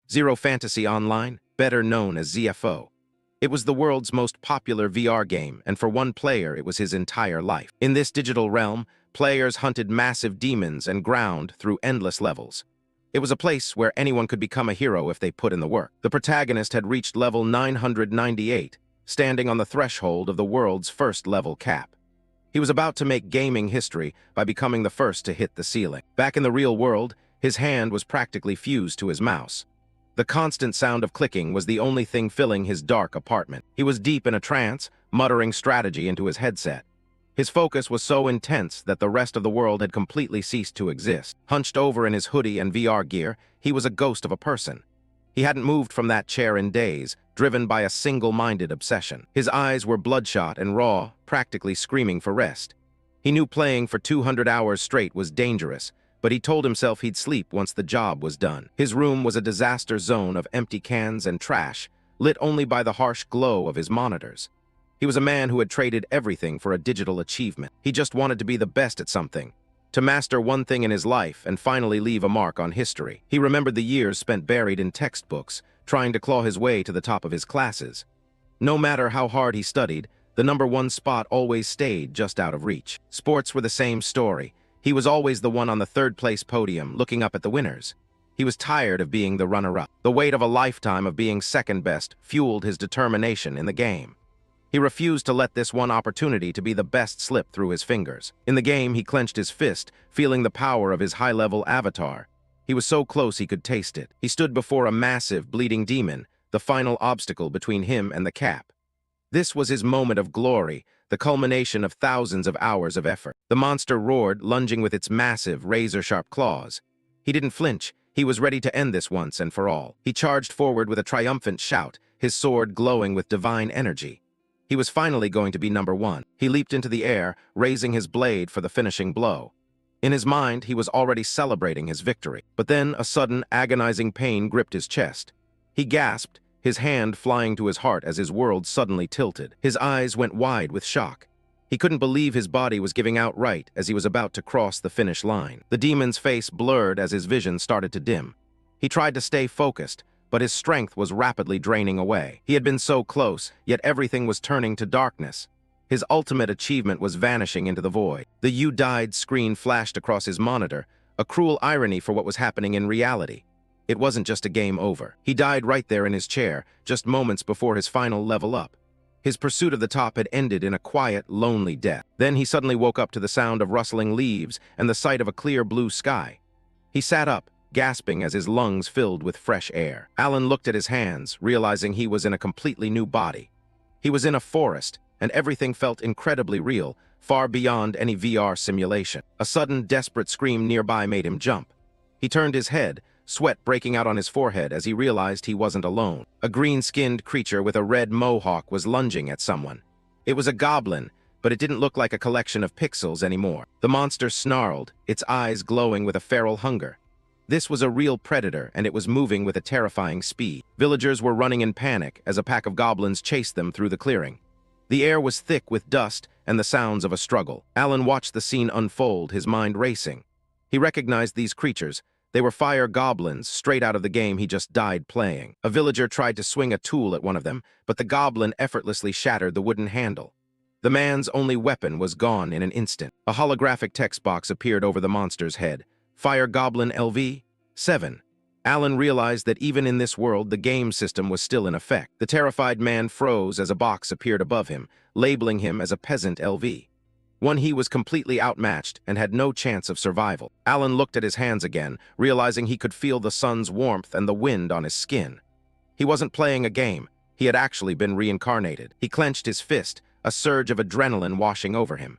Zero Fantasy Online, better known as ZFO. It was the world's most popular VR game, and for one player, it was his entire life. In this digital realm, players hunted massive demons and ground through endless levels. It was a place where anyone could become a hero if they put in the work. The protagonist had reached level 998, standing on the threshold of the world's first level cap. He was about to make gaming history by becoming the first to hit the ceiling. Back in the real world, his hand was practically fused to his mouse. The constant sound of clicking was the only thing filling his dark apartment. He was deep in a trance, muttering strategy into his headset. His focus was so intense that the rest of the world had completely ceased to exist. Hunched over in his hoodie and VR gear, he was a ghost of a person. He hadn't moved from that chair in days, driven by a single-minded obsession. His eyes were bloodshot and raw, practically screaming for rest. He knew playing for 200 hours straight was dangerous, but he told himself he'd sleep once the job was done. His room was a disaster zone of empty cans and trash, lit only by the harsh glow of his monitors. He was a man who had traded everything for a digital achievement. He just wanted to be the best at something, to master one thing in his life and finally leave a mark on history. He remembered the years spent buried in textbooks, trying to claw his way to the top of his classes. No matter how hard he studied, the #1 spot always stayed just out of reach. Sports were the same story. He was always the one on the third-place podium, looking up at the winners. He was tired of being the runner-up. The weight of a lifetime of being second best fueled his determination in the game. He refused to let this one opportunity to be the best slip through his fingers. In the game, he clenched his fist, feeling the power of his high-level avatar. He was so close he could taste it. He stood before a massive, bleeding demon, the final obstacle between him and the cap. This was his moment of glory, the culmination of thousands of hours of effort. The monster roared, lunging with its massive, razor-sharp claws. He didn't flinch. He was ready to end this once and for all. He charged forward with a triumphant shout, his sword glowing with divine energy. He was finally going to be #1. He leaped into the air, raising his blade for the finishing blow. In his mind, he was already celebrating his victory. But then a sudden, agonizing pain gripped his chest. He gasped, his hand flying to his heart as his world suddenly tilted. His eyes went wide with shock. He couldn't believe his body was giving out right as he was about to cross the finish line. The demon's face blurred as his vision started to dim. He tried to stay focused, but his strength was rapidly draining away. He had been so close, yet everything was turning to darkness. His ultimate achievement was vanishing into the void. The "You died" screen flashed across his monitor, a cruel irony for what was happening in reality. It wasn't just a game over. He died right there in his chair, just moments before his final level up. His pursuit of the top had ended in a quiet, lonely death. Then he suddenly woke up to the sound of rustling leaves and the sight of a clear blue sky. He sat up, gasping as his lungs filled with fresh air. Alan looked at his hands, realizing he was in a completely new body. He was in a forest, and everything felt incredibly real, far beyond any VR simulation. A sudden, desperate scream nearby made him jump. He turned his head, sweat breaking out on his forehead as he realized he wasn't alone. A green-skinned creature with a red mohawk was lunging at someone. It was a goblin, but it didn't look like a collection of pixels anymore. The monster snarled, its eyes glowing with a feral hunger. This was a real predator, and it was moving with a terrifying speed. Villagers were running in panic as a pack of goblins chased them through the clearing. The air was thick with dust and the sounds of a struggle. Alan watched the scene unfold, his mind racing. He recognized these creatures. They were fire goblins, straight out of the game he just died playing. A villager tried to swing a tool at one of them, but the goblin effortlessly shattered the wooden handle. The man's only weapon was gone in an instant. A holographic text box appeared over the monster's head. Fire Goblin LV 7. Alan realized that even in this world, the game system was still in effect. The terrified man froze as a box appeared above him, labeling him as a peasant LV. One he was completely outmatched and had no chance of survival. Alan looked at his hands again, realizing he could feel the sun's warmth and the wind on his skin. He wasn't playing a game. He had actually been reincarnated. He clenched his fist, a surge of adrenaline washing over him.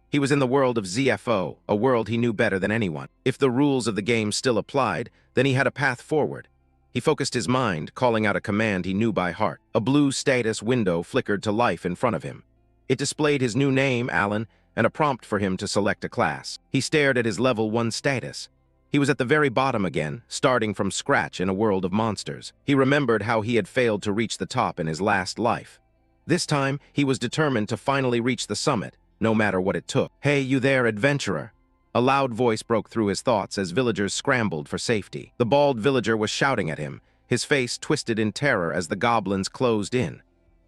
He was in the world of ZFO, a world he knew better than anyone. If the rules of the game still applied, then he had a path forward. He focused his mind, calling out a command he knew by heart. A blue status window flickered to life in front of him. It displayed his new name, Alan, and a prompt for him to select a class. He stared at his level 1 status. He was at the very bottom again, starting from scratch in a world of monsters. He remembered how he had failed to reach the top in his last life. This time, he was determined to finally reach the summit, no matter what it took. "Hey, you there, adventurer!" A loud voice broke through his thoughts as villagers scrambled for safety. The bald villager was shouting at him, his face twisted in terror as the goblins closed in.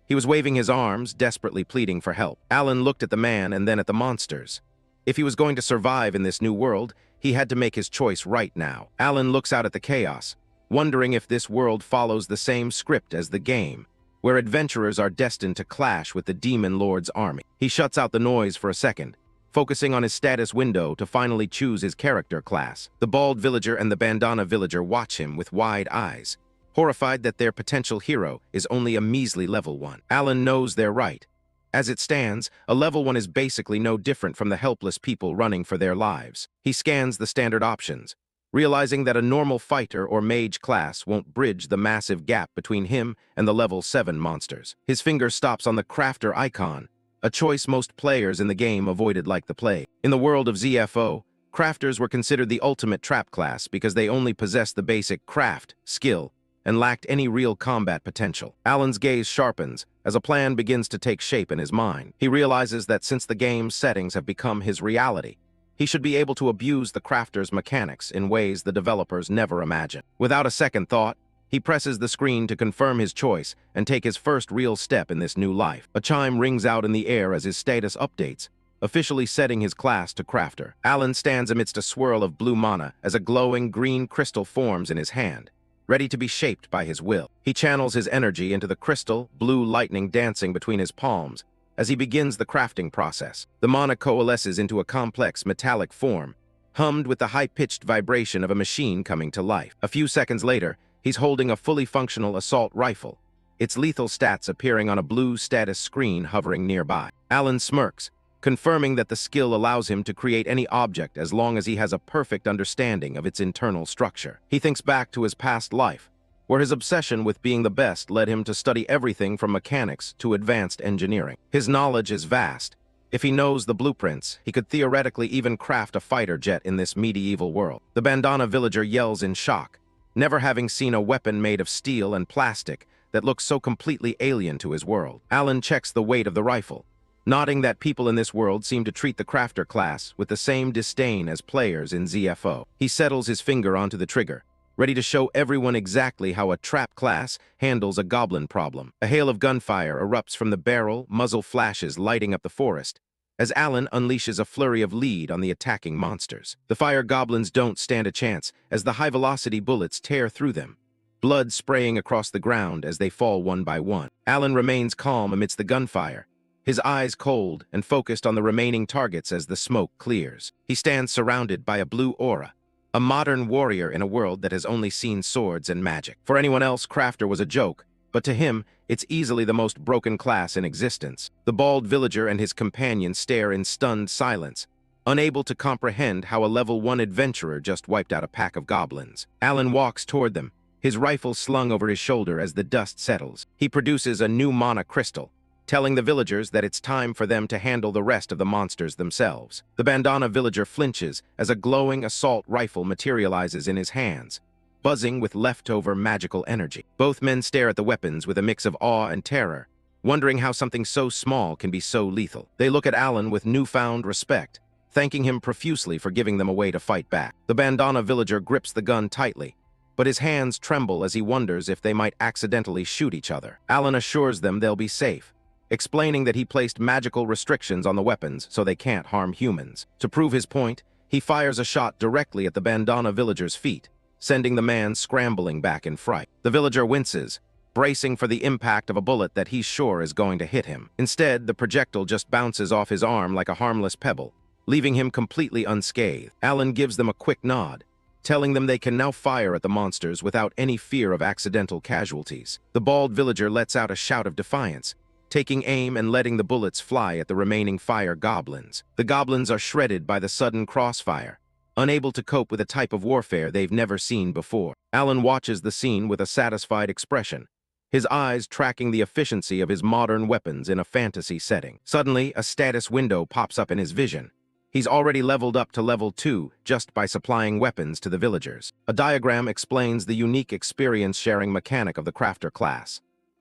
He was waving his arms, desperately pleading for help. Alan looked at the man and then at the monsters. If he was going to survive in this new world, he had to make his choice right now. Alan looks out at the chaos, wondering if this world follows the same script as the game, where adventurers are destined to clash with the Demon Lord's army. He shuts out the noise for a second, focusing on his status window to finally choose his character class. The bald villager and the bandana villager watch him with wide eyes, horrified that their potential hero is only a measly level 1. Alan knows they're right. As it stands, a level 1 is basically no different from the helpless people running for their lives. He scans the standard options, realizing that a normal fighter or mage class won't bridge the massive gap between him and the level 7 monsters. His finger stops on the crafter icon, a choice most players in the game avoided like the plague. In the world of ZFO, crafters were considered the ultimate trap class because they only possessed the basic craft skill and lacked any real combat potential. Alan's gaze sharpens as a plan begins to take shape in his mind. He realizes that since the game's settings have become his reality, he should be able to abuse the crafter's mechanics in ways the developers never imagined. Without a second thought, he presses the screen to confirm his choice and take his first real step in this new life. A chime rings out in the air as his status updates, officially setting his class to crafter. Alan stands amidst a swirl of blue mana as a glowing green crystal forms in his hand, ready to be shaped by his will. He channels his energy into the crystal, blue lightning dancing between his palms as he begins the crafting process. The mana coalesces into a complex metallic form, hummed with the high-pitched vibration of a machine coming to life. A few seconds later, he's holding a fully functional assault rifle, its lethal stats appearing on a blue status screen hovering nearby. Alan smirks, confirming that the skill allows him to create any object as long as he has a perfect understanding of its internal structure. He thinks back to his past life, where his obsession with being the best led him to study everything from mechanics to advanced engineering. His knowledge is vast. If he knows the blueprints, he could theoretically even craft a fighter jet in this medieval world. The bandana villager yells in shock, never having seen a weapon made of steel and plastic that looks so completely alien to his world. Alan checks the weight of the rifle, noting that people in this world seem to treat the crafter class with the same disdain as players in ZFO. He settles his finger onto the trigger, ready to show everyone exactly how a trap class handles a goblin problem. A hail of gunfire erupts from the barrel, muzzle flashes lighting up the forest, as Alan unleashes a flurry of lead on the attacking monsters. The fire goblins don't stand a chance as the high-velocity bullets tear through them, blood spraying across the ground as they fall one by one. Alan remains calm amidst the gunfire, his eyes cold and focused on the remaining targets as the smoke clears. He stands surrounded by a blue aura, a modern warrior in a world that has only seen swords and magic. For anyone else, crafter was a joke, but to him, it's easily the most broken class in existence. The bald villager and his companion stare in stunned silence, unable to comprehend how a level 1 adventurer just wiped out a pack of goblins. Alan walks toward them, his rifle slung over his shoulder as the dust settles. He produces a new mana crystal, telling the villagers that it's time for them to handle the rest of the monsters themselves. The bandana villager flinches as a glowing assault rifle materializes in his hands, buzzing with leftover magical energy. Both men stare at the weapons with a mix of awe and terror, wondering how something so small can be so lethal. They look at Alan with newfound respect, thanking him profusely for giving them a way to fight back. The bandana villager grips the gun tightly, but his hands tremble as he wonders if they might accidentally shoot each other. Alan assures them they'll be safe, explaining that he placed magical restrictions on the weapons so they can't harm humans. To prove his point, he fires a shot directly at the bandana villager's feet, sending the man scrambling back in fright. The villager winces, bracing for the impact of a bullet that he's sure is going to hit him. Instead, the projectile just bounces off his arm like a harmless pebble, leaving him completely unscathed. Alan gives them a quick nod, telling them they can now fire at the monsters without any fear of accidental casualties. The bald villager lets out a shout of defiance, taking aim and letting the bullets fly at the remaining fire goblins. The goblins are shredded by the sudden crossfire, unable to cope with a type of warfare they've never seen before. Alan watches the scene with a satisfied expression, his eyes tracking the efficiency of his modern weapons in a fantasy setting. Suddenly, a status window pops up in his vision. He's already leveled up to level 2 just by supplying weapons to the villagers. A diagram explains the unique experience-sharing mechanic of the crafter class.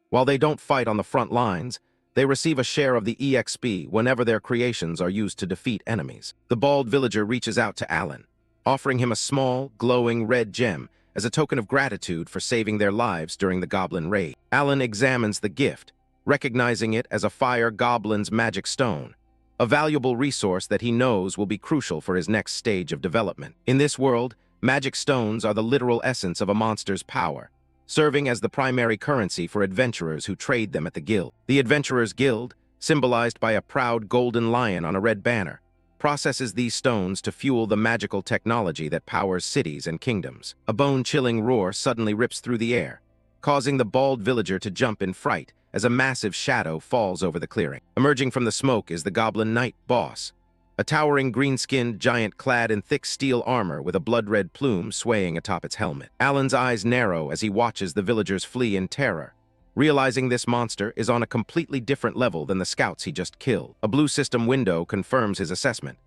While they don't fight on the front lines, they receive a share of the EXP whenever their creations are used to defeat enemies. The bald villager reaches out to Alan, offering him a small, glowing red gem as a token of gratitude for saving their lives during the goblin raid. Alan examines the gift, recognizing it as a fire goblin's magic stone, a valuable resource that he knows will be crucial for his next stage of development. In this world, magic stones are the literal essence of a monster's power, serving as the primary currency for adventurers who trade them at the guild. The Adventurers Guild, symbolized by a proud golden lion on a red banner, processes these stones to fuel the magical technology that powers cities and kingdoms. A bone-chilling roar suddenly rips through the air, causing the bald villager to jump in fright as a massive shadow falls over the clearing. Emerging from the smoke is the Goblin Knight boss, a towering green-skinned giant clad in thick steel armor with a blood-red plume swaying atop its helmet. Alan's eyes narrow as he watches the villagers flee in terror, realizing this monster is on a completely different level than the scouts he just killed. A blue system window confirms his assessment.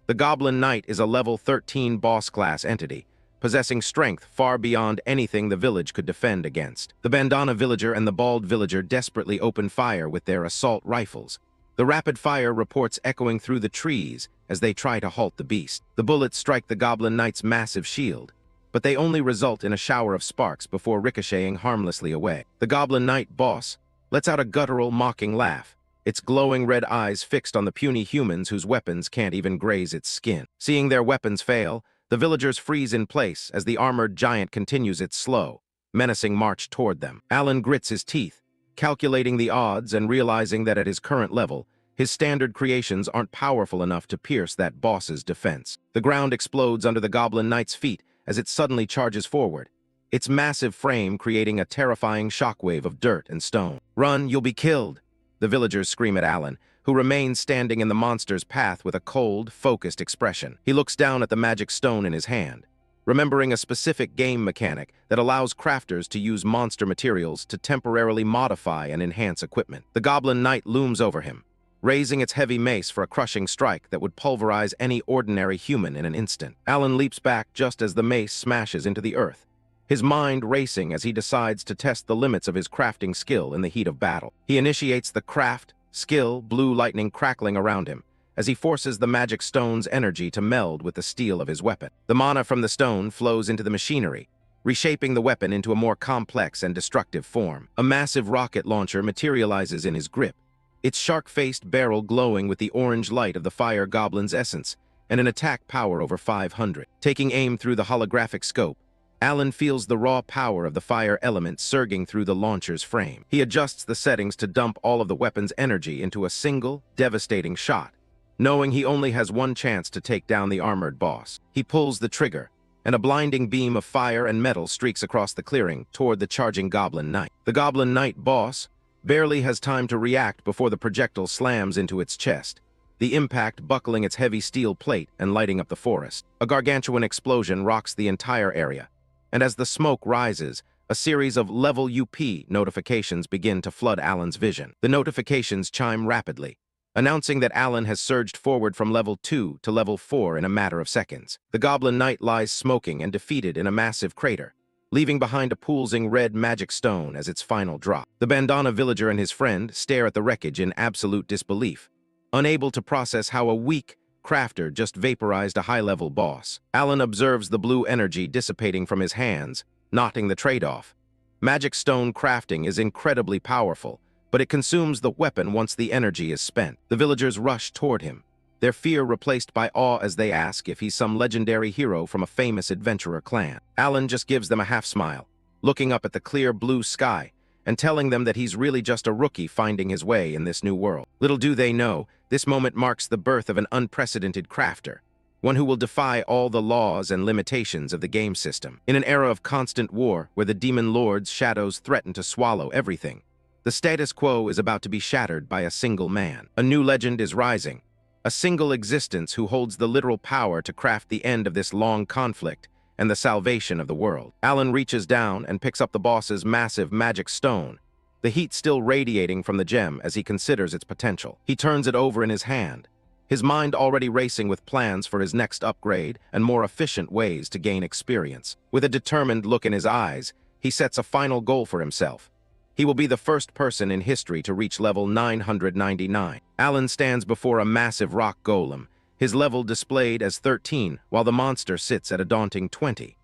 The Goblin Knight is a level 13 boss-class entity, possessing strength far beyond anything the village could defend against. The bandana villager and the bald villager desperately open fire with their assault rifles, the rapid fire reports echoing through the trees as they try to halt the beast. The bullets strike the Goblin Knight's massive shield, but they only result in a shower of sparks before ricocheting harmlessly away. The Goblin Knight boss lets out a guttural, mocking laugh, its glowing red eyes fixed on the puny humans whose weapons can't even graze its skin. Seeing their weapons fail, the villagers freeze in place as the armored giant continues its slow, menacing march toward them. Alan grits his teeth, calculating the odds and realizing that at his current level, his standard creations aren't powerful enough to pierce that boss's defense. The ground explodes under the Goblin Knight's feet as it suddenly charges forward, its massive frame creating a terrifying shockwave of dirt and stone. "Run, you'll be killed!" The villagers scream at Alan, who remains standing in the monster's path with a cold, focused expression. He looks down at the magic stone in his hand, remembering a specific game mechanic that allows crafters to use monster materials to temporarily modify and enhance equipment. The Goblin Knight looms over him, raising its heavy mace for a crushing strike that would pulverize any ordinary human in an instant. Alan leaps back just as the mace smashes into the earth, his mind racing as he decides to test the limits of his crafting skill in the heat of battle. He initiates the craft, skill, blue lightning crackling around him, as he forces the magic stone's energy to meld with the steel of his weapon. The mana from the stone flows into the machinery, reshaping the weapon into a more complex and destructive form. A massive rocket launcher materializes in his grip, its shark-faced barrel glowing with the orange light of the fire goblin's essence, and an attack power over 500. Taking aim through the holographic scope, Alan feels the raw power of the fire element surging through the launcher's frame. He adjusts the settings to dump all of the weapon's energy into a single, devastating shot, knowing he only has one chance to take down the armored boss. He pulls the trigger, and a blinding beam of fire and metal streaks across the clearing toward the charging Goblin Knight. The Goblin Knight boss barely has time to react before the projectile slams into its chest, the impact buckling its heavy steel plate and lighting up the forest. A gargantuan explosion rocks the entire area, and as the smoke rises, a series of level UP notifications begin to flood Alan's vision. The notifications chime rapidly, announcing that Alan has surged forward from level 2 to level 4 in a matter of seconds. The Goblin Knight lies smoking and defeated in a massive crater, leaving behind a pulsing red magic stone as its final drop. The bandana villager and his friend stare at the wreckage in absolute disbelief, unable to process how a weak crafter just vaporized a high-level boss. Alan observes the blue energy dissipating from his hands, noting the trade-off. Magic stone crafting is incredibly powerful, but it consumes the weapon once the energy is spent. The villagers rush toward him, their fear replaced by awe as they ask if he's some legendary hero from a famous adventurer clan. Alan just gives them a half-smile, looking up at the clear blue sky and telling them that he's really just a rookie finding his way in this new world. Little do they know, this moment marks the birth of an unprecedented crafter, one who will defy all the laws and limitations of the game system. In an era of constant war where the demon lord's shadows threaten to swallow everything, the status quo is about to be shattered by a single man. A new legend is rising, a single existence who holds the literal power to craft the end of this long conflict and the salvation of the world. Alan reaches down and picks up the boss's massive magic stone, the heat still radiating from the gem as he considers its potential. He turns it over in his hand, his mind already racing with plans for his next upgrade and more efficient ways to gain experience. With a determined look in his eyes, he sets a final goal for himself. He will be the first person in history to reach level 999. Alan stands before a massive rock golem, his level displayed as 13, while the monster sits at a daunting 20.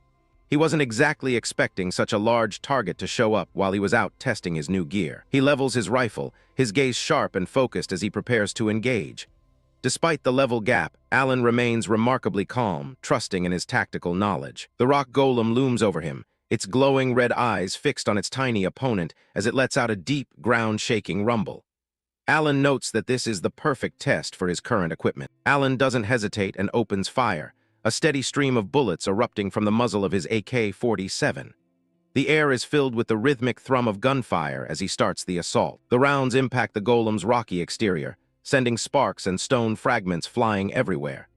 He wasn't exactly expecting such a large target to show up while he was out testing his new gear. He levels his rifle, his gaze sharp and focused as he prepares to engage. Despite the level gap, Alan remains remarkably calm, trusting in his tactical knowledge. The rock golem looms over him, its glowing red eyes fixed on its tiny opponent as it lets out a deep, ground-shaking rumble. Alan notes that this is the perfect test for his current equipment. Alan doesn't hesitate and opens fire, a steady stream of bullets erupting from the muzzle of his AK-47. The air is filled with the rhythmic thrum of gunfire as he starts the assault. The rounds impact the golem's rocky exterior, sending sparks and stone fragments flying everywhere.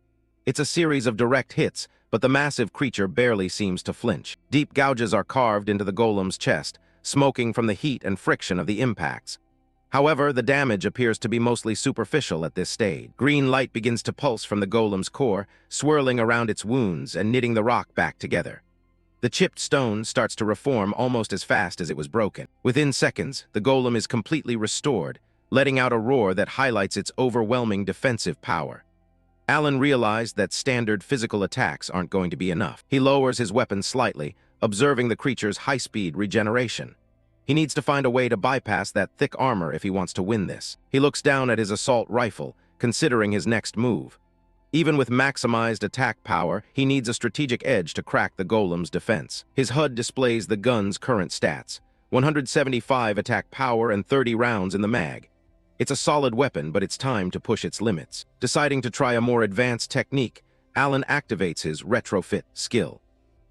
It's a series of direct hits, but the massive creature barely seems to flinch. Deep gouges are carved into the golem's chest, smoking from the heat and friction of the impacts. However, the damage appears to be mostly superficial at this stage. Green light begins to pulse from the golem's core, swirling around its wounds and knitting the rock back together. The chipped stone starts to reform almost as fast as it was broken. Within seconds, the golem is completely restored, letting out a roar that highlights its overwhelming defensive power. Alan realized that standard physical attacks aren't going to be enough. He lowers his weapon slightly, observing the creature's high-speed regeneration. He needs to find a way to bypass that thick armor if he wants to win this. He looks down at his assault rifle, considering his next move. Even with maximized attack power, he needs a strategic edge to crack the golem's defense. His HUD displays the gun's current stats: 175 attack power and 30 rounds in the mag. It's a solid weapon, but it's time to push its limits. Deciding to try a more advanced technique, Alan activates his retrofit skill.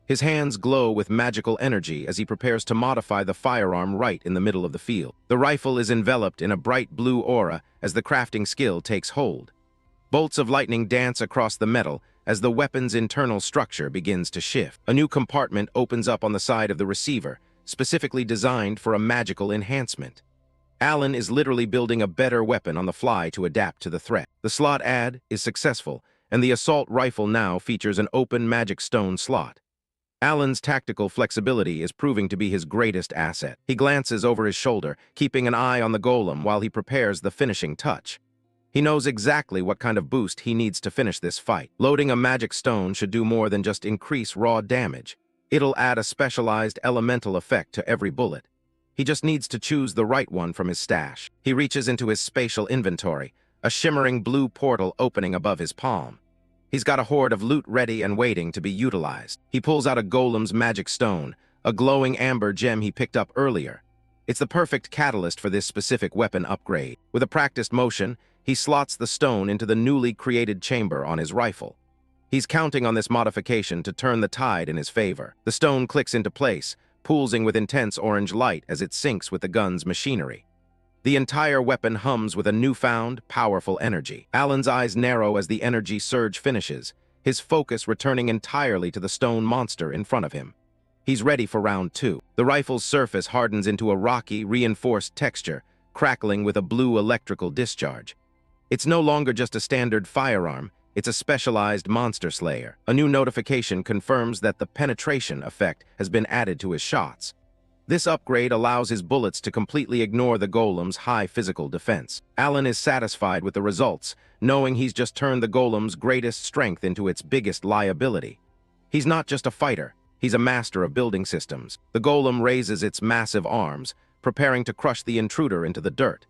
His hands glow with magical energy as he prepares to modify the firearm right in the middle of the field. The rifle is enveloped in a bright blue aura as the crafting skill takes hold. Bolts of lightning dance across the metal as the weapon's internal structure begins to shift. A new compartment opens up on the side of the receiver, specifically designed for a magical enhancement. Alan is literally building a better weapon on the fly to adapt to the threat. The slot ad is successful, and the assault rifle now features an open magic stone slot. Alan's tactical flexibility is proving to be his greatest asset. He glances over his shoulder, keeping an eye on the golem while he prepares the finishing touch. He knows exactly what kind of boost he needs to finish this fight. Loading a magic stone should do more than just increase raw damage. It'll add a specialized elemental effect to every bullet. He just needs to choose the right one from his stash. He reaches into his spatial inventory, a shimmering blue portal opening above his palm. He's got a hoard of loot ready and waiting to be utilized. He pulls out a golem's magic stone, a glowing amber gem he picked up earlier. It's the perfect catalyst for this specific weapon upgrade. With a practiced motion, he slots the stone into the newly created chamber on his rifle. He's counting on this modification to turn the tide in his favor. The stone clicks into place, pulsing with intense orange light as it syncs with the gun's machinery. The entire weapon hums with a newfound, powerful energy. Alan's eyes narrow as the energy surge finishes, his focus returning entirely to the stone monster in front of him. He's ready for round two. The rifle's surface hardens into a rocky, reinforced texture, crackling with a blue electrical discharge. It's no longer just a standard firearm, it's a specialized monster slayer. A new notification confirms that the penetration effect has been added to his shots. This upgrade allows his bullets to completely ignore the golem's high physical defense. Alan is satisfied with the results, knowing he's just turned the golem's greatest strength into its biggest liability. He's not just a fighter, he's a master of building systems. The golem raises its massive arms, preparing to crush the intruder into the dirt.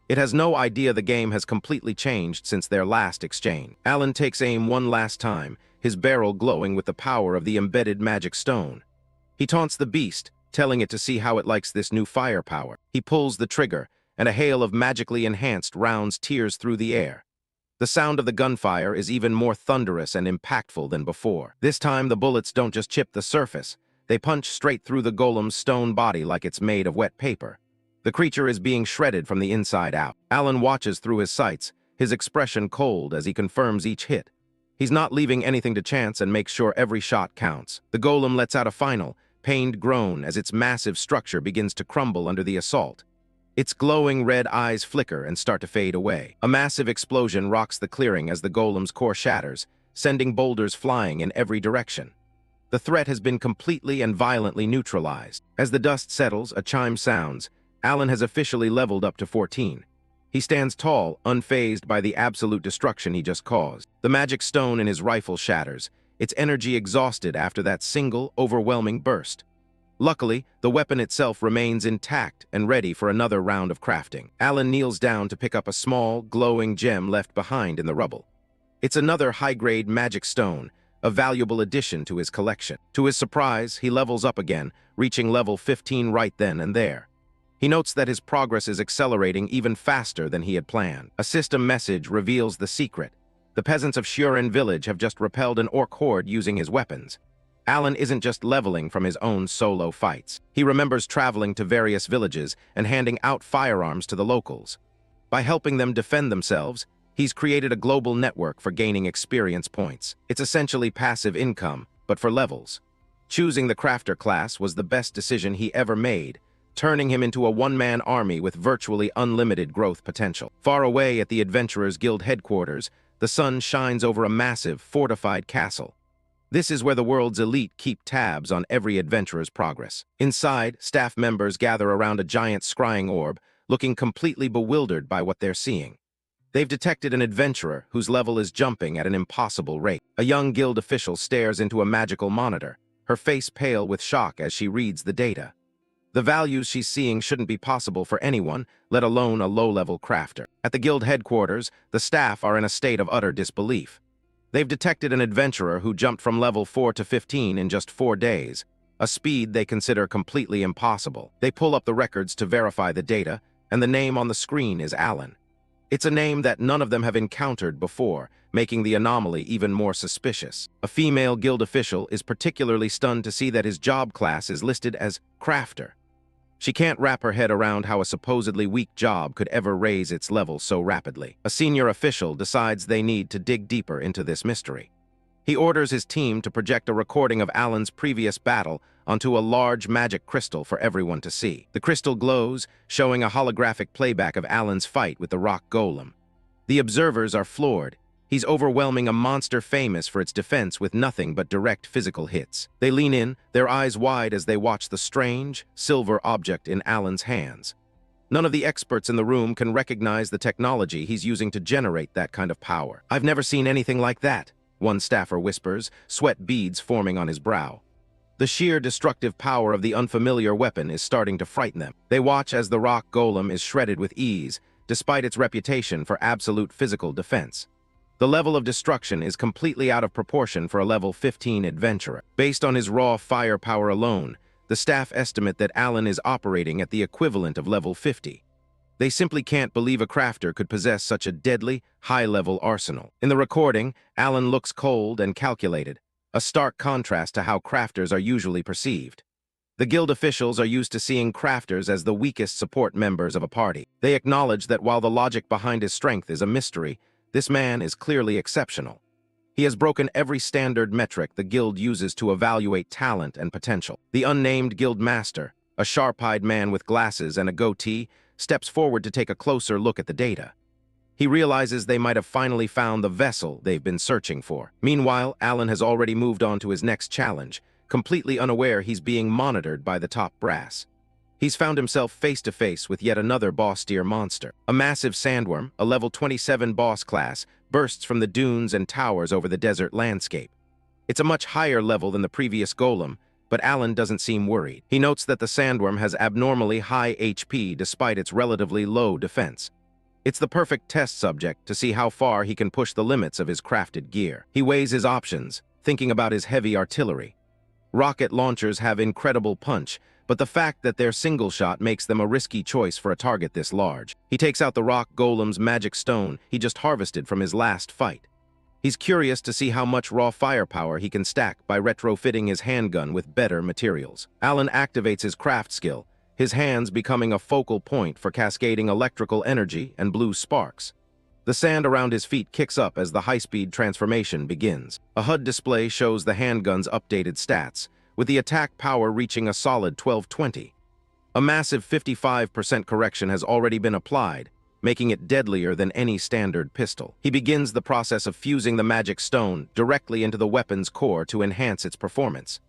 It has no idea the game has completely changed since their last exchange. Alan takes aim one last time, his barrel glowing with the power of the embedded magic stone. He taunts the beast, telling it to see how it likes this new firepower. He pulls the trigger, and a hail of magically enhanced rounds tears through the air. The sound of the gunfire is even more thunderous and impactful than before. This time, the bullets don't just chip the surface. They punch straight through the golem's stone body like it's made of wet paper. The creature is being shredded from the inside out. Alan watches through his sights, his expression cold as he confirms each hit. He's not leaving anything to chance and makes sure every shot counts. The golem lets out a final, pained groan as its massive structure begins to crumble under the assault. Its glowing red eyes flicker and start to fade away. A massive explosion rocks the clearing as the golem's core shatters, sending boulders flying in every direction. The threat has been completely and violently neutralized. As the dust settles, a chime sounds. Alan has officially leveled up to 14. He stands tall, unfazed by the absolute destruction he just caused. The magic stone in his rifle shatters, its energy exhausted after that single, overwhelming burst. Luckily, the weapon itself remains intact and ready for another round of crafting. Alan kneels down to pick up a small, glowing gem left behind in the rubble. It's another high-grade magic stone, a valuable addition to his collection. To his surprise, he levels up again, reaching level 15 right then and there. He notes that his progress is accelerating even faster than he had planned. A system message reveals the secret. The peasants of Shuren village have just repelled an orc horde using his weapons. Alan isn't just leveling from his own solo fights. He remembers traveling to various villages and handing out firearms to the locals. By helping them defend themselves, he's created a global network for gaining experience points. It's essentially passive income, but for levels. Choosing the crafter class was the best decision he ever made, turning him into a one-man army with virtually unlimited growth potential. Far away at the Adventurers Guild headquarters, the sun shines over a massive, fortified castle. This is where the world's elite keep tabs on every adventurer's progress. Inside, staff members gather around a giant scrying orb, looking completely bewildered by what they're seeing. They've detected an adventurer whose level is jumping at an impossible rate. A young guild official stares into a magical monitor, her face pale with shock as she reads the data. The values she's seeing shouldn't be possible for anyone, let alone a low-level crafter. At the guild headquarters, the staff are in a state of utter disbelief. They've detected an adventurer who jumped from level 4 to 15 in just 4 days, a speed they consider completely impossible. They pull up the records to verify the data, and the name on the screen is Alan. It's a name that none of them have encountered before, making the anomaly even more suspicious. A female guild official is particularly stunned to see that his job class is listed as crafter. She can't wrap her head around how a supposedly weak job could ever raise its level so rapidly. A senior official decides they need to dig deeper into this mystery. He orders his team to project a recording of Alan's previous battle onto a large magic crystal for everyone to see. The crystal glows, showing a holographic playback of Alan's fight with the rock golem. The observers are floored. He's overwhelming a monster famous for its defense with nothing but direct physical hits. They lean in, their eyes wide as they watch the strange, silver object in Alan's hands. None of the experts in the room can recognize the technology he's using to generate that kind of power. "I've never seen anything like that," one staffer whispers, sweat beads forming on his brow. The sheer destructive power of the unfamiliar weapon is starting to frighten them. They watch as the rock golem is shredded with ease, despite its reputation for absolute physical defense. The level of destruction is completely out of proportion for a level 15 adventurer. Based on his raw firepower alone, the staff estimate that Alan is operating at the equivalent of level 50. They simply can't believe a crafter could possess such a deadly, high-level arsenal. In the recording, Alan looks cold and calculated, a stark contrast to how crafters are usually perceived. The guild officials are used to seeing crafters as the weakest support members of a party. They acknowledge that while the logic behind his strength is a mystery, this man is clearly exceptional. He has broken every standard metric the guild uses to evaluate talent and potential. The unnamed guild master, a sharp-eyed man with glasses and a goatee, steps forward to take a closer look at the data. He realizes they might have finally found the vessel they've been searching for. Meanwhile, Alan has already moved on to his next challenge, completely unaware he's being monitored by the top brass. He's found himself face-to-face with yet another boss-tier monster. A massive sandworm, a level 27 boss class, bursts from the dunes and towers over the desert landscape. It's a much higher level than the previous golem, but Alan doesn't seem worried. He notes that the sandworm has abnormally high HP despite its relatively low defense. It's the perfect test subject to see how far he can push the limits of his crafted gear. He weighs his options, thinking about his heavy artillery. Rocket launchers have incredible punch, but the fact that they're single shot makes them a risky choice for a target this large. He takes out the rock golem's magic stone he just harvested from his last fight. He's curious to see how much raw firepower he can stack by retrofitting his handgun with better materials. Alan activates his craft skill, his hands becoming a focal point for cascading electrical energy and blue sparks. The sand around his feet kicks up as the high-speed transformation begins. A HUD display shows the handgun's updated stats, with the attack power reaching a solid 1220. A massive 55% correction has already been applied, making it deadlier than any standard pistol. He begins the process of fusing the magic stone directly into the weapon's core to enhance its performance.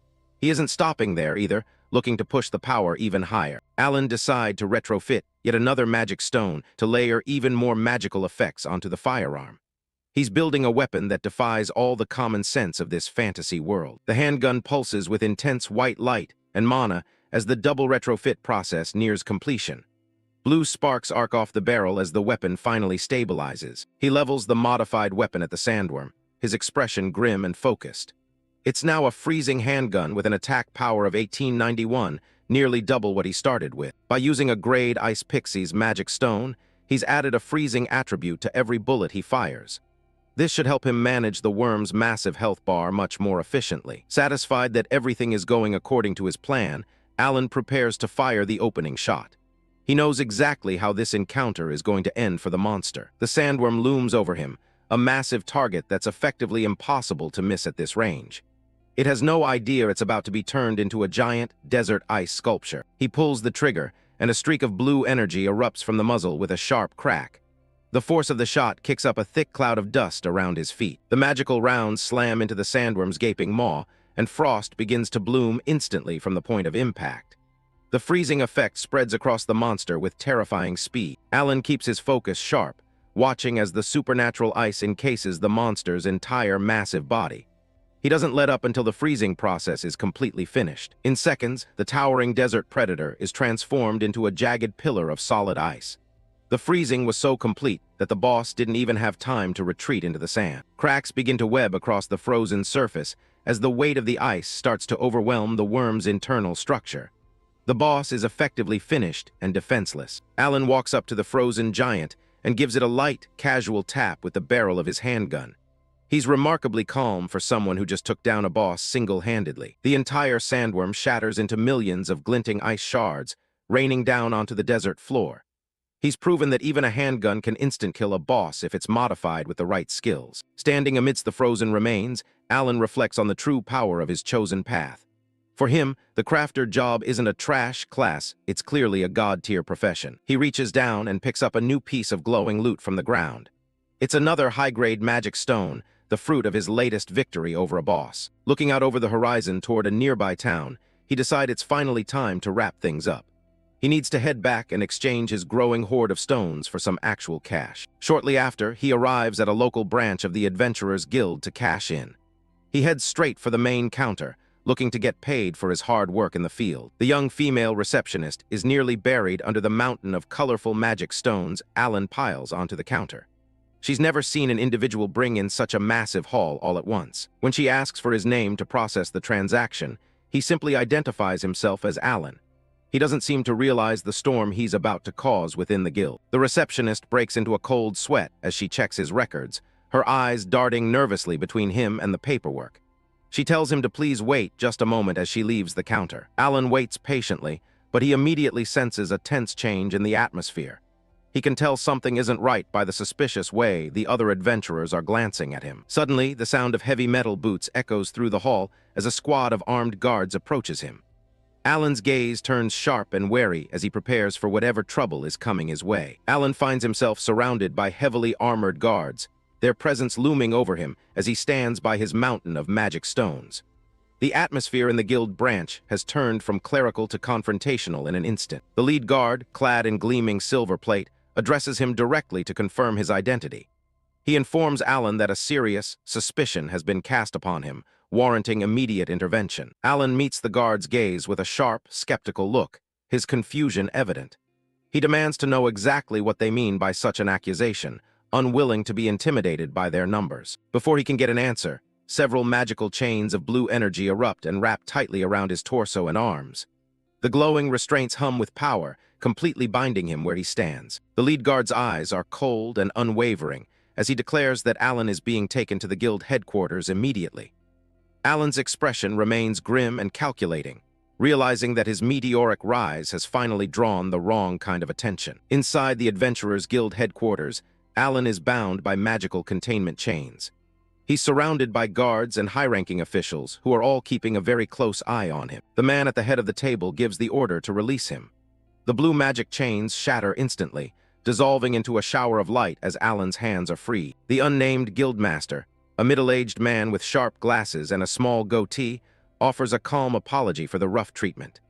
He isn't stopping there either, looking to push the power even higher. Alan decides to retrofit yet another magic stone to layer even more magical effects onto the firearm. He's building a weapon that defies all the common sense of this fantasy world. The handgun pulses with intense white light and mana as the double retrofit process nears completion. Blue sparks arc off the barrel as the weapon finally stabilizes. He levels the modified weapon at the sandworm, his expression grim and focused. It's now a freezing handgun with an attack power of 1891, nearly double what he started with. By using a grade Ice Pixie's magic stone, he's added a freezing attribute to every bullet he fires. This should help him manage the worm's massive health bar much more efficiently. Satisfied that everything is going according to his plan, Alan prepares to fire the opening shot. He knows exactly how this encounter is going to end for the monster. The sandworm looms over him, a massive target that's effectively impossible to miss at this range. It has no idea it's about to be turned into a giant desert ice sculpture. He pulls the trigger, and a streak of blue energy erupts from the muzzle with a sharp crack. The force of the shot kicks up a thick cloud of dust around his feet. The magical rounds slam into the sandworm's gaping maw, and frost begins to bloom instantly from the point of impact. The freezing effect spreads across the monster with terrifying speed. Alan keeps his focus sharp, watching as the supernatural ice encases the monster's entire massive body. He doesn't let up until the freezing process is completely finished. In seconds, the towering desert predator is transformed into a jagged pillar of solid ice. The freezing was so complete that the boss didn't even have time to retreat into the sand. Cracks begin to web across the frozen surface as the weight of the ice starts to overwhelm the worm's internal structure. The boss is effectively finished and defenseless. Alan walks up to the frozen giant and gives it a light, casual tap with the barrel of his handgun. He's remarkably calm for someone who just took down a boss single-handedly. The entire sandworm shatters into millions of glinting ice shards, raining down onto the desert floor. He's proven that even a handgun can instant-kill a boss if it's modified with the right skills. Standing amidst the frozen remains, Alan reflects on the true power of his chosen path. For him, the crafter job isn't a trash class, it's clearly a god-tier profession. He reaches down and picks up a new piece of glowing loot from the ground. It's another high-grade magic stone, the fruit of his latest victory over a boss. Looking out over the horizon toward a nearby town, he decides it's finally time to wrap things up. He needs to head back and exchange his growing hoard of stones for some actual cash. Shortly after, he arrives at a local branch of the Adventurers Guild to cash in. He heads straight for the main counter, looking to get paid for his hard work in the field. The young female receptionist is nearly buried under the mountain of colorful magic stones Alan piles onto the counter. She's never seen an individual bring in such a massive haul all at once. When she asks for his name to process the transaction, he simply identifies himself as Alan. He doesn't seem to realize the storm he's about to cause within the guild. The receptionist breaks into a cold sweat as she checks his records, her eyes darting nervously between him and the paperwork. She tells him to please wait just a moment as she leaves the counter. Alan waits patiently, but he immediately senses a tense change in the atmosphere. He can tell something isn't right by the suspicious way the other adventurers are glancing at him. Suddenly, the sound of heavy metal boots echoes through the hall as a squad of armed guards approaches him. Alan's gaze turns sharp and wary as he prepares for whatever trouble is coming his way. Alan finds himself surrounded by heavily armored guards, their presence looming over him as he stands by his mountain of magic stones. The atmosphere in the guild branch has turned from clerical to confrontational in an instant. The lead guard, clad in gleaming silver plate, addresses him directly to confirm his identity. He informs Alan that a serious suspicion has been cast upon him, warranting immediate intervention. Alan meets the guard's gaze with a sharp, skeptical look, his confusion evident. He demands to know exactly what they mean by such an accusation, unwilling to be intimidated by their numbers. Before he can get an answer, several magical chains of blue energy erupt and wrap tightly around his torso and arms. The glowing restraints hum with power, completely binding him where he stands. The lead guard's eyes are cold and unwavering as he declares that Alan is being taken to the guild headquarters immediately. Alan's expression remains grim and calculating, realizing that his meteoric rise has finally drawn the wrong kind of attention. Inside the Adventurers Guild headquarters, Alan is bound by magical containment chains. He's surrounded by guards and high-ranking officials who are all keeping a very close eye on him. The man at the head of the table gives the order to release him. The blue magic chains shatter instantly, dissolving into a shower of light as Alan's hands are free. The unnamed guildmaster, a middle-aged man with sharp glasses and a small goatee, offers a calm apology for the rough treatment.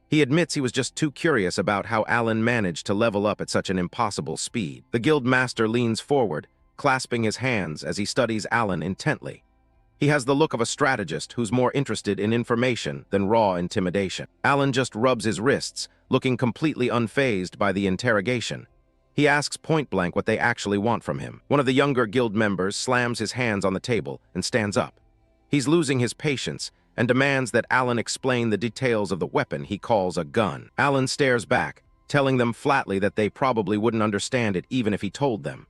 He admits he was just too curious about how Alan managed to level up at such an impossible speed. The guildmaster leans forward, clasping his hands as he studies Alan intently. He has the look of a strategist who's more interested in information than raw intimidation. Alan just rubs his wrists, looking completely unfazed by the interrogation. He asks point-blank what they actually want from him. One of the younger guild members slams his hands on the table and stands up. He's losing his patience and demands that Alan explain the details of the weapon he calls a gun. Alan stares back, telling them flatly that they probably wouldn't understand it even if he told them.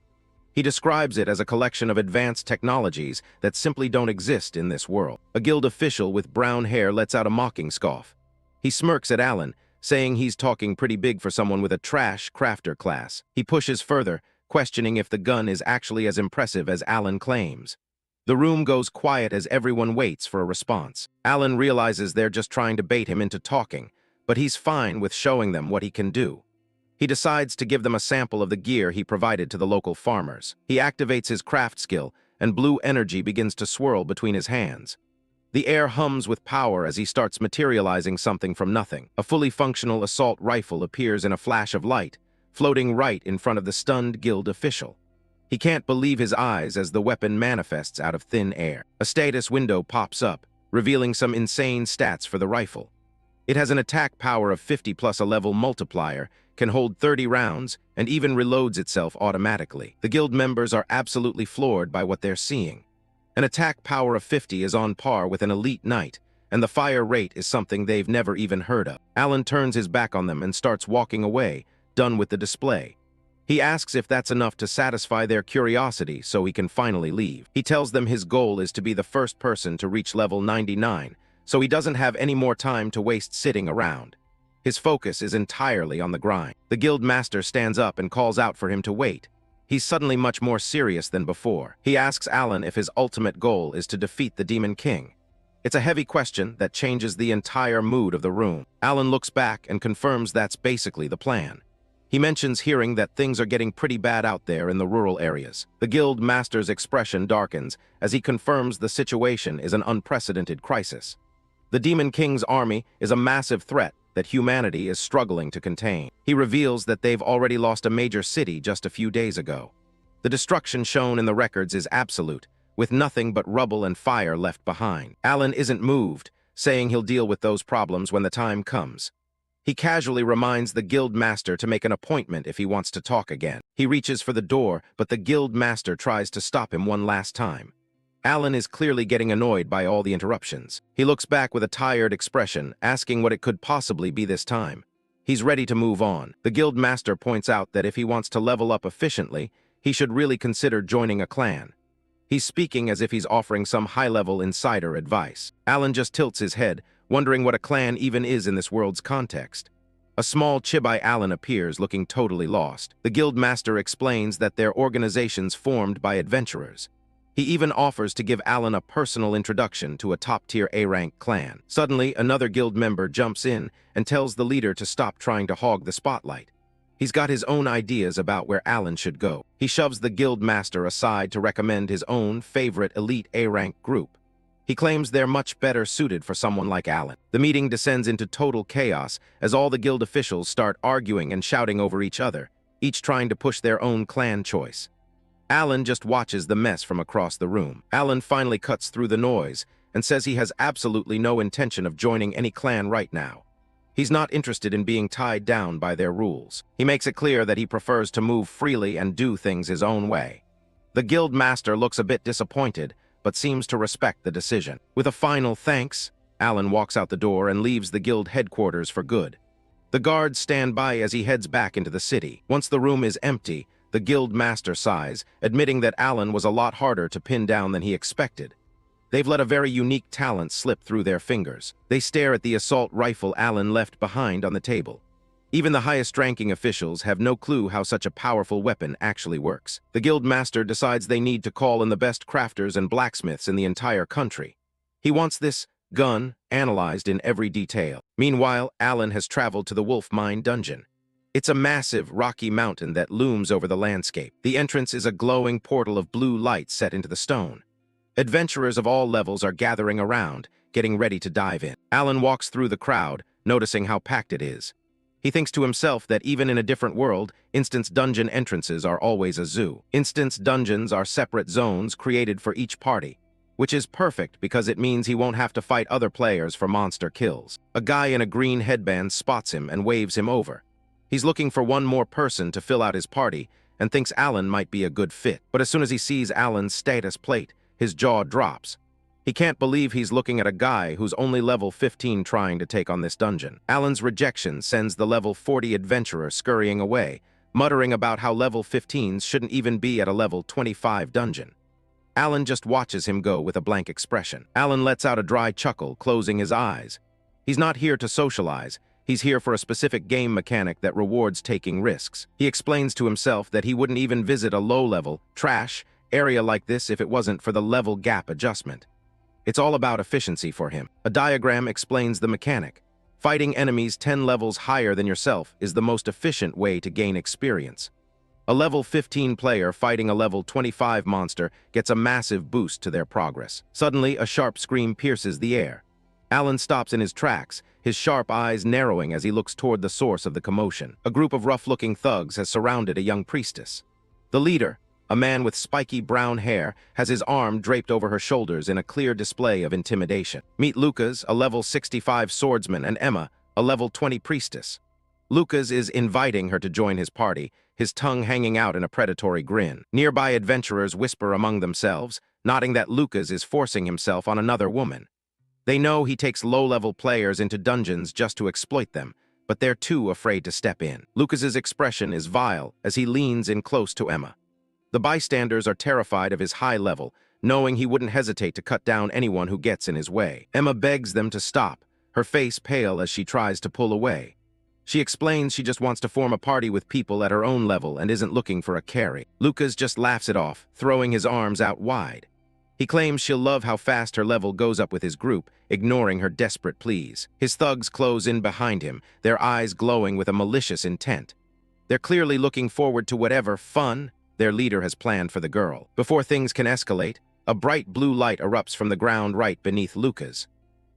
He describes it as a collection of advanced technologies that simply don't exist in this world. A guild official with brown hair lets out a mocking scoff. He smirks at Alan, saying he's talking pretty big for someone with a trash crafter class. He pushes further, questioning if the gun is actually as impressive as Alan claims. The room goes quiet as everyone waits for a response. Alan realizes they're just trying to bait him into talking, but he's fine with showing them what he can do. He decides to give them a sample of the gear he provided to the local farmers. He activates his craft skill, and blue energy begins to swirl between his hands. The air hums with power as he starts materializing something from nothing. A fully functional assault rifle appears in a flash of light, floating right in front of the stunned guild official. He can't believe his eyes as the weapon manifests out of thin air. A status window pops up, revealing some insane stats for the rifle. It has an attack power of 50 plus a level multiplier, can hold 30 rounds, and even reloads itself automatically. The guild members are absolutely floored by what they're seeing. An attack power of 50 is on par with an elite knight, and the fire rate is something they've never even heard of. Alan turns his back on them and starts walking away, done with the display. He asks if that's enough to satisfy their curiosity so he can finally leave. He tells them his goal is to be the first person to reach level 99, so he doesn't have any more time to waste sitting around. His focus is entirely on the grind. The guild master stands up and calls out for him to wait. He's suddenly much more serious than before. He asks Alan if his ultimate goal is to defeat the Demon King. It's a heavy question that changes the entire mood of the room. Alan looks back and confirms that's basically the plan. He mentions hearing that things are getting pretty bad out there in the rural areas. The guild master's expression darkens as he confirms the situation is an unprecedented crisis. The Demon King's army is a massive threat that humanity is struggling to contain. He reveals that they've already lost a major city just a few days ago. The destruction shown in the records is absolute, with nothing but rubble and fire left behind. Alan isn't moved, saying he'll deal with those problems when the time comes. He casually reminds the guild master to make an appointment if he wants to talk again. He reaches for the door, but the guild master tries to stop him one last time. Alan is clearly getting annoyed by all the interruptions. He looks back with a tired expression, asking what it could possibly be this time. He's ready to move on. The guild master points out that if he wants to level up efficiently, he should really consider joining a clan. He's speaking as if he's offering some high-level insider advice. Alan just tilts his head, wondering what a clan even is in this world's context. A small Chibai Alan appears, looking totally lost. The guild master explains that they're organizations formed by adventurers. He even offers to give Alan a personal introduction to a top-tier A-rank clan. Suddenly, another guild member jumps in and tells the leader to stop trying to hog the spotlight. He's got his own ideas about where Alan should go. He shoves the guild master aside to recommend his own favorite elite A-rank group. He claims they're much better suited for someone like Alan. The meeting descends into total chaos as all the guild officials start arguing and shouting over each other, each trying to push their own clan choice. Alan just watches the mess from across the room. Alan finally cuts through the noise and says he has absolutely no intention of joining any clan right now. He's not interested in being tied down by their rules. He makes it clear that he prefers to move freely and do things his own way. The guild master looks a bit disappointed, but seems to respect the decision. With a final thanks, Alan walks out the door and leaves the guild headquarters for good. The guards stand by as he heads back into the city. Once the room is empty, the guild master sighs, admitting that Alan was a lot harder to pin down than he expected. They've let a very unique talent slip through their fingers. They stare at the assault rifle Alan left behind on the table. Even the highest-ranking officials have no clue how such a powerful weapon actually works. The guild master decides they need to call in the best crafters and blacksmiths in the entire country. He wants this gun analyzed in every detail. Meanwhile, Alan has traveled to the Wolf Mine dungeon. It's a massive, rocky mountain that looms over the landscape. The entrance is a glowing portal of blue light set into the stone. Adventurers of all levels are gathering around, getting ready to dive in. Alan walks through the crowd, noticing how packed it is. He thinks to himself that even in a different world, instance dungeon entrances are always a zoo. Instance dungeons are separate zones created for each party, which is perfect because it means he won't have to fight other players for monster kills. A guy in a green headband spots him and waves him over. He's looking for one more person to fill out his party and thinks Alan might be a good fit. But as soon as he sees Alan's status plate, his jaw drops. He can't believe he's looking at a guy who's only level 15 trying to take on this dungeon. Alan's rejection sends the level 40 adventurer scurrying away, muttering about how level 15s shouldn't even be at a level 25 dungeon. Alan just watches him go with a blank expression. Alan lets out a dry chuckle, closing his eyes. He's not here to socialize. He's here for a specific game mechanic that rewards taking risks. He explains to himself that he wouldn't even visit a low-level, trash area like this if it wasn't for the level gap adjustment. It's all about efficiency for him. A diagram explains the mechanic. Fighting enemies 10 levels higher than yourself is the most efficient way to gain experience. A level 15 player fighting a level 25 monster gets a massive boost to their progress. Suddenly, a sharp scream pierces the air. Alan stops in his tracks, his sharp eyes narrowing as he looks toward the source of the commotion. A group of rough-looking thugs has surrounded a young priestess. The leader, a man with spiky brown hair, has his arm draped over her shoulders in a clear display of intimidation. Meet Lucas, a level 65 swordsman, and Emma, a level 20 priestess. Lucas is inviting her to join his party, his tongue hanging out in a predatory grin. Nearby adventurers whisper among themselves, nodding that Lucas is forcing himself on another woman. They know he takes low-level players into dungeons just to exploit them, but they're too afraid to step in. Lucas's expression is vile as he leans in close to Emma. The bystanders are terrified of his high level, knowing he wouldn't hesitate to cut down anyone who gets in his way. Emma begs them to stop, her face pale as she tries to pull away. She explains she just wants to form a party with people at her own level and isn't looking for a carry. Lucas just laughs it off, throwing his arms out wide. He claims she'll love how fast her level goes up with his group, ignoring her desperate pleas. His thugs close in behind him, their eyes glowing with a malicious intent. They're clearly looking forward to whatever fun their leader has planned for the girl. Before things can escalate, a bright blue light erupts from the ground right beneath Lucas.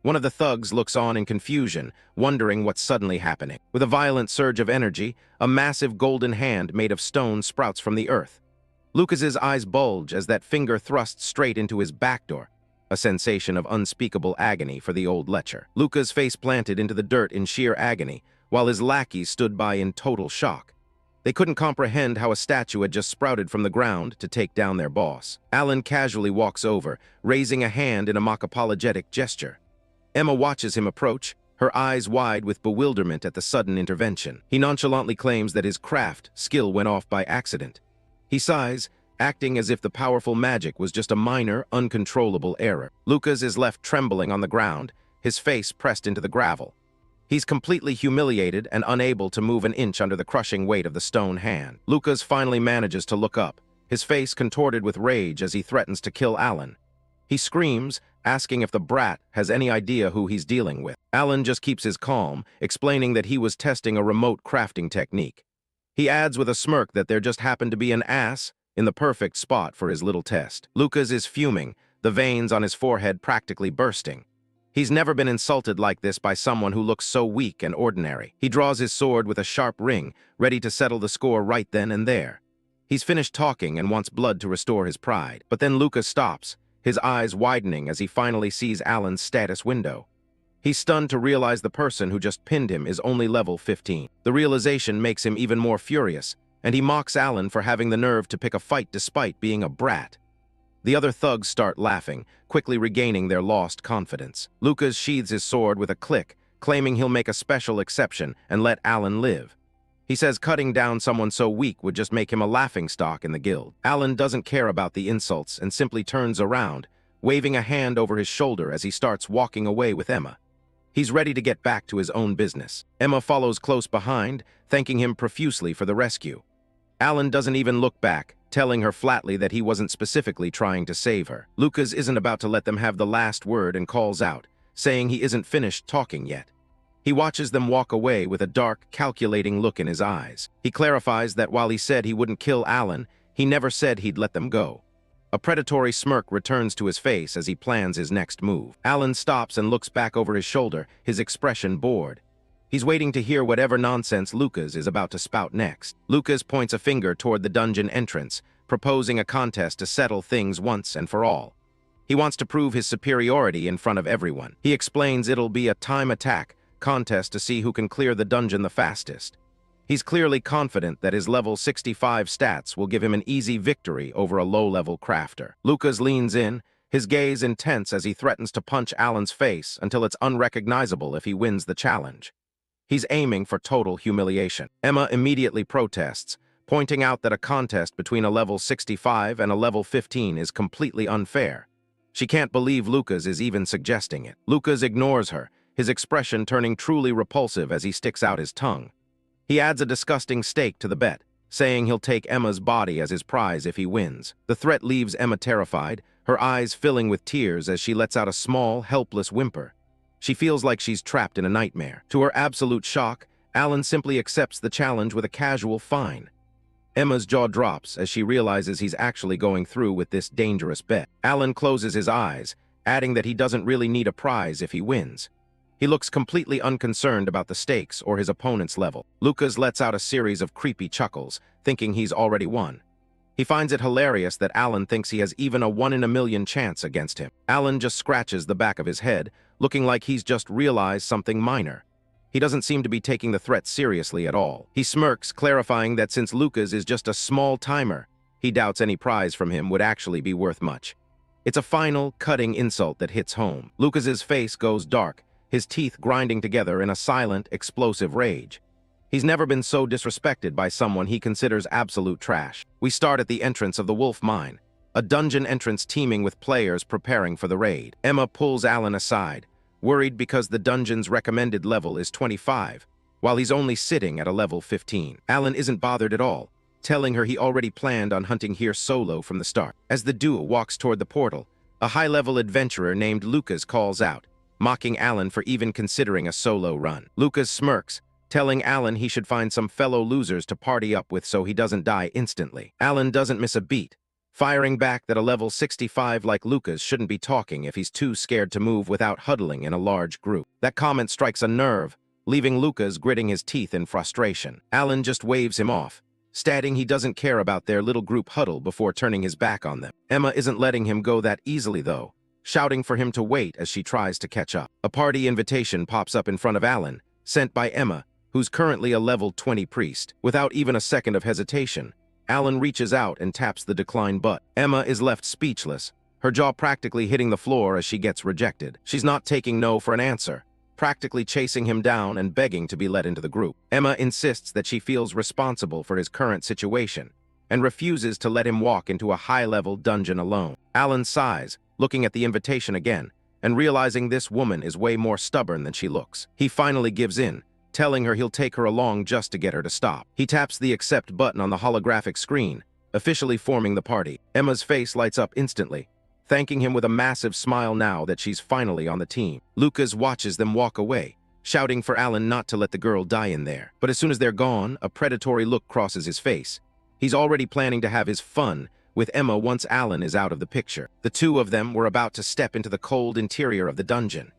One of the thugs looks on in confusion, wondering what's suddenly happening. With a violent surge of energy, a massive golden hand made of stone sprouts from the earth. Lucas's eyes bulge as that finger thrusts straight into his backdoor, a sensation of unspeakable agony for the old lecher. Lucas face planted into the dirt in sheer agony, while his lackeys stood by in total shock. They couldn't comprehend how a statue had just sprouted from the ground to take down their boss. Alan casually walks over, raising a hand in a mock apologetic gesture. Emma watches him approach, her eyes wide with bewilderment at the sudden intervention. He nonchalantly claims that his craft skill went off by accident. He sighs, acting as if the powerful magic was just a minor, uncontrollable error. Lucas is left trembling on the ground, his face pressed into the gravel. He's completely humiliated and unable to move an inch under the crushing weight of the stone hand. Lucas finally manages to look up, his face contorted with rage as he threatens to kill Alan. He screams, asking if the brat has any idea who he's dealing with. Alan just keeps his calm, explaining that he was testing a remote crafting technique. He adds with a smirk that there just happened to be an ass in the perfect spot for his little test. Lucas is fuming, the veins on his forehead practically bursting. He's never been insulted like this by someone who looks so weak and ordinary. He draws his sword with a sharp ring, ready to settle the score right then and there. He's finished talking and wants blood to restore his pride. But then Lucas stops, his eyes widening as he finally sees Alan's status window. He's stunned to realize the person who just pinned him is only level 15. The realization makes him even more furious, and he mocks Alan for having the nerve to pick a fight despite being a brat. The other thugs start laughing, quickly regaining their lost confidence. Lucas sheathes his sword with a click, claiming he'll make a special exception and let Alan live. He says cutting down someone so weak would just make him a laughingstock in the guild. Alan doesn't care about the insults and simply turns around, waving a hand over his shoulder as he starts walking away with Emma. He's ready to get back to his own business. Emma follows close behind, thanking him profusely for the rescue. Alan doesn't even look back, telling her flatly that he wasn't specifically trying to save her. Lucas isn't about to let them have the last word and calls out, saying he isn't finished talking yet. He watches them walk away with a dark, calculating look in his eyes. He clarifies that while he said he wouldn't kill Alan, he never said he'd let them go. A predatory smirk returns to his face as he plans his next move. Alan stops and looks back over his shoulder, his expression bored. He's waiting to hear whatever nonsense Lucas is about to spout next. Lucas points a finger toward the dungeon entrance, proposing a contest to settle things once and for all. He wants to prove his superiority in front of everyone. He explains it'll be a time attack contest to see who can clear the dungeon the fastest. He's clearly confident that his level 65 stats will give him an easy victory over a low-level crafter. Lucas leans in, his gaze intense as he threatens to punch Alan's face until it's unrecognizable if he wins the challenge. He's aiming for total humiliation. Emma immediately protests, pointing out that a contest between a level 65 and a level 15 is completely unfair. She can't believe Lucas is even suggesting it. Lucas ignores her, his expression turning truly repulsive as he sticks out his tongue. He adds a disgusting stake to the bet, saying he'll take Emma's body as his prize if he wins. The threat leaves Emma terrified, her eyes filling with tears as she lets out a small, helpless whimper. She feels like she's trapped in a nightmare. To her absolute shock, Alan simply accepts the challenge with a casual fine. Emma's jaw drops as she realizes he's actually going through with this dangerous bet. Alan closes his eyes, adding that he doesn't really need a prize if he wins. He looks completely unconcerned about the stakes or his opponent's level. Lucas lets out a series of creepy chuckles, thinking he's already won. He finds it hilarious that Alan thinks he has even a 1 in a million chance against him. Alan just scratches the back of his head, looking like he's just realized something minor. He doesn't seem to be taking the threat seriously at all. He smirks, clarifying that since Lucas is just a small timer, he doubts any prize from him would actually be worth much. It's a final, cutting insult that hits home. Lucas's face goes dark, his teeth grinding together in a silent, explosive rage. He's never been so disrespected by someone he considers absolute trash. We start at the entrance of the Wolf Mine, a dungeon entrance teeming with players preparing for the raid. Emma pulls Alan aside, worried because the dungeon's recommended level is 25, while he's only sitting at a level 15. Alan isn't bothered at all, telling her he already planned on hunting here solo from the start. As the duo walks toward the portal, a high-level adventurer named Lucas calls out, mocking Alan for even considering a solo run. Lucas smirks, telling Alan he should find some fellow losers to party up with so he doesn't die instantly. Alan doesn't miss a beat, firing back that a level 65 like Lucas shouldn't be talking if he's too scared to move without huddling in a large group. That comment strikes a nerve, leaving Lucas gritting his teeth in frustration. Alan just waves him off, stating he doesn't care about their little group huddle before turning his back on them. Emma isn't letting him go that easily though, shouting for him to wait as she tries to catch up. A party invitation pops up in front of Alan, sent by Emma, who's currently a level 20 priest. Without even a second of hesitation, Alan reaches out and taps the decline button. Emma is left speechless, her jaw practically hitting the floor as she gets rejected. She's not taking no for an answer, practically chasing him down and begging to be let into the group. Emma insists that she feels responsible for his current situation and refuses to let him walk into a high-level dungeon alone. Alan sighs, looking at the invitation again, and realizing this woman is way more stubborn than she looks. He finally gives in, telling her he'll take her along just to get her to stop. He taps the accept button on the holographic screen, officially forming the party. Emma's face lights up instantly, thanking him with a massive smile now that she's finally on the team. Lucas watches them walk away, shouting for Alan not to let the girl die in there. But as soon as they're gone, a predatory look crosses his face. He's already planning to have his fun with Emma once Alan is out of the picture. The two of them were about to step into the cold interior of the dungeon.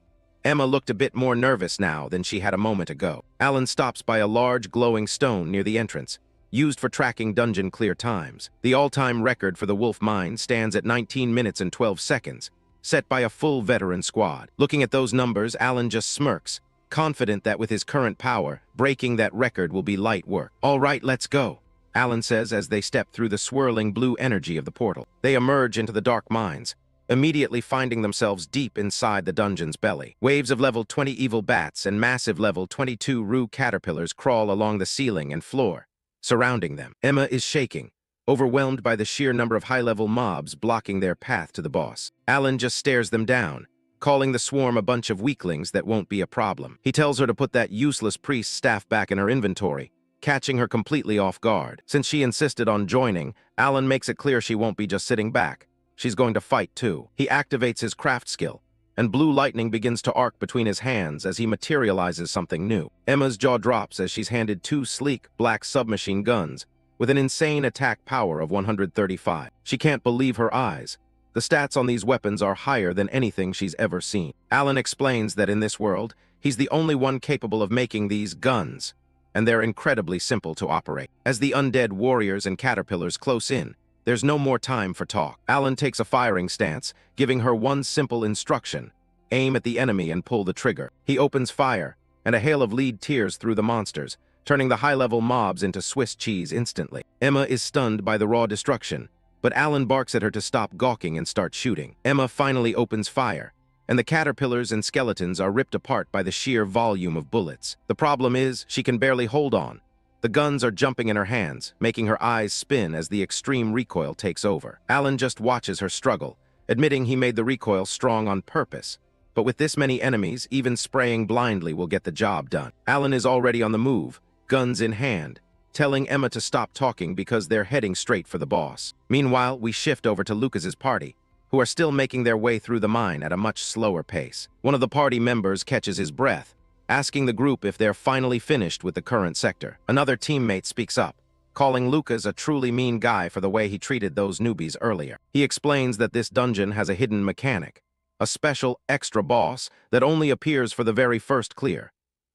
Emma looked a bit more nervous now than she had a moment ago. Alan stops by a large glowing stone near the entrance, used for tracking dungeon clear times. The all-time record for the Wolf Mine stands at 19 minutes and 12 seconds, set by a full veteran squad. Looking at those numbers, Alan just smirks, confident that with his current power, breaking that record will be light work. "All right, let's go," Alan says as they step through the swirling blue energy of the portal. They emerge into the dark mines, immediately finding themselves deep inside the dungeon's belly. Waves of level 20 evil bats and massive level 22 rue caterpillars crawl along the ceiling and floor, surrounding them. Emma is shaking, overwhelmed by the sheer number of high-level mobs blocking their path to the boss. Alan just stares them down, calling the swarm a bunch of weaklings that won't be a problem. He tells her to put that useless priest's staff back in her inventory, catching her completely off guard. Since she insisted on joining, Alan makes it clear she won't be just sitting back. She's going to fight too. He activates his craft skill, and blue lightning begins to arc between his hands as he materializes something new. Emma's jaw drops as she's handed two sleek, black submachine guns with an insane attack power of 135. She can't believe her eyes. The stats on these weapons are higher than anything she's ever seen. Alan explains that in this world, He's the only one capable of making these guns, and they're incredibly simple to operate. As the undead warriors and caterpillars close in, there's no more time for talk. Alan takes a firing stance, giving her one simple instruction: aim at the enemy and pull the trigger. He opens fire, and a hail of lead tears through the monsters, turning the high-level mobs into Swiss cheese instantly. Emma is stunned by the raw destruction, but Alan barks at her to stop gawking and start shooting. Emma finally opens fire, and the caterpillars and skeletons are ripped apart by the sheer volume of bullets. The problem is, she can barely hold on. The guns are jumping in her hands, making her eyes spin as the extreme recoil takes over. Alan just watches her struggle, admitting he made the recoil strong on purpose. But with this many enemies, even spraying blindly will get the job done. Alan is already on the move, guns in hand, telling Emma to stop talking because they're heading straight for the boss. Meanwhile, we shift over to Lucas's party, who are still making their way through the mine at a much slower pace. One of the party members catches his breath, asking the group if they're finally finished with the current sector. Another teammate speaks up, calling Lucas a truly mean guy for the way he treated those newbies earlier. He explains that this dungeon has a hidden mechanic, a special extra boss that only appears for the very first clear.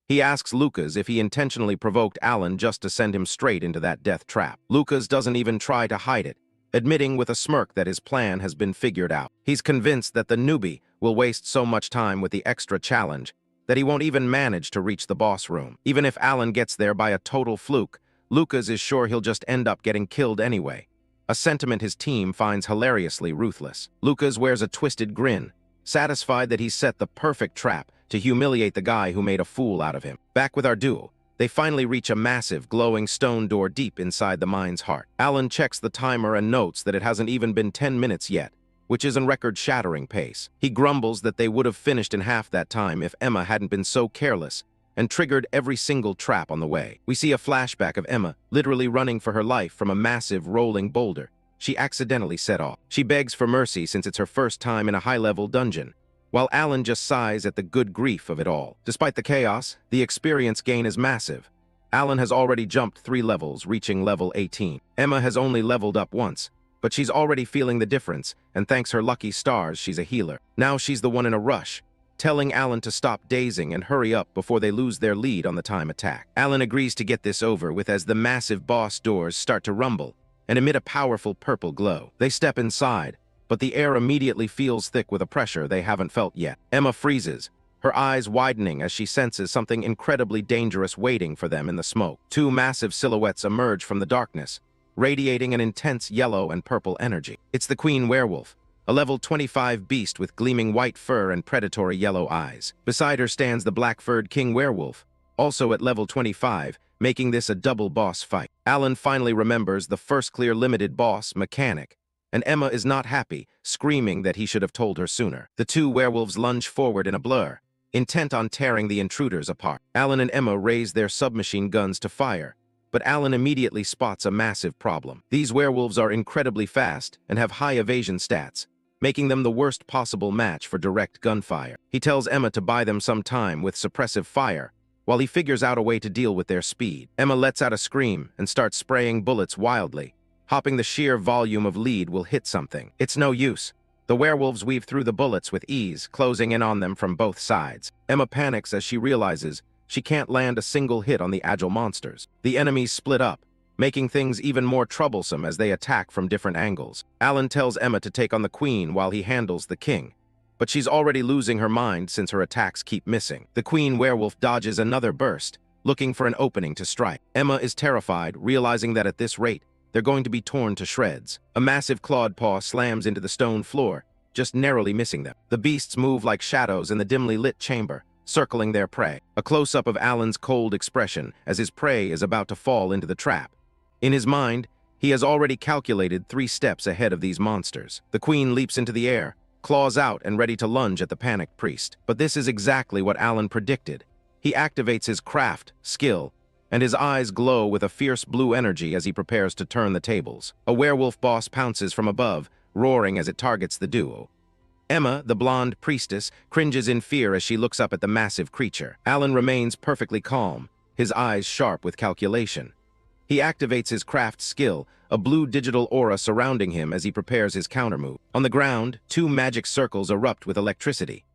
He asks Lucas if he intentionally provoked Alan just to send him straight into that death trap. Lucas doesn't even try to hide it, admitting with a smirk that his plan has been figured out. He's convinced that the newbie will waste so much time with the extra challenge that he won't even manage to reach the boss room. Even if Alan gets there by a total fluke, Lucas is sure he'll just end up getting killed anyway, a sentiment his team finds hilariously ruthless. Lucas wears a twisted grin, satisfied that he's set the perfect trap to humiliate the guy who made a fool out of him. Back with our duo, they finally reach a massive, glowing stone door deep inside the mine's heart. Alan checks the timer and notes that it hasn't even been 10 minutes yet, which is in record-shattering pace. He grumbles that they would have finished in half that time if Emma hadn't been so careless and triggered every single trap on the way. We see a flashback of Emma literally running for her life from a massive, rolling boulder she accidentally set off. She begs for mercy since it's her first time in a high-level dungeon, while Alan just sighs at the good grief of it all. Despite the chaos, the experience gain is massive. Alan has already jumped 3 levels, reaching level 18. Emma has only leveled up once, but she's already feeling the difference, and thanks her lucky stars, she's a healer. Now she's the one in a rush, telling Alan to stop dazing and hurry up before they lose their lead on the time attack. Alan agrees to get this over with as the massive boss doors start to rumble and emit a powerful purple glow. They step inside, but the air immediately feels thick with a pressure they haven't felt yet. Emma freezes, her eyes widening as she senses something incredibly dangerous waiting for them in the smoke. 2 massive silhouettes emerge from the darkness, radiating an intense yellow and purple energy. It's the Queen Werewolf, a level 25 beast with gleaming white fur and predatory yellow eyes. Beside her stands the black-furred King Werewolf, also at level 25, making this a double boss fight. Alan finally remembers the first clear limited boss, Mechanic, and Emma is not happy, screaming that he should have told her sooner. The 2 werewolves lunge forward in a blur, intent on tearing the intruders apart. Alan and Emma raise their submachine guns to fire, but Alan immediately spots a massive problem. These werewolves are incredibly fast and have high evasion stats, making them the worst possible match for direct gunfire. He tells Emma to buy them some time with suppressive fire, while he figures out a way to deal with their speed. Emma lets out a scream and starts spraying bullets wildly, hoping the sheer volume of lead will hit something. It's no use. The werewolves weave through the bullets with ease, closing in on them from both sides. Emma panics as she realizes she can't land a single hit on the agile monsters. The enemies split up, making things even more troublesome as they attack from different angles. Alan tells Emma to take on the Queen while he handles the King, but she's already losing her mind since her attacks keep missing. The Queen Werewolf dodges another burst, looking for an opening to strike. Emma is terrified, realizing that at this rate, they're going to be torn to shreds. A massive clawed paw slams into the stone floor, just narrowly missing them. The beasts move like shadows in the dimly lit chamber, circling their prey. A close-up of Alan's cold expression as his prey is about to fall into the trap. In his mind, he has already calculated 3 steps ahead of these monsters. The Queen leaps into the air, claws out and ready to lunge at the panicked priest. But this is exactly what Alan predicted. He activates his craft, skill, and his eyes glow with a fierce blue energy as he prepares to turn the tables. A werewolf boss pounces from above, roaring as it targets the duo. Emma, the blonde priestess, cringes in fear as she looks up at the massive creature. Alan remains perfectly calm, his eyes sharp with calculation. He activates his craft skill, a blue digital aura surrounding him as he prepares his countermove. On the ground, 2 magic circles erupt with electricity.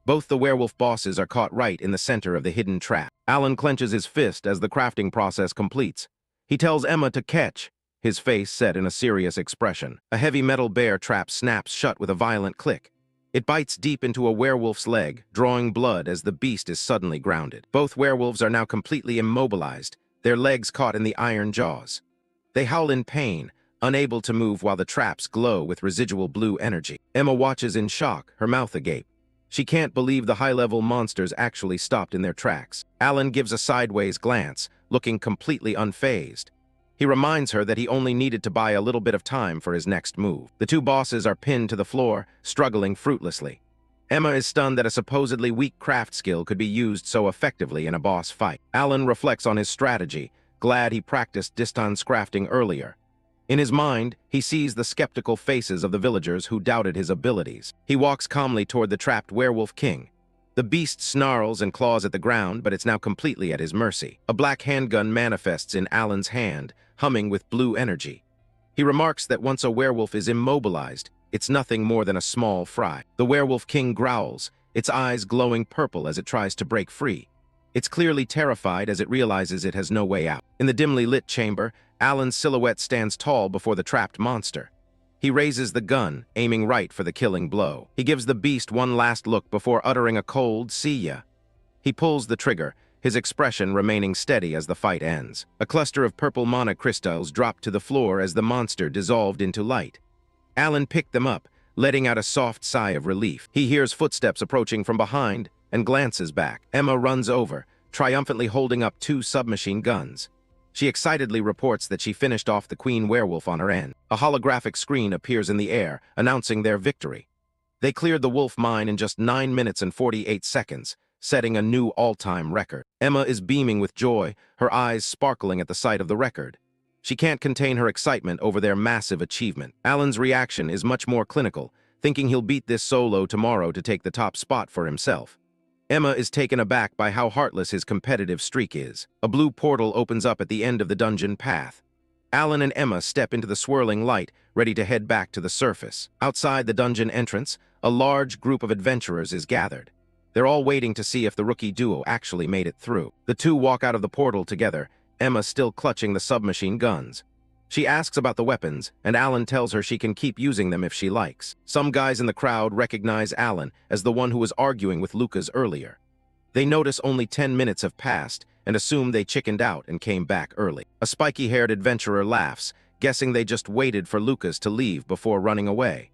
Both the werewolf bosses are caught right in the center of the hidden trap. Alan clenches his fist as the crafting process completes. He tells Emma to catch, his face set in a serious expression. A heavy metal bear trap snaps shut with a violent click. It bites deep into a werewolf's leg, drawing blood as the beast is suddenly grounded. Both werewolves are now completely immobilized, their legs caught in the iron jaws. They howl in pain, unable to move while the traps glow with residual blue energy. Emma watches in shock, her mouth agape. She can't believe the high-level monsters actually stopped in their tracks. Alan gives a sideways glance, looking completely unfazed. He reminds her that he only needed to buy a little bit of time for his next move. The two bosses are pinned to the floor, struggling fruitlessly. Emma is stunned that a supposedly weak craft skill could be used so effectively in a boss fight. Alan reflects on his strategy, glad he practiced distance crafting earlier. In his mind, he sees the skeptical faces of the villagers who doubted his abilities. He walks calmly toward the trapped werewolf king. The beast snarls and claws at the ground, but it's now completely at his mercy. A black handgun manifests in Alan's hand, humming with blue energy. He remarks that once a werewolf is immobilized, it's nothing more than a small fry. The werewolf king growls, its eyes glowing purple as it tries to break free. It's clearly terrified as it realizes it has no way out. In the dimly lit chamber, Alan's silhouette stands tall before the trapped monster. He raises the gun, aiming right for the killing blow. He gives the beast one last look before uttering a cold, "See ya." He pulls the trigger, his expression remaining steady as the fight ends. A cluster of purple mana crystals dropped to the floor as the monster dissolved into light. Alan picked them up, letting out a soft sigh of relief. He hears footsteps approaching from behind and glances back. Emma runs over, triumphantly holding up two submachine guns. She excitedly reports that she finished off the queen werewolf on her end. A holographic screen appears in the air, announcing their victory. They cleared the wolf mine in just 9 minutes and 48 seconds, setting a new all-time record. Emma is beaming with joy, her eyes sparkling at the sight of the record. She can't contain her excitement over their massive achievement. Alan's reaction is much more clinical, thinking he'll beat this solo tomorrow to take the top spot for himself. Emma is taken aback by how heartless his competitive streak is. A blue portal opens up at the end of the dungeon path. Alan and Emma step into the swirling light, ready to head back to the surface. Outside the dungeon entrance, a large group of adventurers is gathered. They're all waiting to see if the rookie duo actually made it through. The two walk out of the portal together, Emma still clutching the submachine guns. She asks about the weapons, and Alan tells her she can keep using them if she likes. Some guys in the crowd recognize Alan as the one who was arguing with Lucas earlier. They notice only 10 minutes have passed and assume they chickened out and came back early. A spiky-haired adventurer laughs, guessing they just waited for Lucas to leave before running away.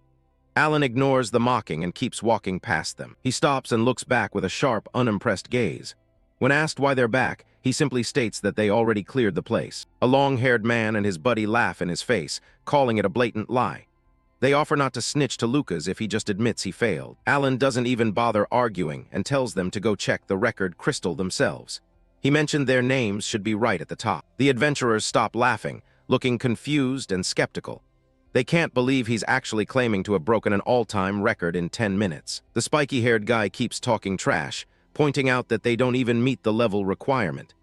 Alan ignores the mocking and keeps walking past them. He stops and looks back with a sharp, unimpressed gaze. When asked why they're back, he simply states that they already cleared the place. A long-haired man and his buddy laugh in his face, calling it a blatant lie. They offer not to snitch to Lucas if he just admits he failed. Alan doesn't even bother arguing and tells them to go check the record crystal themselves. He mentioned their names should be right at the top. The adventurers stop laughing, looking confused and skeptical. They can't believe he's actually claiming to have broken an all-time record in 10 minutes. The spiky-haired guy keeps talking trash, pointing out that they don't even meet the level requirement.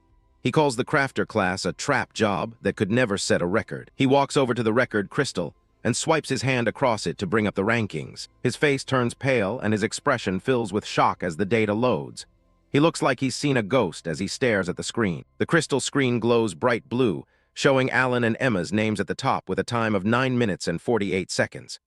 He calls the crafter class a trap job that could never set a record. He walks over to the record crystal and swipes his hand across it to bring up the rankings. His face turns pale and his expression fills with shock as the data loads. He looks like he's seen a ghost as he stares at the screen. The crystal screen glows bright blue, showing Alan and Emma's names at the top with a time of 9 minutes and 48 seconds.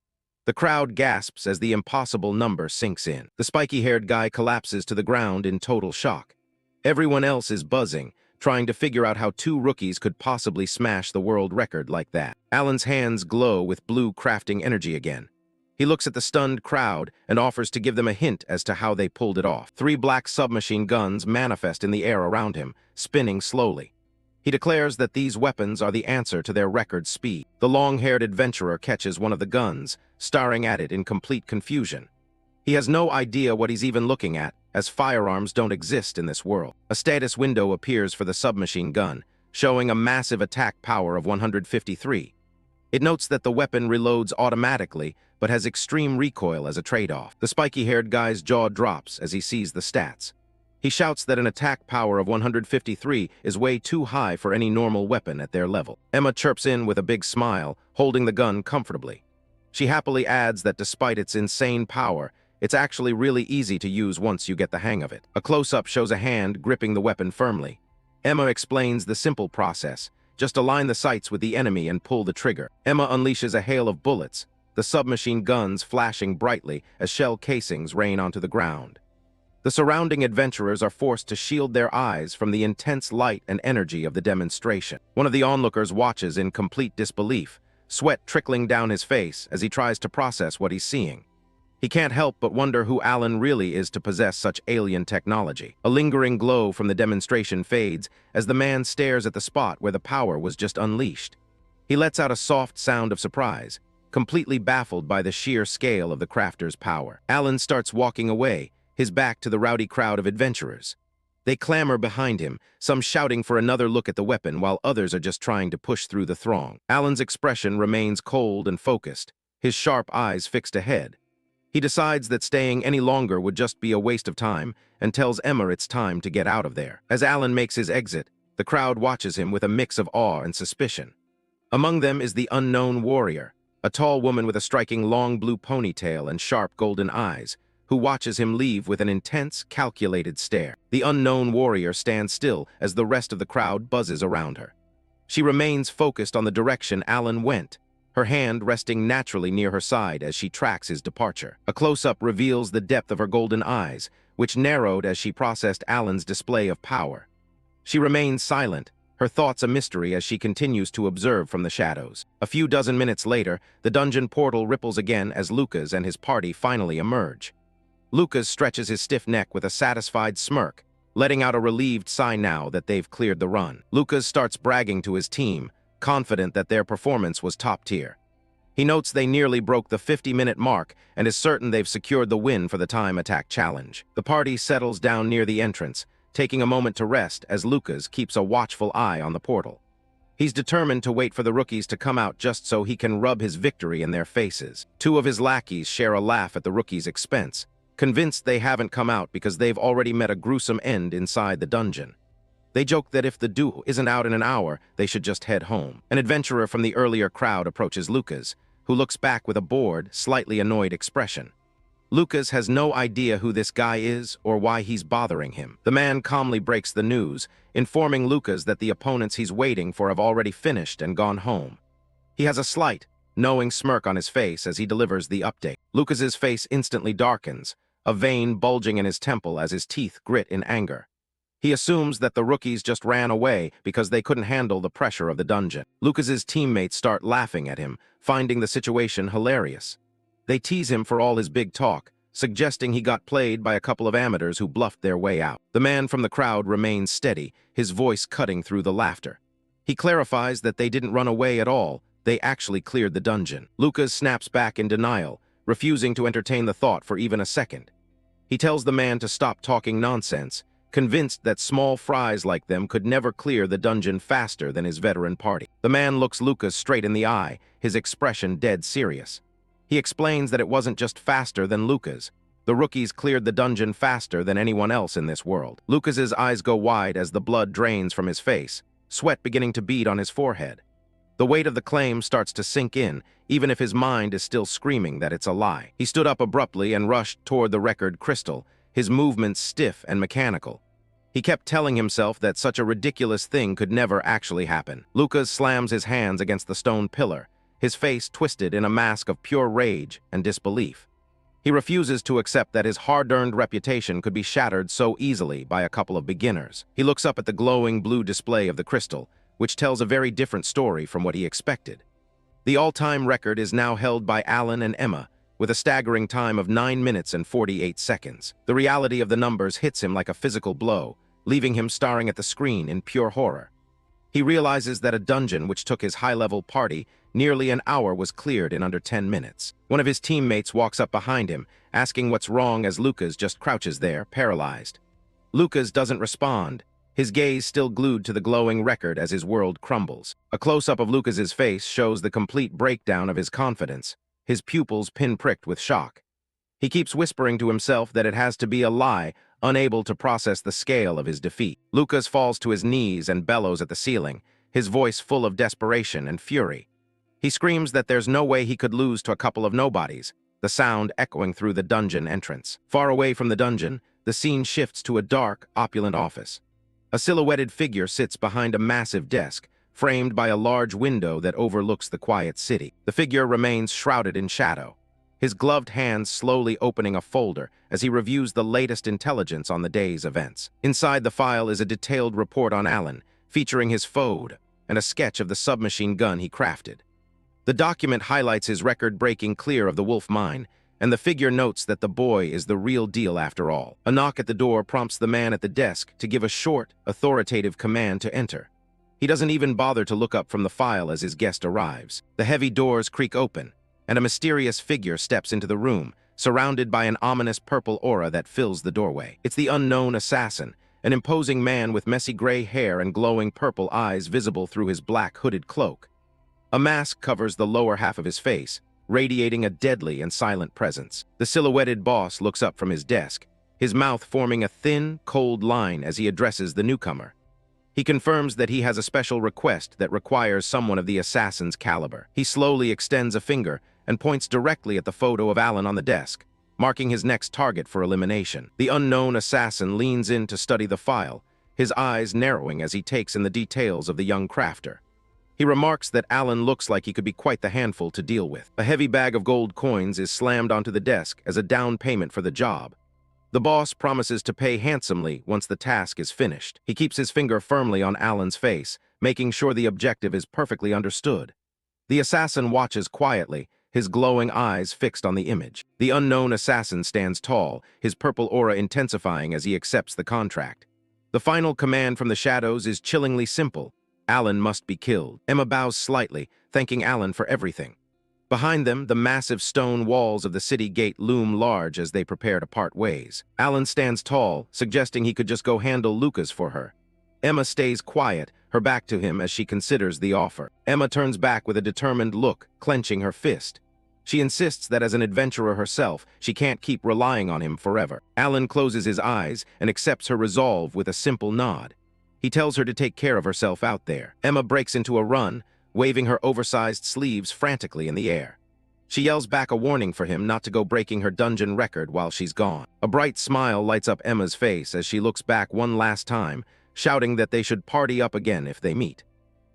The crowd gasps as the impossible number sinks in. The spiky-haired guy collapses to the ground in total shock. Everyone else is buzzing, trying to figure out how two rookies could possibly smash the world record like that. Alan's hands glow with blue crafting energy again. He looks at the stunned crowd and offers to give them a hint as to how they pulled it off. 3 black submachine guns manifest in the air around him, spinning slowly. He declares that these weapons are the answer to their record speed. The long-haired adventurer catches one of the guns, staring at it in complete confusion. He has no idea what he's even looking at, as firearms don't exist in this world. A status window appears for the submachine gun, showing a massive attack power of 153. It notes that the weapon reloads automatically, but has extreme recoil as a trade-off. The spiky-haired guy's jaw drops as he sees the stats. He shouts that an attack power of 153 is way too high for any normal weapon at their level. Emma chirps in with a big smile, holding the gun comfortably. She happily adds that despite its insane power, It's actually really easy to use once you get the hang of it. A close-up shows a hand gripping the weapon firmly. Emma explains the simple process. Just align the sights with the enemy and pull the trigger. Emma unleashes a hail of bullets, the submachine guns flashing brightly as shell casings rain onto the ground. The surrounding adventurers are forced to shield their eyes from the intense light and energy of the demonstration. One of the onlookers watches in complete disbelief, sweat trickling down his face as he tries to process what he's seeing. He can't help but wonder who Alan really is to possess such alien technology. A lingering glow from the demonstration fades as the man stares at the spot where the power was just unleashed. He lets out a soft sound of surprise, completely baffled by the sheer scale of the crafter's power. Alan starts walking away, his back to the rowdy crowd of adventurers. They clamor behind him, some shouting for another look at the weapon while others are just trying to push through the throng. Alan's expression remains cold and focused, his sharp eyes fixed ahead. He decides that staying any longer would just be a waste of time and tells Emma it's time to get out of there. As Alan makes his exit, the crowd watches him with a mix of awe and suspicion. Among them is the unknown warrior, a tall woman with a striking long blue ponytail and sharp golden eyes, who watches him leave with an intense, calculated stare. The unknown warrior stands still as the rest of the crowd buzzes around her. She remains focused on the direction Alan went, her hand resting naturally near her side as she tracks his departure. A close-up reveals the depth of her golden eyes, which narrowed as she processed Alan's display of power. She remains silent, her thoughts a mystery as she continues to observe from the shadows. A few dozen minutes later, the dungeon portal ripples again as Lucas and his party finally emerge. Lucas stretches his stiff neck with a satisfied smirk, letting out a relieved sigh now that they've cleared the run. Lucas starts bragging to his team, confident that their performance was top tier. He notes they nearly broke the 50-minute mark and is certain they've secured the win for the time attack challenge. The party settles down near the entrance, taking a moment to rest as Lucas keeps a watchful eye on the portal. He's determined to wait for the rookies to come out just so he can rub his victory in their faces. Two of his lackeys share a laugh at the rookies' expense, convinced they haven't come out because they've already met a gruesome end inside the dungeon. They joke that if the duel isn't out in an hour, they should just head home. An adventurer from the earlier crowd approaches Lucas, who looks back with a bored, slightly annoyed expression. Lucas has no idea who this guy is or why he's bothering him. The man calmly breaks the news, informing Lucas that the opponents he's waiting for have already finished and gone home. He has a slight, knowing smirk on his face as he delivers the update. Lucas's face instantly darkens, a vein bulging in his temple as his teeth grit in anger. He assumes that the rookies just ran away because they couldn't handle the pressure of the dungeon. Lucas's teammates start laughing at him, finding the situation hilarious. They tease him for all his big talk, suggesting he got played by a couple of amateurs who bluffed their way out. The man from the crowd remains steady, his voice cutting through the laughter. He clarifies that they didn't run away at all, they actually cleared the dungeon. Lucas snaps back in denial, refusing to entertain the thought for even a second. He tells the man to stop talking nonsense, convinced that small fries like them could never clear the dungeon faster than his veteran party. The man looks Lucas straight in the eye, his expression dead serious. He explains that it wasn't just faster than Lucas. The rookies cleared the dungeon faster than anyone else in this world. Lucas's eyes go wide as the blood drains from his face, sweat beginning to bead on his forehead. The weight of the claim starts to sink in, even if his mind is still screaming that it's a lie. He stood up abruptly and rushed toward the record crystal, his movements stiff and mechanical. He kept telling himself that such a ridiculous thing could never actually happen. Lucas slams his hands against the stone pillar, his face twisted in a mask of pure rage and disbelief. He refuses to accept that his hard-earned reputation could be shattered so easily by a couple of beginners. He looks up at the glowing blue display of the crystal, which tells a very different story from what he expected. The all-time record is now held by Alan and Emma, with a staggering time of 9 minutes and 48 seconds. The reality of the numbers hits him like a physical blow, leaving him staring at the screen in pure horror. He realizes that a dungeon which took his high-level party nearly an hour was cleared in under 10 minutes. One of his teammates walks up behind him, asking what's wrong as Lucas just crouches there, paralyzed. Lucas doesn't respond, his gaze still glued to the glowing record as his world crumbles. A close-up of Lucas's face shows the complete breakdown of his confidence, his pupils pinpricked with shock. He keeps whispering to himself that it has to be a lie, unable to process the scale of his defeat. Lucas falls to his knees and bellows at the ceiling, his voice full of desperation and fury. He screams that there's no way he could lose to a couple of nobodies, the sound echoing through the dungeon entrance. Far away from the dungeon, the scene shifts to a dark, opulent office. A silhouetted figure sits behind a massive desk, framed by a large window that overlooks the quiet city. The figure remains shrouded in shadow, his gloved hands slowly opening a folder as he reviews the latest intelligence on the day's events. Inside the file is a detailed report on Alan, featuring his phode and a sketch of the submachine gun he crafted. The document highlights his record-breaking clear of the Wolf Mine, and the figure notes that the boy is the real deal after all. A knock at the door prompts the man at the desk to give a short, authoritative command to enter. He doesn't even bother to look up from the file as his guest arrives. The heavy doors creak open, and a mysterious figure steps into the room, surrounded by an ominous purple aura that fills the doorway. It's the unknown assassin, an imposing man with messy gray hair and glowing purple eyes visible through his black hooded cloak. A mask covers the lower half of his face, radiating a deadly and silent presence. The silhouetted boss looks up from his desk, his mouth forming a thin, cold line as he addresses the newcomer. He confirms that he has a special request that requires someone of the assassin's caliber. He slowly extends a finger and points directly at the photo of Alan on the desk, marking his next target for elimination. The unknown assassin leans in to study the file, his eyes narrowing as he takes in the details of the young crafter. He remarks that Alan looks like he could be quite the handful to deal with. A heavy bag of gold coins is slammed onto the desk as a down payment for the job. The boss promises to pay handsomely once the task is finished. He keeps his finger firmly on Alan's face, making sure the objective is perfectly understood. The assassin watches quietly, his glowing eyes fixed on the image. The unknown assassin stands tall, his purple aura intensifying as he accepts the contract. The final command from the shadows is chillingly simple. Alan must be killed. Emma bows slightly, thanking Alan for everything. Behind them, the massive stone walls of the city gate loom large as they prepare to part ways. Alan stands tall, suggesting he could just go handle Lucas for her. Emma stays quiet, her back to him as she considers the offer. Emma turns back with a determined look, clenching her fist. She insists that as an adventurer herself, she can't keep relying on him forever. Alan closes his eyes and accepts her resolve with a simple nod. He tells her to take care of herself out there. Emma breaks into a run, waving her oversized sleeves frantically in the air. She yells back a warning for him not to go breaking her dungeon record while she's gone. A bright smile lights up Emma's face as she looks back one last time, shouting that they should party up again if they meet.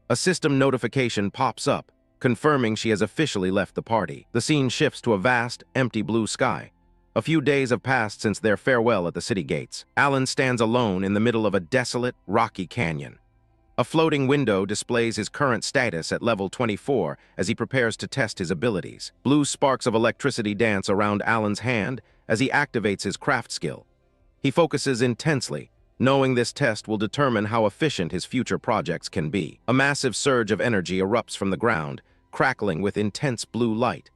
A system notification pops up, confirming she has officially left the party. The scene shifts to a vast, empty blue sky. A few days have passed since their farewell at the city gates. Alan stands alone in the middle of a desolate, rocky canyon. A floating window displays his current status at level 24 as he prepares to test his abilities. Blue sparks of electricity dance around Alan's hand as he activates his craft skill. He focuses intensely, knowing this test will determine how efficient his future projects can be. A massive surge of energy erupts from the ground, crackling with intense blue light.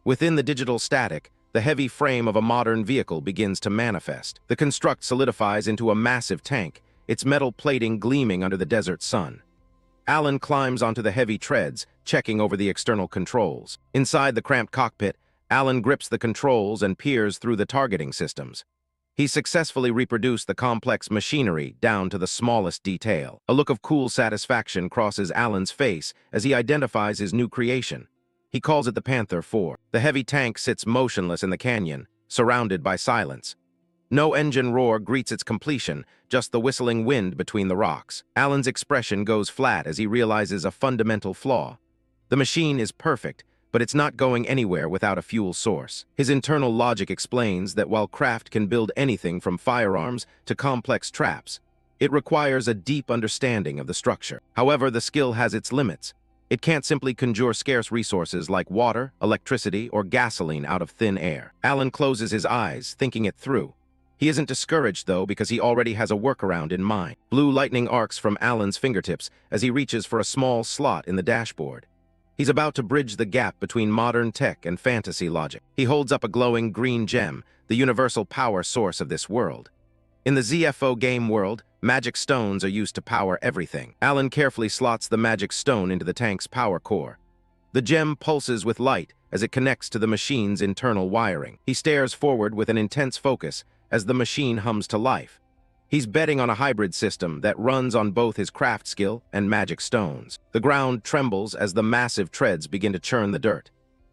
Within the digital static, the heavy frame of a modern vehicle begins to manifest. The construct solidifies into a massive tank, its metal plating gleaming under the desert sun. Alan climbs onto the heavy treads, checking over the external controls. Inside the cramped cockpit, Alan grips the controls and peers through the targeting systems. He successfully reproduced the complex machinery down to the smallest detail. A look of cool satisfaction crosses Alan's face as he identifies his new creation. He calls it the Panther 4. The heavy tank sits motionless in the canyon, surrounded by silence. No engine roar greets its completion, just the whistling wind between the rocks. Alan's expression goes flat as he realizes a fundamental flaw. The machine is perfect, but it's not going anywhere without a fuel source. His internal logic explains that while craft can build anything from firearms to complex traps, it requires a deep understanding of the structure. However, the skill has its limits. It can't simply conjure scarce resources like water, electricity, or gasoline out of thin air. Alan closes his eyes, thinking it through. He isn't discouraged, though, because he already has a workaround in mind. Blue lightning arcs from Alan's fingertips as he reaches for a small slot in the dashboard. He's about to bridge the gap between modern tech and fantasy logic. He holds up a glowing green gem, the universal power source of this world. In the ZFO game world, magic stones are used to power everything. Alan carefully slots the magic stone into the tank's power core. The gem pulses with light as it connects to the machine's internal wiring. He stares forward with an intense focus as the machine hums to life. He's betting on a hybrid system that runs on both his craft skill and magic stones. The ground trembles as the massive treads begin to churn the dirt.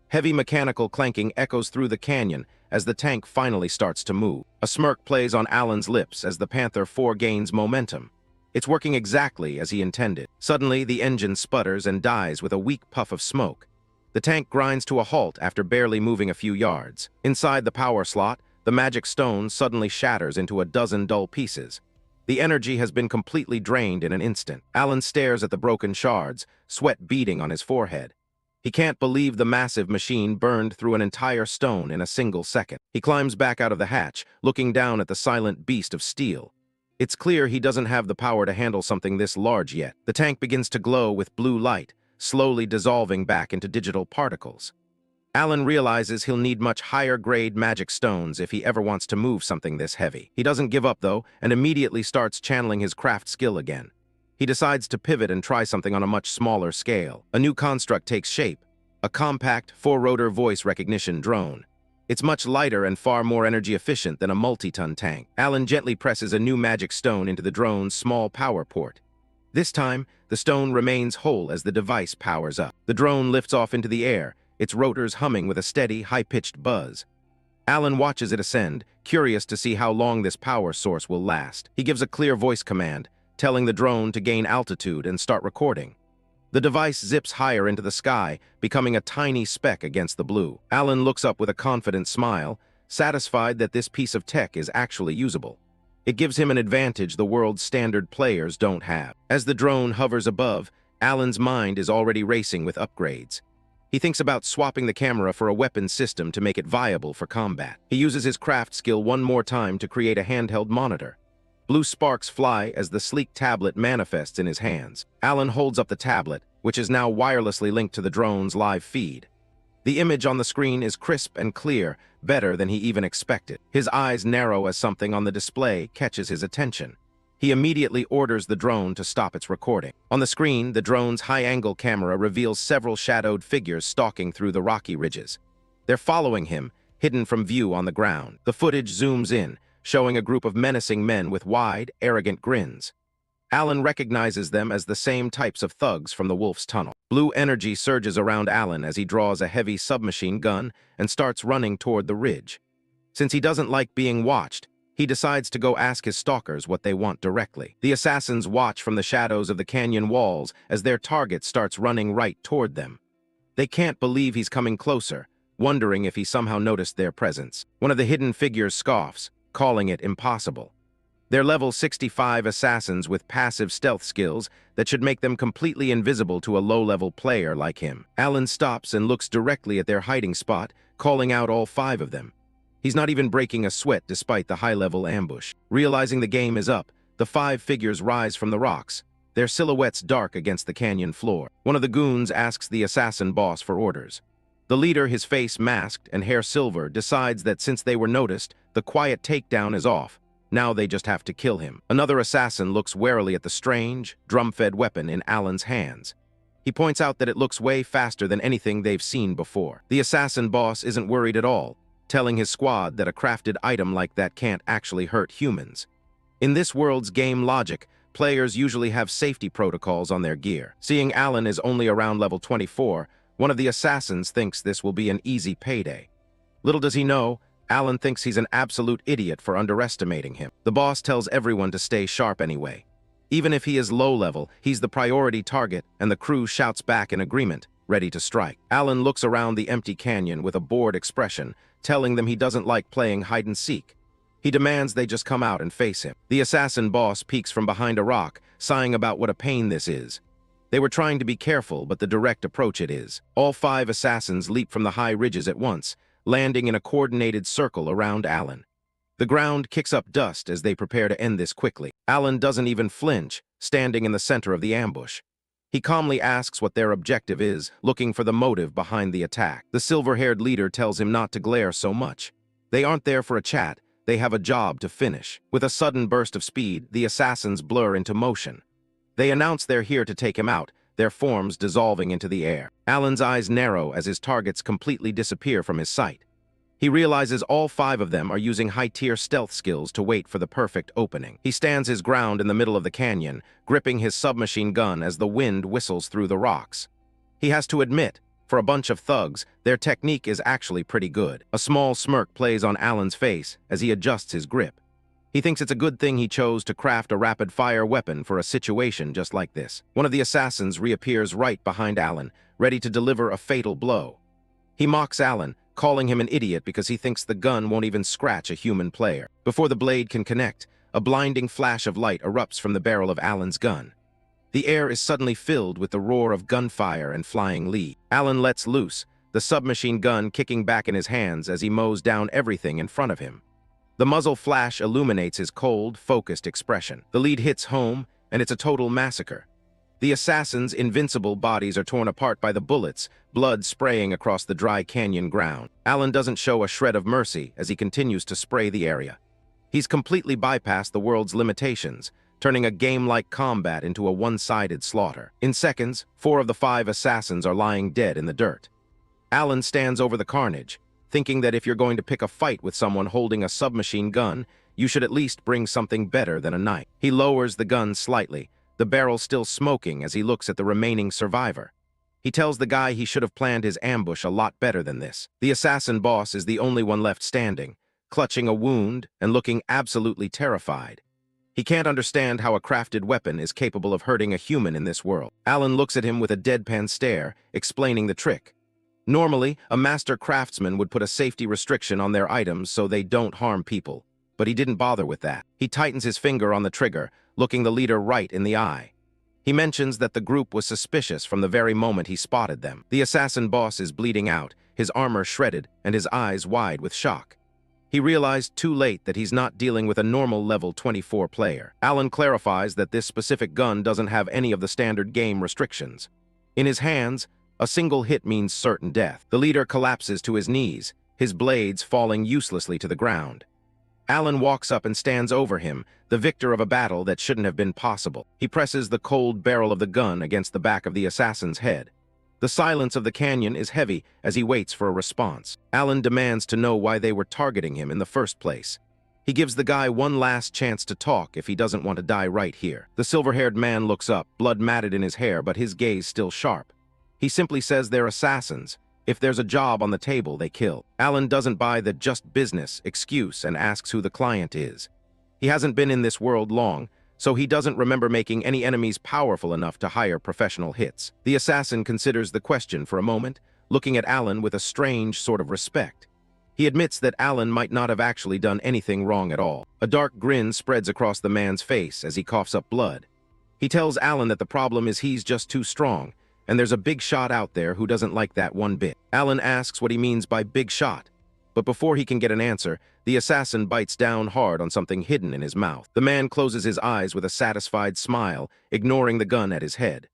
Heavy mechanical clanking echoes through the canyon as the tank finally starts to move. A smirk plays on Alan's lips as the Panther 4 gains momentum. It's working exactly as he intended. Suddenly, the engine sputters and dies with a weak puff of smoke. The tank grinds to a halt after barely moving a few yards. Inside the power slot, the magic stone suddenly shatters into a dozen dull pieces. The energy has been completely drained in an instant. Alan stares at the broken shards, sweat beading on his forehead. He can't believe the massive machine burned through an entire stone in a single second. He climbs back out of the hatch, looking down at the silent beast of steel. It's clear he doesn't have the power to handle something this large yet. The tank begins to glow with blue light, slowly dissolving back into digital particles. Alan realizes he'll need much higher-grade magic stones if he ever wants to move something this heavy. He doesn't give up, though, and immediately starts channeling his craft skill again. He decides to pivot and try something on a much smaller scale. A new construct takes shape, a compact, four-rotor voice recognition drone. It's much lighter and far more energy efficient than a multi-ton tank. Alan gently presses a new magic stone into the drone's small power port. This time, the stone remains whole as the device powers up. The drone lifts off into the air, its rotors humming with a steady, high-pitched buzz. Alan watches it ascend, curious to see how long this power source will last. He gives a clear voice command, telling the drone to gain altitude and start recording. The device zips higher into the sky, becoming a tiny speck against the blue. Alan looks up with a confident smile, satisfied that this piece of tech is actually usable. It gives him an advantage the world's standard players don't have. As the drone hovers above, Alan's mind is already racing with upgrades. He thinks about swapping the camera for a weapon system to make it viable for combat. He uses his craft skill one more time to create a handheld monitor. Blue sparks fly as the sleek tablet manifests in his hands. Alan holds up the tablet, which is now wirelessly linked to the drone's live feed. The image on the screen is crisp and clear, better than he even expected. His eyes narrow as something on the display catches his attention. He immediately orders the drone to stop its recording. On the screen, the drone's high-angle camera reveals several shadowed figures stalking through the rocky ridges. They're following him, hidden from view on the ground. The footage zooms in, showing a group of menacing men with wide, arrogant grins. Alan recognizes them as the same types of thugs from the Wolf's Tunnel. Blue energy surges around Alan as he draws a heavy submachine gun and starts running toward the ridge. Since he doesn't like being watched, he decides to go ask his stalkers what they want directly. The assassins watch from the shadows of the canyon walls as their target starts running right toward them. They can't believe he's coming closer, wondering if he somehow noticed their presence. One of the hidden figures scoffs, calling it impossible. They're level 65 assassins with passive stealth skills that should make them completely invisible to a low-level player like him. Alan stops and looks directly at their hiding spot, calling out all 5 of them. He's not even breaking a sweat despite the high-level ambush. Realizing the game is up, the 5 figures rise from the rocks, their silhouettes dark against the canyon floor. One of the goons asks the assassin boss for orders. The leader, his face masked and hair silver, decides that since they were noticed, the quiet takedown is off. Now they just have to kill him. Another assassin looks warily at the strange, drum-fed weapon in Alan's hands. He points out that it looks way faster than anything they've seen before. The assassin boss isn't worried at all, telling his squad that a crafted item like that can't actually hurt humans. In this world's game logic, players usually have safety protocols on their gear. Seeing Alan is only around level 24, one of the assassins thinks this will be an easy payday. Little does he know, Alan thinks he's an absolute idiot for underestimating him. The boss tells everyone to stay sharp anyway. Even if he is low-level, he's the priority target, and the crew shouts back in agreement, ready to strike. Alan looks around the empty canyon with a bored expression, telling them he doesn't like playing hide-and-seek. He demands they just come out and face him. The assassin boss peeks from behind a rock, sighing about what a pain this is. They were trying to be careful, but the direct approach it is. All 5 assassins leap from the high ridges at once, landing in a coordinated circle around Alan. The ground kicks up dust as they prepare to end this quickly. Alan doesn't even flinch, standing in the center of the ambush. He calmly asks what their objective is, looking for the motive behind the attack. The silver-haired leader tells him not to glare so much. They aren't there for a chat, they have a job to finish. With a sudden burst of speed, the assassins blur into motion. They announce they're here to take him out, their forms dissolving into the air. Alan's eyes narrow as his targets completely disappear from his sight. He realizes all 5 of them are using high-tier stealth skills to wait for the perfect opening. He stands his ground in the middle of the canyon, gripping his submachine gun as the wind whistles through the rocks. He has to admit, For a bunch of thugs, their technique is actually pretty good. A small smirk plays on Alan's face as he adjusts his grip. He thinks it's a good thing he chose to craft a rapid-fire weapon for a situation just like this. One of the assassins reappears right behind Alan, ready to deliver a fatal blow. He mocks Alan, calling him an idiot because he thinks the gun won't even scratch a human player. Before the blade can connect, a blinding flash of light erupts from the barrel of Alan's gun. The air is suddenly filled with the roar of gunfire and flying lead. Alan lets loose, the submachine gun kicking back in his hands as he mows down everything in front of him. The muzzle flash illuminates his cold, focused expression. The lead hits home, and it's a total massacre. The assassins' invincible bodies are torn apart by the bullets, blood spraying across the dry canyon ground. Alan doesn't show a shred of mercy as he continues to spray the area. He's completely bypassed the world's limitations, turning a game-like combat into a one-sided slaughter. In seconds, 4 of the 5 assassins are lying dead in the dirt. Alan stands over the carnage, thinking that if you're going to pick a fight with someone holding a submachine gun, you should at least bring something better than a knife. He lowers the gun slightly, the barrel still smoking as he looks at the remaining survivor. He tells the guy he should have planned his ambush a lot better than this. The assassin boss is the only one left standing, clutching a wound and looking absolutely terrified. He can't understand how a crafted weapon is capable of hurting a human in this world. Alan looks at him with a deadpan stare, explaining the trick. Normally, a master craftsman would put a safety restriction on their items so they don't harm people, but he didn't bother with that. He tightens his finger on the trigger, looking the leader right in the eye. He mentions that the group was suspicious from the very moment he spotted them. The assassin boss is bleeding out, his armor shredded, and his eyes wide with shock. He realized too late that he's not dealing with a normal level 24 player. Alan clarifies that this specific gun doesn't have any of the standard game restrictions. In his hands, a single hit means certain death. The leader collapses to his knees, his blades falling uselessly to the ground. Alan walks up and stands over him, the victor of a battle that shouldn't have been possible. He presses the cold barrel of the gun against the back of the assassin's head. The silence of the canyon is heavy as he waits for a response. Alan demands to know why they were targeting him in the first place. He gives the guy one last chance to talk if he doesn't want to die right here. The silver-haired man looks up, blood matted in his hair, but his gaze still sharp. He simply says they're assassins. If there's a job on the table, they kill. Alan doesn't buy the just business excuse and asks who the client is. He hasn't been in this world long, so he doesn't remember making any enemies powerful enough to hire professional hits. The assassin considers the question for a moment, looking at Alan with a strange sort of respect. He admits that Alan might not have actually done anything wrong at all. A dark grin spreads across the man's face as he coughs up blood. He tells Alan that the problem is he's just too strong, and there's a big shot out there who doesn't like that one bit. Alan asks what he means by big shot, but before he can get an answer, the assassin bites down hard on something hidden in his mouth. The man closes his eyes with a satisfied smile, ignoring the gun at his head.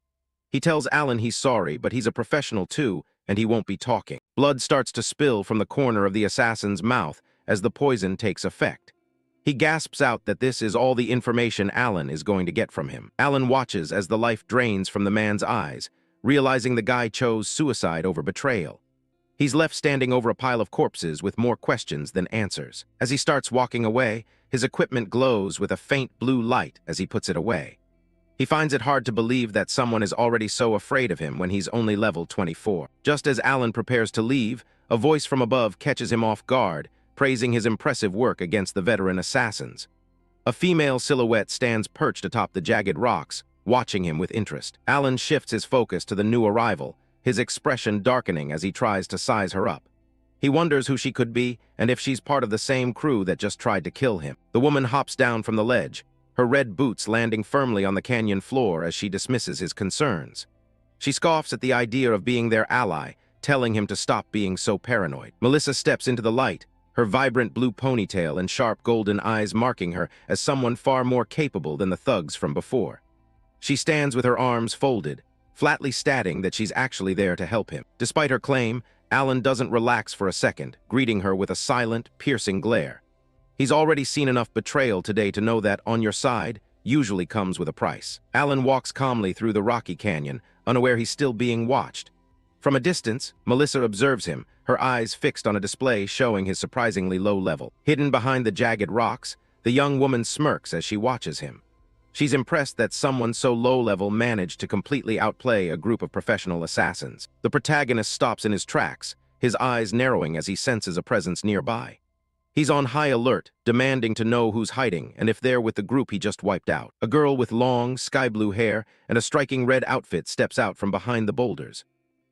He tells Alan he's sorry, but he's a professional too, and he won't be talking. Blood starts to spill from the corner of the assassin's mouth as the poison takes effect. He gasps out that this is all the information Alan is going to get from him. Alan watches as the life drains from the man's eyes, realizing the guy chose suicide over betrayal. He's left standing over a pile of corpses with more questions than answers. As he starts walking away, his equipment glows with a faint blue light as he puts it away. He finds it hard to believe that someone is already so afraid of him when he's only level 24. Just as Alan prepares to leave, a voice from above catches him off guard, praising his impressive work against the veteran assassins. A female silhouette stands perched atop the jagged rocks, watching him with interest. Alan shifts his focus to the new arrival, his expression darkening as he tries to size her up. He wonders who she could be and if she's part of the same crew that just tried to kill him. The woman hops down from the ledge, her red boots landing firmly on the canyon floor as she dismisses his concerns. She scoffs at the idea of being their ally, telling him to stop being so paranoid. Melissa steps into the light, her vibrant blue ponytail and sharp golden eyes marking her as someone far more capable than the thugs from before. She stands with her arms folded, flatly stating that she's actually there to help him. Despite her claim, Alan doesn't relax for a second, greeting her with a silent, piercing glare. He's already seen enough betrayal today to know that on your side usually comes with a price. Alan walks calmly through the rocky canyon, unaware he's still being watched. From a distance, Melissa observes him, her eyes fixed on a display showing his surprisingly low level. Hidden behind the jagged rocks, the young woman smirks as she watches him. She's impressed that someone so low-level managed to completely outplay a group of professional assassins. The protagonist stops in his tracks, his eyes narrowing as he senses a presence nearby. He's on high alert, demanding to know who's hiding and if they're with the group he just wiped out. A girl with long, sky-blue hair and a striking red outfit steps out from behind the boulders.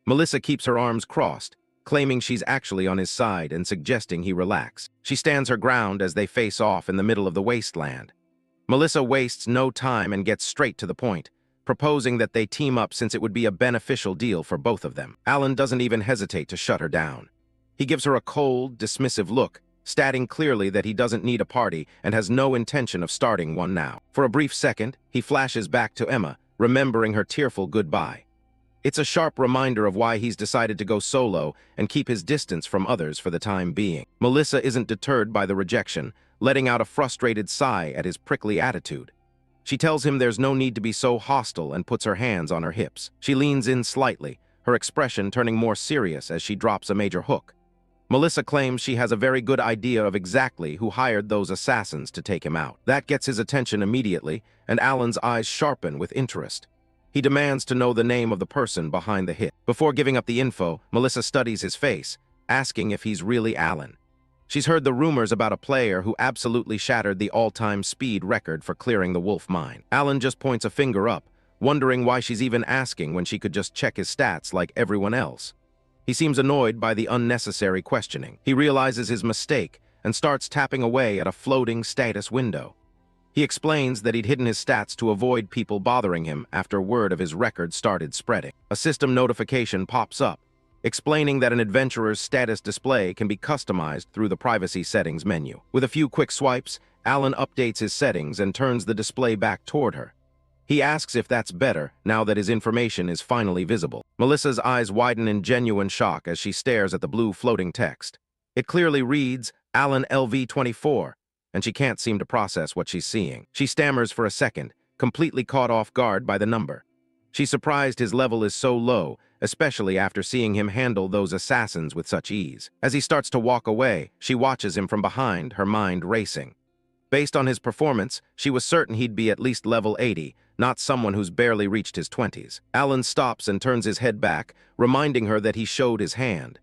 Melissa keeps her arms crossed, claiming she's actually on his side and suggesting he relax. She stands her ground as they face off in the middle of the wasteland. Melissa wastes no time and gets straight to the point, proposing that they team up since it would be a beneficial deal for both of them. Alan doesn't even hesitate to shut her down. He gives her a cold, dismissive look, stating clearly that he doesn't need a party and has no intention of starting one now. For a brief second, he flashes back to Emma, remembering her tearful goodbye. It's a sharp reminder of why he's decided to go solo and keep his distance from others for the time being. Melissa isn't deterred by the rejection, letting out a frustrated sigh at his prickly attitude. She tells him there's no need to be so hostile and puts her hands on her hips. She leans in slightly, her expression turning more serious as she drops a major hook. Melissa claims she has a very good idea of exactly who hired those assassins to take him out. That gets his attention immediately, and Alan's eyes sharpen with interest. He demands to know the name of the person behind the hit. Before giving up the info, Melissa studies his face, asking if he's really Alan. She's heard the rumors about a player who absolutely shattered the all-time speed record for clearing the wolf mine. Alan just points a finger up, wondering why she's even asking when she could just check his stats like everyone else. He seems annoyed by the unnecessary questioning. He realizes his mistake and starts tapping away at a floating status window. He explains that he'd hidden his stats to avoid people bothering him after word of his record started spreading. A system notification pops up, explaining that an adventurer's status display can be customized through the privacy settings menu. With a few quick swipes, Alan updates his settings and turns the display back toward her. He asks if that's better now that his information is finally visible. Melissa's eyes widen in genuine shock as she stares at the blue floating text. It clearly reads, Alan LV24, and she can't seem to process what she's seeing. She stammers for a second, completely caught off guard by the number. She's surprised his level is so low, especially after seeing him handle those assassins with such ease. As he starts to walk away, she watches him from behind, her mind racing. Based on his performance, she was certain he'd be at least level 80, not someone who's barely reached his 20s. Alan stops and turns his head back, reminding her that he showed his hand.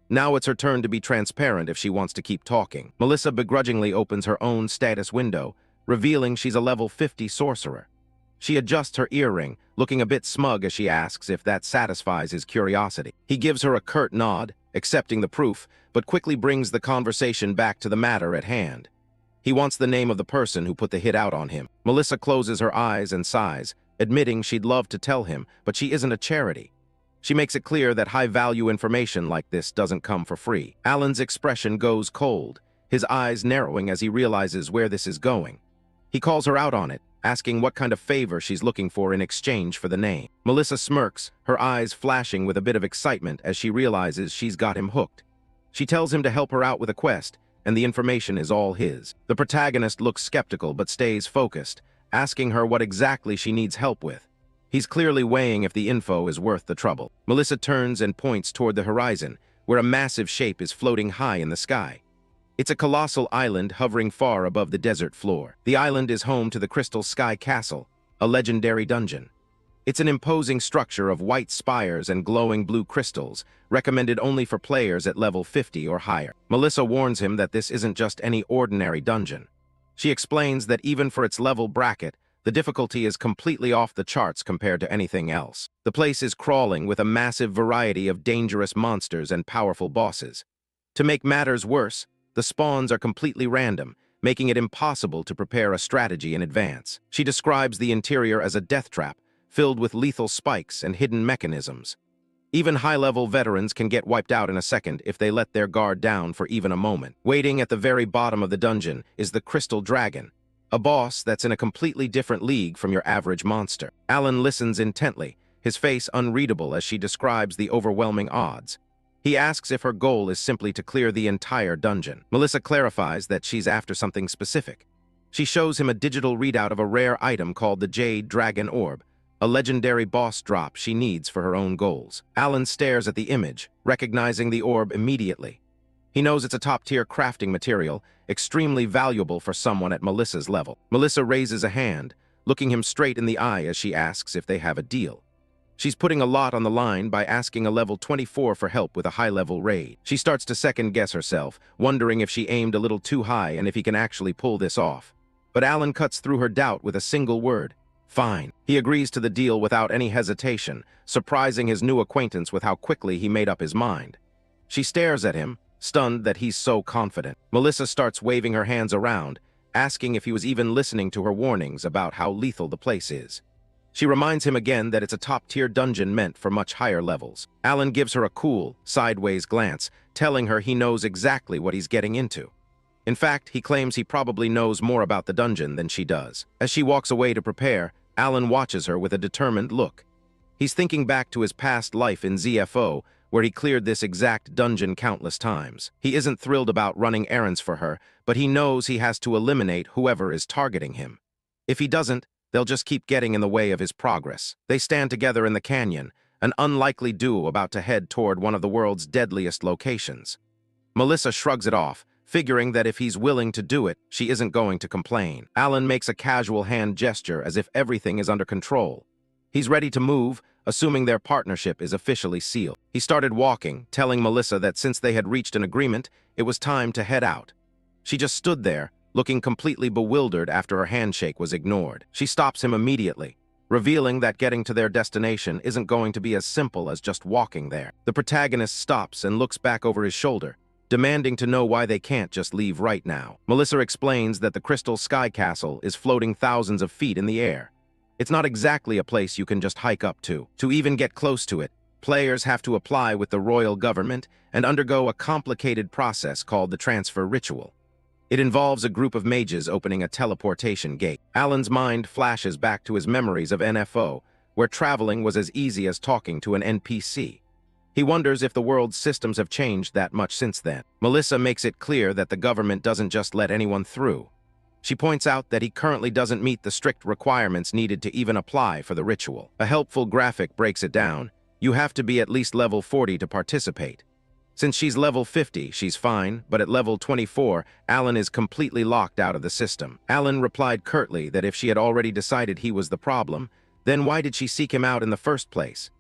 Now it's her turn to be transparent if she wants to keep talking. Melissa begrudgingly opens her own status window, revealing she's a level 50 sorcerer. She adjusts her earring, looking a bit smug as she asks if that satisfies his curiosity. He gives her a curt nod, accepting the proof, but quickly brings the conversation back to the matter at hand. He wants the name of the person who put the hit out on him. Melissa closes her eyes and sighs, admitting she'd love to tell him, but she isn't a charity. She makes it clear that high-value information like this doesn't come for free. Alan's expression goes cold, his eyes narrowing as he realizes where this is going. He calls her out on it, asking what kind of favor she's looking for in exchange for the name. Melissa smirks, her eyes flashing with a bit of excitement as she realizes she's got him hooked. She tells him to help her out with a quest, and the information is all his. The protagonist looks skeptical but stays focused, asking her what exactly she needs help with. He's clearly weighing if the info is worth the trouble. Melissa turns and points toward the horizon, where a massive shape is floating high in the sky. It's a colossal island hovering far above the desert floor. The island is home to the Crystal Sky Castle, a legendary dungeon. It's an imposing structure of white spires and glowing blue crystals, recommended only for players at level 50 or higher. Melissa warns him that this isn't just any ordinary dungeon. She explains that even for its level bracket, the difficulty is completely off the charts compared to anything else. The place is crawling with a massive variety of dangerous monsters and powerful bosses. To make matters worse, the spawns are completely random, making it impossible to prepare a strategy in advance. She describes the interior as a death trap, filled with lethal spikes and hidden mechanisms. Even high-level veterans can get wiped out in a second if they let their guard down for even a moment. Waiting at the very bottom of the dungeon is the Crystal Dragon, a boss that's in a completely different league from your average monster. Alan listens intently, his face unreadable as she describes the overwhelming odds. He asks if her goal is simply to clear the entire dungeon. Melissa clarifies that she's after something specific. She shows him a digital readout of a rare item called the Jade Dragon Orb, a legendary boss drop she needs for her own goals. Alan stares at the image, recognizing the orb immediately. He knows it's a top-tier crafting material, extremely valuable for someone at Melissa's level. Melissa raises a hand, looking him straight in the eye as she asks if they have a deal. She's putting a lot on the line by asking a level 24 for help with a high-level raid. She starts to second-guess herself, wondering if she aimed a little too high and if he can actually pull this off. But Alan cuts through her doubt with a single word: fine. He agrees to the deal without any hesitation, surprising his new acquaintance with how quickly he made up his mind. She stares at him, stunned that he's so confident. Melissa starts waving her hands around, asking if he was even listening to her warnings about how lethal the place is. She reminds him again that it's a top-tier dungeon meant for much higher levels. Alan gives her a cool, sideways glance, telling her he knows exactly what he's getting into. In fact, he claims he probably knows more about the dungeon than she does. As she walks away to prepare, Alan watches her with a determined look. He's thinking back to his past life in ZFO, where he cleared this exact dungeon countless times. He isn't thrilled about running errands for her, but he knows he has to eliminate whoever is targeting him. If he doesn't, they'll just keep getting in the way of his progress. They stand together in the canyon, an unlikely duo about to head toward one of the world's deadliest locations. Melissa shrugs it off, figuring that if he's willing to do it, she isn't going to complain. Alan makes a casual hand gesture as if everything is under control. He's ready to move, assuming their partnership is officially sealed. He started walking, telling Melissa that since they had reached an agreement, it was time to head out. She just stood there, looking completely bewildered after her handshake was ignored. She stops him immediately, revealing that getting to their destination isn't going to be as simple as just walking there. The protagonist stops and looks back over his shoulder, demanding to know why they can't just leave right now. Melissa explains that the Crystal Sky Castle is floating thousands of feet in the air. It's not exactly a place you can just hike up to. To even get close to it, players have to apply with the royal government and undergo a complicated process called the transfer ritual. It involves a group of mages opening a teleportation gate. Alan's mind flashes back to his memories of NFO, where traveling was as easy as talking to an NPC. He wonders if the world's systems have changed that much since then. Melissa makes it clear that the government doesn't just let anyone through. She points out that he currently doesn't meet the strict requirements needed to even apply for the ritual. A helpful graphic breaks it down. You have to be at least level 40 to participate. Since she's level 50, she's fine, but at level 24, Alan is completely locked out of the system. Alan replied curtly that if she had already decided he was the problem, then why did she seek him out in the first place?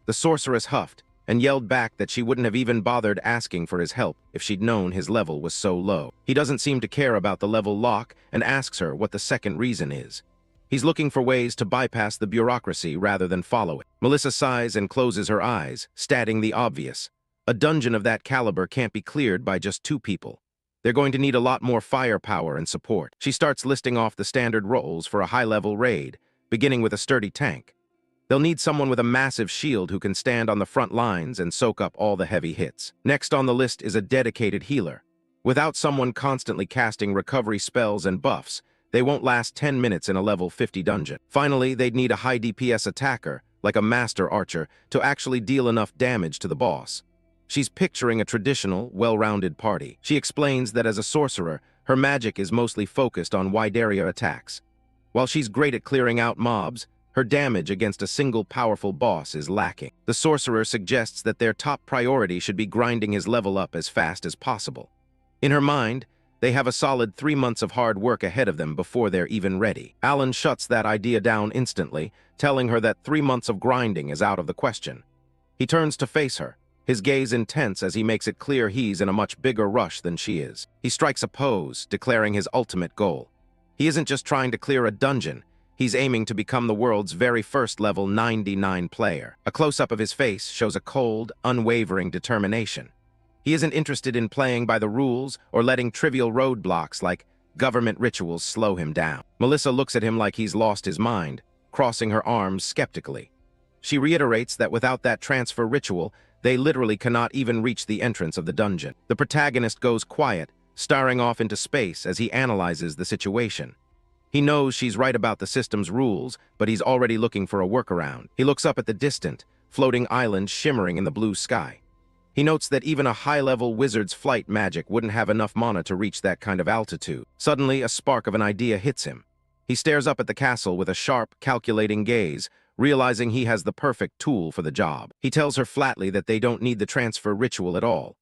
The sorceress huffed and yelled back that she wouldn't have even bothered asking for his help if she'd known his level was so low. He doesn't seem to care about the level lock and asks her what the second reason is. He's looking for ways to bypass the bureaucracy rather than follow it. Melissa sighs and closes her eyes, stating the obvious. A dungeon of that caliber can't be cleared by just 2 people. They're going to need a lot more firepower and support. She starts listing off the standard roles for a high-level raid, beginning with a sturdy tank. They'll need someone with a massive shield who can stand on the front lines and soak up all the heavy hits. Next on the list is a dedicated healer. Without someone constantly casting recovery spells and buffs, they won't last 10 minutes in a level 50 dungeon. Finally, they'd need a high DPS attacker, like a master archer, to actually deal enough damage to the boss. She's picturing a traditional, well-rounded party. She explains that as a sorcerer, her magic is mostly focused on wide area attacks. While she's great at clearing out mobs, her damage against a single powerful boss is lacking. The sorcerer suggests that their top priority should be grinding his level up as fast as possible. In her mind, they have a solid 3 months of hard work ahead of them before they're even ready. Alan shuts that idea down instantly, telling her that 3 months of grinding is out of the question. He turns to face her, his gaze intense as he makes it clear he's in a much bigger rush than she is. He strikes a pose, declaring his ultimate goal. He isn't just trying to clear a dungeon, he's aiming to become the world's very first level 99 player. A close-up of his face shows a cold, unwavering determination. He isn't interested in playing by the rules or letting trivial roadblocks like government rituals slow him down. Melissa looks at him like he's lost his mind, crossing her arms skeptically. She reiterates that without that transfer ritual, they literally cannot even reach the entrance of the dungeon. The protagonist goes quiet, staring off into space as he analyzes the situation. He knows she's right about the system's rules, but he's already looking for a workaround. He looks up at the distant, floating island shimmering in the blue sky. He notes that even a high-level wizard's flight magic wouldn't have enough mana to reach that kind of altitude. Suddenly, a spark of an idea hits him. He stares up at the castle with a sharp, calculating gaze, realizing he has the perfect tool for the job. He tells her flatly that they don't need the transfer ritual at all.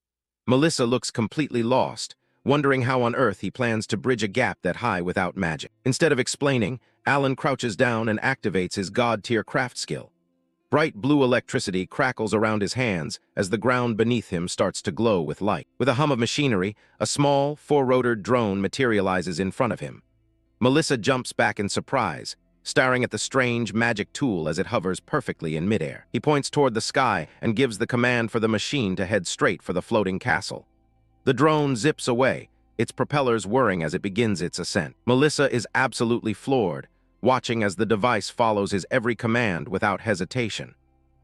Melissa looks completely lost, wondering how on earth he plans to bridge a gap that high without magic. Instead of explaining, Alan crouches down and activates his god-tier craft skill. Bright blue electricity crackles around his hands as the ground beneath him starts to glow with light. With a hum of machinery, a small, four-rotored drone materializes in front of him. Melissa jumps back in surprise, staring at the strange magic tool as it hovers perfectly in midair. He points toward the sky and gives the command for the machine to head straight for the floating castle. The drone zips away, its propellers whirring as it begins its ascent. Melissa is absolutely floored, watching as the device follows his every command without hesitation.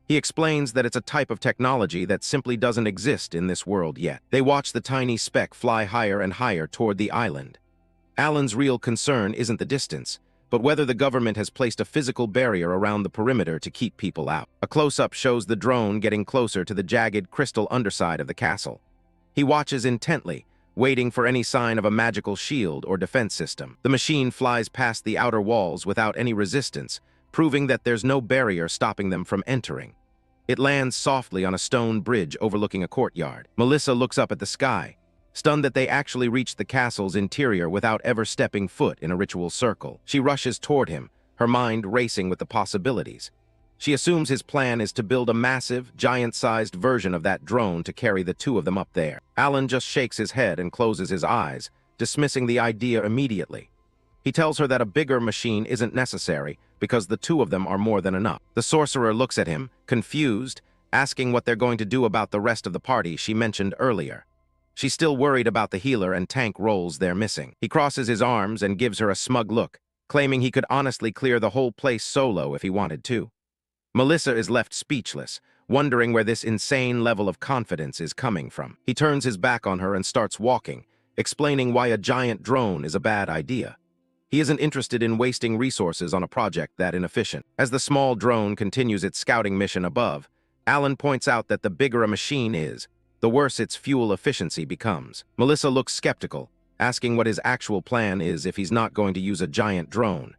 He explains that it's a type of technology that simply doesn't exist in this world yet. They watch the tiny speck fly higher and higher toward the island. Alan's real concern isn't the distance, but whether the government has placed a physical barrier around the perimeter to keep people out. A close-up shows the drone getting closer to the jagged crystal underside of the castle. He watches intently, waiting for any sign of a magical shield or defense system. The machine flies past the outer walls without any resistance, proving that there's no barrier stopping them from entering. It lands softly on a stone bridge overlooking a courtyard. Melissa looks up at the sky, stunned that they actually reached the castle's interior without ever stepping foot in a ritual circle. She rushes toward him, her mind racing with the possibilities. She assumes his plan is to build a massive, giant-sized version of that drone to carry the two of them up there. Alan just shakes his head and closes his eyes, dismissing the idea immediately. He tells her that a bigger machine isn't necessary because the two of them are more than enough. The sorcerer looks at him, confused, asking what they're going to do about the rest of the party she mentioned earlier. She's still worried about the healer and tank roles they're missing. He crosses his arms and gives her a smug look, claiming he could honestly clear the whole place solo if he wanted to. Melissa is left speechless, wondering where this insane level of confidence is coming from. He turns his back on her and starts walking, explaining why a giant drone is a bad idea. He isn't interested in wasting resources on a project that inefficient. As the small drone continues its scouting mission above, Alan points out that the bigger a machine is, the worse its fuel efficiency becomes. Melissa looks skeptical, asking what his actual plan is if he's not going to use a giant drone.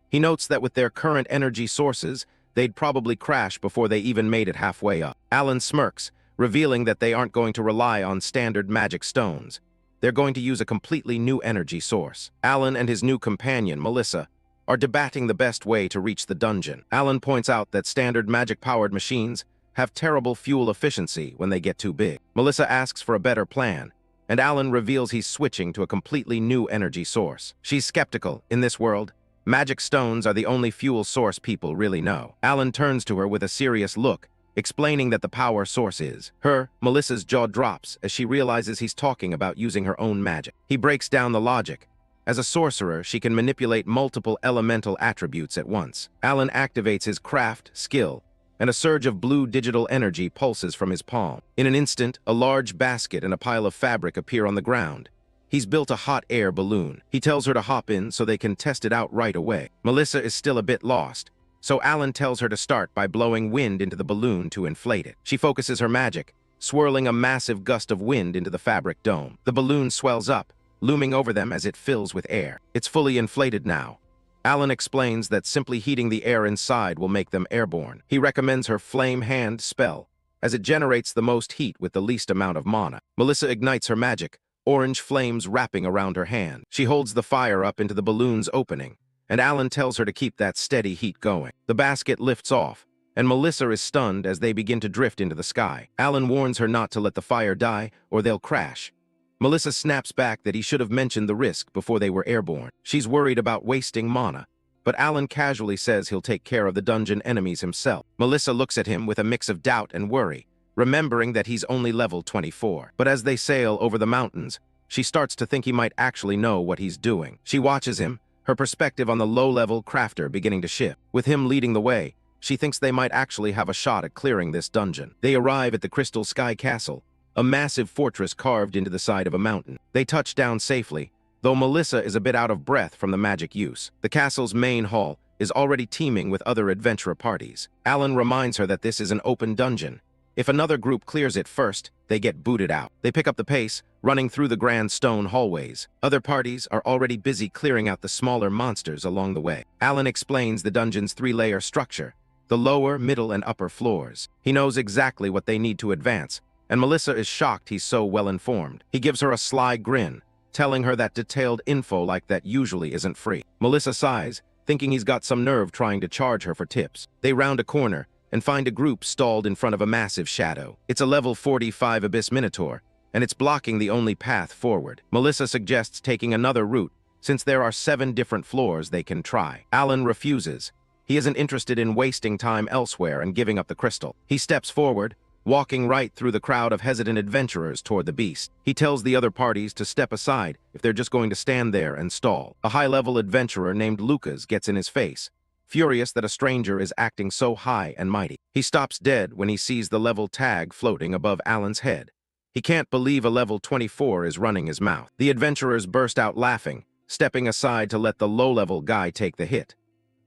He notes that with their current energy sources, they'd probably crash before they even made it halfway up. Alan smirks, revealing that they aren't going to rely on standard magic stones. They're going to use a completely new energy source. Alan and his new companion, Melissa, are debating the best way to reach the dungeon. Alan points out that standard magic-powered machines have terrible fuel efficiency when they get too big. Melissa asks for a better plan, and Alan reveals he's switching to a completely new energy source. She's skeptical. In this world, magic stones are the only fuel source people really know. Alan turns to her with a serious look, explaining that the power source is her. Melissa's jaw drops as she realizes he's talking about using her own magic. He breaks down the logic. As a sorcerer, she can manipulate multiple elemental attributes at once. Alan activates his craft skill, and a surge of blue digital energy pulses from his palm. In an instant, a large basket and a pile of fabric appear on the ground. He's built a hot air balloon. He tells her to hop in so they can test it out right away. Melissa is still a bit lost, so Alan tells her to start by blowing wind into the balloon to inflate it. She focuses her magic, swirling a massive gust of wind into the fabric dome. The balloon swells up, looming over them as it fills with air. It's fully inflated now. Alan explains that simply heating the air inside will make them airborne. He recommends her Flame Hand spell, as it generates the most heat with the least amount of mana. Melissa ignites her magic, orange flames wrapping around her hand. She holds the fire up into the balloon's opening, and Alan tells her to keep that steady heat going. The basket lifts off, and Melissa is stunned as they begin to drift into the sky. Alan warns her not to let the fire die, or they'll crash. Melissa snaps back that he should have mentioned the risk before they were airborne. She's worried about wasting mana, but Alan casually says he'll take care of the dungeon enemies himself. Melissa looks at him with a mix of doubt and worry, remembering that he's only level 24. But as they sail over the mountains, she starts to think he might actually know what he's doing. She watches him, her perspective on the low-level crafter beginning to shift. With him leading the way, she thinks they might actually have a shot at clearing this dungeon. They arrive at the Crystal Sky Castle, a massive fortress carved into the side of a mountain. They touch down safely, though Melissa is a bit out of breath from the magic use. The castle's main hall is already teeming with other adventurer parties. Alan reminds her that this is an open dungeon. If another group clears it first, they get booted out. They pick up the pace, running through the grand stone hallways. Other parties are already busy clearing out the smaller monsters along the way. Alan explains the dungeon's three-layer structure, the lower, middle, and upper floors. He knows exactly what they need to advance, and Melissa is shocked he's so well-informed. He gives her a sly grin, telling her that detailed info like that usually isn't free. Melissa sighs, thinking he's got some nerve trying to charge her for tips. They round a corner and find a group stalled in front of a massive shadow. It's a level 45 Abyss Minotaur, and it's blocking the only path forward. Melissa suggests taking another route, since there are 7 different floors they can try. Alan refuses. He isn't interested in wasting time elsewhere and giving up the crystal. He steps forward, walking right through the crowd of hesitant adventurers toward the beast. He tells the other parties to step aside if they're just going to stand there and stall. A high-level adventurer named Lucas gets in his face, furious that a stranger is acting so high and mighty. He stops dead when he sees the level tag floating above Alan's head. He can't believe a level 24 is running his mouth. The adventurers burst out laughing, stepping aside to let the low-level guy take the hit.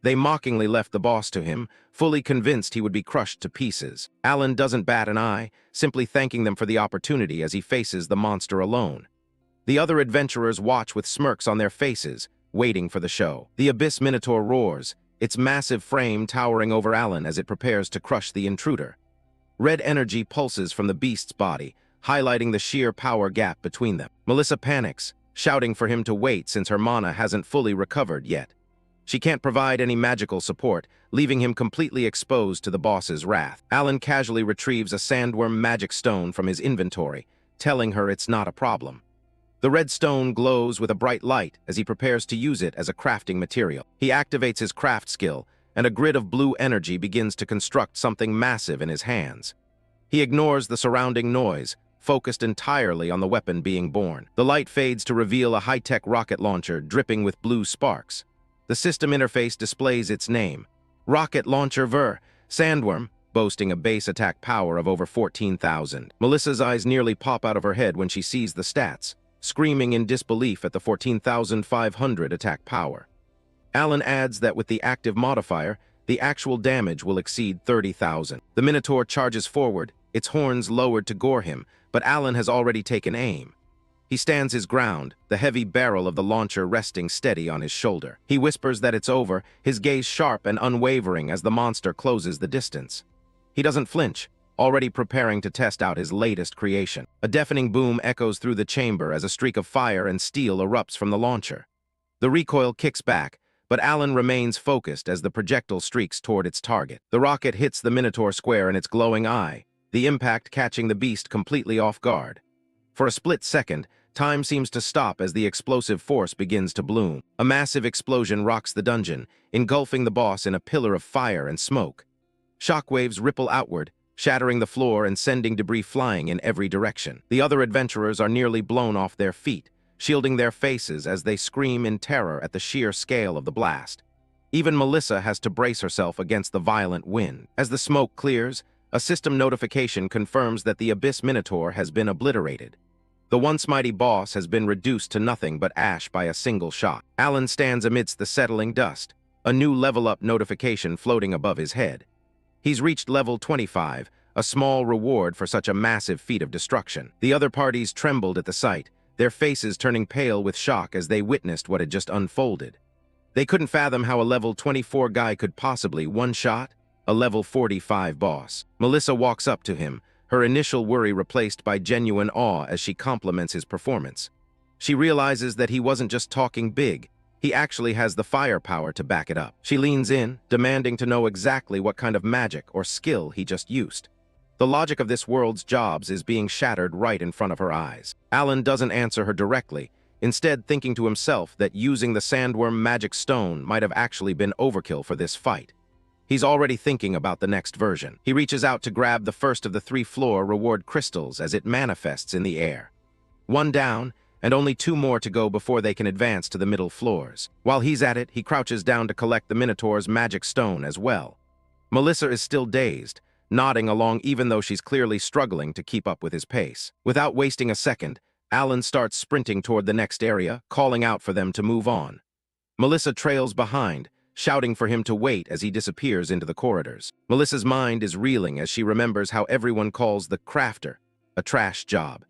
They mockingly left the boss to him, fully convinced he would be crushed to pieces. Alan doesn't bat an eye, simply thanking them for the opportunity as he faces the monster alone. The other adventurers watch with smirks on their faces, waiting for the show. The Abyss Minotaur roars, its massive frame towering over Alan as it prepares to crush the intruder. Red energy pulses from the beast's body, highlighting the sheer power gap between them. Melissa panics, shouting for him to wait since her mana hasn't fully recovered yet. She can't provide any magical support, leaving him completely exposed to the boss's wrath. Alan casually retrieves a sandworm magic stone from his inventory, telling her it's not a problem. The red stone glows with a bright light as he prepares to use it as a crafting material. He activates his craft skill, and a grid of blue energy begins to construct something massive in his hands. He ignores the surrounding noise, focused entirely on the weapon being born. The light fades to reveal a high-tech rocket launcher dripping with blue sparks. The system interface displays its name, Rocket Launcher Ver, Sandworm, boasting a base attack power of over 14,000. Melissa's eyes nearly pop out of her head when she sees the stats, screaming in disbelief at the 14,500 attack power. Alan adds that with the active modifier, the actual damage will exceed 30,000. The Minotaur charges forward, its horns lowered to gore him, but Alan has already taken aim. He stands his ground, the heavy barrel of the launcher resting steady on his shoulder. He whispers that it's over, his gaze sharp and unwavering as the monster closes the distance. He doesn't flinch, already preparing to test out his latest creation. A deafening boom echoes through the chamber as a streak of fire and steel erupts from the launcher. The recoil kicks back, but Alan remains focused as the projectile streaks toward its target. The rocket hits the Minotaur square in its glowing eye, the impact catching the beast completely off guard. For a split second, time seems to stop as the explosive force begins to bloom. A massive explosion rocks the dungeon, engulfing the boss in a pillar of fire and smoke. Shockwaves ripple outward, shattering the floor and sending debris flying in every direction. The other adventurers are nearly blown off their feet, shielding their faces as they scream in terror at the sheer scale of the blast. Even Melissa has to brace herself against the violent wind. As the smoke clears, a system notification confirms that the Abyss Minotaur has been obliterated. The once mighty boss has been reduced to nothing but ash by a single shot. Alan stands amidst the settling dust, a new level-up notification floating above his head. He's reached level 25, a small reward for such a massive feat of destruction. The other parties trembled at the sight, their faces turning pale with shock as they witnessed what had just unfolded. They couldn't fathom how a level 24 guy could possibly one-shot a level 45 boss. Melissa walks up to him, her initial worry replaced by genuine awe as she compliments his performance. She realizes that he wasn't just talking big, he actually has the firepower to back it up. She leans in, demanding to know exactly what kind of magic or skill he just used. The logic of this world's jobs is being shattered right in front of her eyes. Alan doesn't answer her directly, instead thinking to himself that using the sandworm magic stone might have actually been overkill for this fight. He's already thinking about the next version. He reaches out to grab the first of the 3 floor reward crystals as it manifests in the air. 1 down, and only 2 more to go before they can advance to the middle floors. While he's at it, he crouches down to collect the Minotaur's magic stone as well. Melissa is still dazed, nodding along even though she's clearly struggling to keep up with his pace. Without wasting a second, Alan starts sprinting toward the next area, calling out for them to move on. Melissa trails behind, shouting for him to wait as he disappears into the corridors. Melissa's mind is reeling as she remembers how everyone calls the crafter a trash job.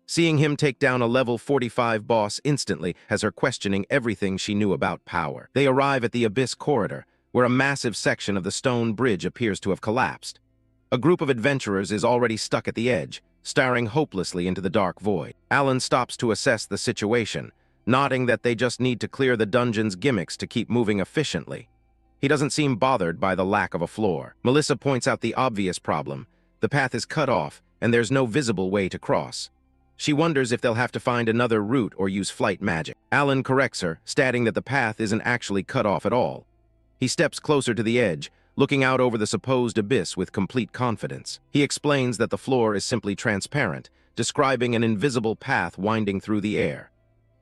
Seeing him take down a level 45 boss instantly has her questioning everything she knew about power. They arrive at the Abyss corridor, where a massive section of the stone bridge appears to have collapsed. A group of adventurers is already stuck at the edge, staring hopelessly into the dark void. Alan stops to assess the situation, nodding that they just need to clear the dungeon's gimmicks to keep moving efficiently. He doesn't seem bothered by the lack of a floor. Melissa points out the obvious problem. The path is cut off, and there's no visible way to cross. She wonders if they'll have to find another route or use flight magic. Alan corrects her, stating that the path isn't actually cut off at all. He steps closer to the edge, looking out over the supposed abyss with complete confidence. He explains that the floor is simply transparent, describing an invisible path winding through the air.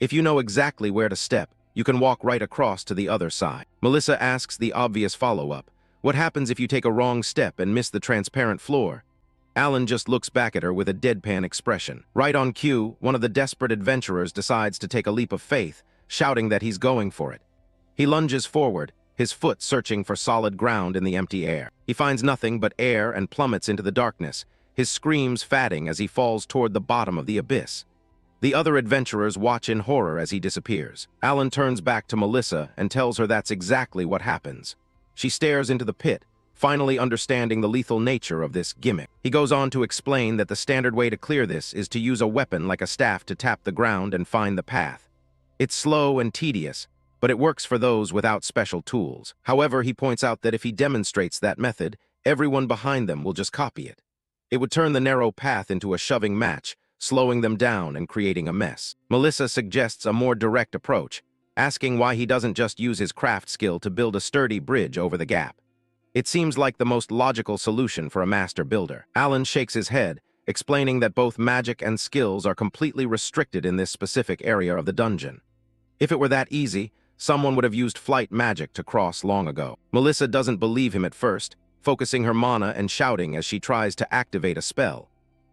If you know exactly where to step, you can walk right across to the other side. Melissa asks the obvious follow-up. What happens if you take a wrong step and miss the transparent floor? Alan just looks back at her with a deadpan expression. Right on cue, one of the desperate adventurers decides to take a leap of faith, shouting that he's going for it. He lunges forward, his foot searching for solid ground in the empty air. He finds nothing but air and plummets into the darkness, his screams fatting as he falls toward the bottom of the abyss. The other adventurers watch in horror as he disappears. Alan turns back to Melissa and tells her that's exactly what happens. She stares into the pit, finally understanding the lethal nature of this gimmick. He goes on to explain that the standard way to clear this is to use a weapon like a staff to tap the ground and find the path. It's slow and tedious, but it works for those without special tools. However, he points out that if he demonstrates that method, everyone behind them will just copy it. It would turn the narrow path into a shoving match, slowing them down and creating a mess. Melissa suggests a more direct approach, asking why he doesn't just use his craft skill to build a sturdy bridge over the gap. It seems like the most logical solution for a master builder. Alan shakes his head, explaining that both magic and skills are completely restricted in this specific area of the dungeon. If it were that easy, someone would have used flight magic to cross long ago. Melissa doesn't believe him at first, focusing her mana and shouting as she tries to activate a spell.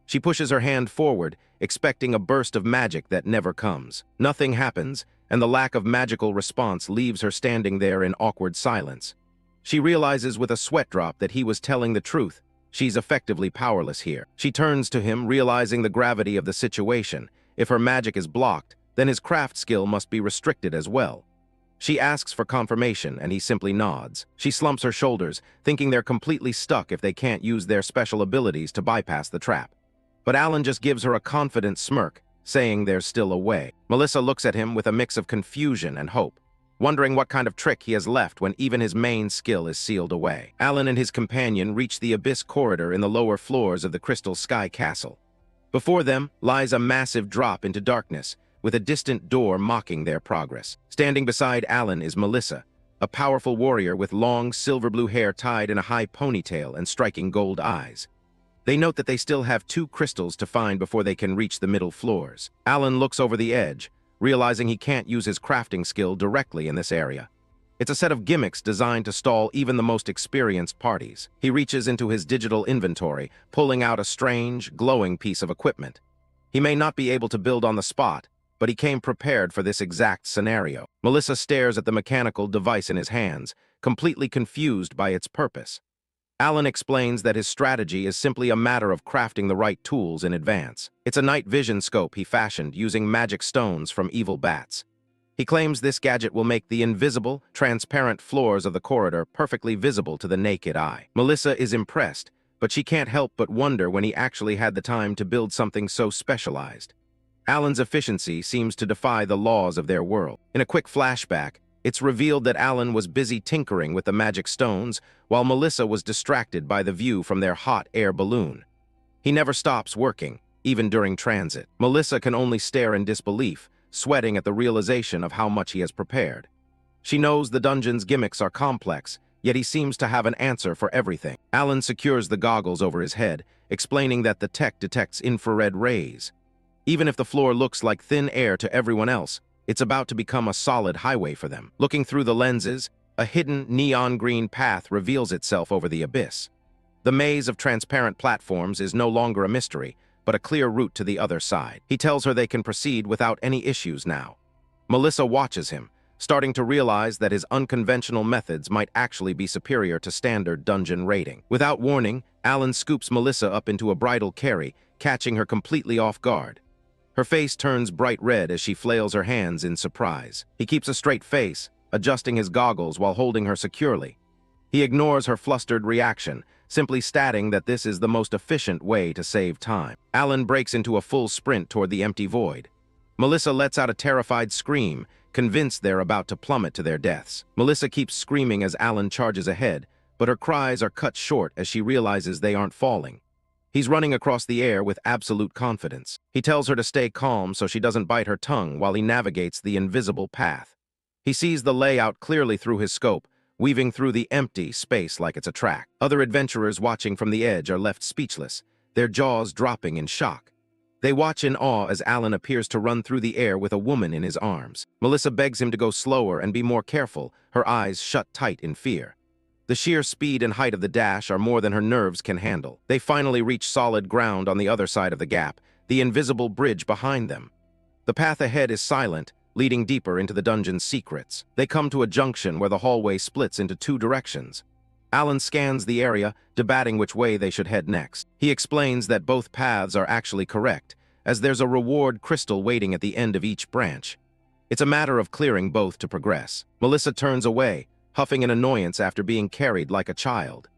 She pushes her hand forward, expecting a burst of magic that never comes. Nothing happens, and the lack of magical response leaves her standing there in awkward silence. She realizes with a sweat drop that he was telling the truth. She's effectively powerless here. She turns to him, realizing the gravity of the situation. If her magic is blocked, then his craft skill must be restricted as well. She asks for confirmation, and he simply nods. She slumps her shoulders, thinking they're completely stuck if they can't use their special abilities to bypass the trap. But Alan just gives her a confident smirk, saying there's still a way. Melissa looks at him with a mix of confusion and hope, wondering what kind of trick he has left when even his main skill is sealed away. Alan and his companion reach the abyss corridor in the lower floors of the Crystal Sky Castle. Before them lies a massive drop into darkness, with a distant door mocking their progress. Standing beside Alan is Melissa, a powerful warrior with long silver-blue hair tied in a high ponytail and striking gold eyes. They note that they still have 2 crystals to find before they can reach the middle floors. Alan looks over the edge, realizing he can't use his crafting skill directly in this area. It's a set of gimmicks designed to stall even the most experienced parties. He reaches into his digital inventory, pulling out a strange, glowing piece of equipment. He may not be able to build on the spot, but he came prepared for this exact scenario. Melissa stares at the mechanical device in his hands, completely confused by its purpose. Alan explains that his strategy is simply a matter of crafting the right tools in advance. It's a night vision scope he fashioned using magic stones from evil bats. He claims this gadget will make the invisible, transparent floors of the corridor perfectly visible to the naked eye. Melissa is impressed, but she can't help but wonder when he actually had the time to build something so specialized. Alan's efficiency seems to defy the laws of their world. In a quick flashback, it's revealed that Alan was busy tinkering with the magic stones while Melissa was distracted by the view from their hot air balloon. He never stops working, even during transit. Melissa can only stare in disbelief, sweating at the realization of how much he has prepared. She knows the dungeon's gimmicks are complex, yet he seems to have an answer for everything. Alan secures the goggles over his head, explaining that the tech detects infrared rays. Even if the floor looks like thin air to everyone else, it's about to become a solid highway for them. Looking through the lenses, a hidden neon green path reveals itself over the abyss. The maze of transparent platforms is no longer a mystery, but a clear route to the other side. He tells her they can proceed without any issues now. Melissa watches him, starting to realize that his unconventional methods might actually be superior to standard dungeon raiding. Without warning, Alan scoops Melissa up into a bridal carry, catching her completely off guard. Her face turns bright red as she flails her hands in surprise. He keeps a straight face, adjusting his goggles while holding her securely. He ignores her flustered reaction, simply stating that this is the most efficient way to save time. Alan breaks into a full sprint toward the empty void. Melissa lets out a terrified scream, convinced they're about to plummet to their deaths. Melissa keeps screaming as Alan charges ahead, but her cries are cut short as she realizes they aren't falling. He's running across the air with absolute confidence. He tells her to stay calm so she doesn't bite her tongue while he navigates the invisible path. He sees the layout clearly through his scope, weaving through the empty space like it's a track. Other adventurers watching from the edge are left speechless, their jaws dropping in shock. They watch in awe as Alan appears to run through the air with a woman in his arms. Melissa begs him to go slower and be more careful, her eyes shut tight in fear. The sheer speed and height of the dash are more than her nerves can handle. They finally reach solid ground on the other side of the gap, the invisible bridge behind them. The path ahead is silent, leading deeper into the dungeon's secrets. They come to a junction where the hallway splits into two directions. Alan scans the area, debating which way they should head next. He explains that both paths are actually correct, as there's a reward crystal waiting at the end of each branch. It's a matter of clearing both to progress. Melissa turns away, huffing in annoyance after being carried like a child.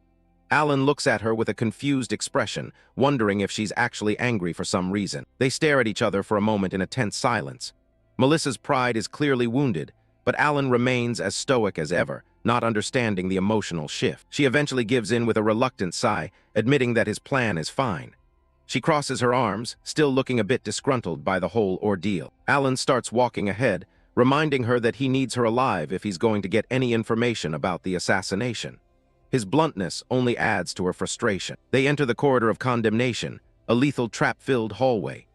Alan looks at her with a confused expression, wondering if she's actually angry for some reason. They stare at each other for a moment in a tense silence. Melissa's pride is clearly wounded, but Alan remains as stoic as ever, not understanding the emotional shift. She eventually gives in with a reluctant sigh, admitting that his plan is fine. She crosses her arms, still looking a bit disgruntled by the whole ordeal. Alan starts walking ahead, reminding her that he needs her alive if he's going to get any information about the assassination. His bluntness only adds to her frustration. They enter the corridor of condemnation, a lethal trap-filled hallway.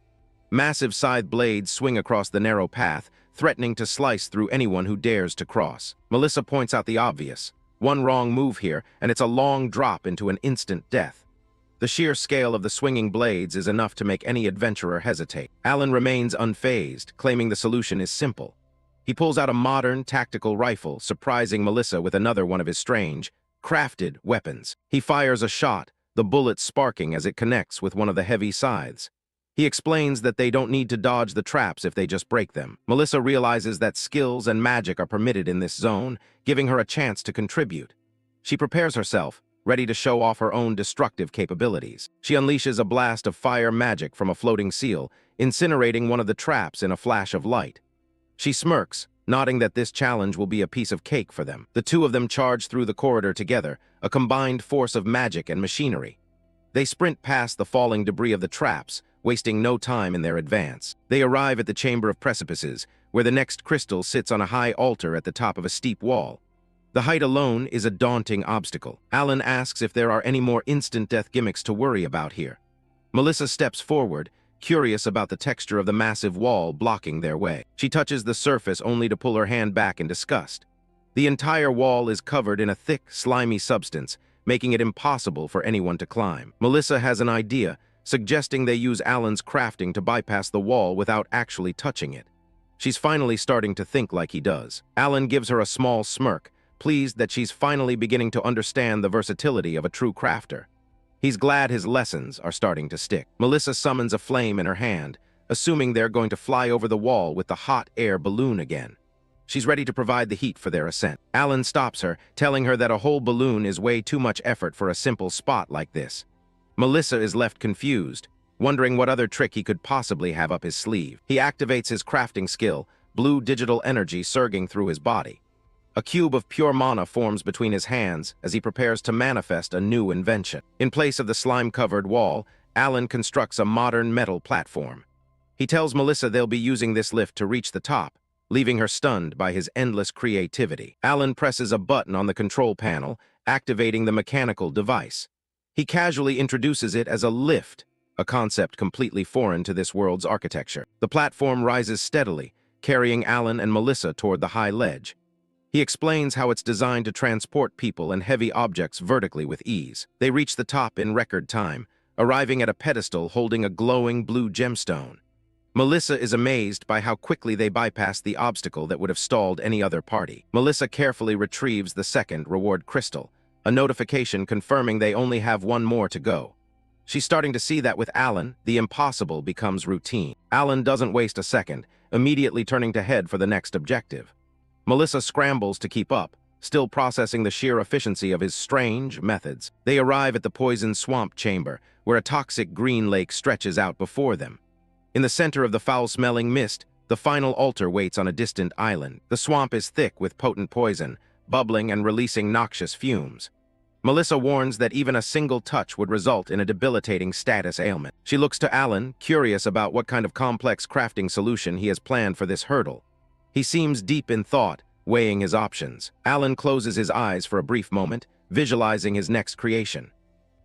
Massive scythe blades swing across the narrow path, threatening to slice through anyone who dares to cross. Melissa points out the obvious. One wrong move here, and it's a long drop into an instant death. The sheer scale of the swinging blades is enough to make any adventurer hesitate. Alan remains unfazed, claiming the solution is simple. He pulls out a modern, tactical rifle, surprising Melissa with another one of his strange, crafted weapons. He fires a shot, the bullet sparking as it connects with one of the heavy scythes. He explains that they don't need to dodge the traps if they just break them. Melissa realizes that skills and magic are permitted in this zone, giving her a chance to contribute. She prepares herself, ready to show off her own destructive capabilities. She unleashes a blast of fire magic from a floating seal, incinerating one of the traps in a flash of light. She smirks, nodding that this challenge will be a piece of cake for them. The two of them charge through the corridor together, a combined force of magic and machinery. They sprint past the falling debris of the traps, wasting no time in their advance. They arrive at the Chamber of Precipices, where the next crystal sits on a high altar at the top of a steep wall. The height alone is a daunting obstacle. Alan asks if there are any more instant death gimmicks to worry about here. Melissa steps forward, curious about the texture of the massive wall blocking their way. She touches the surface only to pull her hand back in disgust. The entire wall is covered in a thick, slimy substance, making it impossible for anyone to climb. Melissa has an idea, suggesting they use Alan's crafting to bypass the wall without actually touching it. She's finally starting to think like he does. Alan gives her a small smirk, pleased that she's finally beginning to understand the versatility of a true crafter. He's glad his lessons are starting to stick. Melissa summons a flame in her hand, assuming they're going to fly over the wall with the hot air balloon again. She's ready to provide the heat for their ascent. Alan stops her, telling her that a whole balloon is way too much effort for a simple spot like this. Melissa is left confused, wondering what other trick he could possibly have up his sleeve. He activates his crafting skill, blue digital energy surging through his body. A cube of pure mana forms between his hands as he prepares to manifest a new invention. In place of the slime-covered wall, Alan constructs a modern metal platform. He tells Melissa they'll be using this lift to reach the top, leaving her stunned by his endless creativity. Alan presses a button on the control panel, activating the mechanical device. He casually introduces it as a lift, a concept completely foreign to this world's architecture. The platform rises steadily, carrying Alan and Melissa toward the high ledge. He explains how it's designed to transport people and heavy objects vertically with ease. They reach the top in record time, arriving at a pedestal holding a glowing blue gemstone. Melissa is amazed by how quickly they bypass the obstacle that would have stalled any other party. Melissa carefully retrieves the second reward crystal, a notification confirming they only have one more to go. She's starting to see that with Alan, the impossible becomes routine. Alan doesn't waste a second, immediately turning to head for the next objective. Melissa scrambles to keep up, still processing the sheer efficiency of his strange methods. They arrive at the poison swamp chamber, where a toxic green lake stretches out before them. In the center of the foul-smelling mist, The final altar waits on a distant island. The swamp is thick with potent poison, bubbling and releasing noxious fumes. Melissa warns that even a single touch would result in a debilitating status ailment. She looks to Alan, curious about what kind of complex crafting solution he has planned for this hurdle. He seems deep in thought, weighing his options. Alan closes his eyes for a brief moment, visualizing his next creation.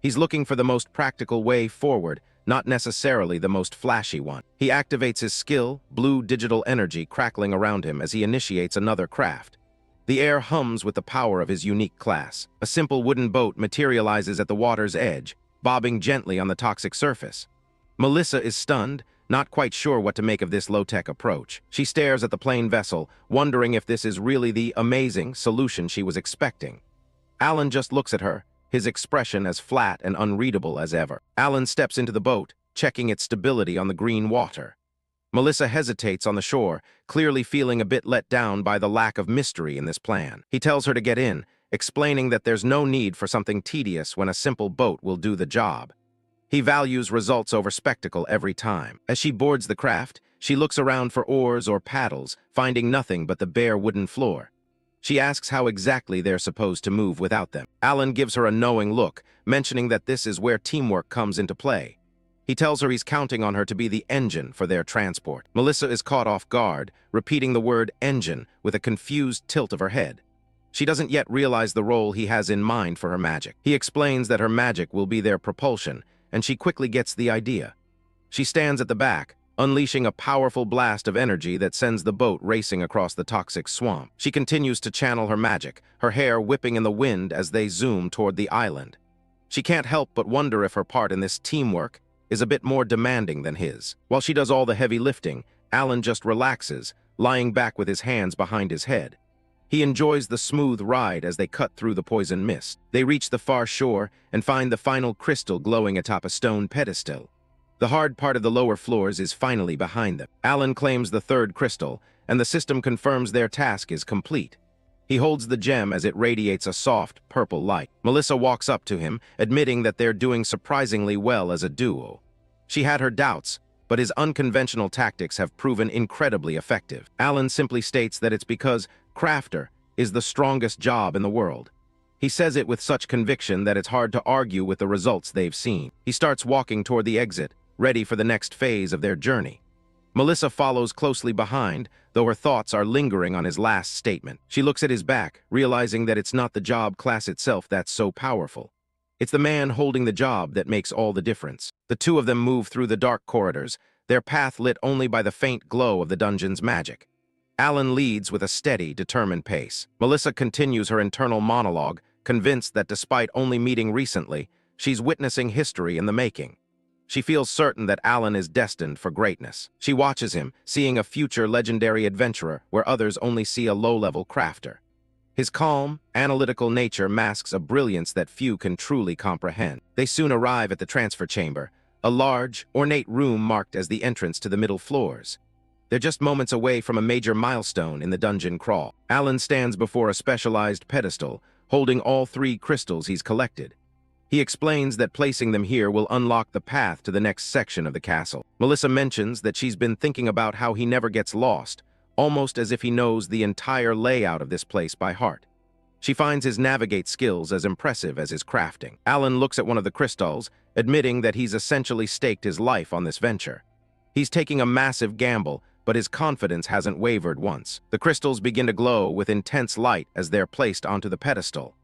He's looking for the most practical way forward, not necessarily the most flashy one. He activates his skill, blue digital energy crackling around him as he initiates another craft. The air hums with the power of his unique class. A simple wooden boat materializes at the water's edge, bobbing gently on the toxic surface. Melissa is stunned, not quite sure what to make of this low-tech approach. She stares at the plain vessel, wondering if this is really the amazing solution she was expecting. Alan just looks at her, his expression as flat and unreadable as ever. Alan steps into the boat, checking its stability on the green water. Melissa hesitates on the shore, clearly feeling a bit let down by the lack of mystery in this plan. He tells her to get in, explaining that there's no need for something tedious when a simple boat will do the job. He values results over spectacle every time. As she boards the craft, she looks around for oars or paddles, finding nothing but the bare wooden floor. She asks how exactly they're supposed to move without them. Alan gives her a knowing look, mentioning that this is where teamwork comes into play. He tells her he's counting on her to be the engine for their transport. Melissa is caught off guard, repeating the word engine with a confused tilt of her head. She doesn't yet realize the role he has in mind for her magic. He explains that her magic will be their propulsion, and she quickly gets the idea. She stands at the back, unleashing a powerful blast of energy that sends the boat racing across the toxic swamp. She continues to channel her magic, her hair whipping in the wind as they zoom toward the island. She can't help but wonder if her part in this teamwork is a bit more demanding than his. While she does all the heavy lifting, Alan just relaxes, lying back with his hands behind his head. He enjoys the smooth ride as they cut through the poison mist. They reach the far shore and find the final crystal glowing atop a stone pedestal. The hard part of the lower floors is finally behind them. Alan claims the third crystal, and the system confirms their task is complete. He holds the gem as it radiates a soft, purple light. Melissa walks up to him, admitting that they're doing surprisingly well as a duo. She had her doubts, but his unconventional tactics have proven incredibly effective. Alan simply states that it's because crafter is the strongest job in the world. He says it with such conviction that it's hard to argue with the results they've seen. He starts walking toward the exit, ready for the next phase of their journey. Melissa follows closely behind, though her thoughts are lingering on his last statement. She looks at his back, realizing that it's not the job class itself that's so powerful. It's the man holding the job that makes all the difference. The two of them move through the dark corridors, their path lit only by the faint glow of the dungeon's magic. Alan leads with a steady, determined pace. Melissa continues her internal monologue, convinced that despite only meeting recently, she's witnessing history in the making. She feels certain that Alan is destined for greatness. She watches him, seeing a future legendary adventurer where others only see a low-level crafter. His calm, analytical nature masks a brilliance that few can truly comprehend. They soon arrive at the transfer chamber, a large, ornate room marked as the entrance to the middle floors. They're just moments away from a major milestone in the dungeon crawl. Alan stands before a specialized pedestal, holding all 3 crystals he's collected. He explains that placing them here will unlock the path to the next section of the castle. Melissa mentions that she's been thinking about how he never gets lost, almost as if he knows the entire layout of this place by heart. She finds his navigate skills as impressive as his crafting. Alan looks at one of the crystals, admitting that he's essentially staked his life on this venture. He's taking a massive gamble, but his confidence hasn't wavered once. The crystals begin to glow with intense light as they're placed onto the pedestal.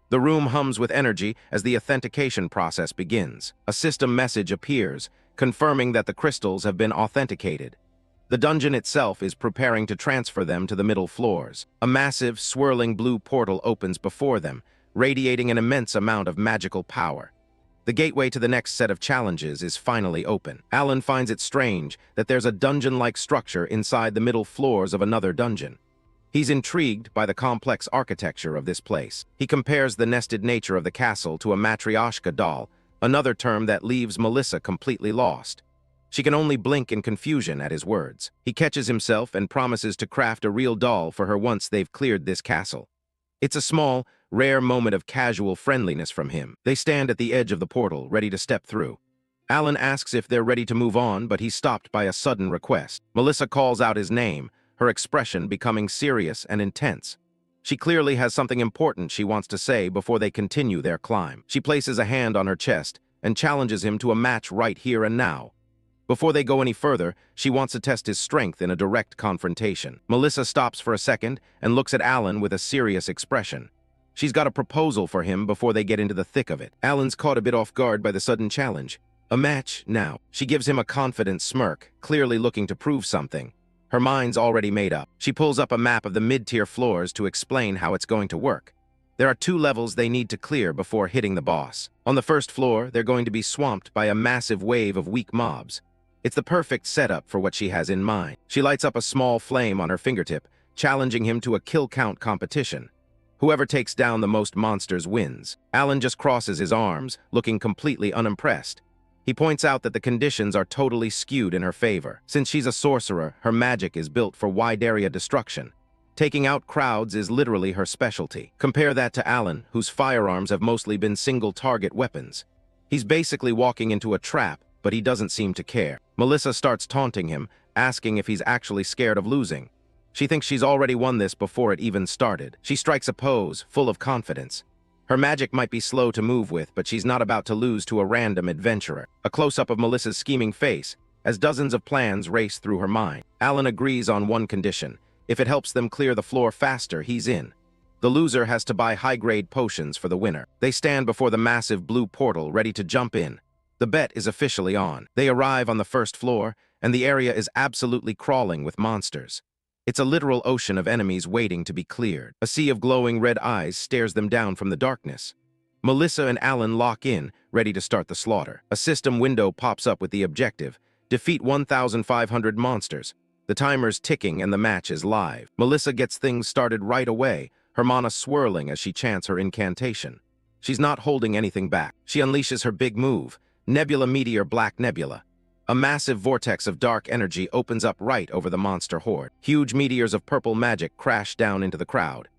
The room hums with energy as the authentication process begins. A system message appears, confirming that the crystals have been authenticated. The dungeon itself is preparing to transfer them to the middle floors. A massive, swirling blue portal opens before them, radiating an immense amount of magical power. The gateway to the next set of challenges is finally open. Alan finds it strange that there's a dungeon-like structure inside the middle floors of another dungeon. He's intrigued by the complex architecture of this place. He compares the nested nature of the castle to a matryoshka doll, another term that leaves Melissa completely lost. She can only blink in confusion at his words. He catches himself and promises to craft a real doll for her once they've cleared this castle. It's a small, rare moment of casual friendliness from him. They stand at the edge of the portal, ready to step through. Alan asks if they're ready to move on, but he's stopped by a sudden request. Melissa calls out his name, her expression becoming serious and intense. She clearly has something important she wants to say before they continue their climb. She places a hand on her chest and challenges him to a match right here and now. Before they go any further, she wants to test his strength in a direct confrontation. Melissa stops for a second and looks at Alan with a serious expression. She's got a proposal for him before they get into the thick of it. Alan's caught a bit off guard by the sudden challenge. A match now. She gives him a confident smirk, clearly looking to prove something. Her mind's already made up. She pulls up a map of the mid-tier floors to explain how it's going to work. There are 2 levels they need to clear before hitting the boss. On the first floor, they're going to be swamped by a massive wave of weak mobs. It's the perfect setup for what she has in mind. She lights up a small flame on her fingertip, challenging him to a kill count competition. Whoever takes down the most monsters wins. Alan just crosses his arms, looking completely unimpressed. He points out that the conditions are totally skewed in her favor. Since she's a sorcerer, her magic is built for wide-area destruction. Taking out crowds is literally her specialty. Compare that to Alan, whose firearms have mostly been single-target weapons. He's basically walking into a trap, but he doesn't seem to care. Melissa starts taunting him, asking if he's actually scared of losing. She thinks she's already won this before it even started. She strikes a pose, full of confidence. Her magic might be slow to move with, but she's not about to lose to a random adventurer. A close-up of Melissa's scheming face, as dozens of plans race through her mind. Alan agrees on one condition. If it helps them clear the floor faster, he's in. The loser has to buy high-grade potions for the winner. They stand before the massive blue portal, ready to jump in. The bet is officially on. They arrive on the first floor, and the area is absolutely crawling with monsters. It's a literal ocean of enemies waiting to be cleared. A sea of glowing red eyes stares them down from the darkness. Melissa and Alan lock in, ready to start the slaughter. A system window pops up with the objective: defeat 1,500 monsters. The timer's ticking and the match is live. Melissa gets things started right away, her mana swirling as she chants her incantation. She's not holding anything back. She unleashes her big move, Nebula Meteor Black Nebula. A massive vortex of dark energy opens up right over the monster horde. Huge meteors of purple magic crash down into the crowd.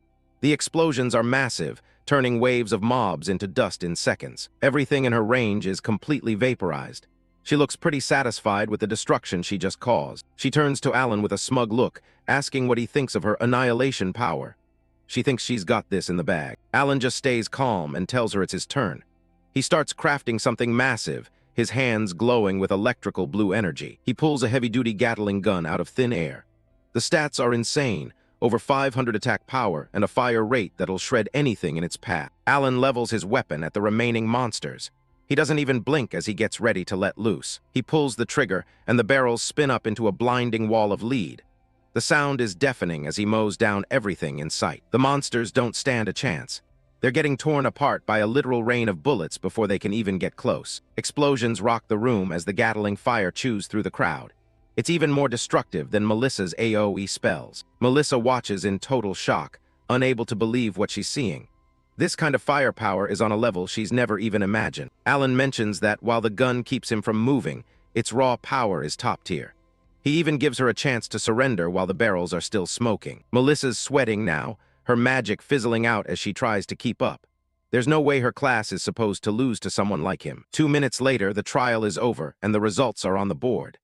The explosions are massive, turning waves of mobs into dust in seconds. Everything in her range is completely vaporized. She looks pretty satisfied with the destruction she just caused. She turns to Alan with a smug look, asking what he thinks of her annihilation power. She thinks she's got this in the bag. Alan just stays calm and tells her it's his turn. He starts crafting something massive, his hands glowing with electrical blue energy. He pulls a heavy-duty Gatling gun out of thin air. The stats are insane, over 500 attack power and a fire rate that'll shred anything in its path. Alan levels his weapon at the remaining monsters. He doesn't even blink as he gets ready to let loose. He pulls the trigger, and the barrels spin up into a blinding wall of lead. The sound is deafening as he mows down everything in sight. The monsters don't stand a chance. They're getting torn apart by a literal rain of bullets before they can even get close. Explosions rock the room as the Gatling fire chews through the crowd. It's even more destructive than Melissa's AoE spells. Melissa watches in total shock, unable to believe what she's seeing. This kind of firepower is on a level she's never even imagined. Alan mentions that while the gun keeps him from moving, its raw power is top tier. He even gives her a chance to surrender while the barrels are still smoking. Melissa's sweating now, her magic fizzling out as she tries to keep up. There's no way her class is supposed to lose to someone like him. 2 minutes later, the trial is over, and the results are on the board.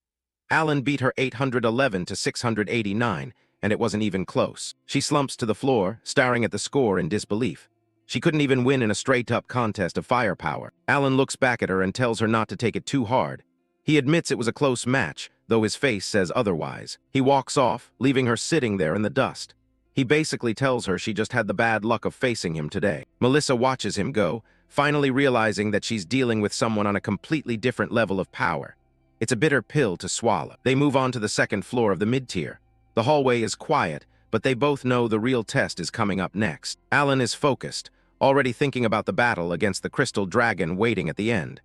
Alan beat her 811 to 689, and it wasn't even close. She slumps to the floor, staring at the score in disbelief. She couldn't even win in a straight-up contest of firepower. Alan looks back at her and tells her not to take it too hard. He admits it was a close match, though his face says otherwise. He walks off, leaving her sitting there in the dust. He basically tells her she just had the bad luck of facing him today. Melissa watches him go, finally realizing that she's dealing with someone on a completely different level of power. It's a bitter pill to swallow. They move on to the second floor of the mid-tier. The hallway is quiet, but they both know the real test is coming up next. Alan is focused, already thinking about the battle against the crystal dragon waiting at the end.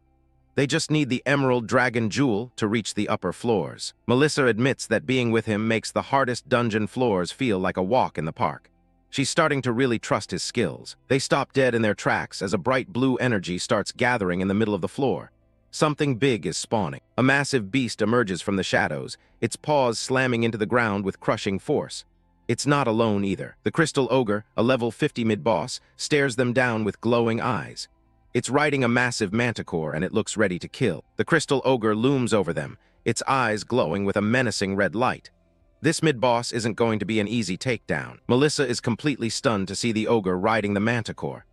They just need the emerald dragon jewel to reach the upper floors. Melissa admits that being with him makes the hardest dungeon floors feel like a walk in the park. She's starting to really trust his skills. They stop dead in their tracks as a bright blue energy starts gathering in the middle of the floor. Something big is spawning. A massive beast emerges from the shadows, its paws slamming into the ground with crushing force. It's not alone either. The crystal ogre, a level 50 mid-boss, stares them down with glowing eyes. It's riding a massive manticore and it looks ready to kill. The crystal ogre looms over them, its eyes glowing with a menacing red light. This mid-boss isn't going to be an easy takedown. Melissa is completely stunned to see the ogre riding the manticore.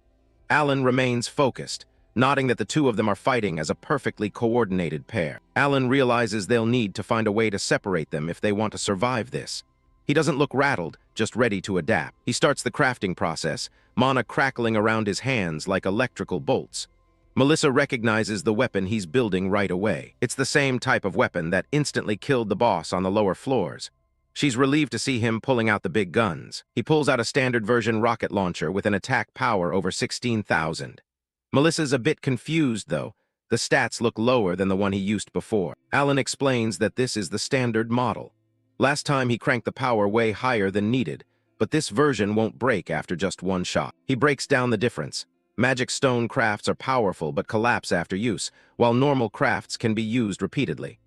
Alan remains focused, nodding that the two of them are fighting as a perfectly coordinated pair. Alan realizes they'll need to find a way to separate them if they want to survive this. He doesn't look rattled, just ready to adapt. He starts the crafting process, mana crackling around his hands like electrical bolts. Melissa recognizes the weapon he's building right away. It's the same type of weapon that instantly killed the boss on the lower floors. She's relieved to see him pulling out the big guns. He pulls out a standard version rocket launcher with an attack power over 16,000. Melissa's a bit confused, though. The stats look lower than the one he used before. Alan explains that this is the standard model. Last time he cranked the power way higher than needed, but this version won't break after just one shot. He breaks down the difference. Magic stone crafts are powerful but collapse after use, while normal crafts can be used repeatedly.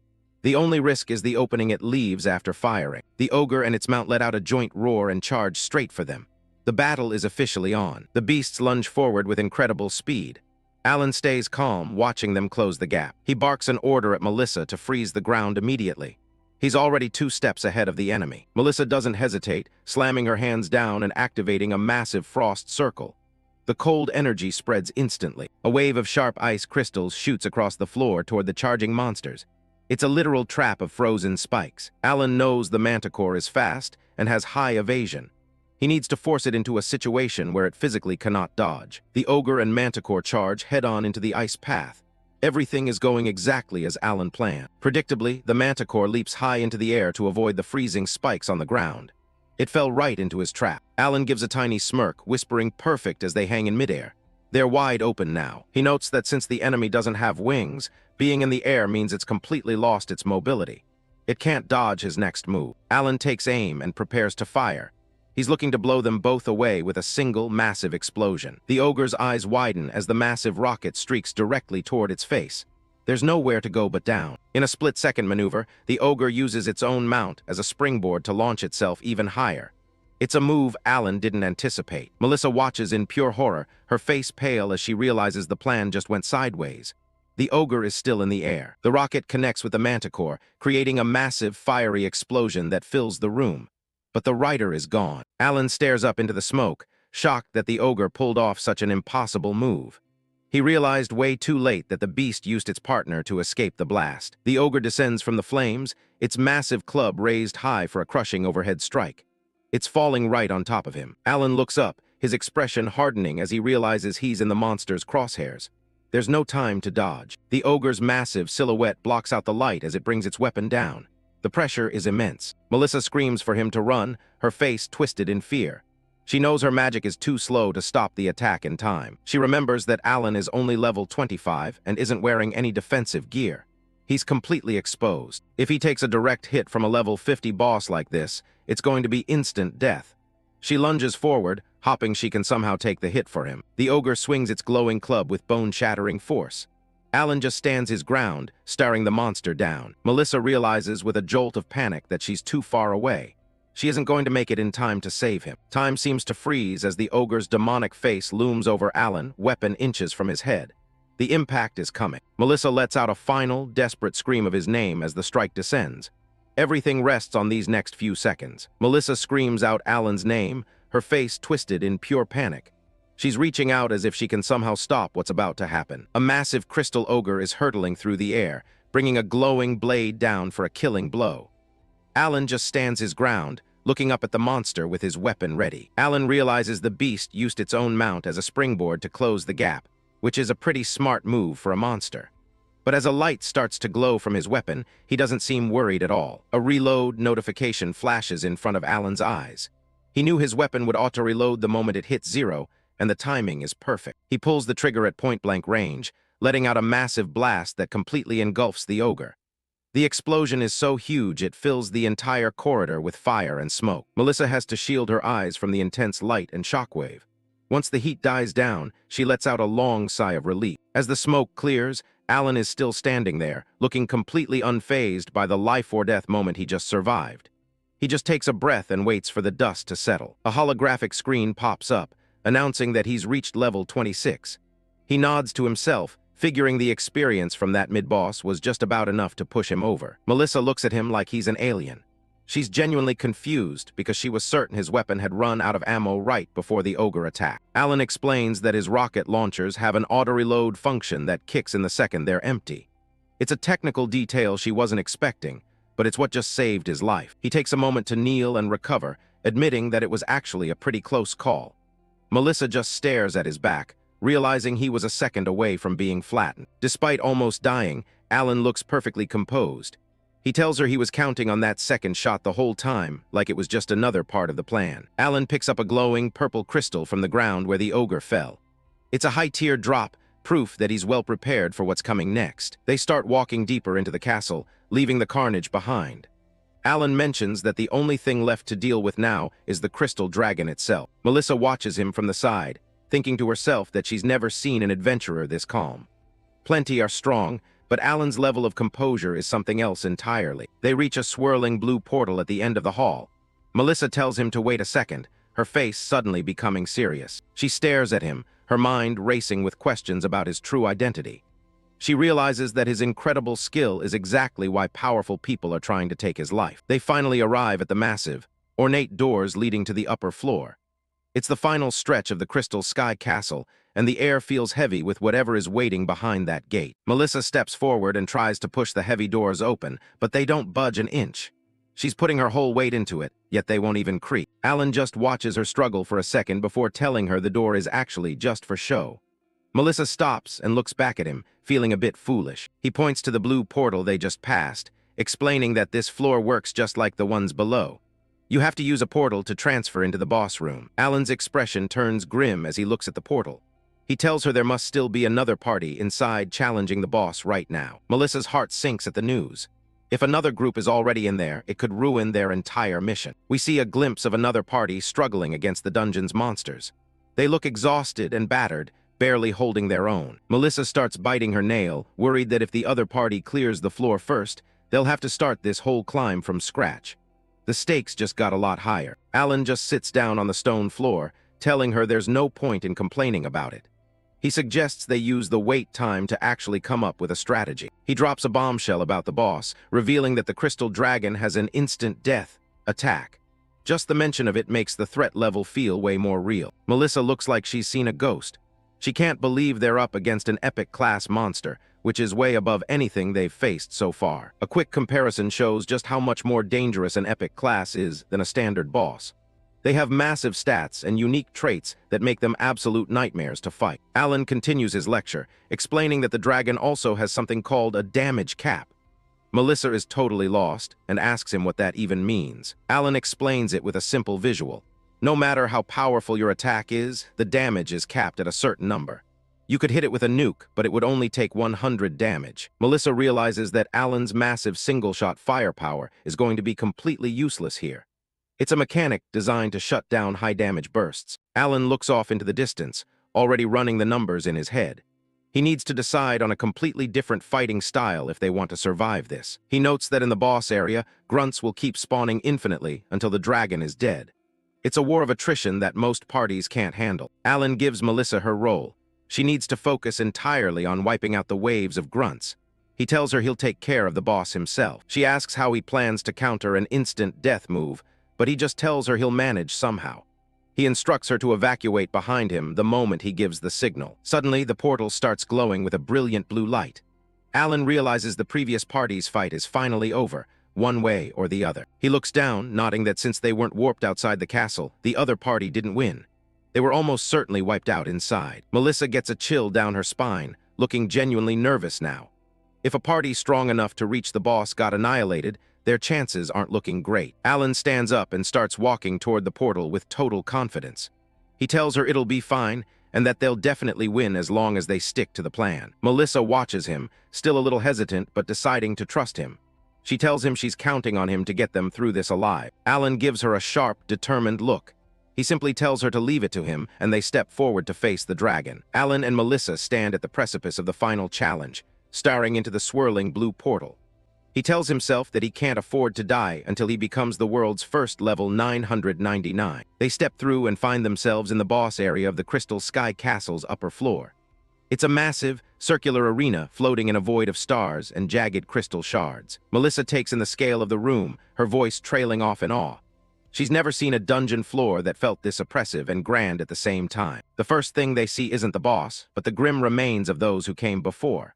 The only risk is the opening it leaves after firing. The ogre and its mount let out a joint roar and charged straight for them. The battle is officially on. The beasts lunge forward with incredible speed. Alan stays calm, watching them close the gap. He barks an order at Melissa to freeze the ground immediately. He's already 2 steps ahead of the enemy. Melissa doesn't hesitate, slamming her hands down and activating a massive frost circle. The cold energy spreads instantly. A wave of sharp ice crystals shoots across the floor toward the charging monsters. It's a literal trap of frozen spikes. Alan knows the manticore is fast and has high evasion. He needs to force it into a situation where it physically cannot dodge. The ogre and manticore charge head-on into the ice path. Everything is going exactly as Alan planned. Predictably, the manticore leaps high into the air to avoid the freezing spikes on the ground. It fell right into his trap. Alan gives a tiny smirk, whispering perfect as they hang in midair. They're wide open now. He notes that since the enemy doesn't have wings, being in the air means it's completely lost its mobility. It can't dodge his next move. Alan takes aim and prepares to fire. He's looking to blow them both away with a single massive explosion. The ogre's eyes widen as the massive rocket streaks directly toward its face. There's nowhere to go but down. In a split-second maneuver, the ogre uses its own mount as a springboard to launch itself even higher. It's a move Alan didn't anticipate. Melissa watches in pure horror, her face pale as she realizes the plan just went sideways. The ogre is still in the air. The rocket connects with the manticore, creating a massive, fiery explosion that fills the room. But the rider is gone. Alan stares up into the smoke, shocked that the ogre pulled off such an impossible move. He realized way too late that the beast used its partner to escape the blast. The ogre descends from the flames, its massive club raised high for a crushing overhead strike. It's falling right on top of him. Alan looks up, his expression hardening as he realizes he's in the monster's crosshairs. There's no time to dodge. The ogre's massive silhouette blocks out the light as it brings its weapon down. The pressure is immense. Melissa screams for him to run, her face twisted in fear. She knows her magic is too slow to stop the attack in time. She remembers that Alan is only level 25 and isn't wearing any defensive gear. He's completely exposed. If he takes a direct hit from a level 50 boss like this, it's going to be instant death. She lunges forward, hoping she can somehow take the hit for him. The ogre swings its glowing club with bone-shattering force. Alan just stands his ground, staring the monster down. Melissa realizes with a jolt of panic that she's too far away. She isn't going to make it in time to save him. Time seems to freeze as the ogre's demonic face looms over Alan, weapon inches from his head. The impact is coming. Melissa lets out a final, desperate scream of his name as the strike descends. Everything rests on these next few seconds. Melissa screams out Alan's name, her face twisted in pure panic. She's reaching out as if she can somehow stop what's about to happen. A massive crystal ogre is hurtling through the air, bringing a glowing blade down for a killing blow. Alan just stands his ground, looking up at the monster with his weapon ready. Alan realizes the beast used its own mount as a springboard to close the gap, which is a pretty smart move for a monster. But as a light starts to glow from his weapon, he doesn't seem worried at all. A reload notification flashes in front of Alan's eyes. He knew his weapon would auto-reload the moment it hits 0, and the timing is perfect. He pulls the trigger at point-blank range, letting out a massive blast that completely engulfs the ogre. The explosion is so huge it fills the entire corridor with fire and smoke. Melissa has to shield her eyes from the intense light and shockwave. Once the heat dies down, she lets out a long sigh of relief. As the smoke clears, Alan is still standing there, looking completely unfazed by the life-or-death moment he just survived. He just takes a breath and waits for the dust to settle. A holographic screen pops up, announcing that he's reached level 26. He nods to himself, figuring the experience from that mid-boss was just about enough to push him over. Melissa looks at him like he's an alien. She's genuinely confused because she was certain his weapon had run out of ammo right before the ogre attacked. Alan explains that his rocket launchers have an auto-reload function that kicks in the second they're empty. It's a technical detail she wasn't expecting, but it's what just saved his life. He takes a moment to kneel and recover, admitting that it was actually a pretty close call. Melissa just stares at his back, realizing he was a second away from being flattened. Despite almost dying, Alan looks perfectly composed. He tells her he was counting on that second shot the whole time, like it was just another part of the plan. Alan picks up a glowing purple crystal from the ground where the ogre fell. It's a high-tier drop, proof that he's well prepared for what's coming next. They start walking deeper into the castle, leaving the carnage behind. Alan mentions that the only thing left to deal with now is the crystal dragon itself. Melissa watches him from the side, thinking to herself that she's never seen an adventurer this calm. Plenty are strong, but Alan's level of composure is something else entirely. They reach a swirling blue portal at the end of the hall. Melissa tells him to wait a second, her face suddenly becoming serious. She stares at him, her mind racing with questions about his true identity. She realizes that his incredible skill is exactly why powerful people are trying to take his life. They finally arrive at the massive, ornate doors leading to the upper floor. It's the final stretch of the Crystal Sky Castle, and the air feels heavy with whatever is waiting behind that gate. Melissa steps forward and tries to push the heavy doors open, but they don't budge an inch. She's putting her whole weight into it, yet they won't even creak. Alan just watches her struggle for a second before telling her the door is actually just for show. Melissa stops and looks back at him, feeling a bit foolish. He points to the blue portal they just passed, explaining that this floor works just like the ones below. You have to use a portal to transfer into the boss room. Alan's expression turns grim as he looks at the portal. He tells her there must still be another party inside challenging the boss right now. Melissa's heart sinks at the news. If another group is already in there, it could ruin their entire mission. We see a glimpse of another party struggling against the dungeon's monsters. They look exhausted and battered, barely holding their own. Melissa starts biting her nail, worried that if the other party clears the floor first, they'll have to start this whole climb from scratch. The stakes just got a lot higher. Alan just sits down on the stone floor, telling her there's no point in complaining about it. He suggests they use the wait time to actually come up with a strategy. He drops a bombshell about the boss, revealing that the Crystal Dragon has an instant death attack. Just the mention of it makes the threat level feel way more real. Melissa looks like she's seen a ghost. She can't believe they're up against an epic-class monster, which is way above anything they've faced so far. A quick comparison shows just how much more dangerous an epic class is than a standard boss. They have massive stats and unique traits that make them absolute nightmares to fight. Alan continues his lecture, explaining that the dragon also has something called a damage cap. Melissa is totally lost and asks him what that even means. Alan explains it with a simple visual. No matter how powerful your attack is, the damage is capped at a certain number. You could hit it with a nuke, but it would only take 100 damage. Melissa realizes that Alan's massive single-shot firepower is going to be completely useless here. It's a mechanic designed to shut down high-damage bursts. Alan looks off into the distance, already running the numbers in his head. He needs to decide on a completely different fighting style if they want to survive this. He notes that in the boss area, grunts will keep spawning infinitely until the dragon is dead. It's a war of attrition that most parties can't handle. Alan gives Melissa her role. She needs to focus entirely on wiping out the waves of grunts. He tells her he'll take care of the boss himself. She asks how he plans to counter an instant death move, but he just tells her he'll manage somehow. He instructs her to evacuate behind him the moment he gives the signal. Suddenly, the portal starts glowing with a brilliant blue light. Alan realizes the previous party's fight is finally over, one way or the other. He looks down, nodding that since they weren't warped outside the castle, the other party didn't win. They were almost certainly wiped out inside. Melissa gets a chill down her spine, looking genuinely nervous now. If a party strong enough to reach the boss got annihilated, their chances aren't looking great. Alan stands up and starts walking toward the portal with total confidence. He tells her it'll be fine and that they'll definitely win as long as they stick to the plan. Melissa watches him, still a little hesitant but deciding to trust him. She tells him she's counting on him to get them through this alive. Alan gives her a sharp, determined look. He simply tells her to leave it to him, and they step forward to face the dragon. Alan and Melissa stand at the precipice of the final challenge, staring into the swirling blue portal. He tells himself that he can't afford to die until he becomes the world's first level 999. They step through and find themselves in the boss area of the Crystal Sky Castle's upper floor. It's a massive, circular arena floating in a void of stars and jagged crystal shards. Melissa takes in the scale of the room, her voice trailing off in awe. She's never seen a dungeon floor that felt this oppressive and grand at the same time. The first thing they see isn't the boss, but the grim remains of those who came before.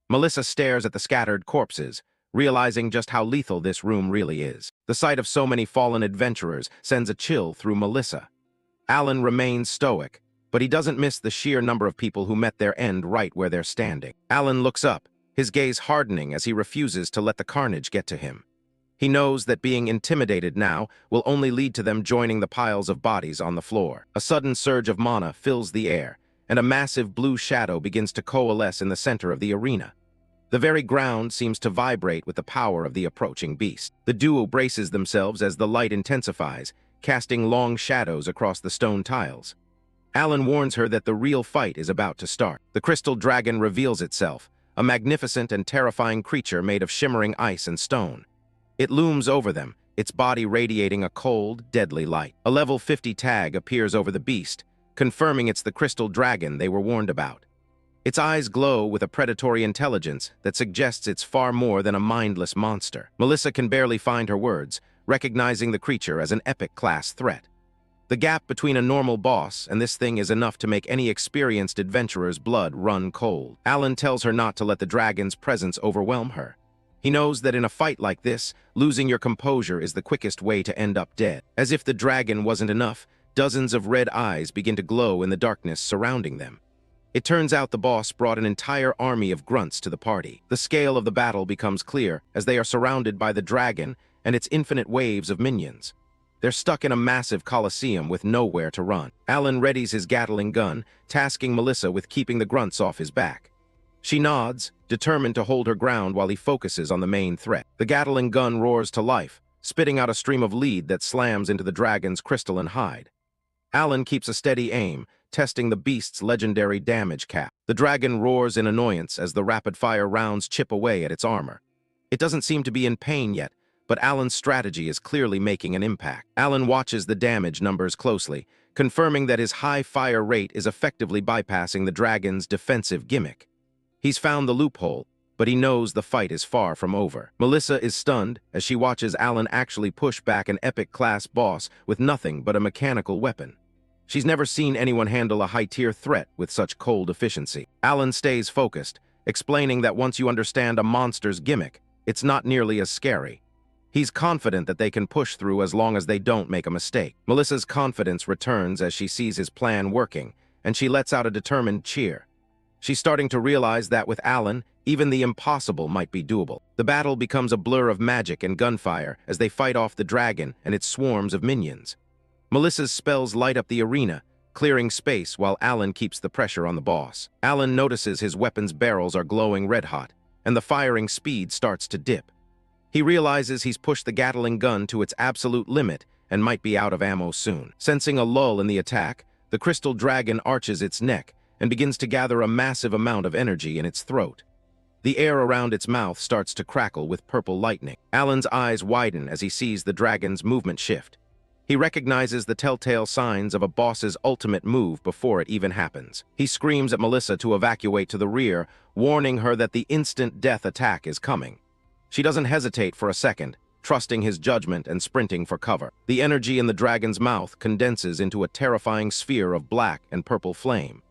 Melissa stares at the scattered corpses, realizing just how lethal this room really is. The sight of so many fallen adventurers sends a chill through Melissa. Alan remains stoic, but he doesn't miss the sheer number of people who met their end right where they're standing. Alan looks up, his gaze hardening as he refuses to let the carnage get to him. He knows that being intimidated now will only lead to them joining the piles of bodies on the floor. A sudden surge of mana fills the air, and a massive blue shadow begins to coalesce in the center of the arena. The very ground seems to vibrate with the power of the approaching beast. The duo braces themselves as the light intensifies, casting long shadows across the stone tiles. Alan warns her that the real fight is about to start. The crystal dragon reveals itself, a magnificent and terrifying creature made of shimmering ice and stone. It looms over them, its body radiating a cold, deadly light. A level 50 tag appears over the beast, confirming it's the crystal dragon they were warned about. Its eyes glow with a predatory intelligence that suggests it's far more than a mindless monster. Melissa can barely find her words, recognizing the creature as an epic-class threat. The gap between a normal boss and this thing is enough to make any experienced adventurer's blood run cold. Alan tells her not to let the dragon's presence overwhelm her. He knows that in a fight like this, losing your composure is the quickest way to end up dead. As if the dragon wasn't enough, dozens of red eyes begin to glow in the darkness surrounding them. It turns out the boss brought an entire army of grunts to the party. The scale of the battle becomes clear as they are surrounded by the dragon and its infinite waves of minions. They're stuck in a massive coliseum with nowhere to run. Alan readies his Gatling gun, tasking Melissa with keeping the grunts off his back. She nods, determined to hold her ground while he focuses on the main threat. The Gatling gun roars to life, spitting out a stream of lead that slams into the dragon's crystalline hide. Alan keeps a steady aim, testing the beast's legendary damage cap. The dragon roars in annoyance as the rapid-fire rounds chip away at its armor. It doesn't seem to be in pain yet, but Alan's strategy is clearly making an impact. Alan watches the damage numbers closely, confirming that his high fire rate is effectively bypassing the dragon's defensive gimmick. He's found the loophole, but he knows the fight is far from over. Melissa is stunned as she watches Alan actually push back an epic-class boss with nothing but a mechanical weapon. She's never seen anyone handle a high-tier threat with such cold efficiency. Alan stays focused, explaining that once you understand a monster's gimmick, it's not nearly as scary. He's confident that they can push through as long as they don't make a mistake. Melissa's confidence returns as she sees his plan working, and she lets out a determined cheer. She's starting to realize that with Alan, even the impossible might be doable. The battle becomes a blur of magic and gunfire as they fight off the dragon and its swarms of minions. Melissa's spells light up the arena, clearing space while Alan keeps the pressure on the boss. Alan notices his weapon's barrels are glowing red-hot, and the firing speed starts to dip. He realizes he's pushed the Gatling gun to its absolute limit and might be out of ammo soon. Sensing a lull in the attack, the crystal dragon arches its neck and begins to gather a massive amount of energy in its throat. The air around its mouth starts to crackle with purple lightning. Alan's eyes widen as he sees the dragon's movement shift. He recognizes the telltale signs of a boss's ultimate move before it even happens. He screams at Melissa to evacuate to the rear, warning her that the instant death attack is coming. She doesn't hesitate for a second, trusting his judgment and sprinting for cover. The energy in the dragon's mouth condenses into a terrifying sphere of black and purple flame.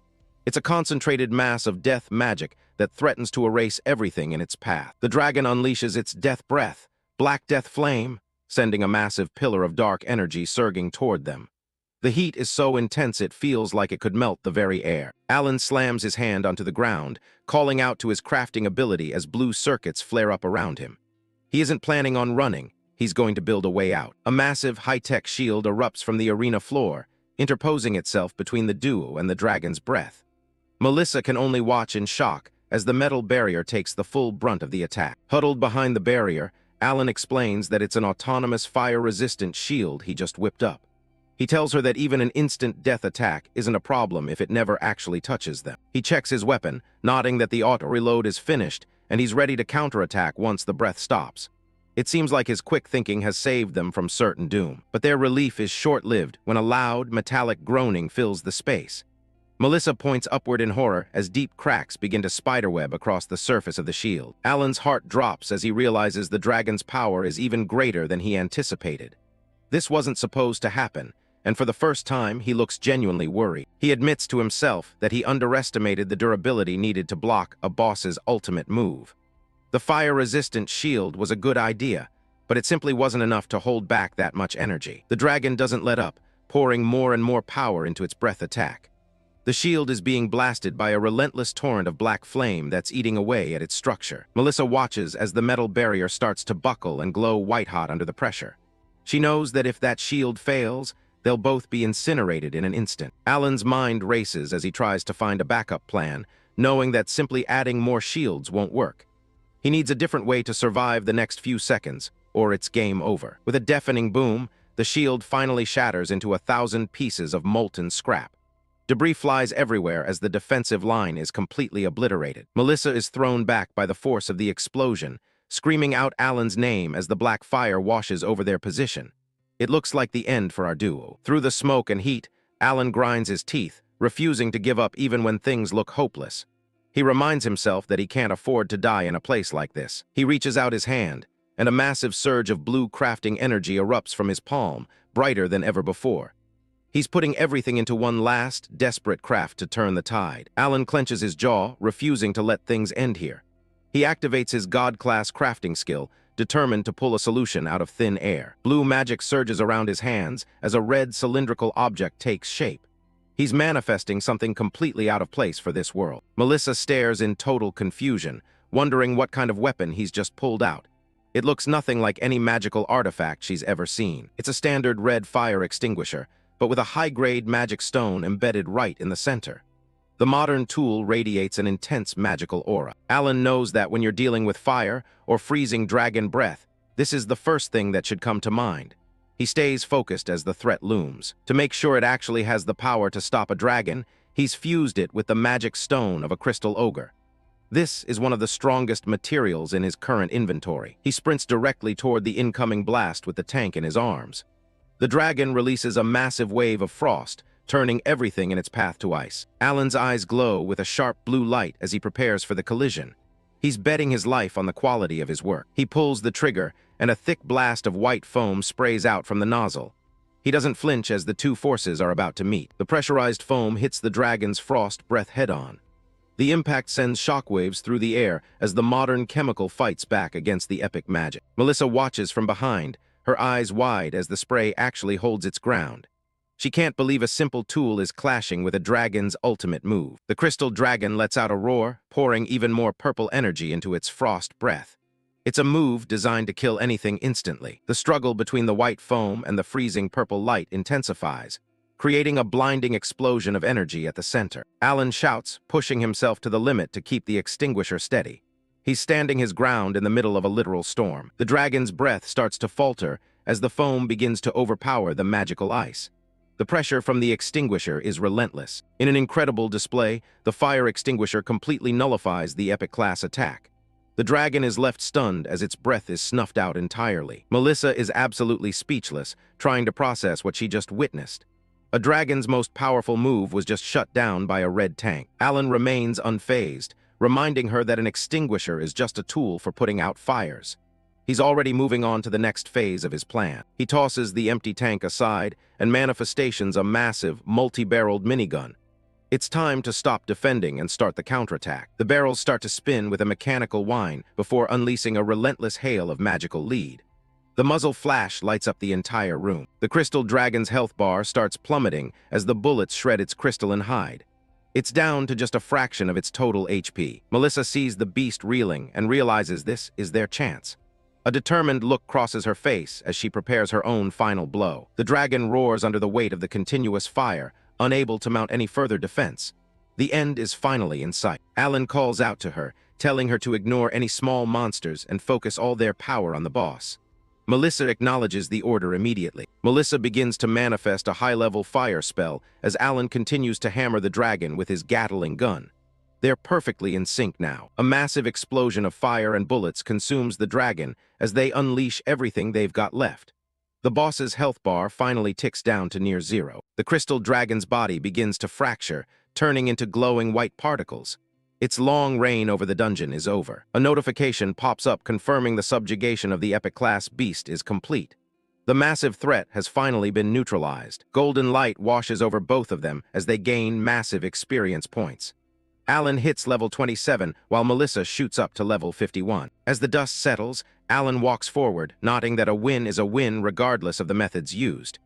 It's a concentrated mass of death magic that threatens to erase everything in its path. The dragon unleashes its death breath, black death flame, sending a massive pillar of dark energy surging toward them. The heat is so intense it feels like it could melt the very air. Alan slams his hand onto the ground, calling out to his crafting ability as blue circuits flare up around him. He isn't planning on running, he's going to build a way out. A massive high-tech shield erupts from the arena floor, interposing itself between the duo and the dragon's breath. Melissa can only watch in shock as the metal barrier takes the full brunt of the attack. Huddled behind the barrier, Alan explains that it's an autonomous fire-resistant shield he just whipped up. He tells her that even an instant death attack isn't a problem if it never actually touches them. He checks his weapon, nodding that the auto-reload is finished, and he's ready to counterattack once the breath stops. It seems like his quick thinking has saved them from certain doom. But their relief is short-lived when a loud, metallic groaning fills the space. Melissa points upward in horror as deep cracks begin to spiderweb across the surface of the shield. Alan's heart drops as he realizes the dragon's power is even greater than he anticipated. This wasn't supposed to happen, and for the first time, he looks genuinely worried. He admits to himself that he underestimated the durability needed to block a boss's ultimate move. The fire-resistant shield was a good idea, but it simply wasn't enough to hold back that much energy. The dragon doesn't let up, pouring more and more power into its breath attack. The shield is being blasted by a relentless torrent of black flame that's eating away at its structure. Melissa watches as the metal barrier starts to buckle and glow white-hot under the pressure. She knows that if that shield fails, they'll both be incinerated in an instant. Alan's mind races as he tries to find a backup plan, knowing that simply adding more shields won't work. He needs a different way to survive the next few seconds, or it's game over. With a deafening boom, the shield finally shatters into 1,000 pieces of molten scrap. Debris flies everywhere as the defensive line is completely obliterated. Melissa is thrown back by the force of the explosion, screaming out Alan's name as the black fire washes over their position. It looks like the end for our duo. Through the smoke and heat, Alan grinds his teeth, refusing to give up even when things look hopeless. He reminds himself that he can't afford to die in a place like this. He reaches out his hand, and a massive surge of blue crafting energy erupts from his palm, brighter than ever before. He's putting everything into one last, desperate craft to turn the tide. Alan clenches his jaw, refusing to let things end here. He activates his god-class crafting skill, determined to pull a solution out of thin air. Blue magic surges around his hands as a red cylindrical object takes shape. He's manifesting something completely out of place for this world. Melissa stares in total confusion, wondering what kind of weapon he's just pulled out. It looks nothing like any magical artifact she's ever seen. It's a standard red fire extinguisher, but with a high-grade magic stone embedded right in the center. The modern tool radiates an intense magical aura. Alan knows that when you're dealing with fire or freezing dragon breath, this is the first thing that should come to mind. He stays focused as the threat looms. To make sure it actually has the power to stop a dragon, he's fused it with the magic stone of a crystal ogre. This is one of the strongest materials in his current inventory. He sprints directly toward the incoming blast with the tank in his arms. The dragon releases a massive wave of frost, turning everything in its path to ice. Alan's eyes glow with a sharp blue light as he prepares for the collision. He's betting his life on the quality of his work. He pulls the trigger, and a thick blast of white foam sprays out from the nozzle. He doesn't flinch as the two forces are about to meet. The pressurized foam hits the dragon's frost breath head-on. The impact sends shockwaves through the air as the modern chemical fights back against the epic magic. Melissa watches from behind, her eyes wide as the spray actually holds its ground. She can't believe a simple tool is clashing with a dragon's ultimate move. The crystal dragon lets out a roar, pouring even more purple energy into its frost breath. It's a move designed to kill anything instantly. The struggle between the white foam and the freezing purple light intensifies, creating a blinding explosion of energy at the center. Alan shouts, pushing himself to the limit to keep the extinguisher steady. He's standing his ground in the middle of a literal storm. The dragon's breath starts to falter as the foam begins to overpower the magical ice. The pressure from the extinguisher is relentless. In an incredible display, the fire extinguisher completely nullifies the epic class attack. The dragon is left stunned as its breath is snuffed out entirely. Melissa is absolutely speechless, trying to process what she just witnessed. A dragon's most powerful move was just shut down by a red tank. Alan remains unfazed, reminding her that an extinguisher is just a tool for putting out fires. He's already moving on to the next phase of his plan. He tosses the empty tank aside and manifestations a massive, multi-barreled minigun. It's time to stop defending and start the counterattack. The barrels start to spin with a mechanical whine before unleashing a relentless hail of magical lead. The muzzle flash lights up the entire room. The crystal dragon's health bar starts plummeting as the bullets shred its crystalline hide. It's down to just a fraction of its total HP. Melissa sees the beast reeling and realizes this is their chance. A determined look crosses her face as she prepares her own final blow. The dragon roars under the weight of the continuous fire, unable to mount any further defense. The end is finally in sight. Alan calls out to her, telling her to ignore any small monsters and focus all their power on the boss. Melissa acknowledges the order immediately. Melissa begins to manifest a high-level fire spell as Alan continues to hammer the dragon with his Gatling gun. They're perfectly in sync now. A massive explosion of fire and bullets consumes the dragon as they unleash everything they've got left. The boss's health bar finally ticks down to near zero. The crystal dragon's body begins to fracture, turning into glowing white particles. Its long reign over the dungeon is over. A notification pops up confirming the subjugation of the epic-class beast is complete. The massive threat has finally been neutralized. Golden light washes over both of them as they gain massive experience points. Alan hits level 27, while Melissa shoots up to level 51. As the dust settles, Alan walks forward, nodding that a win is a win regardless of the methods used.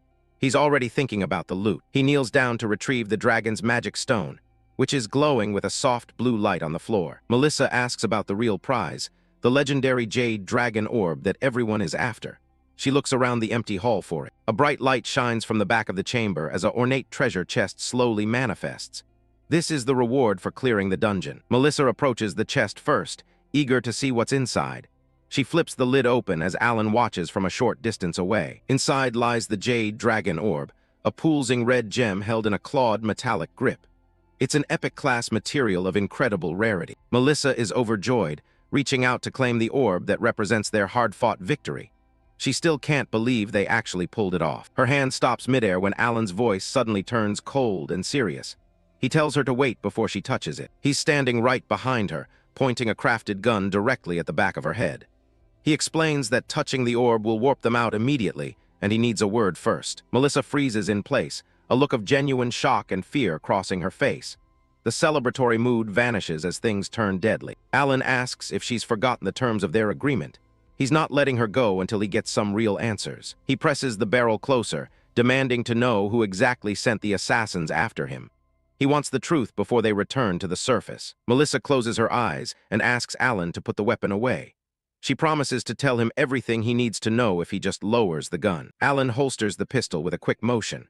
He's already thinking about the loot. He kneels down to retrieve the dragon's magic stone, which is glowing with a soft blue light on the floor. Melissa asks about the real prize, the legendary jade dragon orb that everyone is after. She looks around the empty hall for it. A bright light shines from the back of the chamber as an ornate treasure chest slowly manifests. This is the reward for clearing the dungeon. Melissa approaches the chest first, eager to see what's inside. She flips the lid open as Alan watches from a short distance away. Inside lies the jade dragon orb, a pulsing red gem held in a clawed metallic grip. It's an epic-class material of incredible rarity. Melissa is overjoyed, reaching out to claim the orb that represents their hard-fought victory. She still can't believe they actually pulled it off. Her hand stops midair when Alan's voice suddenly turns cold and serious. He tells her to wait before she touches it. He's standing right behind her, pointing a crafted gun directly at the back of her head. He explains that touching the orb will warp them out immediately, and he needs a word first. Melissa freezes in place, a look of genuine shock and fear crossing her face. The celebratory mood vanishes as things turn deadly. Alan asks if she's forgotten the terms of their agreement. He's not letting her go until he gets some real answers. He presses the barrel closer, demanding to know who exactly sent the assassins after him. He wants the truth before they return to the surface. Melissa closes her eyes and asks Alan to put the weapon away. She promises to tell him everything he needs to know if he just lowers the gun. Alan holsters the pistol with a quick motion.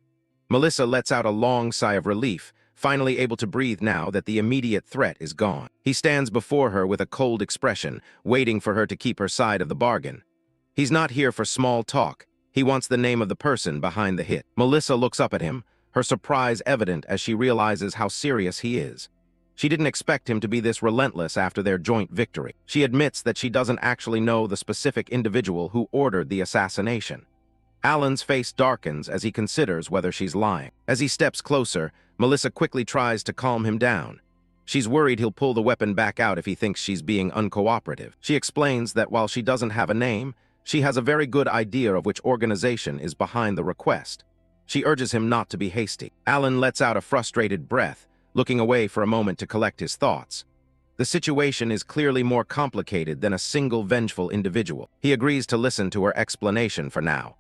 Melissa lets out a long sigh of relief, finally able to breathe now that the immediate threat is gone. He stands before her with a cold expression, waiting for her to keep her side of the bargain. He's not here for small talk. He wants the name of the person behind the hit. Melissa looks up at him, her surprise evident as she realizes how serious he is. She didn't expect him to be this relentless after their joint victory. She admits that she doesn't actually know the specific individual who ordered the assassination. Alan's face darkens as he considers whether she's lying. As he steps closer, Melissa quickly tries to calm him down. She's worried he'll pull the weapon back out if he thinks she's being uncooperative. She explains that while she doesn't have a name, she has a very good idea of which organization is behind the request. She urges him not to be hasty. Alan lets out a frustrated breath, looking away for a moment to collect his thoughts. The situation is clearly more complicated than a single vengeful individual. He agrees to listen to her explanation for now.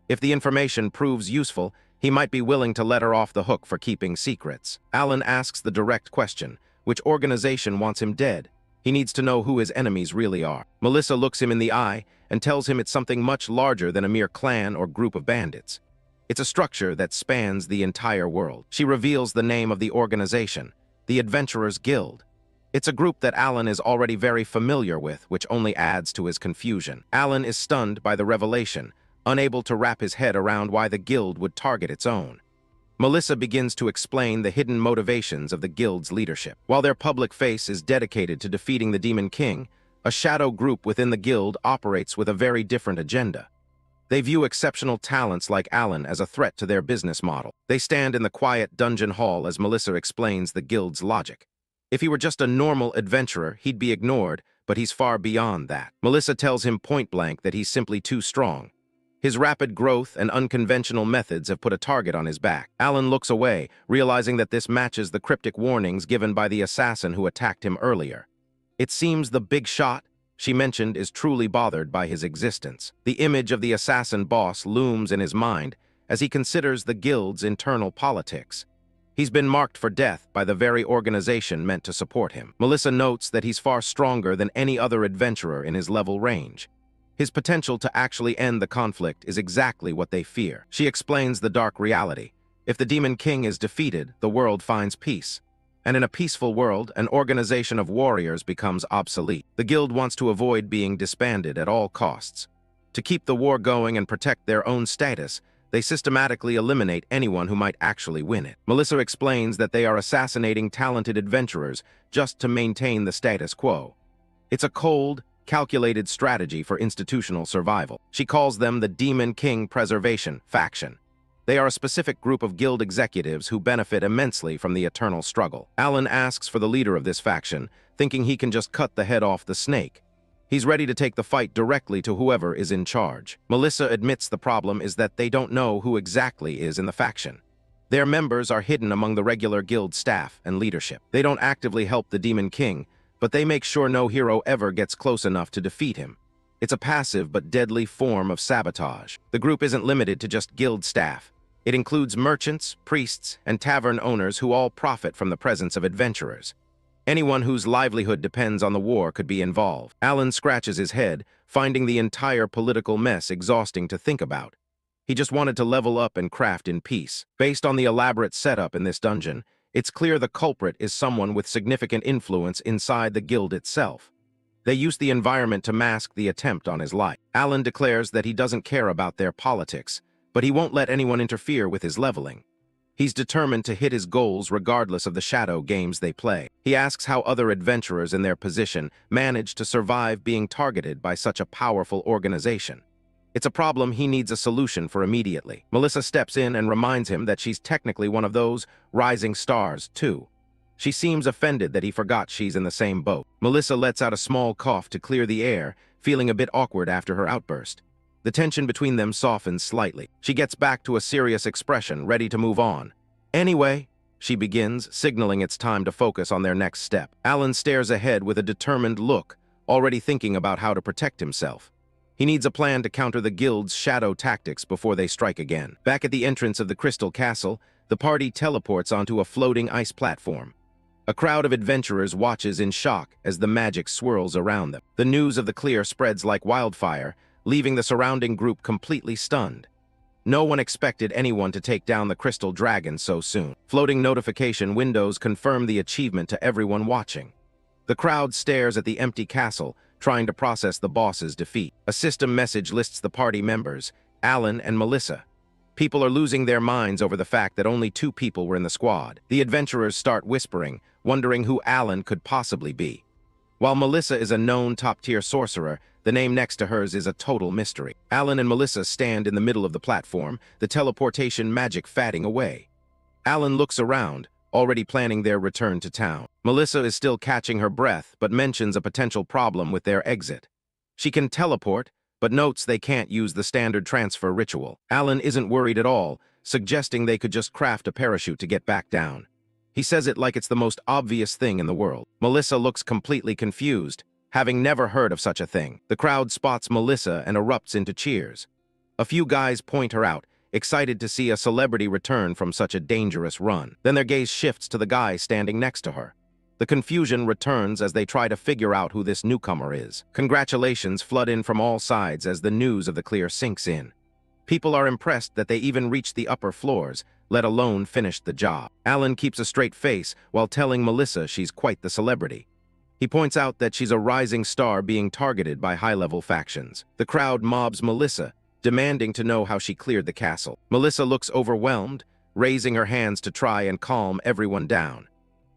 If the information proves useful, he might be willing to let her off the hook for keeping secrets. Alan asks the direct question, which organization wants him dead? He needs to know who his enemies really are. Melissa looks him in the eye and tells him it's something much larger than a mere clan or group of bandits. It's a structure that spans the entire world. She reveals the name of the organization, the Adventurers Guild. It's a group that Alan is already very familiar with, which only adds to his confusion. Alan is stunned by the revelation, unable to wrap his head around why the guild would target its own. Melissa begins to explain the hidden motivations of the guild's leadership. While their public face is dedicated to defeating the Demon King, a shadow group within the guild operates with a very different agenda. They view exceptional talents like Alan as a threat to their business model. They stand in the quiet dungeon hall as Melissa explains the guild's logic. If he were just a normal adventurer, he'd be ignored, but he's far beyond that. Melissa tells him point-blank that he's simply too strong. His rapid growth and unconventional methods have put a target on his back. Alan looks away, realizing that this matches the cryptic warnings given by the assassin who attacked him earlier. It seems the big shot she mentioned is truly bothered by his existence. The image of the assassin boss looms in his mind as he considers the guild's internal politics. He's been marked for death by the very organization meant to support him. Melissa notes that he's far stronger than any other adventurer in his level range. His potential to actually end the conflict is exactly what they fear. She explains the dark reality. If the Demon King is defeated, the world finds peace. And in a peaceful world, an organization of warriors becomes obsolete. The guild wants to avoid being disbanded at all costs. To keep the war going and protect their own status, they systematically eliminate anyone who might actually win it. Melissa explains that they are assassinating talented adventurers just to maintain the status quo. It's a cold, calculated strategy for institutional survival. She calls them the Demon King Preservation Faction. They are a specific group of guild executives who benefit immensely from the eternal struggle. Alan asks for the leader of this faction, thinking he can just cut the head off the snake. He's ready to take the fight directly to whoever is in charge. Melissa admits the problem is that they don't know who exactly is in the faction. Their members are hidden among the regular guild staff and leadership. They don't actively help the Demon King, but they make sure no hero ever gets close enough to defeat him. It's a passive but deadly form of sabotage. The group isn't limited to just guild staff. It includes merchants, priests, and tavern owners who all profit from the presence of adventurers. Anyone whose livelihood depends on the war could be involved. Alan scratches his head, finding the entire political mess exhausting to think about. He just wanted to level up and craft in peace. Based on the elaborate setup in this dungeon, it's clear the culprit is someone with significant influence inside the guild itself. They use the environment to mask the attempt on his life. Alan declares that he doesn't care about their politics, but he won't let anyone interfere with his leveling. He's determined to hit his goals regardless of the shadow games they play. He asks how other adventurers in their position manage to survive being targeted by such a powerful organization. It's a problem he needs a solution for immediately. Melissa steps in and reminds him that she's technically one of those rising stars, too. She seems offended that he forgot she's in the same boat. Melissa lets out a small cough to clear the air, feeling a bit awkward after her outburst. The tension between them softens slightly. She gets back to a serious expression, ready to move on. "Anyway," she begins, signaling it's time to focus on their next step. Alan stares ahead with a determined look, already thinking about how to protect himself. He needs a plan to counter the guild's shadow tactics before they strike again. Back at the entrance of the Crystal Castle, the party teleports onto a floating ice platform. A crowd of adventurers watches in shock as the magic swirls around them. The news of the clear spreads like wildfire, leaving the surrounding group completely stunned. No one expected anyone to take down the crystal dragon so soon. Floating notification windows confirm the achievement to everyone watching. The crowd stares at the empty castle, trying to process the boss's defeat. A system message lists the party members, Alan and Melissa. People are losing their minds over the fact that only 2 people were in the squad. The adventurers start whispering, wondering who Alan could possibly be. While Melissa is a known top-tier sorcerer, the name next to hers is a total mystery. Alan and Melissa stand in the middle of the platform, the teleportation magic fading away. Alan looks around, already planning their return to town. Melissa is still catching her breath, but mentions a potential problem with their exit. She can teleport, but notes they can't use the standard transfer ritual. Alan isn't worried at all, suggesting they could just craft a parachute to get back down. He says it like it's the most obvious thing in the world. Melissa looks completely confused, having never heard of such a thing. The crowd spots Melissa and erupts into cheers. A few guys point her out, excited to see a celebrity return from such a dangerous run. Then their gaze shifts to the guy standing next to her. The confusion returns as they try to figure out who this newcomer is. Congratulations flood in from all sides as the news of the clear sinks in. People are impressed that they even reached the upper floors, let alone finished the job. Alan keeps a straight face while telling Melissa she's quite the celebrity. He points out that she's a rising star being targeted by high-level factions. The crowd mobs Melissa, demanding to know how she cleared the castle. Melissa looks overwhelmed, raising her hands to try and calm everyone down.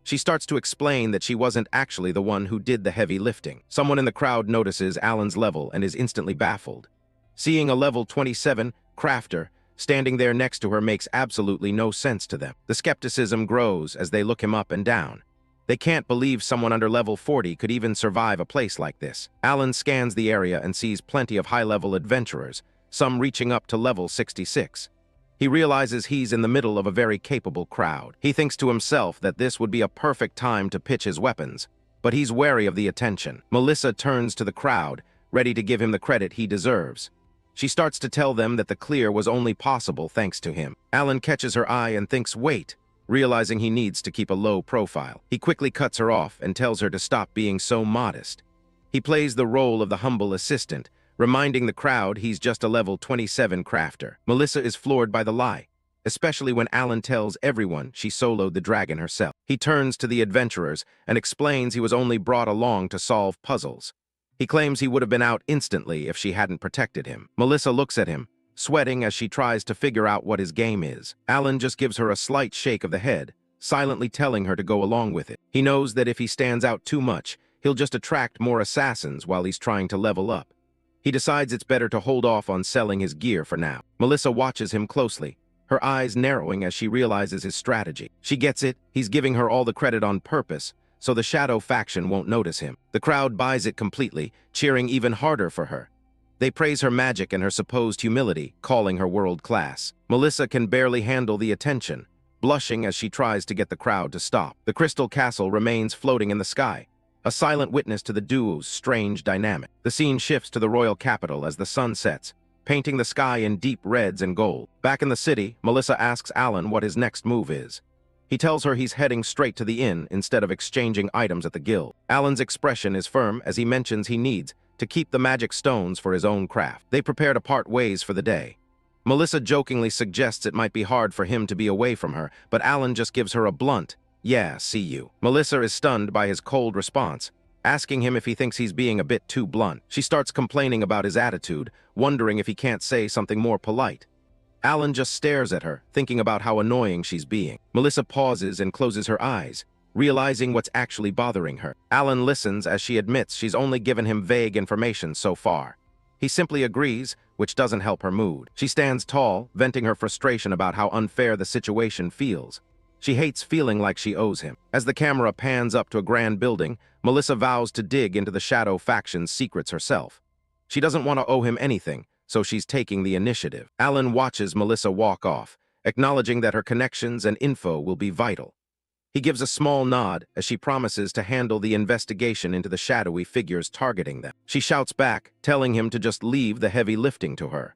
She starts to explain that she wasn't actually the one who did the heavy lifting. Someone in the crowd notices Alan's level and is instantly baffled. Seeing a level 27 crafter standing there next to her makes absolutely no sense to them. The skepticism grows as they look him up and down. They can't believe someone under level 40 could even survive a place like this. Alan scans the area and sees plenty of high-level adventurers, some reaching up to level 66. He realizes he's in the middle of a very capable crowd. He thinks to himself that this would be a perfect time to pitch his weapons, but he's wary of the attention. Melissa turns to the crowd, ready to give him the credit he deserves. She starts to tell them that the clear was only possible thanks to him. Alan catches her eye and thinks, wait, realizing he needs to keep a low profile. He quickly cuts her off and tells her to stop being so modest. He plays the role of the humble assistant, reminding the crowd he's just a level 27 crafter. Melissa is floored by the lie, especially when Alan tells everyone she soloed the dragon herself. He turns to the adventurers and explains he was only brought along to solve puzzles. He claims he would have been out instantly if she hadn't protected him. Melissa looks at him, sweating as she tries to figure out what his game is. Alan just gives her a slight shake of the head, silently telling her to go along with it. He knows that if he stands out too much, he'll just attract more assassins while he's trying to level up. He decides it's better to hold off on selling his gear for now. Melissa watches him closely, her eyes narrowing as she realizes his strategy. She gets it, he's giving her all the credit on purpose, so the shadow faction won't notice him. The crowd buys it completely, cheering even harder for her. They praise her magic and her supposed humility, calling her world-class. Melissa can barely handle the attention, blushing as she tries to get the crowd to stop. The crystal castle remains floating in the sky, a silent witness to the duo's strange dynamic. The scene shifts to the royal capital as the sun sets, painting the sky in deep reds and gold. Back in the city, Melissa asks Alan what his next move is. He tells her he's heading straight to the inn instead of exchanging items at the guild. Alan's expression is firm as he mentions he needs to keep the magic stones for his own craft. They prepare to part ways for the day. Melissa jokingly suggests it might be hard for him to be away from her, but Alan just gives her a blunt, "Yeah, see you." Melissa is stunned by his cold response, asking him if he thinks he's being a bit too blunt. She starts complaining about his attitude, wondering if he can't say something more polite. Alan just stares at her, thinking about how annoying she's being. Melissa pauses and closes her eyes, realizing what's actually bothering her. Alan listens as she admits she's only given him vague information so far. He simply agrees, which doesn't help her mood. She stands tall, venting her frustration about how unfair the situation feels. She hates feeling like she owes him. As the camera pans up to a grand building, Melissa vows to dig into the shadow faction's secrets herself. She doesn't want to owe him anything, so she's taking the initiative. Alan watches Melissa walk off, acknowledging that her connections and info will be vital. He gives a small nod as she promises to handle the investigation into the shadowy figures targeting them. She shouts back, telling him to just leave the heavy lifting to her.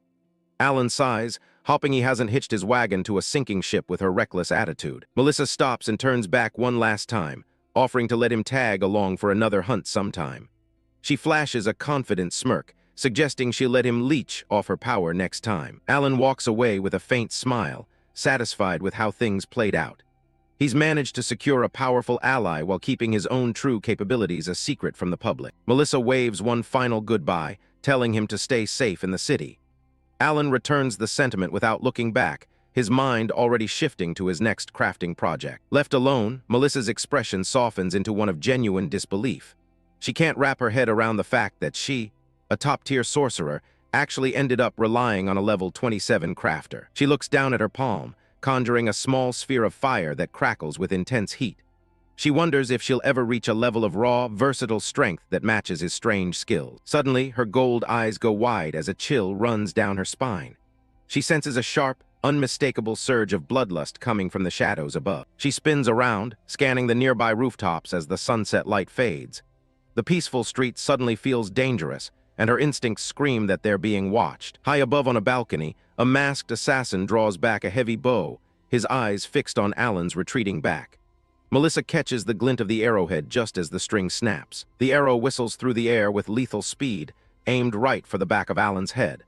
Alan sighs, hoping he hasn't hitched his wagon to a sinking ship with her reckless attitude. Melissa stops and turns back one last time, offering to let him tag along for another hunt sometime. She flashes a confident smirk, suggesting she'll let him leech off her power next time. Alan walks away with a faint smile, satisfied with how things played out. He's managed to secure a powerful ally while keeping his own true capabilities a secret from the public. Melissa waves one final goodbye, telling him to stay safe in the city. Alan returns the sentiment without looking back, his mind already shifting to his next crafting project. Left alone, Melissa's expression softens into one of genuine disbelief. She can't wrap her head around the fact that she, a top-tier sorcerer, actually ended up relying on a level 27 crafter. She looks down at her palm, conjuring a small sphere of fire that crackles with intense heat. She wonders if she'll ever reach a level of raw, versatile strength that matches his strange skills. Suddenly, her gold eyes go wide as a chill runs down her spine. She senses a sharp, unmistakable surge of bloodlust coming from the shadows above. She spins around, scanning the nearby rooftops as the sunset light fades. The peaceful street suddenly feels dangerous, and her instincts scream that they're being watched. High above on a balcony, a masked assassin draws back a heavy bow, his eyes fixed on Alan's retreating back. Melissa catches the glint of the arrowhead just as the string snaps. The arrow whistles through the air with lethal speed, aimed right for the back of Alan's head.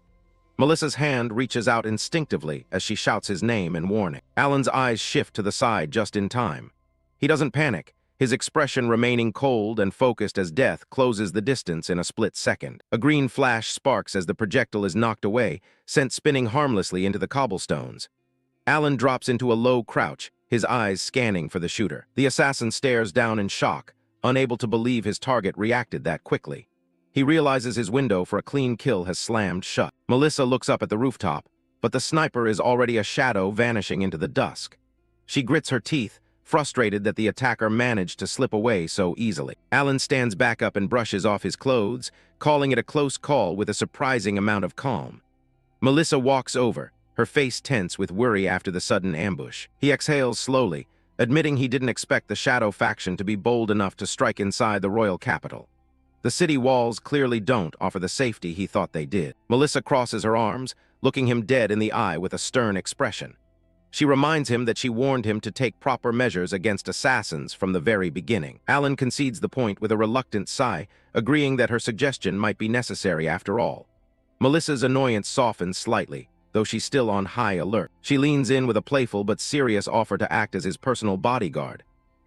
Melissa's hand reaches out instinctively as she shouts his name in warning. Alan's eyes shift to the side just in time. He doesn't panic, his expression remaining cold and focused as death closes the distance in a split second. A green flash sparks as the projectile is knocked away, sent spinning harmlessly into the cobblestones. Alan drops into a low crouch, his eyes scanning for the shooter. The assassin stares down in shock, unable to believe his target reacted that quickly. He realizes his window for a clean kill has slammed shut. Melissa looks up at the rooftop, but the sniper is already a shadow vanishing into the dusk. She grits her teeth, frustrated that the attacker managed to slip away so easily. Alan stands back up and brushes off his clothes, calling it a close call with a surprising amount of calm. Melissa walks over, her face tense with worry after the sudden ambush. He exhales slowly, admitting he didn't expect the shadow faction to be bold enough to strike inside the royal capital. The city walls clearly don't offer the safety he thought they did. Melissa crosses her arms, looking him dead in the eye with a stern expression. She reminds him that she warned him to take proper measures against assassins from the very beginning. Alan concedes the point with a reluctant sigh, agreeing that her suggestion might be necessary after all. Melissa's annoyance softens slightly, though she's still on high alert. She leans in with a playful but serious offer to act as his personal bodyguard.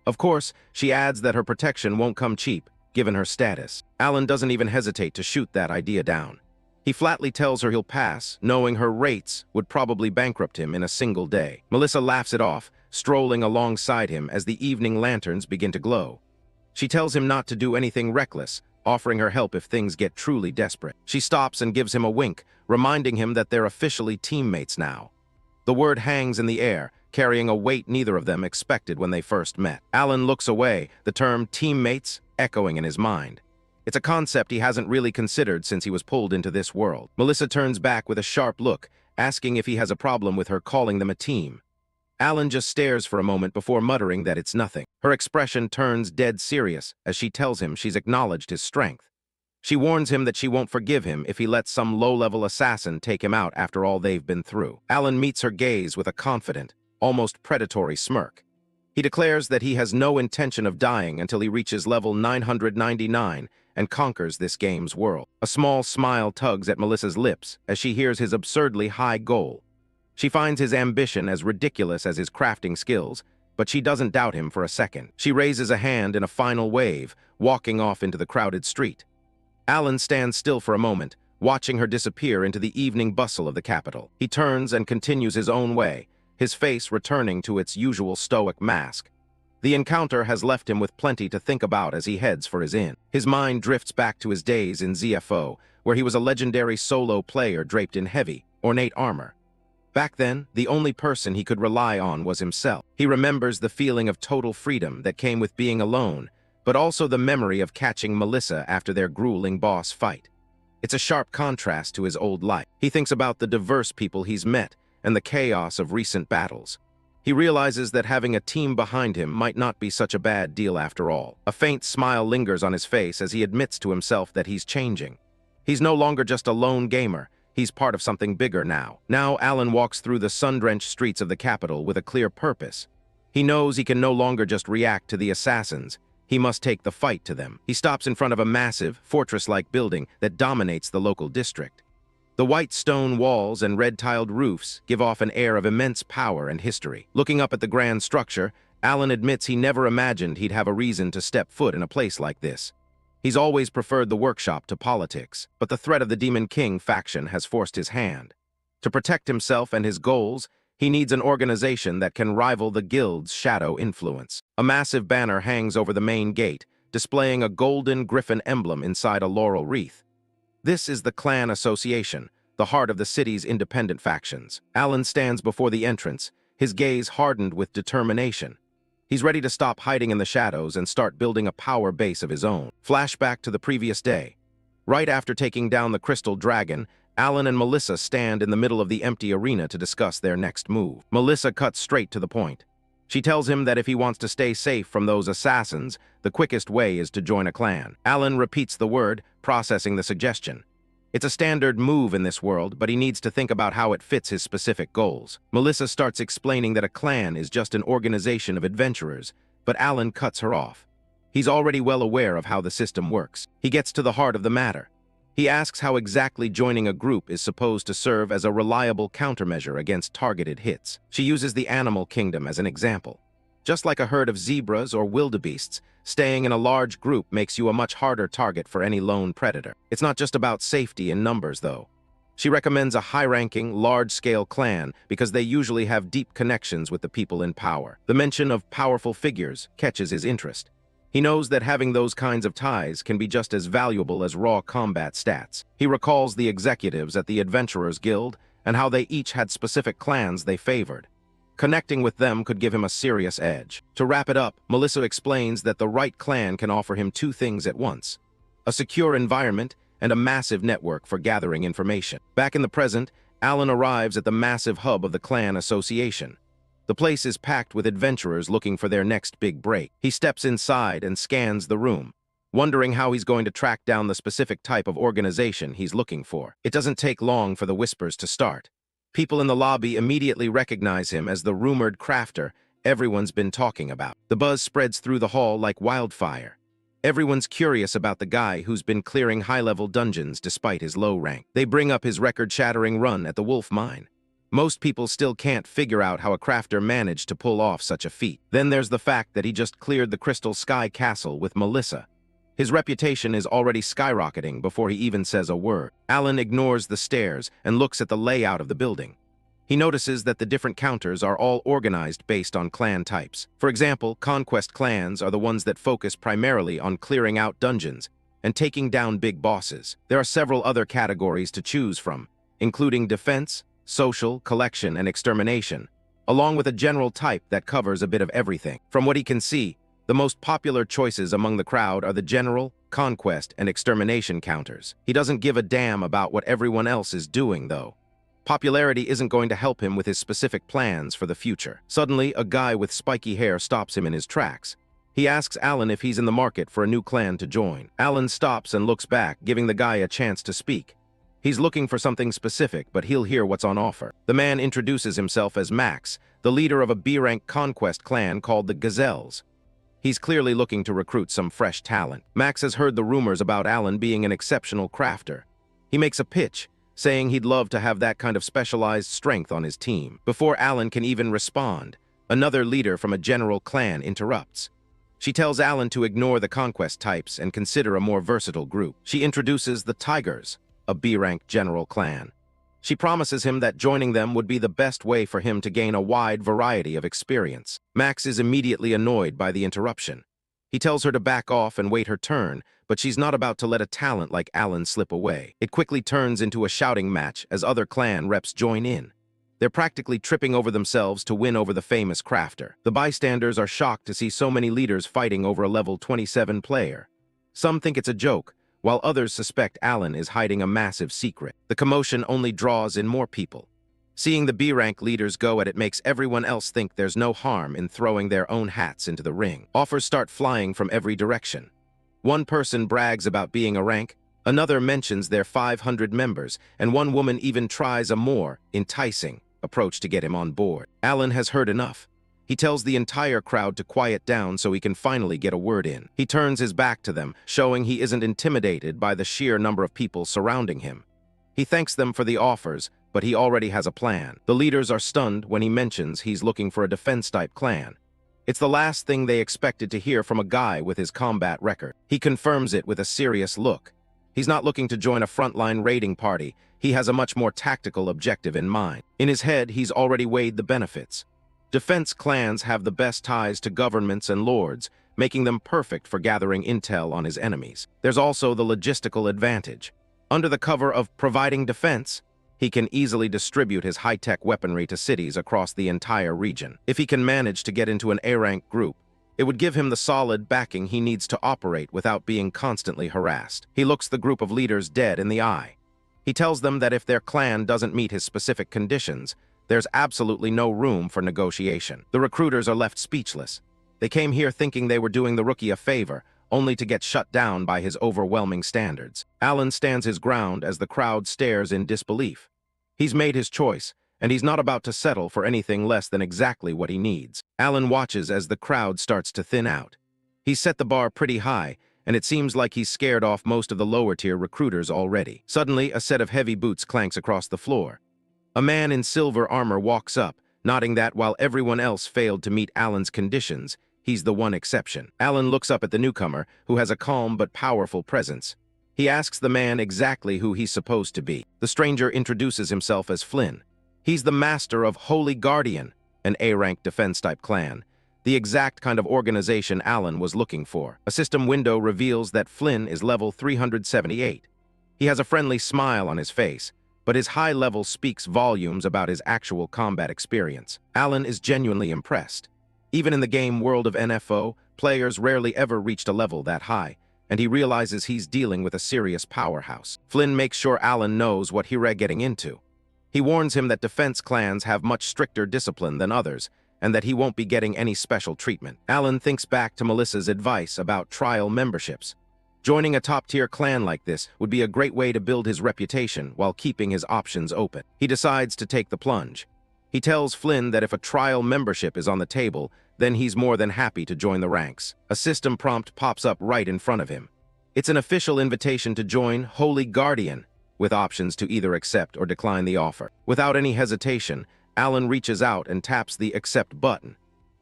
Of course, she adds that her protection won't come cheap, given her status. Alan doesn't even hesitate to shoot that idea down. He flatly tells her he'll pass, knowing her rates would probably bankrupt him in a single day. Melissa laughs it off, strolling alongside him as the evening lanterns begin to glow. She tells him not to do anything reckless, offering her help if things get truly desperate. She stops and gives him a wink, reminding him that they're officially teammates now. The word hangs in the air, carrying a weight neither of them expected when they first met. Alan looks away, the term teammates echoing in his mind. It's a concept he hasn't really considered since he was pulled into this world. Melissa turns back with a sharp look, asking if he has a problem with her calling them a team. Alan just stares for a moment before muttering that it's nothing. Her expression turns dead serious as she tells him she's acknowledged his strength. She warns him that she won't forgive him if he lets some low-level assassin take him out after all they've been through. Alan meets her gaze with a confident, almost predatory smirk. He declares that he has no intention of dying until he reaches level 999 and conquers this game's world. A small smile tugs at Melissa's lips as she hears his absurdly high goal. She finds his ambition as ridiculous as his crafting skills, but she doesn't doubt him for a second. She raises a hand in a final wave, walking off into the crowded street. Alan stands still for a moment, watching her disappear into the evening bustle of the capital. He turns and continues his own way, his face returning to its usual stoic mask. The encounter has left him with plenty to think about as he heads for his inn. His mind drifts back to his days in ZFO, where he was a legendary solo player draped in heavy, ornate armor. Back then, the only person he could rely on was himself. He remembers the feeling of total freedom that came with being alone, but also the memory of catching Melissa after their grueling boss fight. It's a sharp contrast to his old life. He thinks about the diverse people he's met and the chaos of recent battles. He realizes that having a team behind him might not be such a bad deal after all. A faint smile lingers on his face as he admits to himself that he's changing. He's no longer just a lone gamer. He's part of something bigger now. Now Alan walks through the sun-drenched streets of the capital with a clear purpose. He knows he can no longer just react to the assassins. He must take the fight to them. He stops in front of a massive, fortress-like building that dominates the local district. The white stone walls and red-tiled roofs give off an air of immense power and history. Looking up at the grand structure, Alan admits he never imagined he'd have a reason to step foot in a place like this. He's always preferred the workshop to politics, but the threat of the Demon King faction has forced his hand. To protect himself and his goals, he needs an organization that can rival the guild's shadow influence. A massive banner hangs over the main gate, displaying a golden griffin emblem inside a laurel wreath. This is the Clan Association, the heart of the city's independent factions. Alan stands before the entrance, his gaze hardened with determination. He's ready to stop hiding in the shadows and start building a power base of his own. Flashback to the previous day. Right after taking down the Crystal Dragon, Alan and Melissa stand in the middle of the empty arena to discuss their next move. Melissa cuts straight to the point. She tells him that if he wants to stay safe from those assassins, the quickest way is to join a clan. Alan repeats the word, processing the suggestion. It's a standard move in this world, but he needs to think about how it fits his specific goals. Melissa starts explaining that a clan is just an organization of adventurers, but Alan cuts her off. He's already well aware of how the system works. He gets to the heart of the matter. He asks how exactly joining a group is supposed to serve as a reliable countermeasure against targeted hits. She uses the animal kingdom as an example. Just like a herd of zebras or wildebeests, staying in a large group makes you a much harder target for any lone predator. It's not just about safety in numbers, though. She recommends a high-ranking, large-scale clan because they usually have deep connections with the people in power. The mention of powerful figures catches his interest. He knows that having those kinds of ties can be just as valuable as raw combat stats. He recalls the executives at the Adventurers Guild and how they each had specific clans they favored. Connecting with them could give him a serious edge. To wrap it up, Melissa explains that the right clan can offer him two things at once: a secure environment and a massive network for gathering information. Back in the present, Alan arrives at the massive hub of the Clan Association. The place is packed with adventurers looking for their next big break. He steps inside and scans the room, wondering how he's going to track down the specific type of organization he's looking for. It doesn't take long for the whispers to start. People in the lobby immediately recognize him as the rumored crafter everyone's been talking about. The buzz spreads through the hall like wildfire. Everyone's curious about the guy who's been clearing high-level dungeons despite his low rank. They bring up his record-shattering run at the Wolf Mine. Most people still can't figure out how a crafter managed to pull off such a feat. Then there's the fact that he just cleared the Crystal Sky Castle with Melissa. His reputation is already skyrocketing before he even says a word. Alan ignores the stairs and looks at the layout of the building. He notices that the different counters are all organized based on clan types. For example, conquest clans are the ones that focus primarily on clearing out dungeons and taking down big bosses. There are several other categories to choose from, including defense, social, collection, and extermination, along with a general type that covers a bit of everything. From what he can see, the most popular choices among the crowd are the general, conquest, and extermination counters. He doesn't give a damn about what everyone else is doing, though. Popularity isn't going to help him with his specific plans for the future. Suddenly, a guy with spiky hair stops him in his tracks. He asks Alan if he's in the market for a new clan to join. Alan stops and looks back, giving the guy a chance to speak. He's looking for something specific, but he'll hear what's on offer. The man introduces himself as Max, the leader of a B-rank conquest clan called the Gazelles. He's clearly looking to recruit some fresh talent. Max has heard the rumors about Alan being an exceptional crafter. He makes a pitch, saying he'd love to have that kind of specialized strength on his team. Before Alan can even respond, another leader from a general clan interrupts. She tells Alan to ignore the conquest types and consider a more versatile group. She introduces the Tigers, a B-rank general clan. She promises him that joining them would be the best way for him to gain a wide variety of experience. Max is immediately annoyed by the interruption. He tells her to back off and wait her turn, but she's not about to let a talent like Alan slip away. It quickly turns into a shouting match as other clan reps join in. They're practically tripping over themselves to win over the famous crafter. The bystanders are shocked to see so many leaders fighting over a level 27 player. Some think it's a joke, while others suspect Alan is hiding a massive secret. The commotion only draws in more people. Seeing the B-rank leaders go at it makes everyone else think there's no harm in throwing their own hats into the ring. Offers start flying from every direction. One person brags about being a rank, another mentions their 500 members, and one woman even tries a more enticing approach to get him on board. Alan has heard enough. He tells the entire crowd to quiet down so he can finally get a word in. He turns his back to them, showing he isn't intimidated by the sheer number of people surrounding him. He thanks them for the offers, but he already has a plan. The leaders are stunned when he mentions he's looking for a defense-type clan. It's the last thing they expected to hear from a guy with his combat record. He confirms it with a serious look. He's not looking to join a frontline raiding party. He has a much more tactical objective in mind. In his head, he's already weighed the benefits. Defense clans have the best ties to governments and lords, making them perfect for gathering intel on his enemies. There's also the logistical advantage. Under the cover of providing defense, he can easily distribute his high-tech weaponry to cities across the entire region. If he can manage to get into an A-rank group, it would give him the solid backing he needs to operate without being constantly harassed. He looks the group of leaders dead in the eye. He tells them that if their clan doesn't meet his specific conditions, there's absolutely no room for negotiation. The recruiters are left speechless. They came here thinking they were doing the rookie a favor, only to get shut down by his overwhelming standards. Alan stands his ground as the crowd stares in disbelief. He's made his choice, and he's not about to settle for anything less than exactly what he needs. Alan watches as the crowd starts to thin out. He's set the bar pretty high, and it seems like he's scared off most of the lower-tier recruiters already. Suddenly, a set of heavy boots clanks across the floor. A man in silver armor walks up, nodding that while everyone else failed to meet Alan's conditions, he's the one exception. Alan looks up at the newcomer, who has a calm but powerful presence. He asks the man exactly who he's supposed to be. The stranger introduces himself as Flynn. He's the master of Holy Guardian, an A-rank defense-type clan, the exact kind of organization Alan was looking for. A system window reveals that Flynn is level 378. He has a friendly smile on his face, but his high level speaks volumes about his actual combat experience. Alan is genuinely impressed. Even in the game world of NFO, players rarely ever reached a level that high, and he realizes he's dealing with a serious powerhouse. Flynn makes sure Alan knows what he's getting into. He warns him that defense clans have much stricter discipline than others, and that he won't be getting any special treatment. Alan thinks back to Melissa's advice about trial memberships. Joining a top-tier clan like this would be a great way to build his reputation while keeping his options open. He decides to take the plunge. He tells Flynn that if a trial membership is on the table, then he's more than happy to join the ranks. A system prompt pops up right in front of him. It's an official invitation to join Holy Guardian, with options to either accept or decline the offer. Without any hesitation, Alan reaches out and taps the accept button.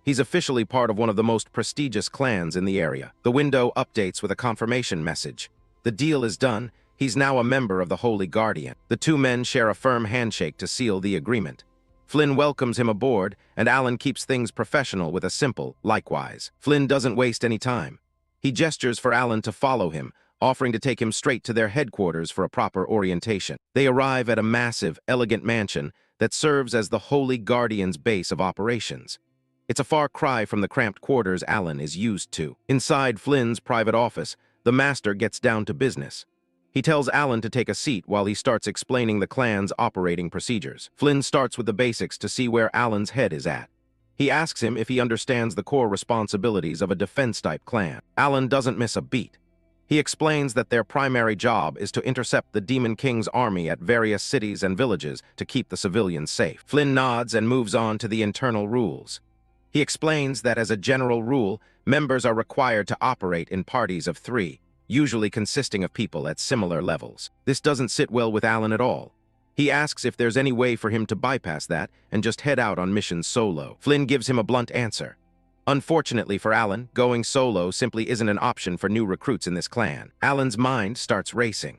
He's officially part of one of the most prestigious clans in the area. The window updates with a confirmation message. The deal is done. He's now a member of the Holy Guardian. The two men share a firm handshake to seal the agreement. Flynn welcomes him aboard, and Alan keeps things professional with a simple likewise. Flynn doesn't waste any time. He gestures for Alan to follow him, offering to take him straight to their headquarters for a proper orientation. They arrive at a massive, elegant mansion that serves as the Holy Guardian's base of operations. It's a far cry from the cramped quarters Alan is used to. Inside Flynn's private office, the Master gets down to business. He tells Alan to take a seat while he starts explaining the clan's operating procedures. Flynn starts with the basics to see where Alan's head is at. He asks him if he understands the core responsibilities of a defense-type clan. Alan doesn't miss a beat. He explains that their primary job is to intercept the Demon King's army at various cities and villages to keep the civilians safe. Flynn nods and moves on to the internal rules. He explains that as a general rule, members are required to operate in parties of 3, usually consisting of people at similar levels. This doesn't sit well with Alan at all. He asks if there's any way for him to bypass that and just head out on missions solo. Flynn gives him a blunt answer. Unfortunately for Alan, going solo simply isn't an option for new recruits in this clan. Alan's mind starts racing.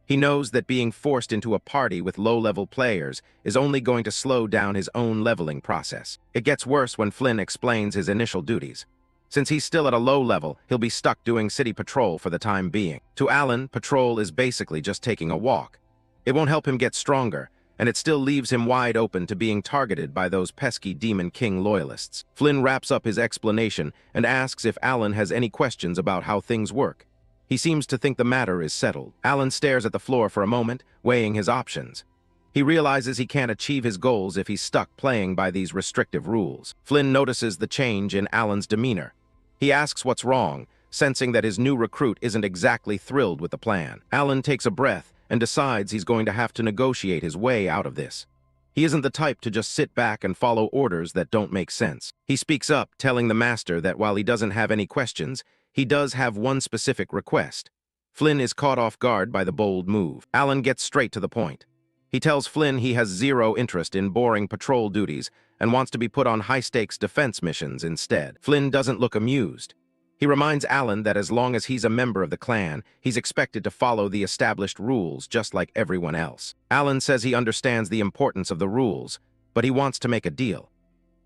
He knows that being forced into a party with low-level players is only going to slow down his own leveling process. It gets worse when Flynn explains his initial duties. Since he's still at a low level, he'll be stuck doing city patrol for the time being. To Alan, patrol is basically just taking a walk. It won't help him get stronger, and it still leaves him wide open to being targeted by those pesky Demon King loyalists. Flynn wraps up his explanation and asks if Alan has any questions about how things work. He seems to think the matter is settled. Alan stares at the floor for a moment, weighing his options. He realizes he can't achieve his goals if he's stuck playing by these restrictive rules. Flynn notices the change in Alan's demeanor. He asks what's wrong, sensing that his new recruit isn't exactly thrilled with the plan. Alan takes a breath and decides he's going to have to negotiate his way out of this. He isn't the type to just sit back and follow orders that don't make sense. He speaks up, telling the Master that while he doesn't have any questions, he does have one specific request. Flynn is caught off guard by the bold move. Alan gets straight to the point. He tells Flynn he has zero interest in boring patrol duties and wants to be put on high-stakes defense missions instead. Flynn doesn't look amused. He reminds Alan that as long as he's a member of the clan, he's expected to follow the established rules just like everyone else. Alan says he understands the importance of the rules, but he wants to make a deal.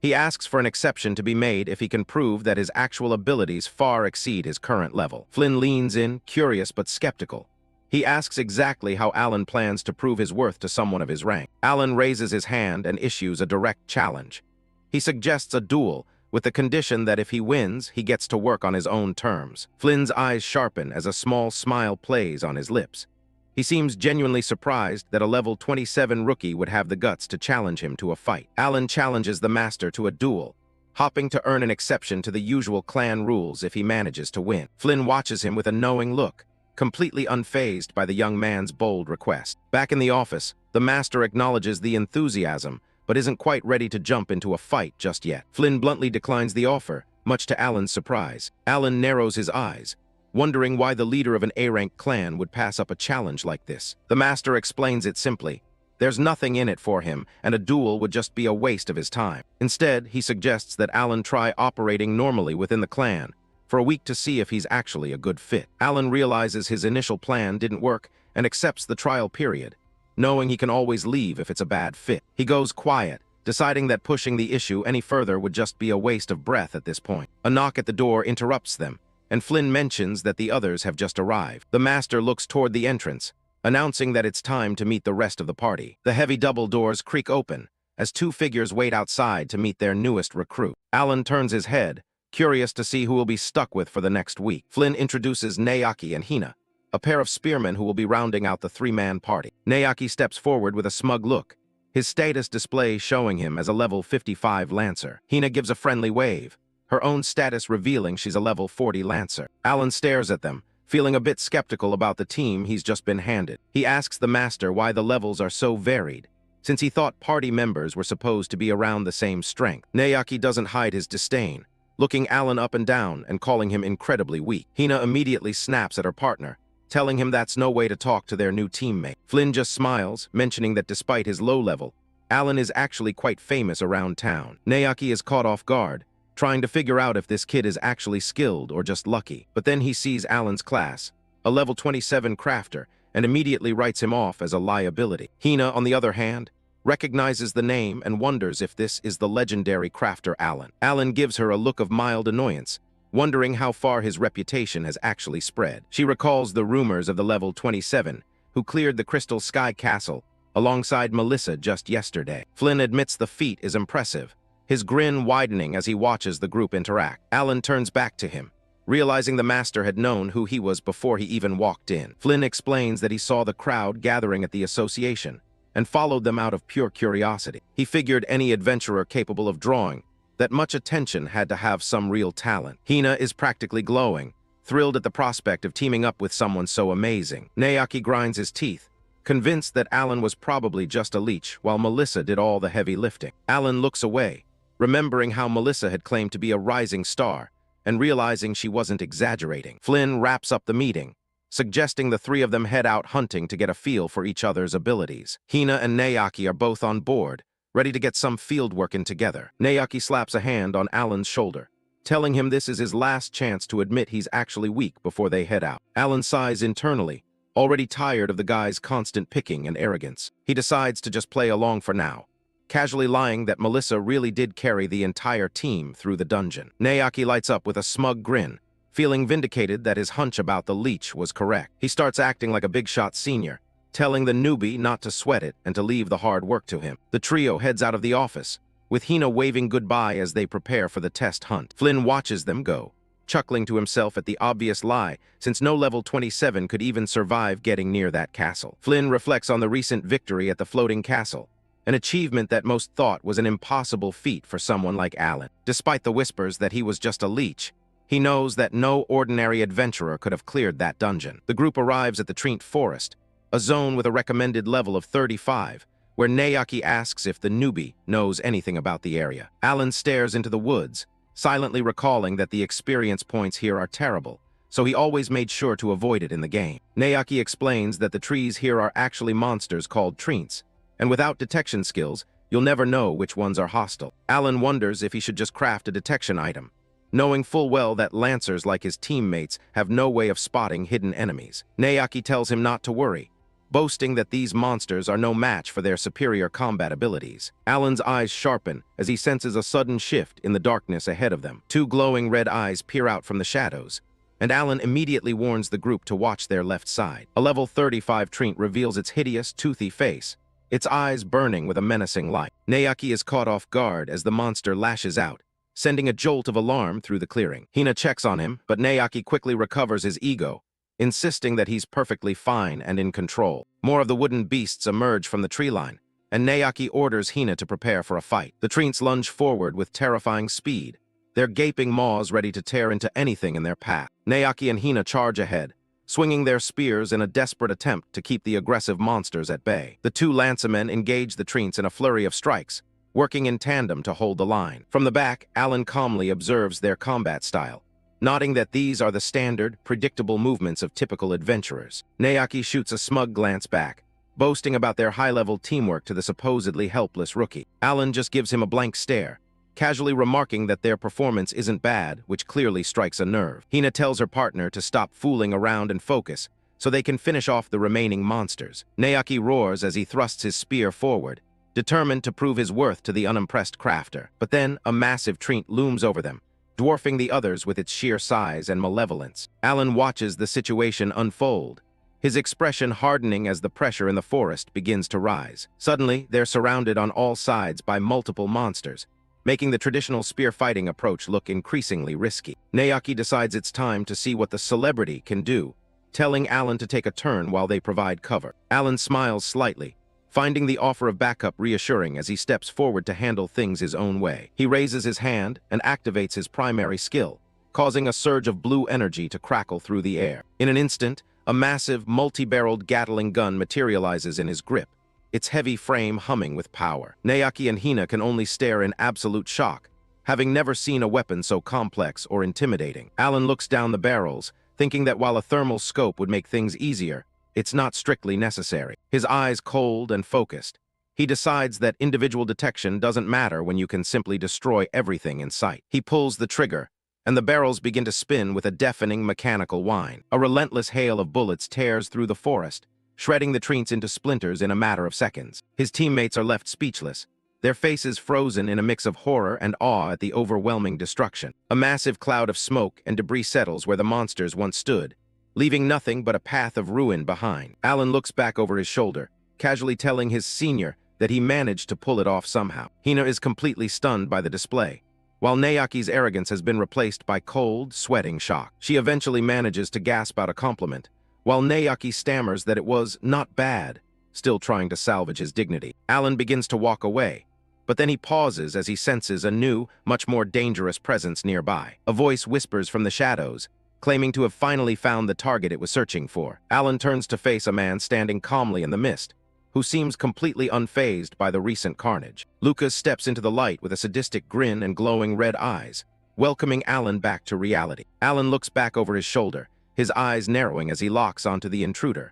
He asks for an exception to be made if he can prove that his actual abilities far exceed his current level. Flynn leans in, curious but skeptical. He asks exactly how Alan plans to prove his worth to someone of his rank. Alan raises his hand and issues a direct challenge. He suggests a duel, with the condition that if he wins, he gets to work on his own terms. Flynn's eyes sharpen as a small smile plays on his lips. He seems genuinely surprised that a level 27 rookie would have the guts to challenge him to a fight. Alan challenges the Master to a duel, hoping to earn an exception to the usual clan rules if he manages to win. Flynn watches him with a knowing look, completely unfazed by the young man's bold request. Back in the office, the Master acknowledges the enthusiasm, but isn't quite ready to jump into a fight just yet. Flynn bluntly declines the offer, much to Alan's surprise. Alan narrows his eyes, wondering why the leader of an A-rank clan would pass up a challenge like this. The Master explains it simply. There's nothing in it for him, and a duel would just be a waste of his time. Instead, he suggests that Alan try operating normally within the clan, for a week to see if he's actually a good fit. Alan realizes his initial plan didn't work and accepts the trial period, knowing he can always leave if it's a bad fit. He goes quiet, deciding that pushing the issue any further would just be a waste of breath at this point. A knock at the door interrupts them, and Flynn mentions that the others have just arrived. The Master looks toward the entrance, announcing that it's time to meet the rest of the party. The heavy double doors creak open, as 2 figures wait outside to meet their newest recruit. Alan turns his head, curious to see who will be stuck with for the next week. Flynn introduces Nayaki and Hina, a pair of spearmen who will be rounding out the 3-man party. Nayaki steps forward with a smug look, his status display showing him as a level 55 Lancer. Hina gives a friendly wave, her own status revealing she's a level 40 Lancer. Alan stares at them, feeling a bit skeptical about the team he's just been handed. He asks the Master why the levels are so varied, since he thought party members were supposed to be around the same strength. Nayaki doesn't hide his disdain, looking Alan up and down and calling him incredibly weak. Hina immediately snaps at her partner, telling him that's no way to talk to their new teammate. Flynn just smiles, mentioning that despite his low level, Alan is actually quite famous around town. Nayaki is caught off guard, trying to figure out if this kid is actually skilled or just lucky. But then he sees Alan's class, a level 27 crafter, and immediately writes him off as a liability. Hina, on the other hand, recognizes the name and wonders if this is the legendary crafter Alan. Alan gives her a look of mild annoyance, wondering how far his reputation has actually spread. She recalls the rumors of the level 27, who cleared the Crystal Sky Castle alongside Melissa just yesterday. Flynn admits the feat is impressive, his grin widening as he watches the group interact. Alan turns back to him, realizing the master had known who he was before he even walked in. Flynn explains that he saw the crowd gathering at the association and followed them out of pure curiosity. He figured any adventurer capable of drawing that much attention had to have some real talent. Hina is practically glowing, thrilled at the prospect of teaming up with someone so amazing. Naoki grinds his teeth, convinced that Alan was probably just a leech while Melissa did all the heavy lifting. Alan looks away, remembering how Melissa had claimed to be a rising star, and realizing she wasn't exaggerating. Flynn wraps up the meeting, suggesting the three of them head out hunting to get a feel for each other's abilities. Hina and Naoki are both on board, ready to get some field work in together. Naoki slaps a hand on Alan's shoulder, telling him this is his last chance to admit he's actually weak before they head out. Alan sighs internally, already tired of the guy's constant picking and arrogance. He decides to just play along for now, casually lying that Melissa really did carry the entire team through the dungeon. Naoki lights up with a smug grin, feeling vindicated that his hunch about the leech was correct. He starts acting like a big-shot senior, telling the newbie not to sweat it and to leave the hard work to him. The trio heads out of the office, with Hina waving goodbye as they prepare for the test hunt. Flynn watches them go, chuckling to himself at the obvious lie, since no level 27 could even survive getting near that castle. Flynn reflects on the recent victory at the floating castle, an achievement that most thought was an impossible feat for someone like Alan. Despite the whispers that he was just a leech, he knows that no ordinary adventurer could have cleared that dungeon. The group arrives at the Treant Forest, a zone with a recommended level of 35, where Naoki asks if the newbie knows anything about the area. Alan stares into the woods, silently recalling that the experience points here are terrible, so he always made sure to avoid it in the game. Naoki explains that the trees here are actually monsters called treants, and without detection skills, you'll never know which ones are hostile. Alan wonders if he should just craft a detection item, knowing full well that lancers like his teammates have no way of spotting hidden enemies. Naoki tells him not to worry, boasting that these monsters are no match for their superior combat abilities. Alan's eyes sharpen as he senses a sudden shift in the darkness ahead of them. Two glowing red eyes peer out from the shadows, and Alan immediately warns the group to watch their left side. A level 35 treant reveals its hideous, toothy face, its eyes burning with a menacing light. Naoki is caught off guard as the monster lashes out, sending a jolt of alarm through the clearing. Hina checks on him, but Naoki quickly recovers his ego, insisting that he's perfectly fine and in control. More of the wooden beasts emerge from the tree line, and Naoki orders Hina to prepare for a fight. The treants lunge forward with terrifying speed, their gaping maws ready to tear into anything in their path. Naoki and Hina charge ahead, swinging their spears in a desperate attempt to keep the aggressive monsters at bay. The two lancemen engage the treants in a flurry of strikes, working in tandem to hold the line. From the back, Alan calmly observes their combat style, nodding that these are the standard, predictable movements of typical adventurers. Naoki shoots a smug glance back, boasting about their high-level teamwork to the supposedly helpless rookie. Alan just gives him a blank stare, casually remarking that their performance isn't bad, which clearly strikes a nerve. Hina tells her partner to stop fooling around and focus, so they can finish off the remaining monsters. Naoki roars as he thrusts his spear forward, determined to prove his worth to the unimpressed crafter. But then a massive treant looms over them, dwarfing the others with its sheer size and malevolence. Alan watches the situation unfold, his expression hardening as the pressure in the forest begins to rise. Suddenly, they're surrounded on all sides by multiple monsters, making the traditional spear fighting approach look increasingly risky. Naoki decides it's time to see what the celebrity can do, telling Alan to take a turn while they provide cover. Alan smiles slightly, finding the offer of backup reassuring as he steps forward to handle things his own way. He raises his hand and activates his primary skill, causing a surge of blue energy to crackle through the air. In an instant, a massive, multi-barreled Gatling gun materializes in his grip, its heavy frame humming with power. Naoki and Hina can only stare in absolute shock, having never seen a weapon so complex or intimidating. Alan looks down the barrels, thinking that while a thermal scope would make things easier, it's not strictly necessary. His eyes cold and focused, he decides that individual detection doesn't matter when you can simply destroy everything in sight. He pulls the trigger, and the barrels begin to spin with a deafening mechanical whine. A relentless hail of bullets tears through the forest, shredding the treants into splinters in a matter of seconds. His teammates are left speechless, their faces frozen in a mix of horror and awe at the overwhelming destruction. A massive cloud of smoke and debris settles where the monsters once stood, leaving nothing but a path of ruin behind. Alan looks back over his shoulder, casually telling his senior that he managed to pull it off somehow. Hina is completely stunned by the display, while Naoki's arrogance has been replaced by cold, sweating shock. She eventually manages to gasp out a compliment, while Naoki stammers that it was not bad, still trying to salvage his dignity. Alan begins to walk away, but then he pauses as he senses a new, much more dangerous presence nearby. A voice whispers from the shadows, claiming to have finally found the target it was searching for. Alan turns to face a man standing calmly in the mist, who seems completely unfazed by the recent carnage. Lucas steps into the light with a sadistic grin and glowing red eyes, welcoming Alan back to reality. Alan looks back over his shoulder, his eyes narrowing as he locks onto the intruder.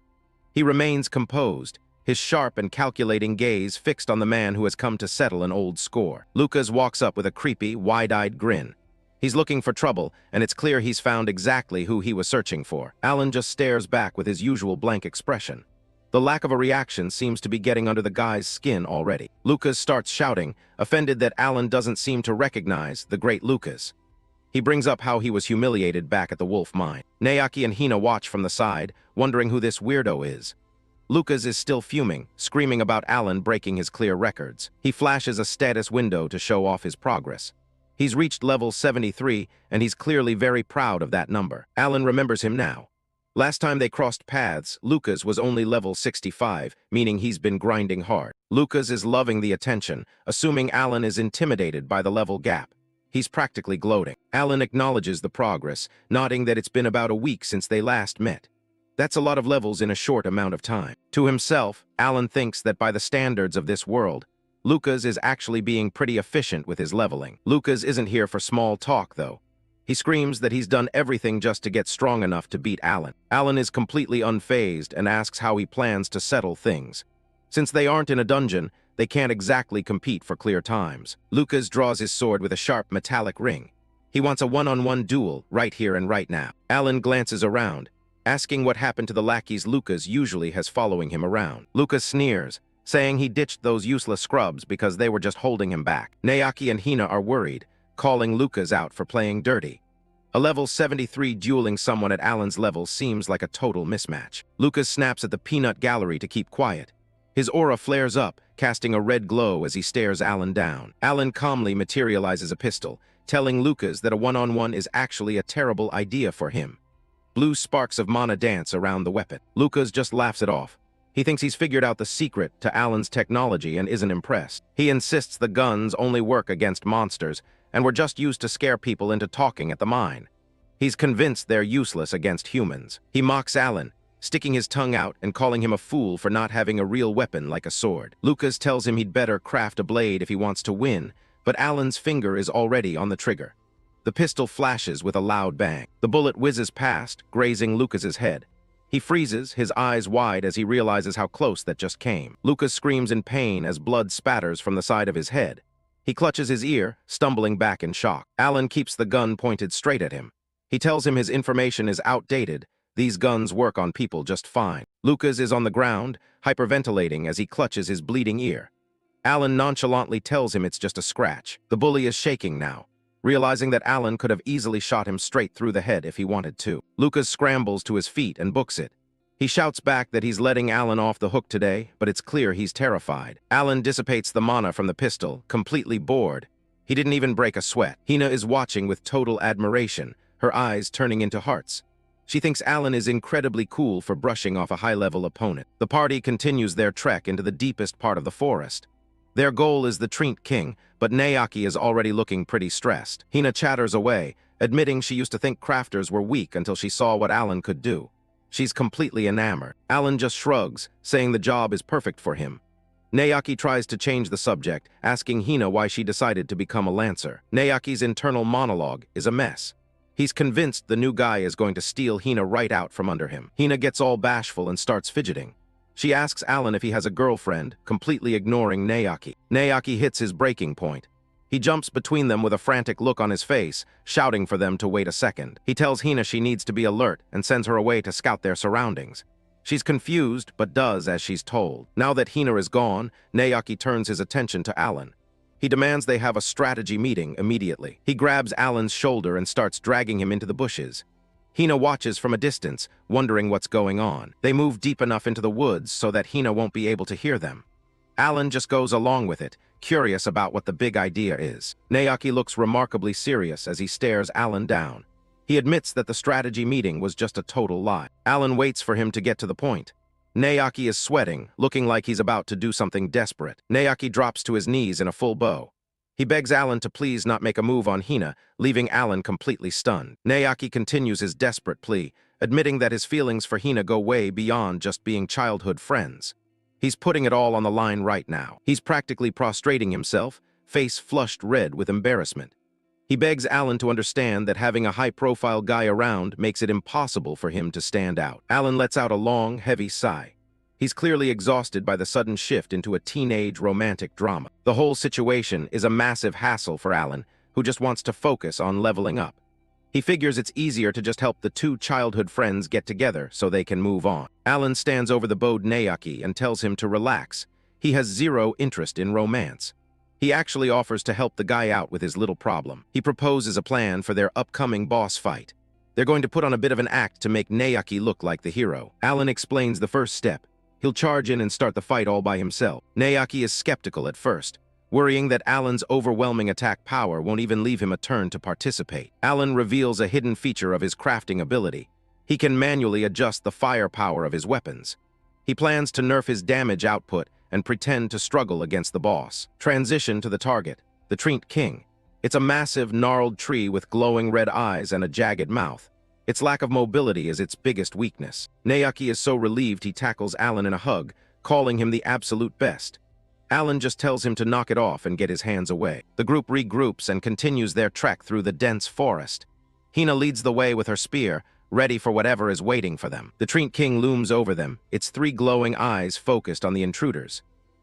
He remains composed, his sharp and calculating gaze fixed on the man who has come to settle an old score. Lucas walks up with a creepy, wide-eyed grin. He's looking for trouble, and it's clear he's found exactly who he was searching for. Alan just stares back with his usual blank expression. The lack of a reaction seems to be getting under the guy's skin already. Lucas starts shouting, offended that Alan doesn't seem to recognize the great Lucas. He brings up how he was humiliated back at the wolf mine. Naoki and Hina watch from the side, wondering who this weirdo is. Lucas is still fuming, screaming about Alan breaking his clear records. He flashes a status window to show off his progress. He's reached level 73, and he's clearly very proud of that number. Alan remembers him now. Last time they crossed paths, Lucas was only level 65, meaning he's been grinding hard. Lucas is loving the attention, assuming Alan is intimidated by the level gap. He's practically gloating. Alan acknowledges the progress, nodding that it's been about a week since they last met. That's a lot of levels in a short amount of time. To himself, Alan thinks that by the standards of this world, Lucas is actually being pretty efficient with his leveling. Lucas isn't here for small talk, though. He screams that he's done everything just to get strong enough to beat Alan. Alan is completely unfazed and asks how he plans to settle things. Since they aren't in a dungeon, they can't exactly compete for clear times. Lucas draws his sword with a sharp metallic ring. He wants a one-on-one duel right here and right now. Alan glances around, asking what happened to the lackeys Lucas usually has following him around. Lucas sneers, saying he ditched those useless scrubs because they were just holding him back. Naoki and Hina are worried, calling Lucas out for playing dirty. A level 73 dueling someone at Alan's level seems like a total mismatch. Lucas snaps at the peanut gallery to keep quiet. His aura flares up, casting a red glow as he stares Alan down. Alan calmly materializes a pistol, telling Lucas that a one-on-one is actually a terrible idea for him. Blue sparks of mana dance around the weapon. Lucas just laughs it off. He thinks he's figured out the secret to Alan's technology and isn't impressed. He insists the guns only work against monsters and were just used to scare people into talking at the mine. He's convinced they're useless against humans. He mocks Alan, sticking his tongue out and calling him a fool for not having a real weapon like a sword. Lucas tells him he'd better craft a blade if he wants to win, but Alan's finger is already on the trigger. The pistol flashes with a loud bang. The bullet whizzes past, grazing Lucas's head. He freezes, his eyes wide as he realizes how close that just came. Lucas screams in pain as blood spatters from the side of his head. He clutches his ear, stumbling back in shock. Alan keeps the gun pointed straight at him. He tells him his information is outdated. These guns work on people just fine. Lucas is on the ground, hyperventilating as he clutches his bleeding ear. Alan nonchalantly tells him it's just a scratch. The bully is shaking now, realizing that Alan could have easily shot him straight through the head if he wanted to. Lucas scrambles to his feet and books it. He shouts back that he's letting Alan off the hook today, but it's clear he's terrified. Alan dissipates the mana from the pistol, completely bored. He didn't even break a sweat. Hina is watching with total admiration, her eyes turning into hearts. She thinks Alan is incredibly cool for brushing off a high-level opponent. The party continues their trek into the deepest part of the forest. Their goal is the Treant King, but Naoki is already looking pretty stressed. Hina chatters away, admitting she used to think crafters were weak until she saw what Alan could do. She's completely enamored. Alan just shrugs, saying the job is perfect for him. Naoki tries to change the subject, asking Hina why she decided to become a lancer. Naoki's internal monologue is a mess. He's convinced the new guy is going to steal Hina right out from under him. Hina gets all bashful and starts fidgeting. She asks Alan if he has a girlfriend, completely ignoring Naoki. Naoki hits his breaking point. He jumps between them with a frantic look on his face, shouting for them to wait a second. He tells Hina she needs to be alert and sends her away to scout their surroundings. She's confused, but does as she's told. Now that Hina is gone, Naoki turns his attention to Alan. He demands they have a strategy meeting immediately. He grabs Alan's shoulder and starts dragging him into the bushes. Hina watches from a distance, wondering what's going on. They move deep enough into the woods so that Hina won't be able to hear them. Alan just goes along with it, curious about what the big idea is. Naoki looks remarkably serious as he stares Alan down. He admits that the strategy meeting was just a total lie. Alan waits for him to get to the point. Naoki is sweating, looking like he's about to do something desperate. Naoki drops to his knees in a full bow. He begs Alan to please not make a move on Hina, leaving Alan completely stunned. Naoki continues his desperate plea, admitting that his feelings for Hina go way beyond just being childhood friends. He's putting it all on the line right now. He's practically prostrating himself, face flushed red with embarrassment. He begs Alan to understand that having a high-profile guy around makes it impossible for him to stand out. Alan lets out a long, heavy sigh. He's clearly exhausted by the sudden shift into a teenage romantic drama. The whole situation is a massive hassle for Alan, who just wants to focus on leveling up. He figures it's easier to just help the two childhood friends get together so they can move on. Alan stands over the bowed Naoki and tells him to relax. He has zero interest in romance. He actually offers to help the guy out with his little problem. He proposes a plan for their upcoming boss fight. They're going to put on a bit of an act to make Naoki look like the hero. Alan explains the first step. He'll charge in and start the fight all by himself. Naoki is skeptical at first, worrying that Alan's overwhelming attack power won't even leave him a turn to participate. Alan reveals a hidden feature of his crafting ability. He can manually adjust the firepower of his weapons. He plans to nerf his damage output and pretend to struggle against the boss. Transition to the target, the Trient King. It's a massive, gnarled tree with glowing red eyes and a jagged mouth. Its lack of mobility is its biggest weakness. Naoki is so relieved he tackles Alan in a hug, calling him the absolute best. Alan just tells him to knock it off and get his hands away. The group regroups and continues their trek through the dense forest. Hina leads the way with her spear, ready for whatever is waiting for them. The Trient King looms over them, its three glowing eyes focused on the intruders.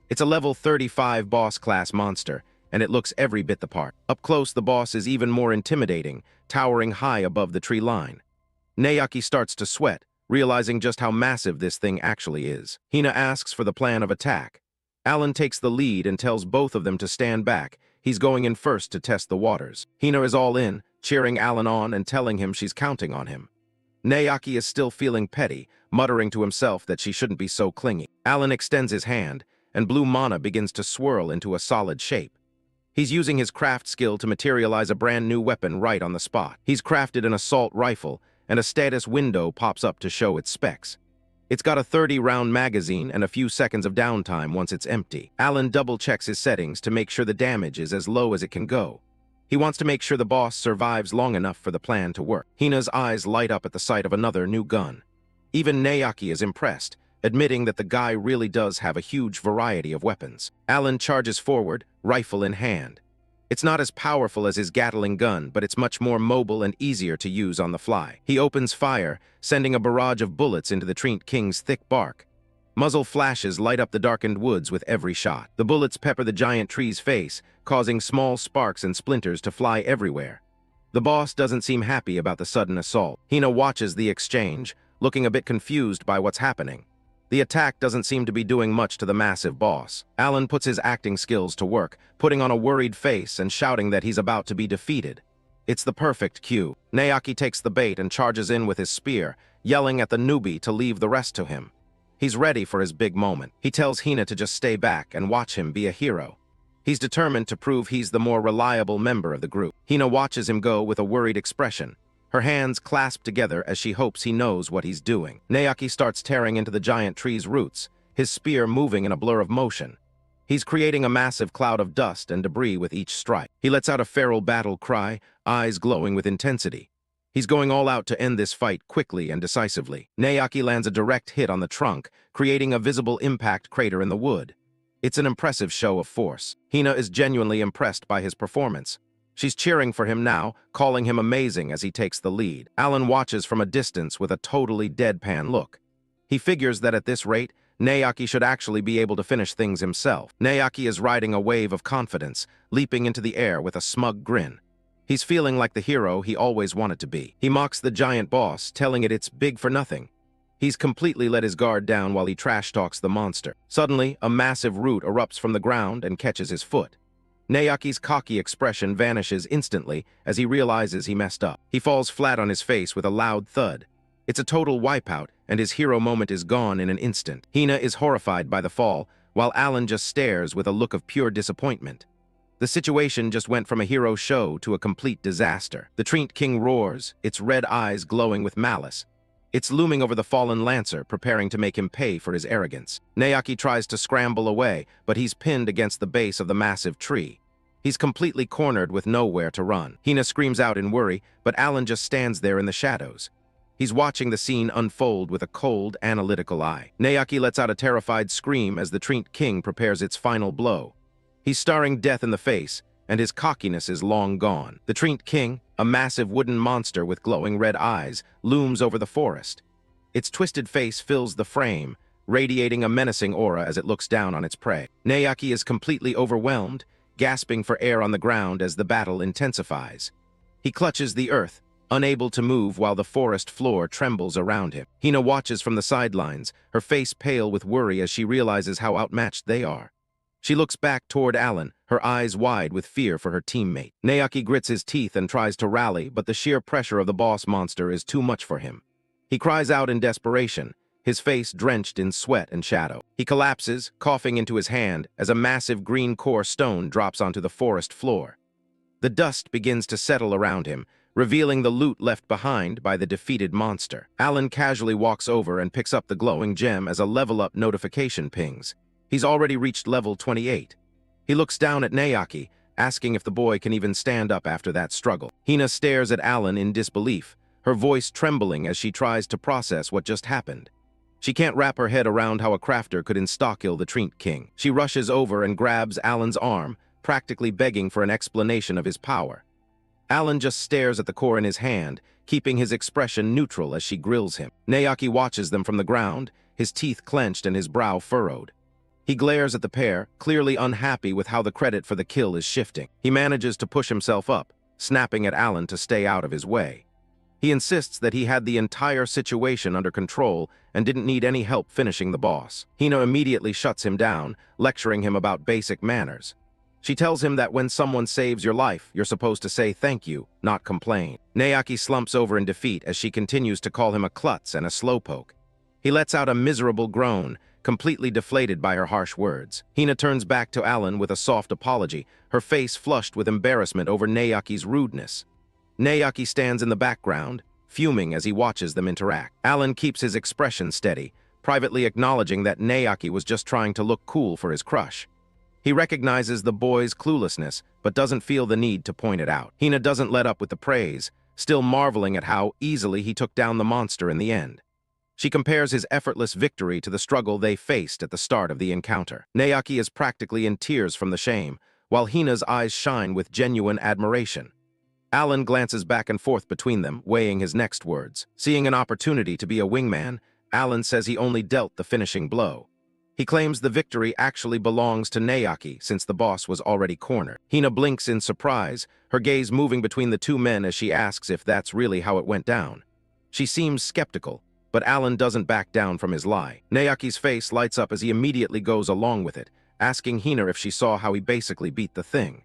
It's a level 35 boss-class monster, and it looks every bit the part. Up close, the boss is even more intimidating, towering high above the tree line. Naoki starts to sweat, realizing just how massive this thing actually is. Hina asks for the plan of attack. Alan takes the lead and tells both of them to stand back. He's going in first to test the waters. Hina is all in, cheering Alan on and telling him she's counting on him. Naoki is still feeling petty, muttering to himself that she shouldn't be so clingy. Alan extends his hand, and blue mana begins to swirl into a solid shape. He's using his craft skill to materialize a brand new weapon right on the spot. He's crafted an assault rifle, and a status window pops up to show its specs. It's got a 30-round magazine and a few seconds of downtime once it's empty. Alan double-checks his settings to make sure the damage is as low as it can go. He wants to make sure the boss survives long enough for the plan to work. Hina's eyes light up at the sight of another new gun. Even Naoki is impressed, admitting that the guy really does have a huge variety of weapons. Alan charges forward, rifle in hand. It's not as powerful as his Gatling gun, but it's much more mobile and easier to use on the fly. He opens fire, sending a barrage of bullets into the Trient King's thick bark. Muzzle flashes light up the darkened woods with every shot. The bullets pepper the giant tree's face, causing small sparks and splinters to fly everywhere. The boss doesn't seem happy about the sudden assault. Hina watches the exchange, looking a bit confused by what's happening. The attack doesn't seem to be doing much to the massive boss. Alan puts his acting skills to work, putting on a worried face and shouting that he's about to be defeated. It's the perfect cue. Naoki takes the bait and charges in with his spear, yelling at the newbie to leave the rest to him. He's ready for his big moment. He tells Hina to just stay back and watch him be a hero. He's determined to prove he's the more reliable member of the group. Hina watches him go with a worried expression, her hands clasped together as she hopes he knows what he's doing. Naoki starts tearing into the giant tree's roots, his spear moving in a blur of motion. He's creating a massive cloud of dust and debris with each strike. He lets out a feral battle cry, eyes glowing with intensity. He's going all out to end this fight quickly and decisively. Naoki lands a direct hit on the trunk, creating a visible impact crater in the wood. It's an impressive show of force. Hina is genuinely impressed by his performance. She's cheering for him now, calling him amazing as he takes the lead. Alan watches from a distance with a totally deadpan look. He figures that at this rate, Naoki should actually be able to finish things himself. Naoki is riding a wave of confidence, leaping into the air with a smug grin. He's feeling like the hero he always wanted to be. He mocks the giant boss, telling it it's big for nothing. He's completely let his guard down while he trash talks the monster. Suddenly, a massive root erupts from the ground and catches his foot. Naoki's cocky expression vanishes instantly as he realizes he messed up. He falls flat on his face with a loud thud. It's a total wipeout, and his hero moment is gone in an instant. Hina is horrified by the fall, while Alan just stares with a look of pure disappointment. The situation just went from a hero show to a complete disaster. The Treant King roars, its red eyes glowing with malice. It's looming over the fallen Lancer, preparing to make him pay for his arrogance. Naoki tries to scramble away, but he's pinned against the base of the massive tree. He's completely cornered with nowhere to run. Hina screams out in worry, but Alan just stands there in the shadows. He's watching the scene unfold with a cold, analytical eye. Naoki lets out a terrified scream as the Treant King prepares its final blow. He's staring death in the face, and his cockiness is long gone. The Treant King, a massive wooden monster with glowing red eyes, looms over the forest. Its twisted face fills the frame, radiating a menacing aura as it looks down on its prey. Naoki is completely overwhelmed, gasping for air on the ground as the battle intensifies. He clutches the earth, unable to move while the forest floor trembles around him. Hina watches from the sidelines, her face pale with worry as she realizes how outmatched they are. She looks back toward Alan, her eyes wide with fear for her teammate. Naoki grits his teeth and tries to rally, but the sheer pressure of the boss monster is too much for him. He cries out in desperation, his face drenched in sweat and shadow. He collapses, coughing into his hand, as a massive green core stone drops onto the forest floor. The dust begins to settle around him, revealing the loot left behind by the defeated monster. Alan casually walks over and picks up the glowing gem as a level-up notification pings. He's already reached level 28. He looks down at Naoki, asking if the boy can even stand up after that struggle. Hina stares at Alan in disbelief, her voice trembling as she tries to process what just happened. She can't wrap her head around how a crafter could insta-kill the Treant King. She rushes over and grabs Alan's arm, practically begging for an explanation of his power. Alan just stares at the core in his hand, keeping his expression neutral as she grills him. Naoki watches them from the ground, his teeth clenched and his brow furrowed. He glares at the pair, clearly unhappy with how the credit for the kill is shifting. He manages to push himself up, snapping at Alan to stay out of his way. He insists that he had the entire situation under control and didn't need any help finishing the boss. Hina immediately shuts him down, lecturing him about basic manners. She tells him that when someone saves your life, you're supposed to say thank you, not complain. Naoki slumps over in defeat as she continues to call him a klutz and a slowpoke. He lets out a miserable groan, completely deflated by her harsh words. Hina turns back to Alan with a soft apology, her face flushed with embarrassment over Naoki's rudeness. Naoki stands in the background, fuming as he watches them interact. Alan keeps his expression steady, privately acknowledging that Naoki was just trying to look cool for his crush. He recognizes the boy's cluelessness, but doesn't feel the need to point it out. Hina doesn't let up with the praise, still marveling at how easily he took down the monster in the end. She compares his effortless victory to the struggle they faced at the start of the encounter. Naoki is practically in tears from the shame, while Hina's eyes shine with genuine admiration. Alan glances back and forth between them, weighing his next words. Seeing an opportunity to be a wingman, Alan says he only dealt the finishing blow. He claims the victory actually belongs to Naoki since the boss was already cornered. Hina blinks in surprise, her gaze moving between the two men as she asks if that's really how it went down. She seems skeptical, but Alan doesn't back down from his lie. Naoki's face lights up as he immediately goes along with it, asking Hina if she saw how he basically beat the thing.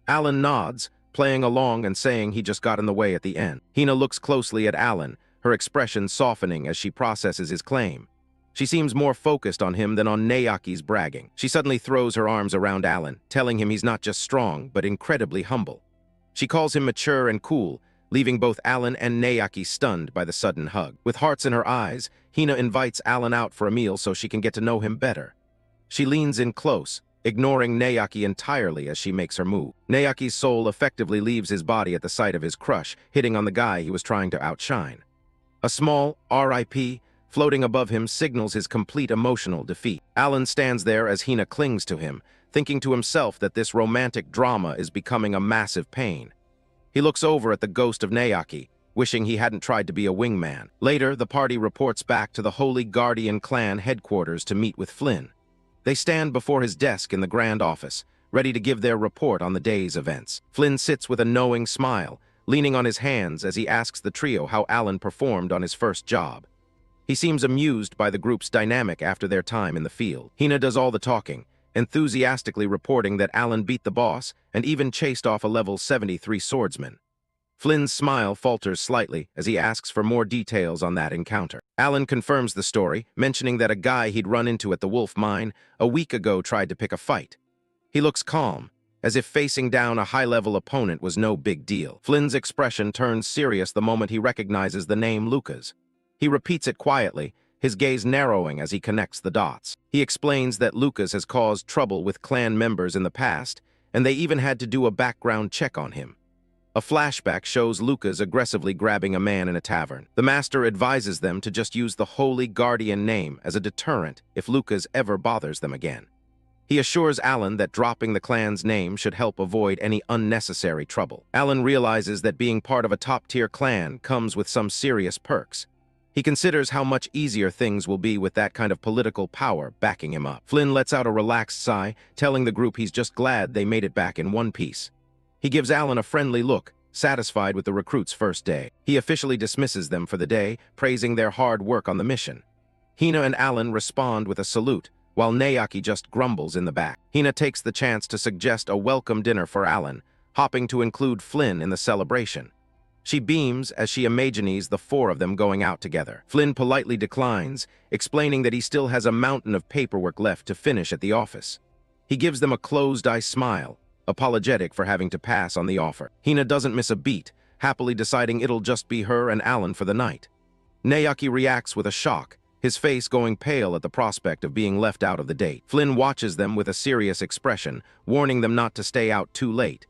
Alan nods, playing along and saying he just got in the way at the end. Hina looks closely at Alan, her expression softening as she processes his claim. She seems more focused on him than on Naoki's bragging. She suddenly throws her arms around Alan, telling him he's not just strong, but incredibly humble. She calls him mature and cool, leaving both Alan and Naoki stunned by the sudden hug. With hearts in her eyes, Hina invites Alan out for a meal so she can get to know him better. She leans in close, ignoring Naoki entirely as she makes her move. Naoki's soul effectively leaves his body at the sight of his crush, hitting on the guy he was trying to outshine. A small R.I.P. floating above him signals his complete emotional defeat. Alan stands there as Hina clings to him, thinking to himself that this romantic drama is becoming a massive pain. He looks over at the ghost of Naoki, wishing he hadn't tried to be a wingman. Later, the party reports back to the Holy Guardian clan headquarters to meet with Flynn. They stand before his desk in the grand office, ready to give their report on the day's events. Flynn sits with a knowing smile, leaning on his hands as he asks the trio how Alan performed on his first job. He seems amused by the group's dynamic after their time in the field. Hina does all the talking, enthusiastically reporting that Alan beat the boss and even chased off a level 73 swordsman. Flynn's smile falters slightly as he asks for more details on that encounter. Alan confirms the story, mentioning that a guy he'd run into at the Wolf Mine a week ago tried to pick a fight. He looks calm, as if facing down a high-level opponent was no big deal. Flynn's expression turns serious the moment he recognizes the name Lucas. He repeats it quietly, his gaze narrowing as he connects the dots. He explains that Lucas has caused trouble with clan members in the past, and they even had to do a background check on him. A flashback shows Lucas aggressively grabbing a man in a tavern. The master advises them to just use the Holy Guardian name as a deterrent if Lucas ever bothers them again. He assures Alan that dropping the clan's name should help avoid any unnecessary trouble. Alan realizes that being part of a top-tier clan comes with some serious perks. He considers how much easier things will be with that kind of political power backing him up. Flynn lets out a relaxed sigh, telling the group he's just glad they made it back in one piece. He gives Alan a friendly look, satisfied with the recruits' first day. He officially dismisses them for the day, praising their hard work on the mission. Hina and Alan respond with a salute, while Naoki just grumbles in the back. Hina takes the chance to suggest a welcome dinner for Alan, hopping to include Flynn in the celebration. She beams as she imagines the four of them going out together. Flynn politely declines, explaining that he still has a mountain of paperwork left to finish at the office. He gives them a closed-eye smile, apologetic for having to pass on the offer. Hina doesn't miss a beat, happily deciding it'll just be her and Alan for the night. Naoki reacts with a shock, his face going pale at the prospect of being left out of the date. Flynn watches them with a serious expression, warning them not to stay out too late.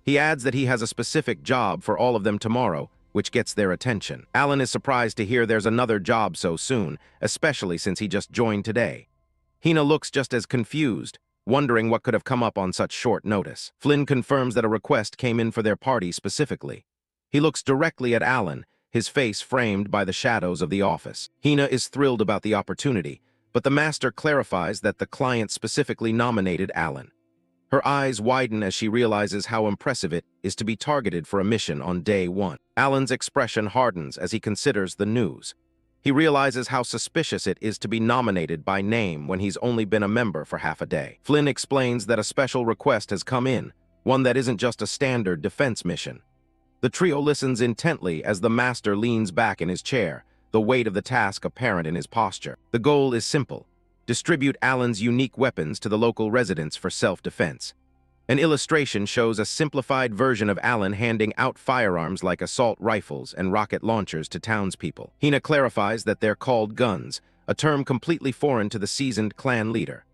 He adds that he has a specific job for all of them tomorrow, which gets their attention. Alan is surprised to hear there's another job so soon, especially since he just joined today. Hina looks just as confused, wondering what could have come up on such short notice. Flynn confirms that a request came in for their party specifically. He looks directly at Alan, his face framed by the shadows of the office. Hina is thrilled about the opportunity, but the master clarifies that the client specifically nominated Alan. Her eyes widen as she realizes how impressive it is to be targeted for a mission on day one. Alan's expression hardens as he considers the news. He realizes how suspicious it is to be nominated by name when he's only been a member for half a day. Flynn explains that a special request has come in, one that isn't just a standard defense mission. The trio listens intently as the master leans back in his chair, the weight of the task apparent in his posture. The goal is simple: distribute Alan's unique weapons to the local residents for self-defense. An illustration shows a simplified version of Alan handing out firearms like assault rifles and rocket launchers to townspeople. Hina clarifies that they're called guns, a term completely foreign to the seasoned clan leader.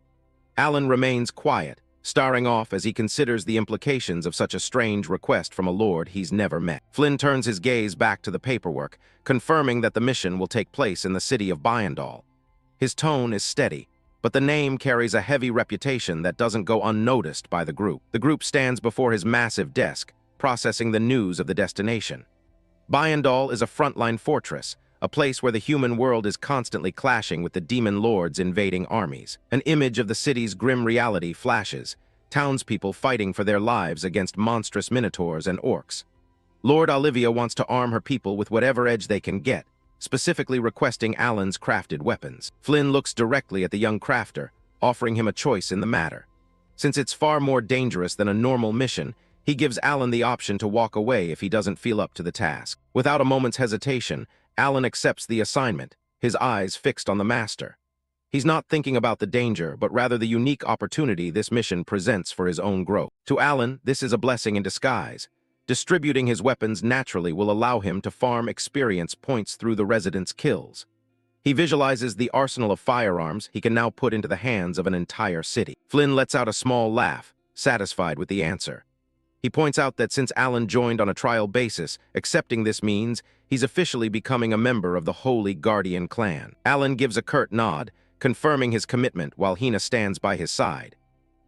Alan remains quiet, starring off as he considers the implications of such a strange request from a lord he's never met. Flynn turns his gaze back to the paperwork, confirming that the mission will take place in the city of Bayandal. His tone is steady, but the name carries a heavy reputation that doesn't go unnoticed by the group. The group stands before his massive desk, processing the news of the destination. Bayandal is a frontline fortress, a place where the human world is constantly clashing with the demon lords invading armies. An image of the city's grim reality flashes, townspeople fighting for their lives against monstrous minotaurs and orcs. Lord Olivia wants to arm her people with whatever edge they can get, specifically requesting Alan's crafted weapons. Flynn looks directly at the young crafter, offering him a choice in the matter. Since it's far more dangerous than a normal mission, he gives Alan the option to walk away if he doesn't feel up to the task. Without a moment's hesitation, Alan accepts the assignment, his eyes fixed on the master. He's not thinking about the danger, but rather the unique opportunity this mission presents for his own growth. To Alan, this is a blessing in disguise. Distributing his weapons naturally will allow him to farm experience points through the residents' kills. He visualizes the arsenal of firearms he can now put into the hands of an entire city. Flynn lets out a small laugh, satisfied with the answer. He points out that since Alan joined on a trial basis, accepting this means he's officially becoming a member of the Holy Guardian clan. Alan gives a curt nod, confirming his commitment while Hina stands by his side.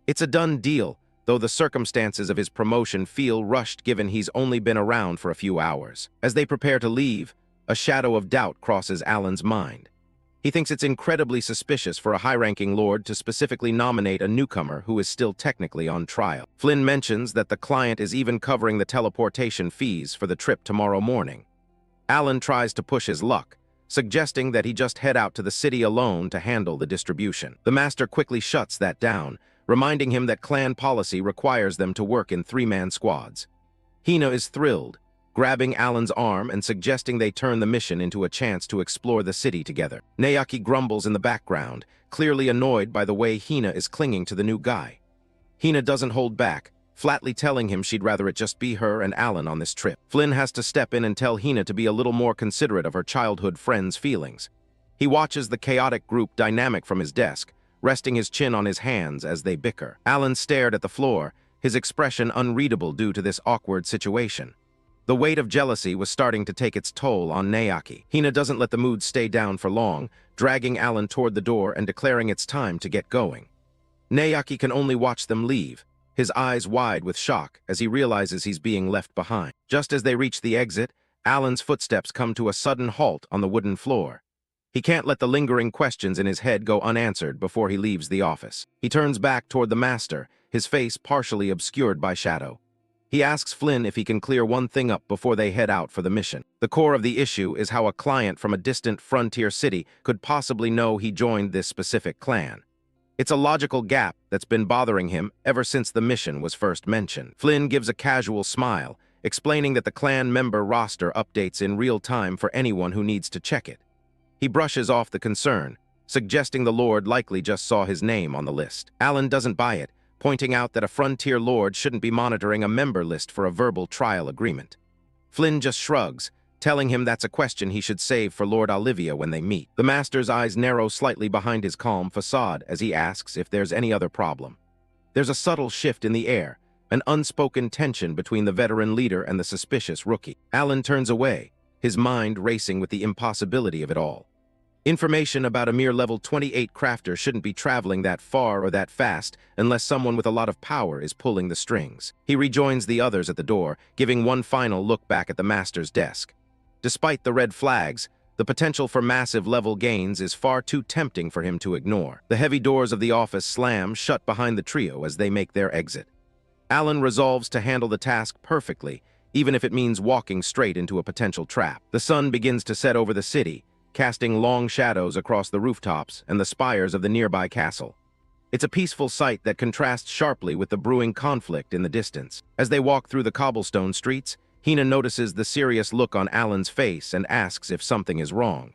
It's a done deal, though the circumstances of his promotion feel rushed given he's only been around for a few hours. As they prepare to leave, a shadow of doubt crosses Alan's mind. He thinks it's incredibly suspicious for a high-ranking lord to specifically nominate a newcomer who is still technically on trial. Flynn mentions that the client is even covering the teleportation fees for the trip tomorrow morning. Alan tries to push his luck, suggesting that he just head out to the city alone to handle the distribution. The master quickly shuts that down, reminding him that clan policy requires them to work in three-man squads. Hina is thrilled, grabbing Alan's arm and suggesting they turn the mission into a chance to explore the city together. Naoki grumbles in the background, clearly annoyed by the way Hina is clinging to the new guy. Hina doesn't hold back, flatly telling him she'd rather it just be her and Alan on this trip. Flynn has to step in and tell Hina to be a little more considerate of her childhood friend's feelings. He watches the chaotic group dynamic from his desk, resting his chin on his hands as they bicker. Alan stared at the floor, his expression unreadable due to this awkward situation. The weight of jealousy was starting to take its toll on Naoki. Hina doesn't let the mood stay down for long, dragging Alan toward the door and declaring it's time to get going. Naoki can only watch them leave, his eyes wide with shock as he realizes he's being left behind. Just as they reach the exit, Alan's footsteps come to a sudden halt on the wooden floor. He can't let the lingering questions in his head go unanswered before he leaves the office. He turns back toward the master, his face partially obscured by shadow. He asks Flynn if he can clear one thing up before they head out for the mission. The core of the issue is how a client from a distant frontier city could possibly know he joined this specific clan. It's a logical gap that's been bothering him ever since the mission was first mentioned. Flynn gives a casual smile, explaining that the clan member roster updates in real time for anyone who needs to check it. He brushes off the concern, suggesting the Lord likely just saw his name on the list. Alan doesn't buy it, pointing out that a frontier lord shouldn't be monitoring a member list for a verbal trial agreement. Flynn just shrugs, telling him that's a question he should save for Lord Olivia when they meet. The master's eyes narrow slightly behind his calm facade as he asks if there's any other problem. There's a subtle shift in the air, an unspoken tension between the veteran leader and the suspicious rookie. Alan turns away, his mind racing with the impossibility of it all. Information about a mere level 28 crafter shouldn't be traveling that far or that fast unless someone with a lot of power is pulling the strings. He rejoins the others at the door, giving one final look back at the master's desk. Despite the red flags, the potential for massive level gains is far too tempting for him to ignore. The heavy doors of the office slam shut behind the trio as they make their exit. Alan resolves to handle the task perfectly, even if it means walking straight into a potential trap. The sun begins to set over the city, casting long shadows across the rooftops and the spires of the nearby castle. It's a peaceful sight that contrasts sharply with the brewing conflict in the distance. As they walk through the cobblestone streets, Hina notices the serious look on Alan's face and asks if something is wrong.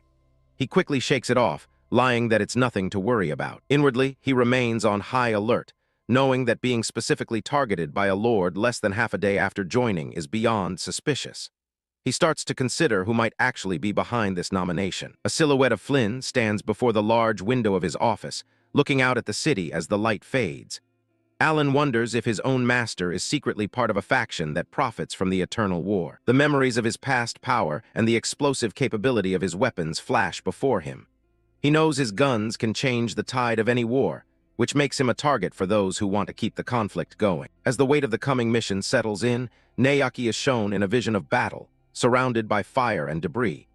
He quickly shakes it off, lying that it's nothing to worry about. Inwardly, he remains on high alert, knowing that being specifically targeted by a lord less than half a day after joining is beyond suspicious. He starts to consider who might actually be behind this nomination. A silhouette of Flynn stands before the large window of his office, looking out at the city as the light fades. Alan wonders if his own master is secretly part of a faction that profits from the eternal war. The memories of his past power and the explosive capability of his weapons flash before him. He knows his guns can change the tide of any war, which makes him a target for those who want to keep the conflict going. As the weight of the coming mission settles in, Naoki is shown in a vision of battle, surrounded by fire and debris.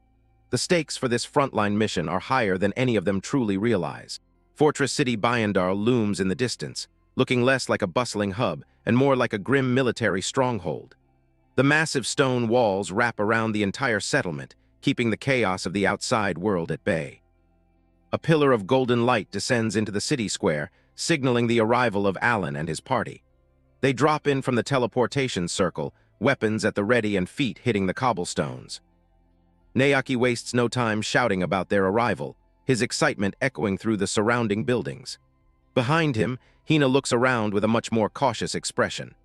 The stakes for this frontline mission are higher than any of them truly realize. Fortress City Bayandar looms in the distance, looking less like a bustling hub and more like a grim military stronghold. The massive stone walls wrap around the entire settlement, keeping the chaos of the outside world at bay. A pillar of golden light descends into the city square, signaling the arrival of Alan and his party. They drop in from the teleportation circle, weapons at the ready and feet hitting the cobblestones. Naoki wastes no time shouting about their arrival, his excitement echoing through the surrounding buildings. Behind him, Hina looks around with a much more cautious expression.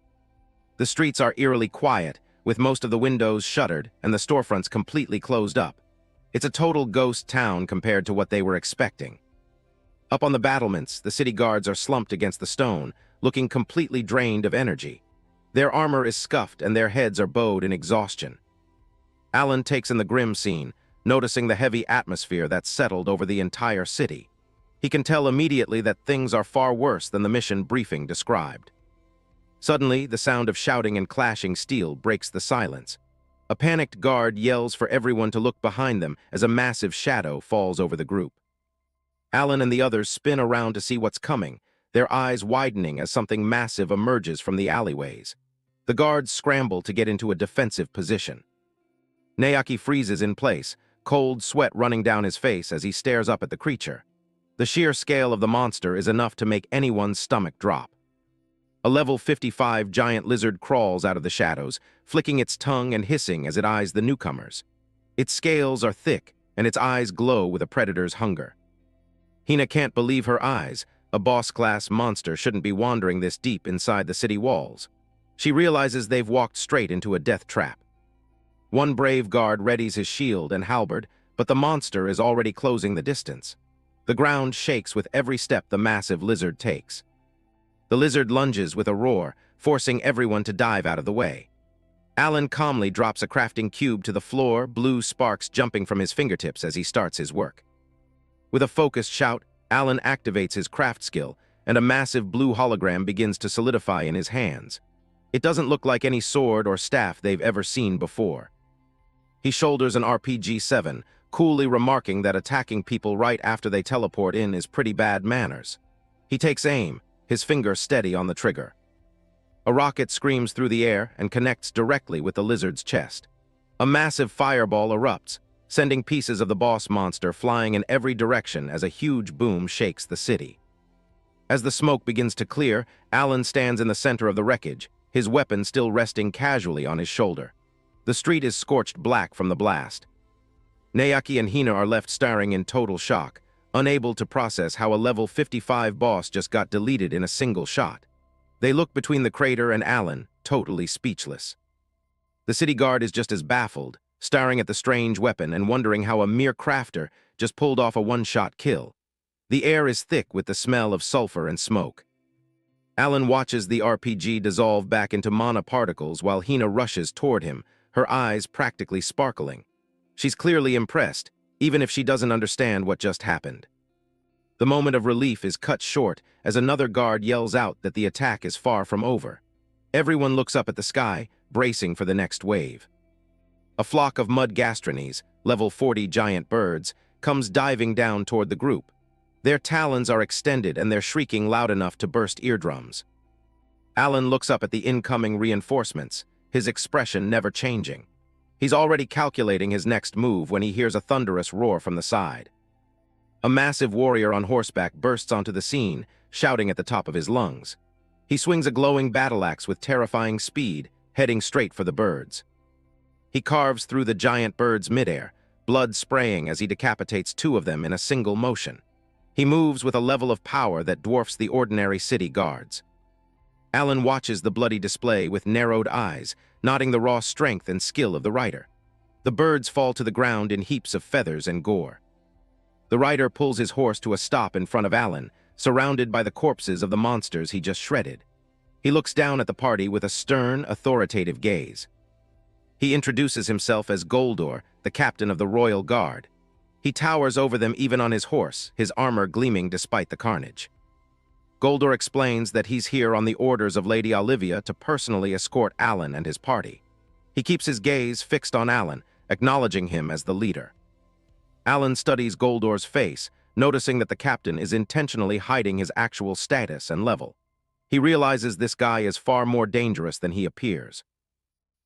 The streets are eerily quiet, with most of the windows shuttered and the storefronts completely closed up. It's a total ghost town compared to what they were expecting. Up on the battlements, the city guards are slumped against the stone, looking completely drained of energy. Their armor is scuffed and their heads are bowed in exhaustion. Alan takes in the grim scene, noticing the heavy atmosphere that's settled over the entire city. He can tell immediately that things are far worse than the mission briefing described. Suddenly, the sound of shouting and clashing steel breaks the silence. A panicked guard yells for everyone to look behind them as a massive shadow falls over the group. Alan and the others spin around to see what's coming, their eyes widening as something massive emerges from the alleyways. The guards scramble to get into a defensive position. Naoki freezes in place, cold sweat running down his face as he stares up at the creature. The sheer scale of the monster is enough to make anyone's stomach drop. A level 55 giant lizard crawls out of the shadows, flicking its tongue and hissing as it eyes the newcomers. Its scales are thick, and its eyes glow with a predator's hunger. Hina can't believe her eyes. A boss-class monster shouldn't be wandering this deep inside the city walls. She realizes they've walked straight into a death trap. One brave guard readies his shield and halberd, but the monster is already closing the distance. The ground shakes with every step the massive lizard takes. The lizard lunges with a roar, forcing everyone to dive out of the way. Alan calmly drops a crafting cube to the floor, blue sparks jumping from his fingertips as he starts his work. With a focused shout, Alan activates his craft skill, and a massive blue hologram begins to solidify in his hands. It doesn't look like any sword or staff they've ever seen before. He shoulders an RPG-7, coolly remarking that attacking people right after they teleport in is pretty bad manners. He takes aim, his finger steady on the trigger. A rocket screams through the air and connects directly with the lizard's chest. A massive fireball erupts, sending pieces of the boss monster flying in every direction as a huge boom shakes the city. As the smoke begins to clear, Alan stands in the center of the wreckage, his weapon still resting casually on his shoulder. The street is scorched black from the blast. Nayaki and Hina are left staring in total shock, unable to process how a level 55 boss just got deleted in a single shot. They look between the crater and Alan, totally speechless. The city guard is just as baffled, staring at the strange weapon and wondering how a mere crafter just pulled off a one-shot kill. The air is thick with the smell of sulfur and smoke. Alan watches the RPG dissolve back into mana particles while Hina rushes toward him, her eyes practically sparkling. She's clearly impressed, even if she doesn't understand what just happened. The moment of relief is cut short as another guard yells out that the attack is far from over. Everyone looks up at the sky, bracing for the next wave. A flock of mud gastrones, level 40 giant birds, comes diving down toward the group. Their talons are extended and they're shrieking loud enough to burst eardrums. Alan looks up at the incoming reinforcements, his expression never changing. He's already calculating his next move when he hears a thunderous roar from the side. A massive warrior on horseback bursts onto the scene, shouting at the top of his lungs. He swings a glowing battle axe with terrifying speed, heading straight for the birds. He carves through the giant birds midair, blood spraying as he decapitates two of them in a single motion. He moves with a level of power that dwarfs the ordinary city guards. Alan watches the bloody display with narrowed eyes, noting the raw strength and skill of the rider. The birds fall to the ground in heaps of feathers and gore. The rider pulls his horse to a stop in front of Alan, surrounded by the corpses of the monsters he just shredded. He looks down at the party with a stern, authoritative gaze. He introduces himself as Goldor, the captain of the Royal Guard. He towers over them even on his horse, his armor gleaming despite the carnage. Goldor explains that he's here on the orders of Lady Olivia to personally escort Alan and his party. He keeps his gaze fixed on Alan, acknowledging him as the leader. Alan studies Goldor's face, noticing that the captain is intentionally hiding his actual status and level. He realizes this guy is far more dangerous than he appears.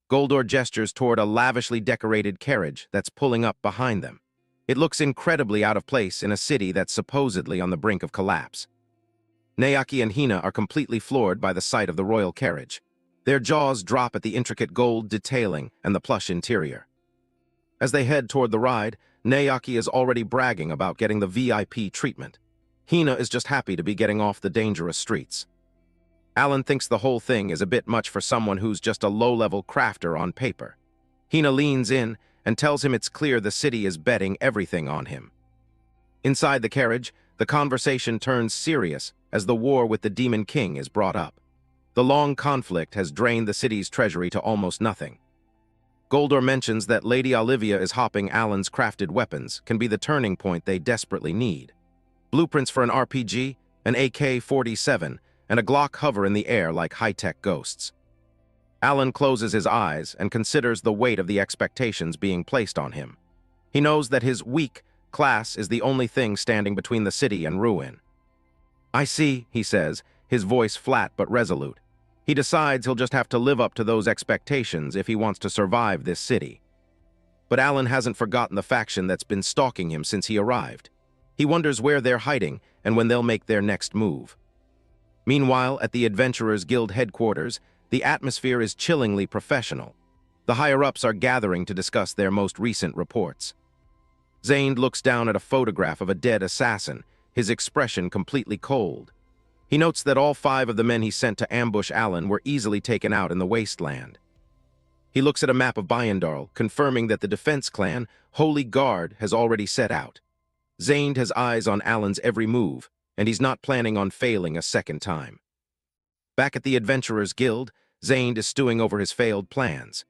Goldor gestures toward a lavishly decorated carriage that's pulling up behind them. It looks incredibly out of place in a city that's supposedly on the brink of collapse. Nayaki and Hina are completely floored by the sight of the royal carriage. Their jaws drop at the intricate gold detailing and the plush interior. As they head toward the ride, Nayaki is already bragging about getting the VIP treatment. Hina is just happy to be getting off the dangerous streets. Alan thinks the whole thing is a bit much for someone who's just a low-level crafter on paper. Hina leans in and tells him it's clear the city is betting everything on him. Inside the carriage, the conversation turns serious as the war with the Demon King is brought up. The long conflict has drained the city's treasury to almost nothing. Goldor mentions that Lady Olivia is hopping Alan's crafted weapons can be the turning point they desperately need. Blueprints for an RPG, an AK-47, and a Glock hover in the air like high-tech ghosts. Alan closes his eyes and considers the weight of the expectations being placed on him. He knows that his weak class is the only thing standing between the city and ruin. "I see," he says, his voice flat but resolute. He decides he'll just have to live up to those expectations if he wants to survive this city. But Alan hasn't forgotten the faction that's been stalking him since he arrived. He wonders where they're hiding and when they'll make their next move. Meanwhile, at the Adventurers Guild headquarters, the atmosphere is chillingly professional. The higher-ups are gathering to discuss their most recent reports. Zayn looks down at a photograph of a dead assassin, his expression completely cold. He notes that all 5 of the men he sent to ambush Alan were easily taken out in the wasteland. He looks at a map of Bayandal, confirming that the defense clan, Holy Guard, has already set out. Zayn has eyes on Alan's every move, and he's not planning on failing a second time. Back at the Adventurers Guild, Zayn is stewing over his failed plans.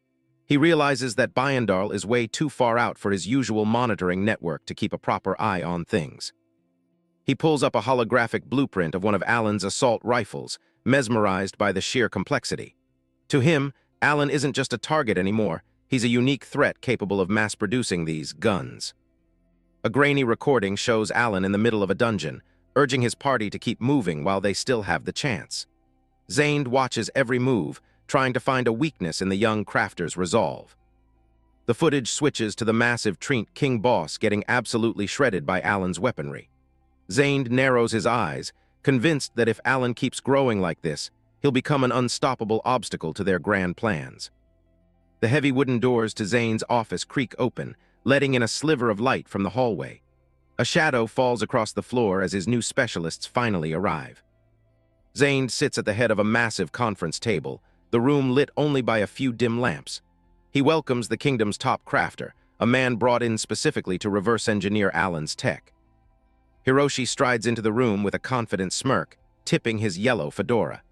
He realizes that Bayandal is way too far out for his usual monitoring network to keep a proper eye on things. He pulls up a holographic blueprint of one of Alan's assault rifles, mesmerized by the sheer complexity. To him, Alan isn't just a target anymore, he's a unique threat capable of mass-producing these guns. A grainy recording shows Alan in the middle of a dungeon, urging his party to keep moving while they still have the chance. Zayn watches every move, trying to find a weakness in the young crafter's resolve. The footage switches to the massive Trient King boss getting absolutely shredded by Alan's weaponry. Zayn narrows his eyes, convinced that if Alan keeps growing like this, he'll become an unstoppable obstacle to their grand plans. The heavy wooden doors to Zayn's office creak open, letting in a sliver of light from the hallway. A shadow falls across the floor as his new specialists finally arrive. Zayn sits at the head of a massive conference table, the room lit only by a few dim lamps. He welcomes the kingdom's top crafter, a man brought in specifically to reverse engineer Alan's tech. Hiroshi strides into the room with a confident smirk, tipping his yellow fedora.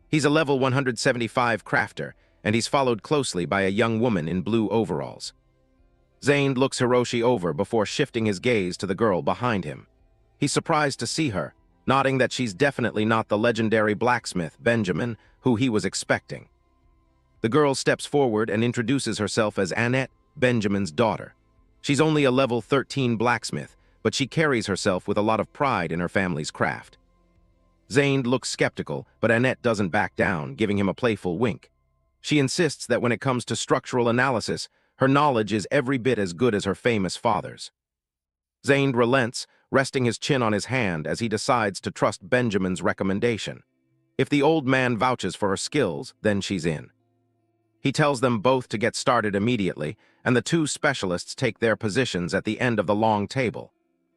He's a level 175 crafter, and he's followed closely by a young woman in blue overalls. Zayn looks Hiroshi over before shifting his gaze to the girl behind him. He's surprised to see her, nodding that she's definitely not the legendary blacksmith, Benjamin, who he was expecting. The girl steps forward and introduces herself as Annette, Benjamin's daughter. She's only a level 13 blacksmith, but she carries herself with a lot of pride in her family's craft. Zayn looks skeptical, but Annette doesn't back down, giving him a playful wink. She insists that when it comes to structural analysis, her knowledge is every bit as good as her famous father's. Zayn relents, resting his chin on his hand as he decides to trust Benjamin's recommendation. If the old man vouches for her skills, then she's in. He tells them both to get started immediately, and the 2 specialists take their positions at the end of the long table.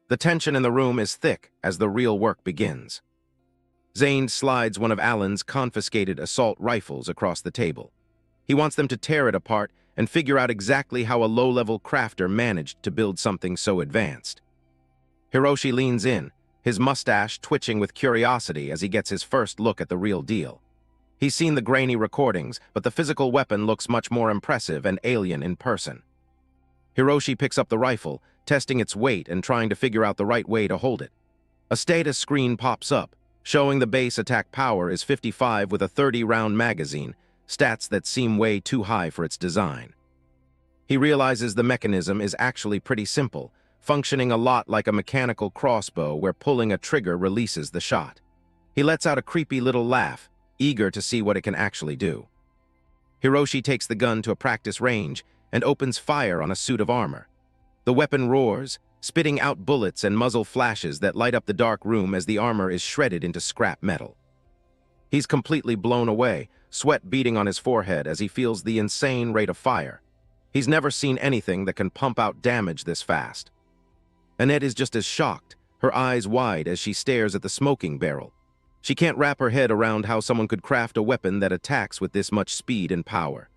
The tension in the room is thick as the real work begins. Zayn slides one of Alan's confiscated assault rifles across the table. He wants them to tear it apart and figure out exactly how a low-level crafter managed to build something so advanced. Hiroshi leans in, his mustache twitching with curiosity as he gets his first look at the real deal. He's seen the grainy recordings, but the physical weapon looks much more impressive and alien in person. Hiroshi picks up the rifle, testing its weight and trying to figure out the right way to hold it. A status screen pops up, showing the base attack power is 55 with a 30-round magazine, stats that seem way too high for its design. He realizes the mechanism is actually pretty simple, functioning a lot like a mechanical crossbow where pulling a trigger releases the shot. He lets out a creepy little laugh, eager to see what it can actually do. Hiroshi takes the gun to a practice range and opens fire on a suit of armor. The weapon roars, spitting out bullets and muzzle flashes that light up the dark room as the armor is shredded into scrap metal. He's completely blown away, sweat beading on his forehead as he feels the insane rate of fire. He's never seen anything that can pump out damage this fast. Annette is just as shocked, her eyes wide as she stares at the smoking barrel. She can't wrap her head around how someone could craft a weapon that attacks with this much speed and power.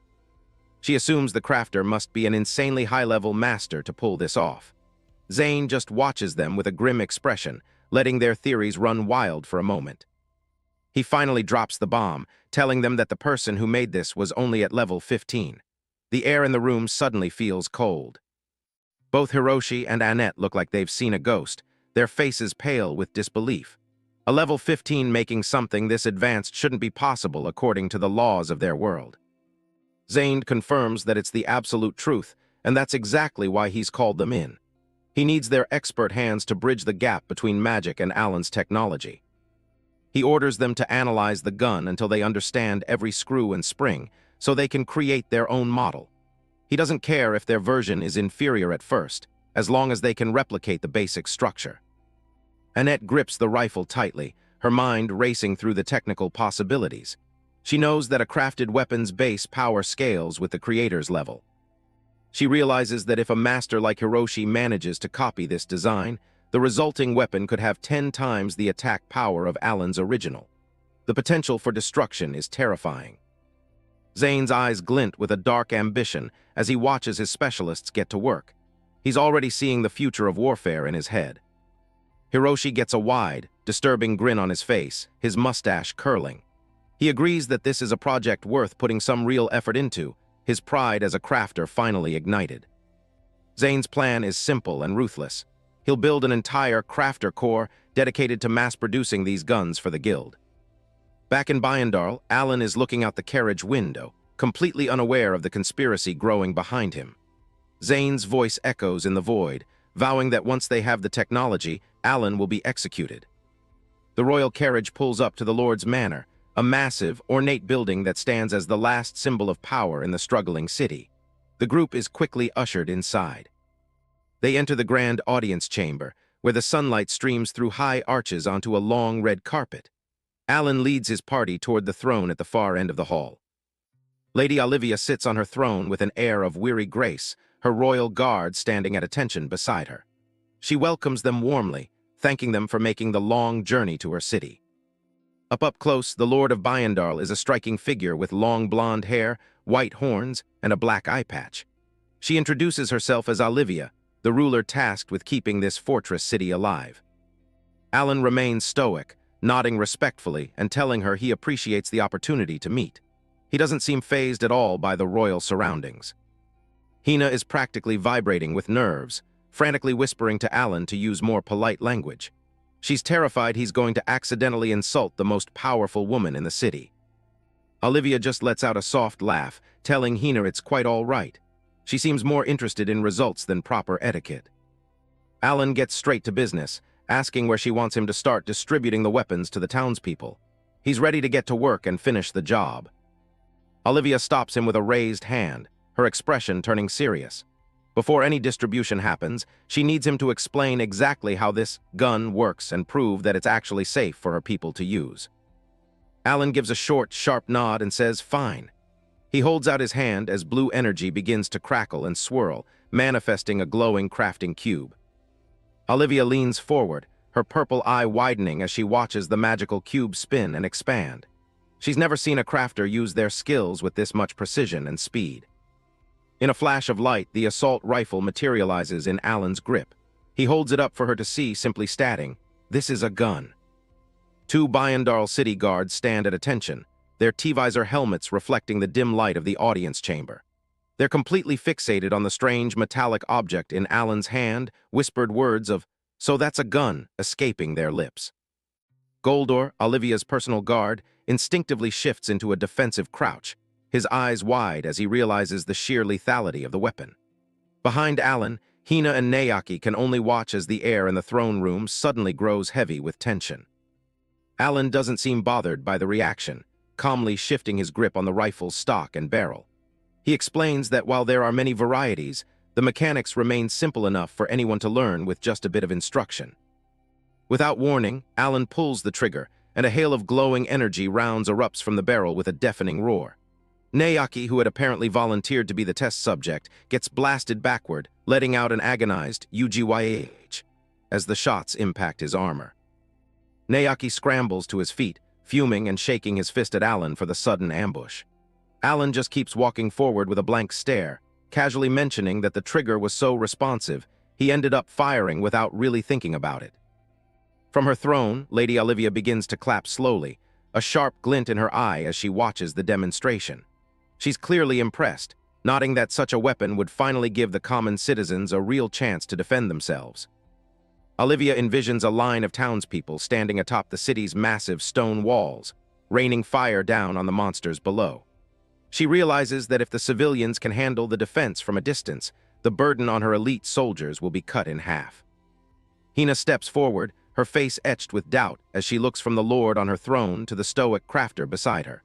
She assumes the crafter must be an insanely high-level master to pull this off. Zayn just watches them with a grim expression, letting their theories run wild for a moment. He finally drops the bomb, telling them that the person who made this was only at level 15. The air in the room suddenly feels cold. Both Hiroshi and Annette look like they've seen a ghost, their faces pale with disbelief. A level 15 making something this advanced shouldn't be possible according to the laws of their world. Zayn confirms that it's the absolute truth, and that's exactly why he's called them in. He needs their expert hands to bridge the gap between magic and Alan's technology. He orders them to analyze the gun until they understand every screw and spring, so they can create their own model. He doesn't care if their version is inferior at first, as long as they can replicate the basic structure. Annette grips the rifle tightly, her mind racing through the technical possibilities. She knows that a crafted weapon's base power scales with the creator's level. She realizes that if a master like Hiroshi manages to copy this design, the resulting weapon could have 10 times the attack power of Alan's original. The potential for destruction is terrifying. Zane's eyes glint with a dark ambition as he watches his specialists get to work. He's already seeing the future of warfare in his head. Hiroshi gets a wide, disturbing grin on his face, his mustache curling. He agrees that this is a project worth putting some real effort into, his pride as a crafter finally ignited. Zane's plan is simple and ruthless. He'll build an entire crafter corps dedicated to mass-producing these guns for the guild. Back in Bayandal, Alan is looking out the carriage window, completely unaware of the conspiracy growing behind him. Zane's voice echoes in the void, vowing that once they have the technology, Alan will be executed. The royal carriage pulls up to the Lord's Manor, a massive, ornate building that stands as the last symbol of power in the struggling city. The group is quickly ushered inside. They enter the grand audience chamber, where the sunlight streams through high arches onto a long red carpet. Alan leads his party toward the throne at the far end of the hall. Lady Olivia sits on her throne with an air of weary grace, her royal guard standing at attention beside her. She welcomes them warmly, thanking them for making the long journey to her city. Up close, the Lord of Bayandal is a striking figure with long blonde hair, white horns, and a black eye patch. She introduces herself as Olivia, the ruler tasked with keeping this fortress city alive. Alan remains stoic, nodding respectfully and telling her he appreciates the opportunity to meet. He doesn't seem fazed at all by the royal surroundings. Hina is practically vibrating with nerves, frantically whispering to Alan to use more polite language. She's terrified he's going to accidentally insult the most powerful woman in the city. Olivia just lets out a soft laugh, telling Hina it's quite all right. She seems more interested in results than proper etiquette. Alan gets straight to business, asking where she wants him to start distributing the weapons to the townspeople. He's ready to get to work and finish the job. Olivia stops him with a raised hand, her expression turning serious. Before any distribution happens, she needs him to explain exactly how this gun works and prove that it's actually safe for her people to use. Alan gives a short, sharp nod and says, "Fine." He holds out his hand as blue energy begins to crackle and swirl, manifesting a glowing crafting cube. Olivia leans forward, her purple eye widening as she watches the magical cube spin and expand. She's never seen a crafter use their skills with this much precision and speed. In a flash of light, the assault rifle materializes in Alan's grip. He holds it up for her to see, simply stating, "This is a gun." 2 Bayandal city guards stand at attention, their T-visor helmets reflecting the dim light of the audience chamber. They're completely fixated on the strange metallic object in Alan's hand, whispered words of, "So that's a gun," escaping their lips. Goldor, Olivia's personal guard, instinctively shifts into a defensive crouch, his eyes wide as he realizes the sheer lethality of the weapon. Behind Alan, Hina and Naoki can only watch as the air in the throne room suddenly grows heavy with tension. Alan doesn't seem bothered by the reaction, calmly shifting his grip on the rifle's stock and barrel. He explains that while there are many varieties, the mechanics remain simple enough for anyone to learn with just a bit of instruction. Without warning, Alan pulls the trigger, and a hail of glowing energy rounds erupts from the barrel with a deafening roar. Naoki, who had apparently volunteered to be the test subject, gets blasted backward, letting out an agonized UGYAH as the shots impact his armor. Naoki scrambles to his feet, fuming and shaking his fist at Alan for the sudden ambush. Alan just keeps walking forward with a blank stare, casually mentioning that the trigger was so responsive, he ended up firing without really thinking about it. From her throne, Lady Olivia begins to clap slowly, a sharp glint in her eye as she watches the demonstration. She's clearly impressed, noting that such a weapon would finally give the common citizens a real chance to defend themselves. Olivia envisions a line of townspeople standing atop the city's massive stone walls, raining fire down on the monsters below. She realizes that if the civilians can handle the defense from a distance, the burden on her elite soldiers will be cut in half. Hina steps forward, her face etched with doubt as she looks from the lord on her throne to the stoic crafter beside her.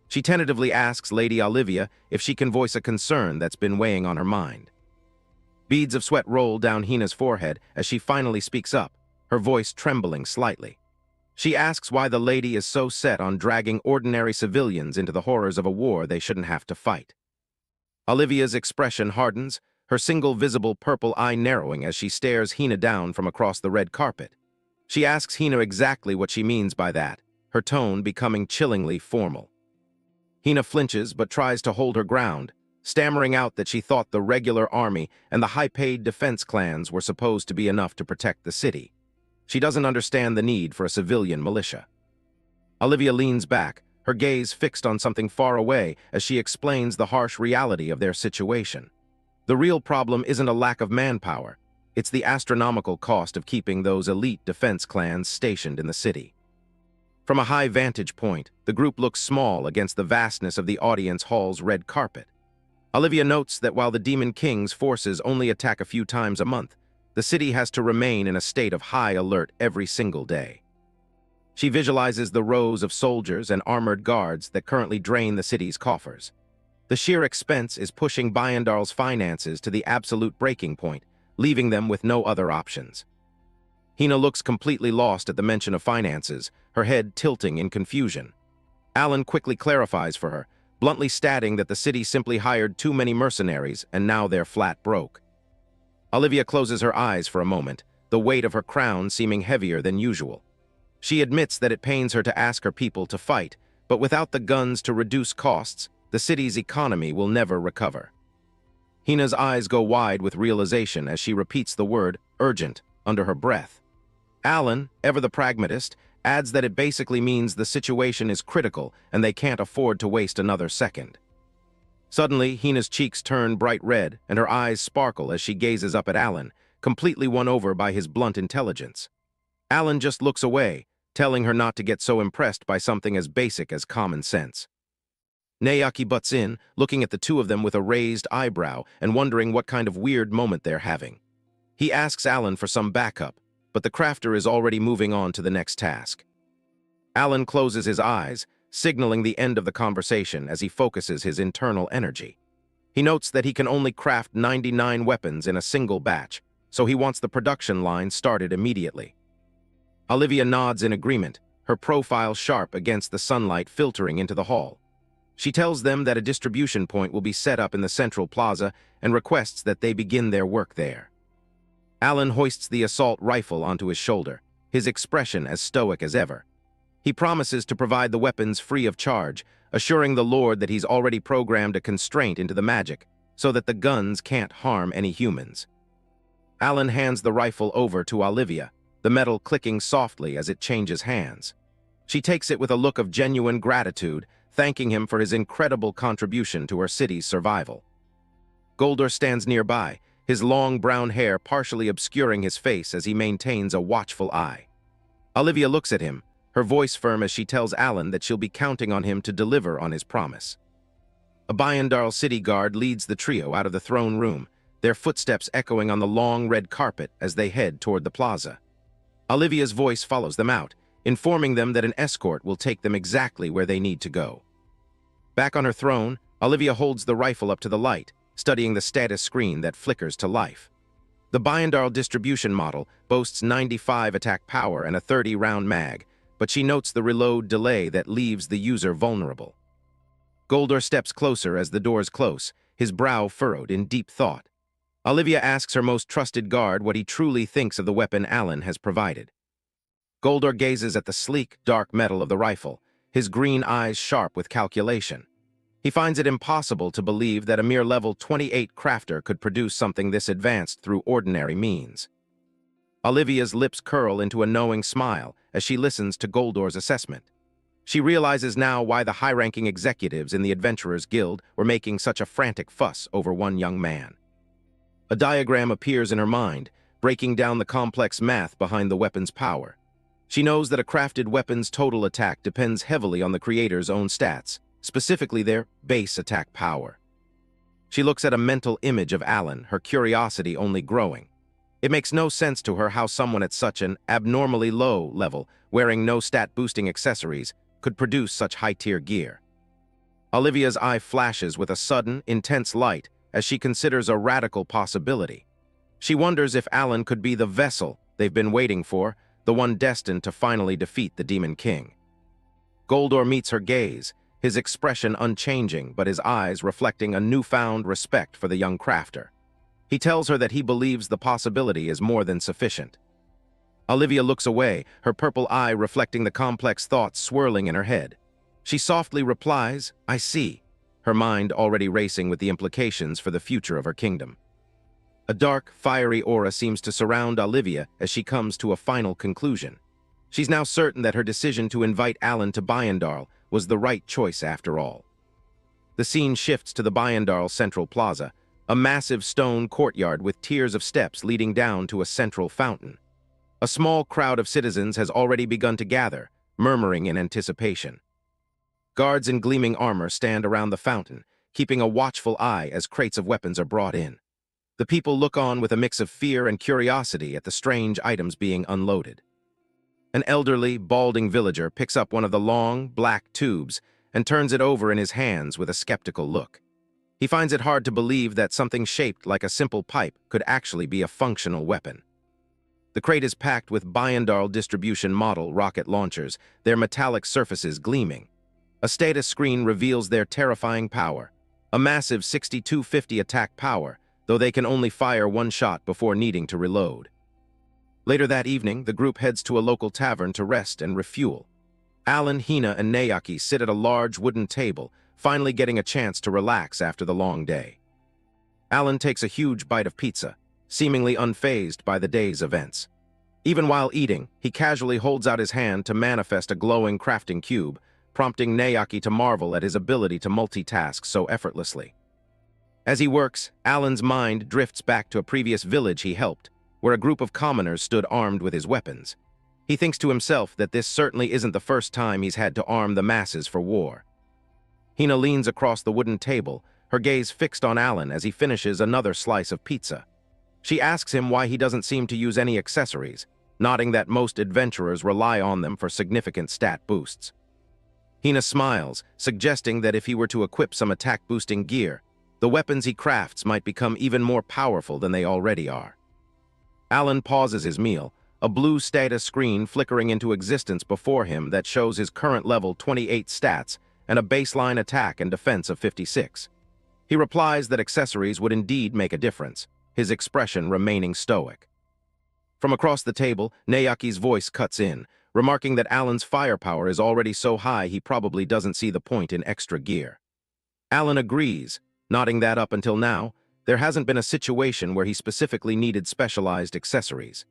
She tentatively asks Lady Olivia if she can voice a concern that's been weighing on her mind. Beads of sweat roll down Hina's forehead as she finally speaks up, her voice trembling slightly. She asks why the lady is so set on dragging ordinary civilians into the horrors of a war they shouldn't have to fight. Olivia's expression hardens, her single visible purple eye narrowing as she stares Hina down from across the red carpet. She asks Hina exactly what she means by that, her tone becoming chillingly formal. Hina flinches but tries to hold her ground, stammering out that she thought the regular army and the high-paid defense clans were supposed to be enough to protect the city. She doesn't understand the need for a civilian militia. Olivia leans back, her gaze fixed on something far away as she explains the harsh reality of their situation. The real problem isn't a lack of manpower, it's the astronomical cost of keeping those elite defense clans stationed in the city. From a high vantage point, the group looks small against the vastness of the audience hall's red carpet. Olivia notes that while the Demon King's forces only attack a few times a month, the city has to remain in a state of high alert every single day. She visualizes the rows of soldiers and armored guards that currently drain the city's coffers. The sheer expense is pushing Bayandar's finances to the absolute breaking point, leaving them with no other options. Hina looks completely lost at the mention of finances, her head tilting in confusion. Alan quickly clarifies for her, bluntly stating that the city simply hired too many mercenaries and now they're flat broke. Olivia closes her eyes for a moment, the weight of her crown seeming heavier than usual. She admits that it pains her to ask her people to fight, but without the guns to reduce costs, the city's economy will never recover. Hina's eyes go wide with realization as she repeats the word urgent under her breath. Alan, ever the pragmatist, adds that it basically means the situation is critical and they can't afford to waste another second. Suddenly, Hina's cheeks turn bright red and her eyes sparkle as she gazes up at Alan, completely won over by his blunt intelligence. Alan just looks away, telling her not to get so impressed by something as basic as common sense. Nayaki butts in, looking at the two of them with a raised eyebrow and wondering what kind of weird moment they're having. He asks Alan for some backup, but the crafter is already moving on to the next task. Alan closes his eyes, signaling the end of the conversation as he focuses his internal energy. He notes that he can only craft 99 weapons in a single batch, so he wants the production line started immediately. Olivia nods in agreement, her profile sharp against the sunlight filtering into the hall. She tells them that a distribution point will be set up in the central plaza and requests that they begin their work there. Alan hoists the assault rifle onto his shoulder, his expression as stoic as ever. He promises to provide the weapons free of charge, assuring the Lord that he's already programmed a constraint into the magic, so that the guns can't harm any humans. Alan hands the rifle over to Olivia, the metal clicking softly as it changes hands. She takes it with a look of genuine gratitude, thanking him for his incredible contribution to her city's survival. Goldur stands nearby, his long brown hair partially obscuring his face as he maintains a watchful eye. Olivia looks at him, her voice firm as she tells Alan that she'll be counting on him to deliver on his promise. A Bayandar city guard leads the trio out of the throne room, their footsteps echoing on the long red carpet as they head toward the plaza. Olivia's voice follows them out, informing them that an escort will take them exactly where they need to go. Back on her throne, Olivia holds the rifle up to the light, studying the status screen that flickers to life. The Bayandar distribution model boasts 95 attack power and a 30-round mag, but she notes the reload delay that leaves the user vulnerable. Goldur steps closer as the doors close, his brow furrowed in deep thought. Olivia asks her most trusted guard what he truly thinks of the weapon Alan has provided. Goldur gazes at the sleek, dark metal of the rifle, his green eyes sharp with calculation. He finds it impossible to believe that a mere level 28 crafter could produce something this advanced through ordinary means. Olivia's lips curl into a knowing smile as she listens to Goldur's assessment. She realizes now why the high-ranking executives in the Adventurers Guild were making such a frantic fuss over one young man. A diagram appears in her mind, breaking down the complex math behind the weapon's power. She knows that a crafted weapon's total attack depends heavily on the creator's own stats, specifically their base attack power. She looks at a mental image of Alan, her curiosity only growing. It makes no sense to her how someone at such an abnormally low level, wearing no stat-boosting accessories, could produce such high-tier gear. Olivia's eye flashes with a sudden, intense light as she considers a radical possibility. She wonders if Alan could be the vessel they've been waiting for, the one destined to finally defeat the Demon King. Goldor meets her gaze, his expression unchanging but his eyes reflecting a newfound respect for the young crafter. He tells her that he believes the possibility is more than sufficient. Olivia looks away, her purple eye reflecting the complex thoughts swirling in her head. She softly replies, "I see," her mind already racing with the implications for the future of her kingdom. A dark, fiery aura seems to surround Olivia as she comes to a final conclusion. She's now certain that her decision to invite Alan to Bayandal was the right choice after all. The scene shifts to the Bayandal Central Plaza, a massive stone courtyard with tiers of steps leading down to a central fountain. A small crowd of citizens has already begun to gather, murmuring in anticipation. Guards in gleaming armor stand around the fountain, keeping a watchful eye as crates of weapons are brought in. The people look on with a mix of fear and curiosity at the strange items being unloaded. An elderly, balding villager picks up one of the long, black tubes and turns it over in his hands with a skeptical look. He finds it hard to believe that something shaped like a simple pipe could actually be a functional weapon. The crate is packed with Bayandal distribution model rocket launchers, their metallic surfaces gleaming. A status screen reveals their terrifying power, a massive 6250 attack power, though they can only fire one shot before needing to reload. Later that evening, the group heads to a local tavern to rest and refuel. Alan, Hina, and Nayaki sit at a large wooden table, finally getting a chance to relax after the long day. Alan takes a huge bite of pizza, seemingly unfazed by the day's events. Even while eating, he casually holds out his hand to manifest a glowing crafting cube, prompting Nayaki to marvel at his ability to multitask so effortlessly. As he works, Alan's mind drifts back to a previous village he helped, where a group of commoners stood armed with his weapons. He thinks to himself that this certainly isn't the first time he's had to arm the masses for war. Hina leans across the wooden table, her gaze fixed on Alan as he finishes another slice of pizza. She asks him why he doesn't seem to use any accessories, nodding that most adventurers rely on them for significant stat boosts. Hina smiles, suggesting that if he were to equip some attack-boosting gear, the weapons he crafts might become even more powerful than they already are. Alan pauses his meal, a blue status screen flickering into existence before him that shows his current level 28 stats and a baseline attack and defense of 56. He replies that accessories would indeed make a difference, his expression remaining stoic. From across the table, Nayaki's voice cuts in, remarking that Alan's firepower is already so high he probably doesn't see the point in extra gear. Alan agrees, nodding that up until now, there hasn't been a situation where he specifically needed specialized accessories.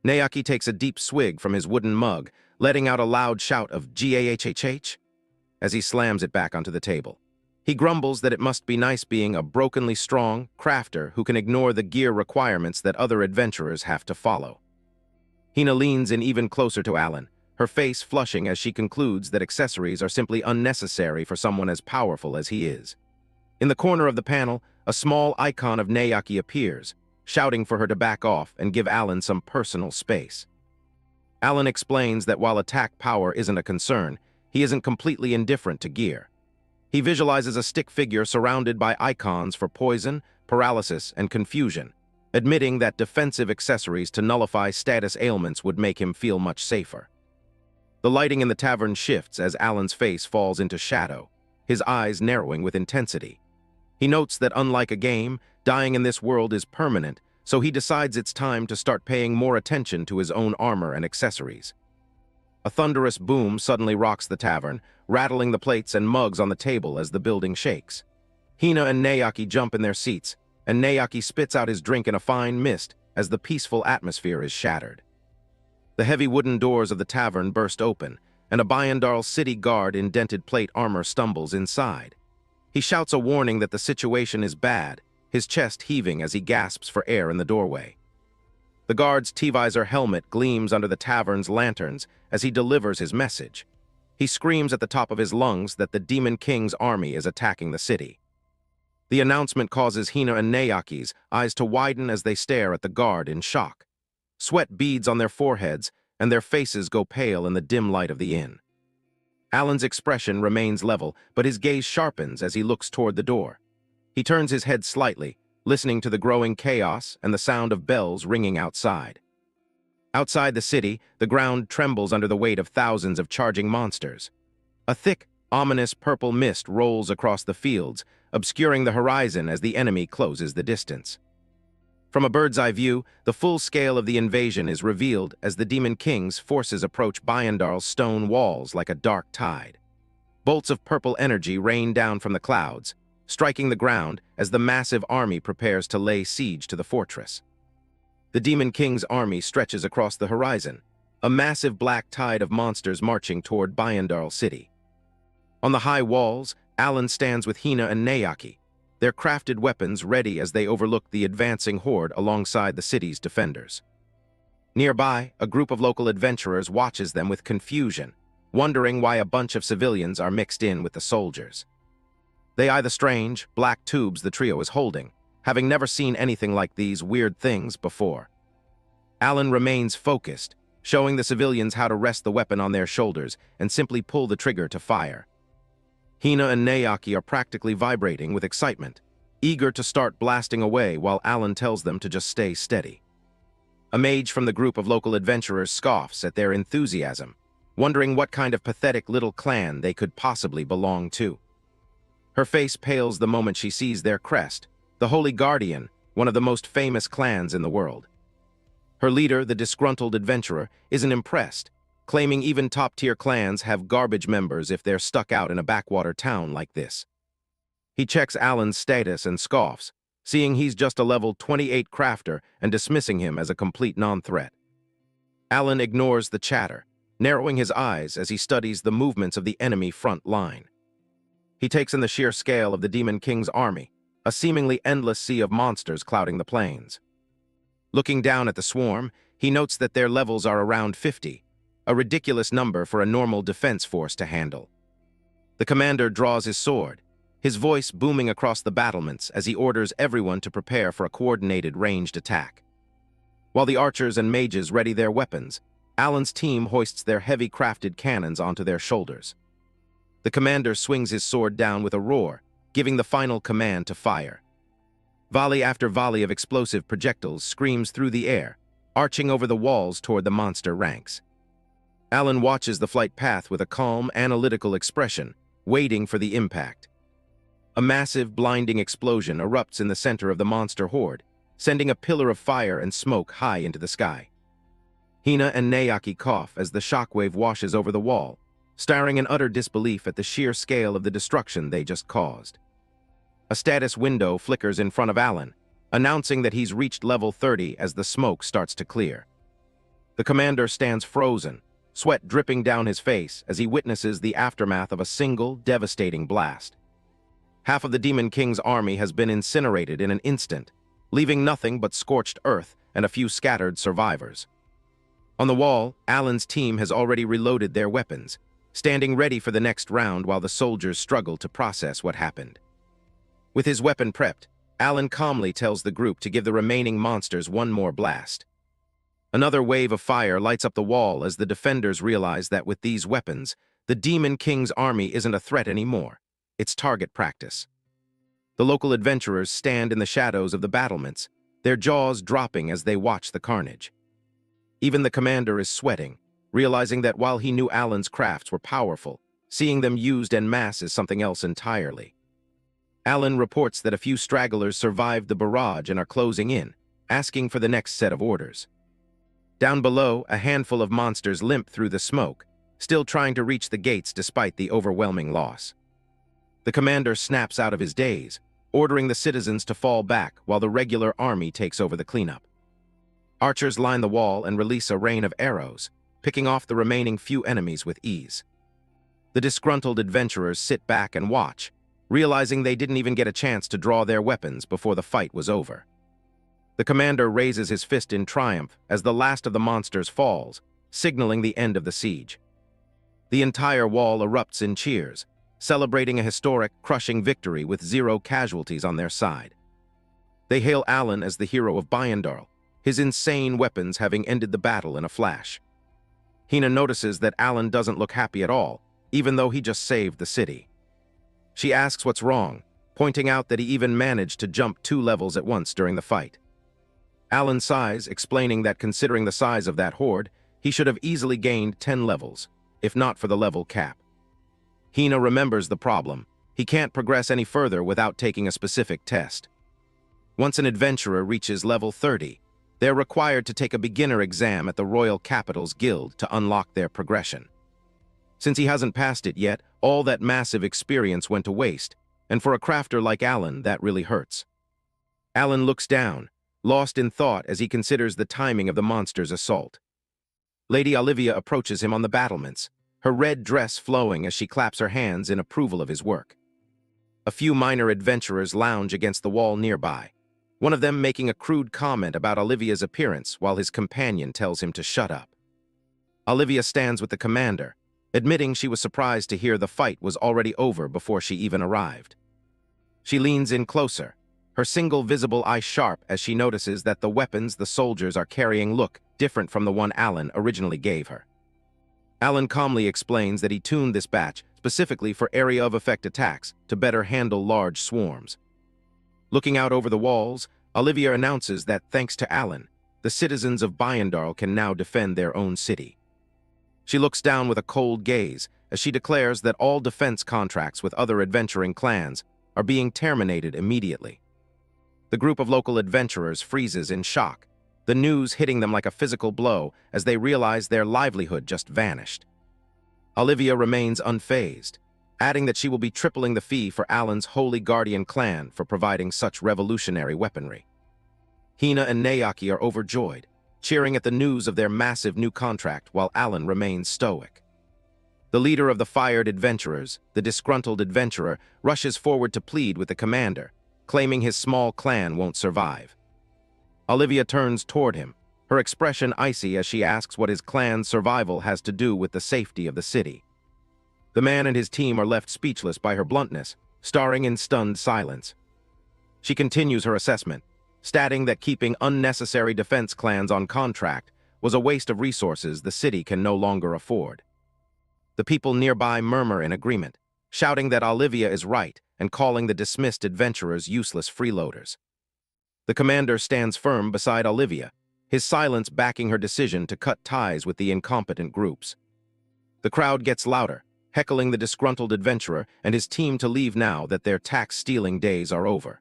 Nayaki takes a deep swig from his wooden mug, letting out a loud shout of "Gahhh" as he slams it back onto the table. He grumbles that it must be nice being a brokenly strong crafter who can ignore the gear requirements that other adventurers have to follow. Hina leans in even closer to Alan, her face flushing as she concludes that accessories are simply unnecessary for someone as powerful as he is. In the corner of the panel, a small icon of Nayaki appears, shouting for her to back off and give Alan some personal space. Alan explains that while attack power isn't a concern, he isn't completely indifferent to gear. He visualizes a stick figure surrounded by icons for poison, paralysis, and confusion, admitting that defensive accessories to nullify status ailments would make him feel much safer. The lighting in the tavern shifts as Alan's face falls into shadow, his eyes narrowing with intensity. He notes that unlike a game, dying in this world is permanent, so he decides it's time to start paying more attention to his own armor and accessories. A thunderous boom suddenly rocks the tavern, rattling the plates and mugs on the table as the building shakes. Hina and Nayaki jump in their seats, and Nayaki spits out his drink in a fine mist as the peaceful atmosphere is shattered. The heavy wooden doors of the tavern burst open, and a Bayandal city guard in dented plate armor stumbles inside. He shouts a warning that the situation is bad, his chest heaving as he gasps for air in the doorway. The guard's T-visor helmet gleams under the tavern's lanterns as he delivers his message. He screams at the top of his lungs that the Demon King's army is attacking the city. The announcement causes Hina and Nayaki's eyes to widen as they stare at the guard in shock. Sweat beads on their foreheads, and their faces go pale in the dim light of the inn. Alan's expression remains level, but his gaze sharpens as he looks toward the door. He turns his head slightly, listening to the growing chaos and the sound of bells ringing outside. Outside the city, the ground trembles under the weight of thousands of charging monsters. A thick, ominous purple mist rolls across the fields, obscuring the horizon as the enemy closes the distance. From a bird's-eye view, the full scale of the invasion is revealed as the Demon King's forces approach Bayandal's stone walls like a dark tide. Bolts of purple energy rain down from the clouds, striking the ground as the massive army prepares to lay siege to the fortress. The Demon King's army stretches across the horizon, a massive black tide of monsters marching toward Bayandal City. On the high walls, Alan stands with Hina and Nayaki, their crafted weapons ready as they overlook the advancing horde alongside the city's defenders. Nearby, a group of local adventurers watches them with confusion, wondering why a bunch of civilians are mixed in with the soldiers. They eye the strange, black tubes the trio is holding, having never seen anything like these weird things before. Alan remains focused, showing the civilians how to rest the weapon on their shoulders and simply pull the trigger to fire. Hina and Nayaki are practically vibrating with excitement, eager to start blasting away while Alan tells them to just stay steady. A mage from the group of local adventurers scoffs at their enthusiasm, wondering what kind of pathetic little clan they could possibly belong to. Her face pales the moment she sees their crest, the Holy Guardian, one of the most famous clans in the world. Her leader, the disgruntled adventurer, isn't impressed, claiming even top-tier clans have garbage members if they're stuck out in a backwater town like this. He checks Alan's status and scoffs, seeing he's just a level 28 crafter and dismissing him as a complete non-threat. Alan ignores the chatter, narrowing his eyes as he studies the movements of the enemy front line. He takes in the sheer scale of the Demon King's army, a seemingly endless sea of monsters clouding the plains. Looking down at the swarm, he notes that their levels are around 50, a ridiculous number for a normal defense force to handle. The commander draws his sword, his voice booming across the battlements as he orders everyone to prepare for a coordinated ranged attack. While the archers and mages ready their weapons, Alan's team hoists their heavy crafted cannons onto their shoulders. The commander swings his sword down with a roar, giving the final command to fire. Volley after volley of explosive projectiles screams through the air, arching over the walls toward the monster ranks. Alan watches the flight path with a calm, analytical expression, waiting for the impact. A massive, blinding explosion erupts in the center of the monster horde, sending a pillar of fire and smoke high into the sky. Hina and Nayaki cough as the shockwave washes over the wall, staring in utter disbelief at the sheer scale of the destruction they just caused. A status window flickers in front of Alan, announcing that he's reached level 30 as the smoke starts to clear. The commander stands frozen, sweat dripping down his face as he witnesses the aftermath of a single, devastating blast. Half of the Demon King's army has been incinerated in an instant, leaving nothing but scorched earth and a few scattered survivors. On the wall, Alan's team has already reloaded their weapons, standing ready for the next round while the soldiers struggle to process what happened. With his weapon prepped, Alan calmly tells the group to give the remaining monsters one more blast. Another wave of fire lights up the wall as the defenders realize that with these weapons, the Demon King's army isn't a threat anymore. It's target practice. The local adventurers stand in the shadows of the battlements, their jaws dropping as they watch the carnage. Even the commander is sweating, realizing that while he knew Alan's crafts were powerful, seeing them used en masse is something else entirely. Alan reports that a few stragglers survived the barrage and are closing in, asking for the next set of orders. Down below, a handful of monsters limp through the smoke, still trying to reach the gates despite the overwhelming loss. The commander snaps out of his daze, ordering the citizens to fall back while the regular army takes over the cleanup. Archers line the wall and release a rain of arrows, picking off the remaining few enemies with ease. The disgruntled adventurers sit back and watch, realizing they didn't even get a chance to draw their weapons before the fight was over. The commander raises his fist in triumph as the last of the monsters falls, signaling the end of the siege. The entire wall erupts in cheers, celebrating a historic, crushing victory with 0 casualties on their side. They hail Alan as the hero of Bayandal, his insane weapons having ended the battle in a flash. Hina notices that Alan doesn't look happy at all, even though he just saved the city. She asks what's wrong, pointing out that he even managed to jump 2 levels at once during the fight. Alan sighs, explaining that considering the size of that horde, he should have easily gained 10 levels, if not for the level cap. Hina remembers the problem. He can't progress any further without taking a specific test. Once an adventurer reaches level 30, they're required to take a beginner exam at the Royal Capital's Guild to unlock their progression. Since he hasn't passed it yet, all that massive experience went to waste, and for a crafter like Alan, that really hurts. Alan looks down, lost in thought as he considers the timing of the monster's assault. Lady Olivia approaches him on the battlements, her red dress flowing as she claps her hands in approval of his work. A few minor adventurers lounge against the wall nearby, one of them making a crude comment about Olivia's appearance while his companion tells him to shut up. Olivia stands with the commander, admitting she was surprised to hear the fight was already over before she even arrived. She leans in closer, her single visible eye sharp as she notices that the weapons the soldiers are carrying look different from the one Alan originally gave her. Alan calmly explains that he tuned this batch specifically for area of effect attacks to better handle large swarms. Looking out over the walls, Olivia announces that thanks to Alan, the citizens of Bayandar can now defend their own city. She looks down with a cold gaze as she declares that all defense contracts with other adventuring clans are being terminated immediately. The group of local adventurers freezes in shock, the news hitting them like a physical blow as they realize their livelihood just vanished. Olivia remains unfazed, adding that she will be tripling the fee for Alan's Holy Guardian clan for providing such revolutionary weaponry. Hina and Nayaki are overjoyed, cheering at the news of their massive new contract while Alan remains stoic. The leader of the fired adventurers, the disgruntled adventurer, rushes forward to plead with the commander, claiming his small clan won't survive. Olivia turns toward him, her expression icy as she asks what his clan's survival has to do with the safety of the city. The man and his team are left speechless by her bluntness, staring in stunned silence. She continues her assessment, stating that keeping unnecessary defense clans on contract was a waste of resources the city can no longer afford. The people nearby murmur in agreement, shouting that Olivia is right and calling the dismissed adventurers useless freeloaders. The commander stands firm beside Olivia, his silence backing her decision to cut ties with the incompetent groups. The crowd gets louder, heckling the disgruntled adventurer and his team to leave now that their tax-stealing days are over.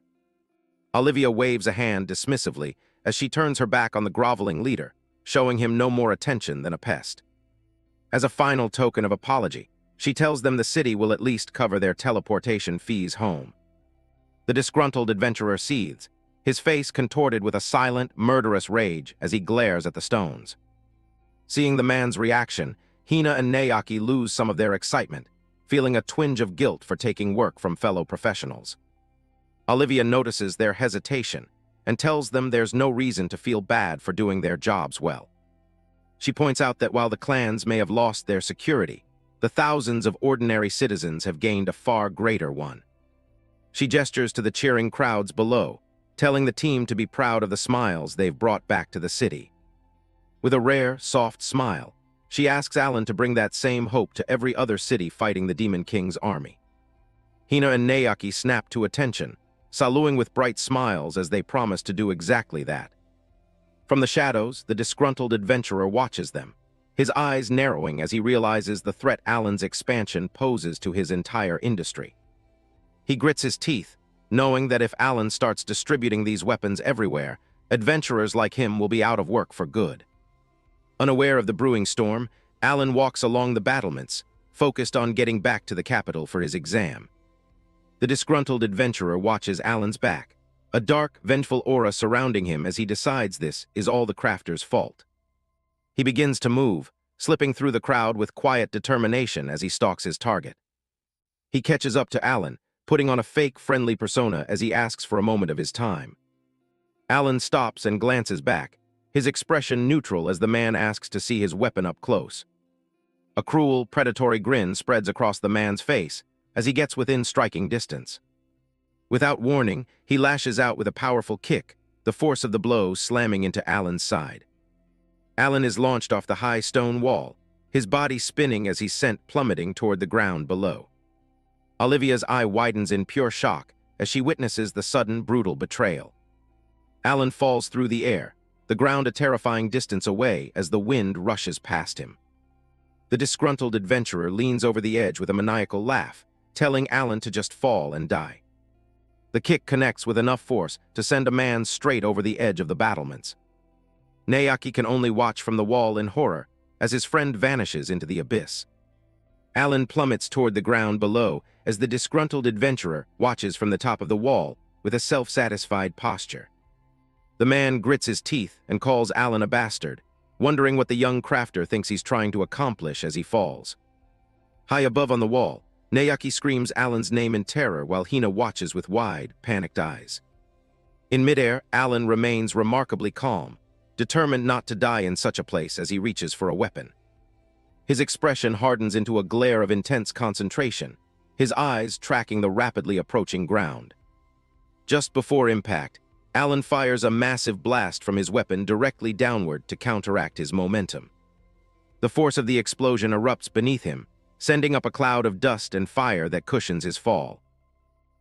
Olivia waves a hand dismissively as she turns her back on the groveling leader, showing him no more attention than a pest. As a final token of apology, she tells them the city will at least cover their teleportation fees home. The disgruntled adventurer seethes, his face contorted with a silent, murderous rage as he glares at the stones. Seeing the man's reaction, Hina and Nayaki lose some of their excitement, feeling a twinge of guilt for taking work from fellow professionals. Olivia notices their hesitation and tells them there's no reason to feel bad for doing their jobs well. She points out that while the clans may have lost their security, the thousands of ordinary citizens have gained a far greater one. She gestures to the cheering crowds below, telling the team to be proud of the smiles they've brought back to the city. With a rare, soft smile, she asks Alan to bring that same hope to every other city fighting the Demon King's army. Hina and Nayaki snap to attention, saluting with bright smiles as they promise to do exactly that. From the shadows, the disgruntled adventurer watches them, his eyes narrowing as he realizes the threat Alan's expansion poses to his entire industry. He grits his teeth, knowing that if Alan starts distributing these weapons everywhere, adventurers like him will be out of work for good. Unaware of the brewing storm, Alan walks along the battlements, focused on getting back to the capital for his exam. The disgruntled adventurer watches Alan's back, a dark, vengeful aura surrounding him as he decides this is all the crafter's fault. He begins to move, slipping through the crowd with quiet determination as he stalks his target. He catches up to Alan, putting on a fake friendly persona as he asks for a moment of his time. Alan stops and glances back, his expression neutral as the man asks to see his weapon up close. A cruel, predatory grin spreads across the man's face as he gets within striking distance. Without warning, he lashes out with a powerful kick, the force of the blow slamming into Alan's side. Alan is launched off the high stone wall, his body spinning as he's sent plummeting toward the ground below. Olivia's eye widens in pure shock as she witnesses the sudden, brutal betrayal. Alan falls through the air, the ground a terrifying distance away as the wind rushes past him. The disgruntled adventurer leans over the edge with a maniacal laugh, telling Alan to just fall and die. The kick connects with enough force to send a man straight over the edge of the battlements. Naoki can only watch from the wall in horror as his friend vanishes into the abyss. Alan plummets toward the ground below as the disgruntled adventurer watches from the top of the wall with a self-satisfied posture. The man grits his teeth and calls Alan a bastard, wondering what the young crafter thinks he's trying to accomplish as he falls. High above on the wall, Naoki screams Alan's name in terror while Hina watches with wide, panicked eyes. In midair, Alan remains remarkably calm, determined not to die in such a place as he reaches for a weapon. His expression hardens into a glare of intense concentration, his eyes tracking the rapidly approaching ground. Just before impact, Alan fires a massive blast from his weapon directly downward to counteract his momentum. The force of the explosion erupts beneath him, sending up a cloud of dust and fire that cushions his fall.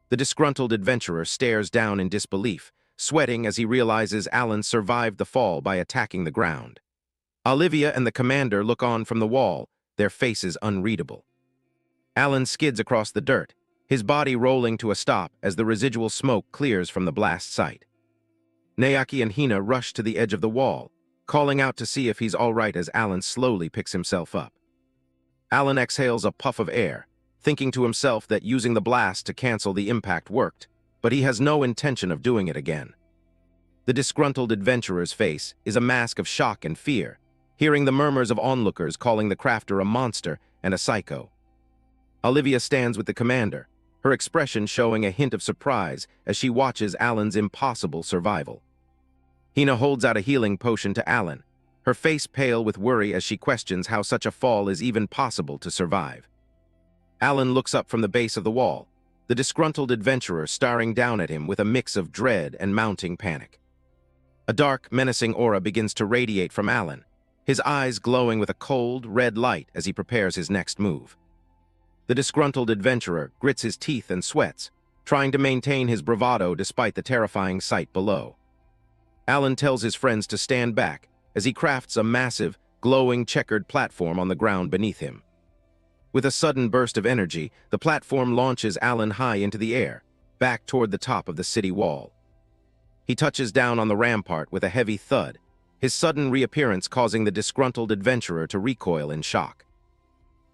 The disgruntled adventurer stares down in disbelief, sweating as he realizes Alan survived the fall by attacking the ground. Olivia and the commander look on from the wall, their faces unreadable. Alan skids across the dirt, his body rolling to a stop as the residual smoke clears from the blast site. Naoki and Hina rush to the edge of the wall, calling out to see if he's all right as Alan slowly picks himself up. Alan exhales a puff of air, thinking to himself that using the blast to cancel the impact worked, but he has no intention of doing it again. The disgruntled adventurer's face is a mask of shock and fear, hearing the murmurs of onlookers calling the crafter a monster and a psycho. Olivia stands with the commander, her expression showing a hint of surprise as she watches Alan's impossible survival. Hina holds out a healing potion to Alan, her face pale with worry as she questions how such a fall is even possible to survive. Alan looks up from the base of the wall, the disgruntled adventurer staring down at him with a mix of dread and mounting panic. A dark, menacing aura begins to radiate from Alan, his eyes glowing with a cold, red light as he prepares his next move. The disgruntled adventurer grits his teeth and sweats, trying to maintain his bravado despite the terrifying sight below. Alan tells his friends to stand back as he crafts a massive, glowing checkered platform on the ground beneath him. With a sudden burst of energy, the platform launches Alan high into the air, back toward the top of the city wall. He touches down on the rampart with a heavy thud, his sudden reappearance causing the disgruntled adventurer to recoil in shock.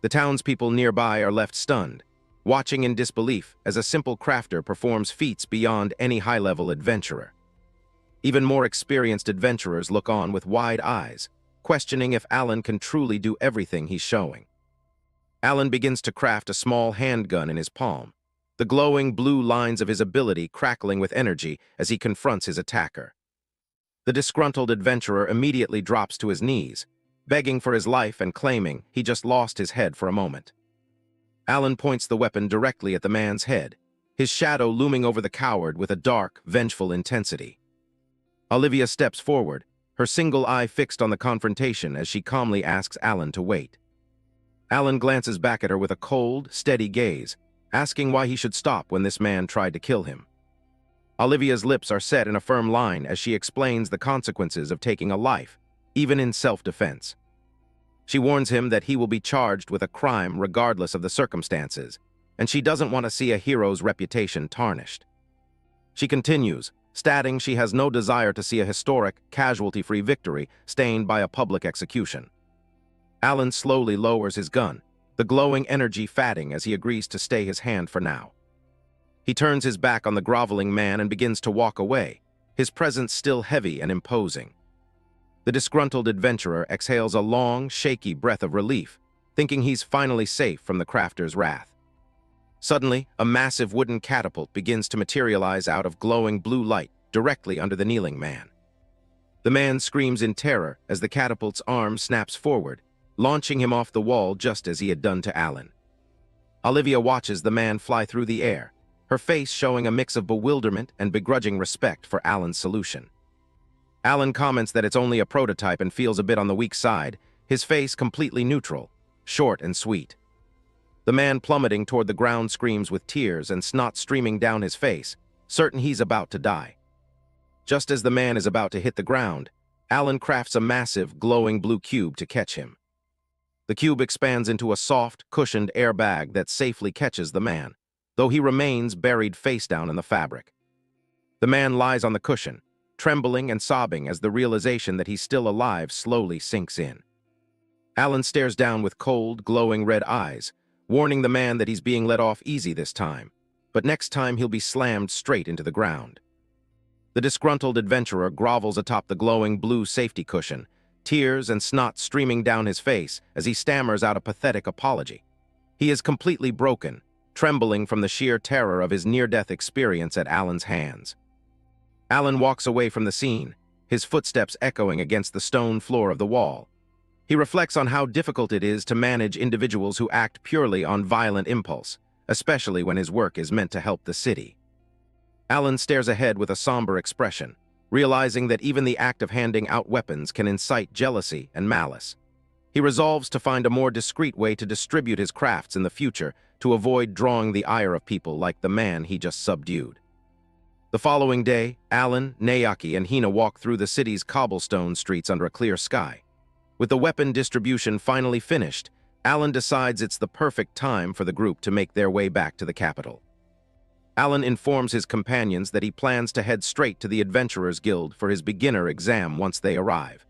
The townspeople nearby are left stunned, watching in disbelief as a simple crafter performs feats beyond any high-level adventurer. Even more experienced adventurers look on with wide eyes, questioning if Alan can truly do everything he's showing. Alan begins to craft a small handgun in his palm, the glowing blue lines of his ability crackling with energy as he confronts his attacker. The disgruntled adventurer immediately drops to his knees, begging for his life and claiming he just lost his head for a moment. Alan points the weapon directly at the man's head, his shadow looming over the coward with a dark, vengeful intensity. Olivia steps forward, her single eye fixed on the confrontation as she calmly asks Alan to wait. Alan glances back at her with a cold, steady gaze, asking why he should stop when this man tried to kill him. Olivia's lips are set in a firm line as she explains the consequences of taking a life, even in self-defense. She warns him that he will be charged with a crime regardless of the circumstances, and she doesn't want to see a hero's reputation tarnished. She continues, stating she has no desire to see a historic, casualty-free victory stained by a public execution. Alan slowly lowers his gun, the glowing energy fading as he agrees to stay his hand for now. He turns his back on the groveling man and begins to walk away, his presence still heavy and imposing. The disgruntled adventurer exhales a long, shaky breath of relief, thinking he's finally safe from the crafter's wrath. Suddenly, a massive wooden catapult begins to materialize out of glowing blue light directly under the kneeling man. The man screams in terror as the catapult's arm snaps forward, launching him off the wall just as he had done to Alan. Olivia watches the man fly through the air, her face showing a mix of bewilderment and begrudging respect for Alan's solution. Alan comments that it's only a prototype and feels a bit on the weak side, his face completely neutral, short and sweet. The man plummeting toward the ground screams with tears and snot streaming down his face, certain he's about to die. Just as the man is about to hit the ground, Alan crafts a massive, glowing blue cube to catch him. The cube expands into a soft, cushioned airbag that safely catches the man, though he remains buried face down in the fabric. The man lies on the cushion, trembling and sobbing as the realization that he's still alive slowly sinks in. Alan stares down with cold, glowing red eyes, warning the man that he's being let off easy this time, but next time he'll be slammed straight into the ground. The disgruntled adventurer grovels atop the glowing blue safety cushion, tears and snot streaming down his face as he stammers out a pathetic apology. He is completely broken, trembling from the sheer terror of his near-death experience at Alan's hands. Alan walks away from the scene, his footsteps echoing against the stone floor of the wall. He reflects on how difficult it is to manage individuals who act purely on violent impulse, especially when his work is meant to help the city. Alan stares ahead with a somber expression, realizing that even the act of handing out weapons can incite jealousy and malice. He resolves to find a more discreet way to distribute his crafts in the future to avoid drawing the ire of people like the man he just subdued. The following day, Alan, Naoki, and Hina walk through the city's cobblestone streets under a clear sky. With the weapon distribution finally finished, Alan decides it's the perfect time for the group to make their way back to the capital. Alan informs his companions that he plans to head straight to the Adventurers Guild for his beginner exam once they arrive.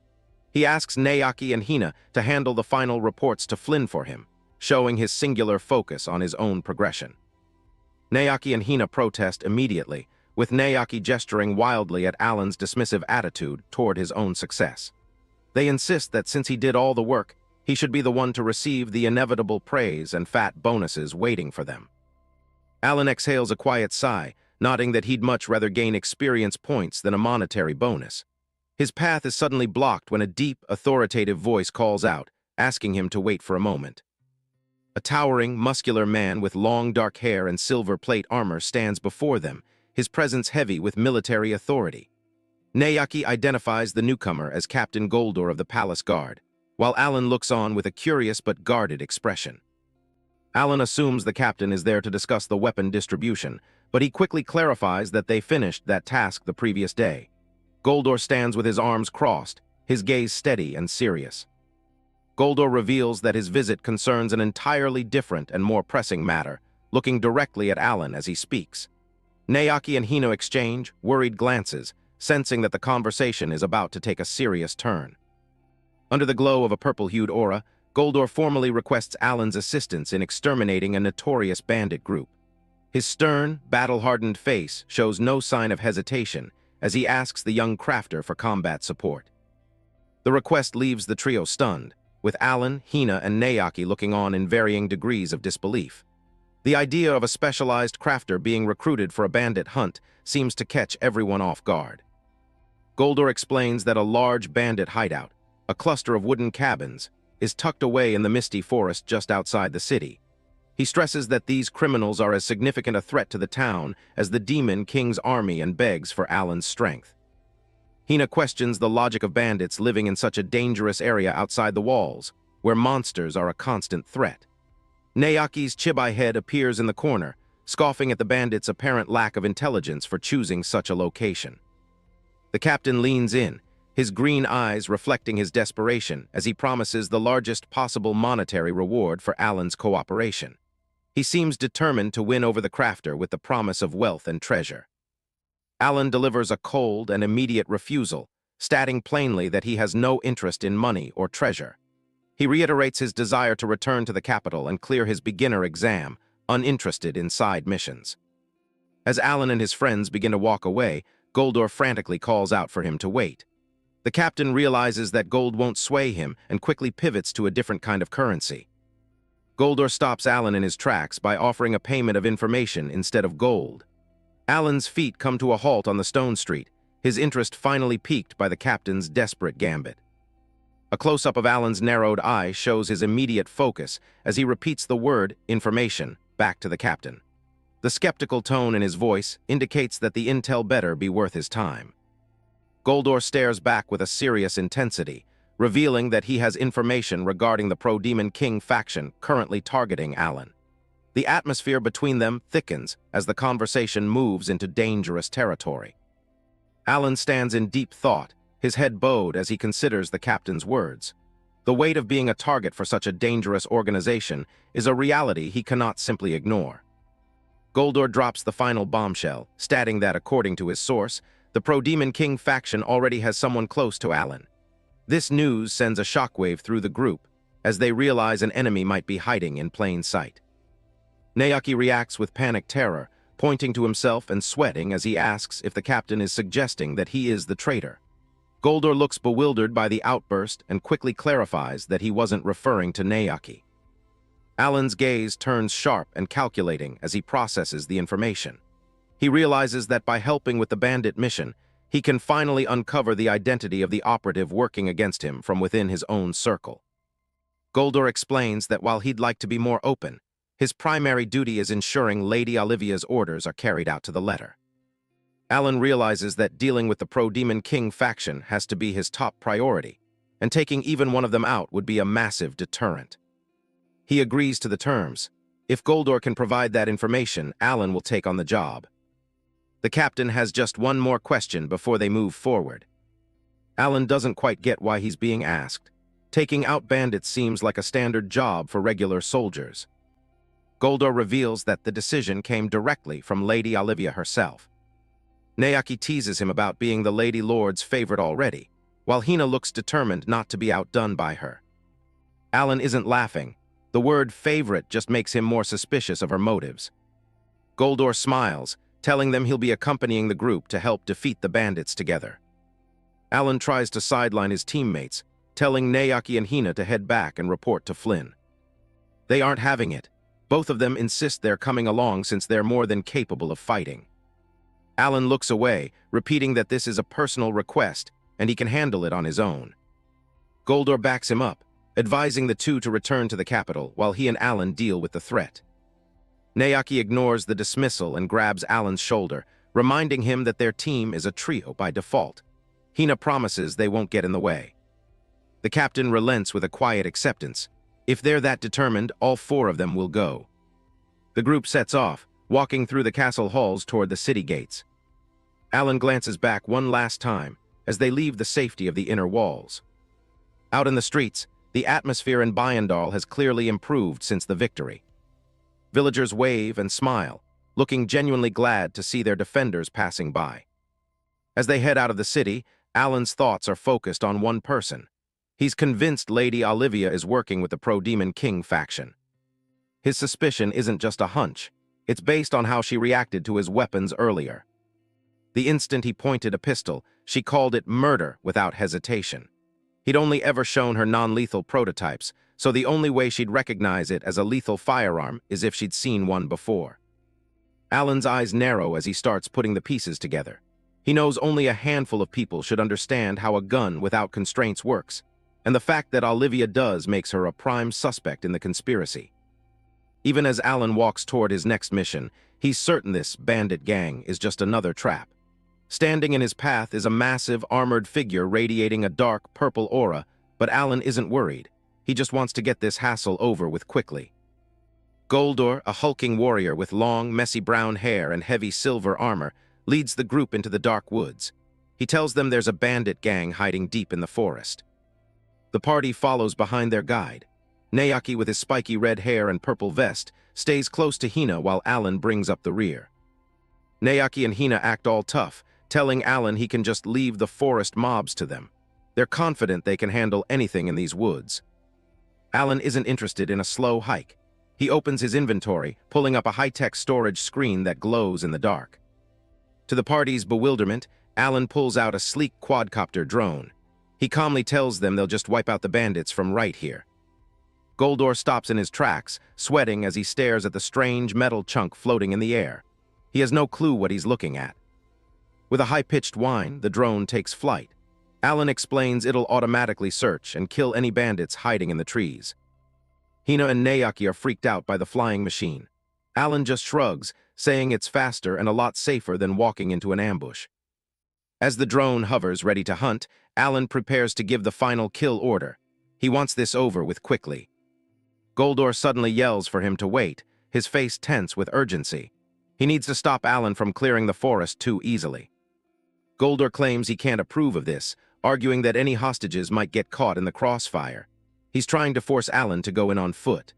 He asks Naoki and Hina to handle the final reports to Flynn for him, showing his singular focus on his own progression. Naoki and Hina protest immediately, with Naoki gesturing wildly at Alan's dismissive attitude toward his own success. They insist that since he did all the work, he should be the one to receive the inevitable praise and fat bonuses waiting for them. Alan exhales a quiet sigh, nodding that he'd much rather gain experience points than a monetary bonus. His path is suddenly blocked when a deep, authoritative voice calls out, asking him to wait for a moment. A towering, muscular man with long dark hair and silver plate armor stands before them, his presence heavy with military authority. Naoki identifies the newcomer as Captain Goldor of the Palace Guard, while Alan looks on with a curious but guarded expression. Alan assumes the captain is there to discuss the weapon distribution, but he quickly clarifies that they finished that task the previous day. Goldor stands with his arms crossed, his gaze steady and serious. Goldor reveals that his visit concerns an entirely different and more pressing matter, looking directly at Alan as he speaks. Naoki and Hino exchange worried glances, sensing that the conversation is about to take a serious turn. Under the glow of a purple-hued aura, Goldor formally requests Alan's assistance in exterminating a notorious bandit group. His stern, battle-hardened face shows no sign of hesitation as he asks the young crafter for combat support. The request leaves the trio stunned, with Alan, Hina, and Naoki looking on in varying degrees of disbelief. The idea of a specialized crafter being recruited for a bandit hunt seems to catch everyone off guard. Goldor explains that a large bandit hideout, a cluster of wooden cabins, is tucked away in the misty forest just outside the city. He stresses that these criminals are as significant a threat to the town as the Demon King's army and begs for Alan's strength. Hina questions the logic of bandits living in such a dangerous area outside the walls, where monsters are a constant threat. Naoki's chibai head appears in the corner, scoffing at the bandits' apparent lack of intelligence for choosing such a location. The captain leans in, his green eyes reflecting his desperation as he promises the largest possible monetary reward for Alan's cooperation. He seems determined to win over the crafter with the promise of wealth and treasure. Alan delivers a cold and immediate refusal, stating plainly that he has no interest in money or treasure. He reiterates his desire to return to the capital and clear his beginner exam, uninterested in side missions. As Alan and his friends begin to walk away, Goldor frantically calls out for him to wait. The captain realizes that gold won't sway him and quickly pivots to a different kind of currency. Goldor stops Alan in his tracks by offering a payment of information instead of gold. Alan's feet come to a halt on the stone street, his interest finally piqued by the captain's desperate gambit. A close-up of Alan's narrowed eye shows his immediate focus as he repeats the word information back to the captain. The skeptical tone in his voice indicates that the intel better be worth his time. Goldor stares back with a serious intensity, revealing that he has information regarding the Pro-Demon King faction currently targeting Alan. The atmosphere between them thickens as the conversation moves into dangerous territory. Alan stands in deep thought, his head bowed as he considers the captain's words. The weight of being a target for such a dangerous organization is a reality he cannot simply ignore. Goldor drops the final bombshell, stating that, according to his source, the Pro-Demon King faction already has someone close to Alan. This news sends a shockwave through the group, as they realize an enemy might be hiding in plain sight. Naoki reacts with panic terror, pointing to himself and sweating as he asks if the captain is suggesting that he is the traitor. Goldor looks bewildered by the outburst and quickly clarifies that he wasn't referring to Naoki. Alan's gaze turns sharp and calculating as he processes the information. He realizes that by helping with the bandit mission, he can finally uncover the identity of the operative working against him from within his own circle. Goldor explains that while he'd like to be more open, his primary duty is ensuring Lady Olivia's orders are carried out to the letter. Alan realizes that dealing with the Pro-Demon King faction has to be his top priority, and taking even one of them out would be a massive deterrent. He agrees to the terms. If Goldor can provide that information, Alan will take on the job. The captain has just one more question before they move forward. Alan doesn't quite get why he's being asked. Taking out bandits seems like a standard job for regular soldiers. Goldor reveals that the decision came directly from Lady Olivia herself. Naoki teases him about being the Lady Lord's favorite already, while Hina looks determined not to be outdone by her. Alan isn't laughing. The word favorite just makes him more suspicious of her motives. Goldor smiles, telling them he'll be accompanying the group to help defeat the bandits together. Alan tries to sideline his teammates, telling Naoki and Hina to head back and report to Flynn. They aren't having it. Both of them insist they're coming along since they're more than capable of fighting. Alan looks away, repeating that this is a personal request and he can handle it on his own. Goldor backs him up, advising the two to return to the capital while he and Alan deal with the threat. Naoki ignores the dismissal and grabs Alan's shoulder, reminding him that their team is a trio by default. Hina promises they won't get in the way. The captain relents with a quiet acceptance. If they're that determined, all four of them will go. The group sets off, walking through the castle halls toward the city gates. Alan glances back one last time as they leave the safety of the inner walls. Out in the streets, the atmosphere in Bayandal has clearly improved since the victory. Villagers wave and smile, looking genuinely glad to see their defenders passing by. As they head out of the city, Alan's thoughts are focused on one person. He's convinced Lady Olivia is working with the Pro-Demon King faction. His suspicion isn't just a hunch. It's based on how she reacted to his weapons earlier. The instant he pointed a pistol, she called it murder without hesitation. He'd only ever shown her non-lethal prototypes, so the only way she'd recognize it as a lethal firearm is if she'd seen one before. Alan's eyes narrow as he starts putting the pieces together. He knows only a handful of people should understand how a gun without constraints works, and the fact that Olivia does makes her a prime suspect in the conspiracy. Even as Alan walks toward his next mission, he's certain this bandit gang is just another trap. Standing in his path is a massive, armored figure radiating a dark, purple aura, but Alan isn't worried. He just wants to get this hassle over with quickly. Goldor, a hulking warrior with long, messy brown hair and heavy silver armor, leads the group into the dark woods. He tells them there's a bandit gang hiding deep in the forest. The party follows behind their guide. Naoki, with his spiky red hair and purple vest, stays close to Hina while Alan brings up the rear. Naoki and Hina act all tough, telling Alan he can just leave the forest mobs to them. They're confident they can handle anything in these woods. Alan isn't interested in a slow hike. He opens his inventory, pulling up a high-tech storage screen that glows in the dark. To the party's bewilderment, Alan pulls out a sleek quadcopter drone. He calmly tells them they'll just wipe out the bandits from right here. Goldor stops in his tracks, sweating as he stares at the strange metal chunk floating in the air. He has no clue what he's looking at. With a high-pitched whine, the drone takes flight. Alan explains it'll automatically search and kill any bandits hiding in the trees. Hina and Naoki are freaked out by the flying machine. Alan just shrugs, saying it's faster and a lot safer than walking into an ambush. As the drone hovers ready to hunt, Alan prepares to give the final kill order. He wants this over with quickly. Goldor suddenly yells for him to wait, his face tense with urgency. He needs to stop Alan from clearing the forest too easily. Goldor claims he can't approve of this, arguing that any hostages might get caught in the crossfire. He's trying to force Alan to go in on foot.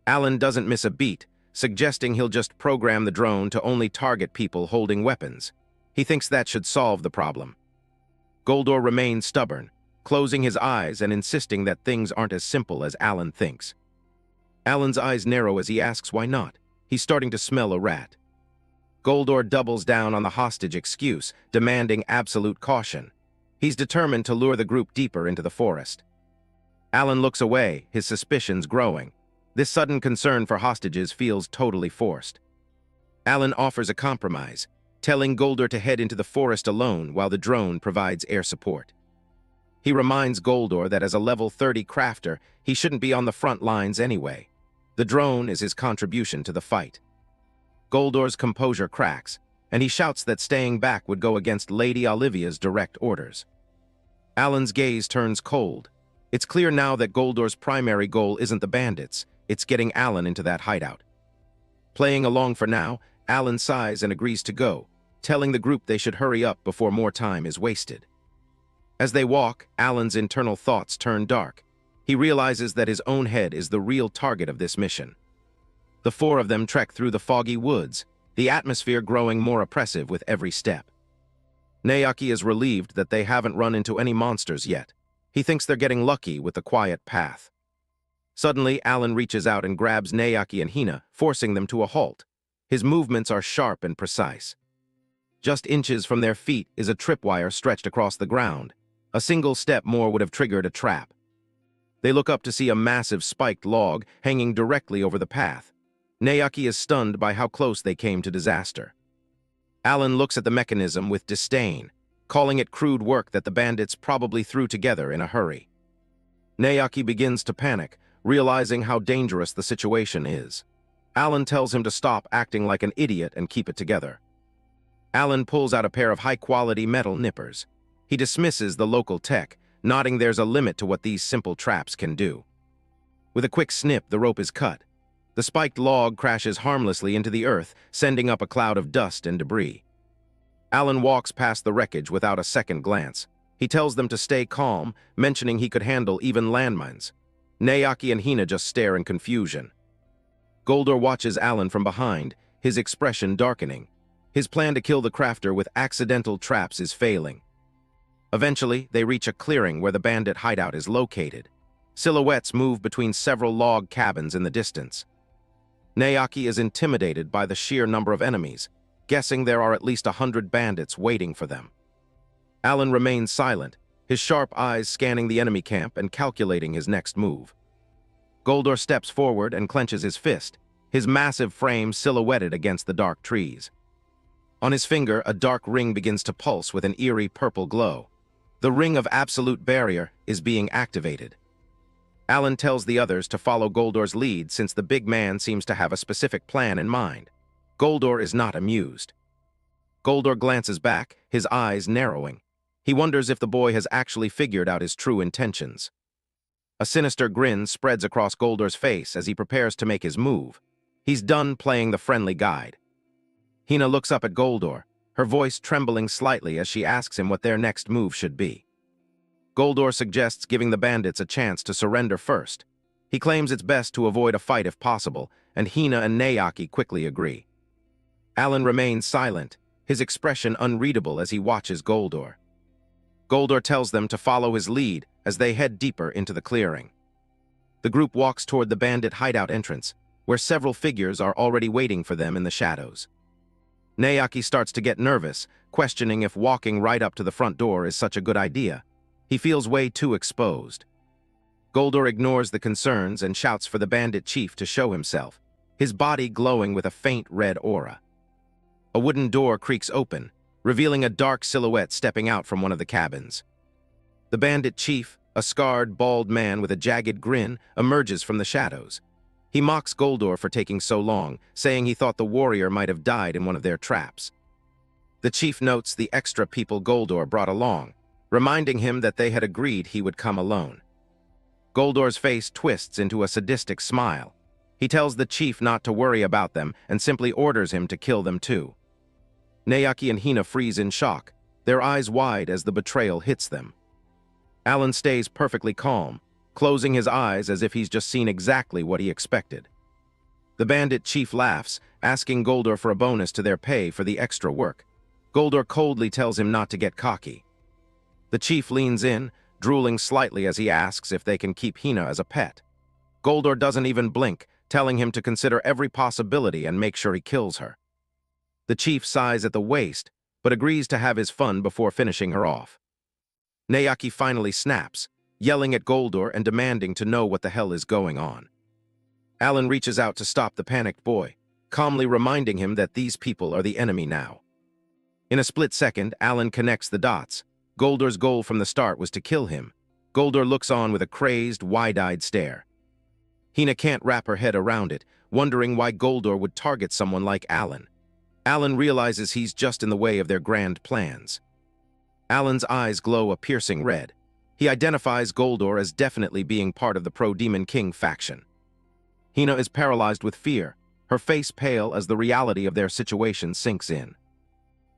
Alan doesn't miss a beat, suggesting he'll just program the drone to only target people holding weapons. He thinks that should solve the problem. Goldor remains stubborn, closing his eyes and insisting that things aren't as simple as Alan thinks. Alan's eyes narrow as he asks why not. He's starting to smell a rat. Goldor doubles down on the hostage excuse, demanding absolute caution. He's determined to lure the group deeper into the forest. Alan looks away, his suspicions growing. This sudden concern for hostages feels totally forced. Alan offers a compromise, telling Goldor to head into the forest alone while the drone provides air support. He reminds Goldor that as a level 30 crafter, he shouldn't be on the front lines anyway. The drone is his contribution to the fight. Goldor's composure cracks, and he shouts that staying back would go against Lady Olivia's direct orders. Alan's gaze turns cold. It's clear now that Goldor's primary goal isn't the bandits, it's getting Alan into that hideout. Playing along for now, Alan sighs and agrees to go, telling the group they should hurry up before more time is wasted. As they walk, Alan's internal thoughts turn dark. He realizes that his own head is the real target of this mission. The four of them trek through the foggy woods, the atmosphere growing more oppressive with every step. Naoki is relieved that they haven't run into any monsters yet. He thinks they're getting lucky with the quiet path. Suddenly, Alan reaches out and grabs Naoki and Hina, forcing them to a halt. His movements are sharp and precise. Just inches from their feet is a tripwire stretched across the ground. A single step more would have triggered a trap. They look up to see a massive spiked log hanging directly over the path. Naoki is stunned by how close they came to disaster. Alan looks at the mechanism with disdain, calling it crude work that the bandits probably threw together in a hurry. Naoki begins to panic, realizing how dangerous the situation is. Alan tells him to stop acting like an idiot and keep it together. Alan pulls out a pair of high-quality metal nippers. He dismisses the local tech, nodding there's a limit to what these simple traps can do. With a quick snip, the rope is cut. The spiked log crashes harmlessly into the earth, sending up a cloud of dust and debris. Alan walks past the wreckage without a second glance. He tells them to stay calm, mentioning he could handle even landmines. Naoki and Hina just stare in confusion. Goldor watches Alan from behind, his expression darkening. His plan to kill the crafter with accidental traps is failing. Eventually, they reach a clearing where the bandit hideout is located. Silhouettes move between several log cabins in the distance. Naoki is intimidated by the sheer number of enemies, guessing there are at least 100 bandits waiting for them. Alan remains silent, his sharp eyes scanning the enemy camp and calculating his next move. Goldor steps forward and clenches his fist, his massive frame silhouetted against the dark trees. On his finger, a dark ring begins to pulse with an eerie purple glow. The ring of absolute barrier is being activated. Alan tells the others to follow Goldor's lead since the big man seems to have a specific plan in mind. Goldor is not amused. Goldor glances back, his eyes narrowing. He wonders if the boy has actually figured out his true intentions. A sinister grin spreads across Goldor's face as he prepares to make his move. He's done playing the friendly guide. Hina looks up at Goldor, her voice trembling slightly as she asks him what their next move should be. Goldor suggests giving the bandits a chance to surrender first. He claims it's best to avoid a fight if possible, and Hina and Naoki quickly agree. Alan remains silent, his expression unreadable as he watches Goldor. Goldor tells them to follow his lead as they head deeper into the clearing. The group walks toward the bandit hideout entrance, where several figures are already waiting for them in the shadows. Naoki starts to get nervous, questioning if walking right up to the front door is such a good idea. He feels way too exposed. Goldor ignores the concerns and shouts for the bandit chief to show himself, his body glowing with a faint red aura. A wooden door creaks open, revealing a dark silhouette stepping out from one of the cabins. The bandit chief, a scarred, bald man with a jagged grin, emerges from the shadows. He mocks Goldor for taking so long, saying he thought the warrior might have died in one of their traps. The chief notes the extra people Goldor brought along, reminding him that they had agreed he would come alone. Goldor's face twists into a sadistic smile. He tells the chief not to worry about them and simply orders him to kill them too. Naoki and Hina freeze in shock. their eyes wide as the betrayal hits them. Alan stays perfectly calm, closing his eyes as if he's just seen exactly what he expected. The bandit chief laughs, asking Goldor for a bonus to their pay for the extra work. Goldor coldly tells him not to get cocky. The chief leans in, drooling slightly as he asks if they can keep Hina as a pet. Goldor doesn't even blink, telling him to consider every possibility and make sure he kills her. The chief sighs at the waste, but agrees to have his fun before finishing her off. Nayaki finally snaps, yelling at Goldor and demanding to know what the hell is going on. Alan reaches out to stop the panicked boy, calmly reminding him that these people are the enemy now. In a split second, Alan connects the dots. Goldor's goal from the start was to kill him. Goldor looks on with a crazed, wide-eyed stare. Hina can't wrap her head around it, wondering why Goldor would target someone like Alan. Alan realizes he's just in the way of their grand plans. Alan's eyes glow a piercing red. He identifies Goldor as definitely being part of the Pro-Demon King faction. Hina is paralyzed with fear, her face pale as the reality of their situation sinks in.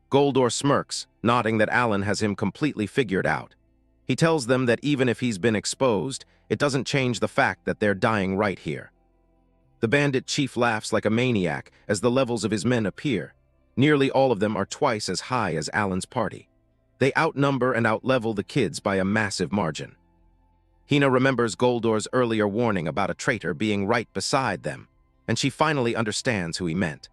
Goldor smirks, nodding that Alan has him completely figured out. He tells them that even if he's been exposed, it doesn't change the fact that they're dying right here. The bandit chief laughs like a maniac as the levels of his men appear. Nearly all of them are twice as high as Alan's party. They outnumber and outlevel the kids by a massive margin. Hina remembers Goldor's earlier warning about a traitor being right beside them, and she finally understands who he meant.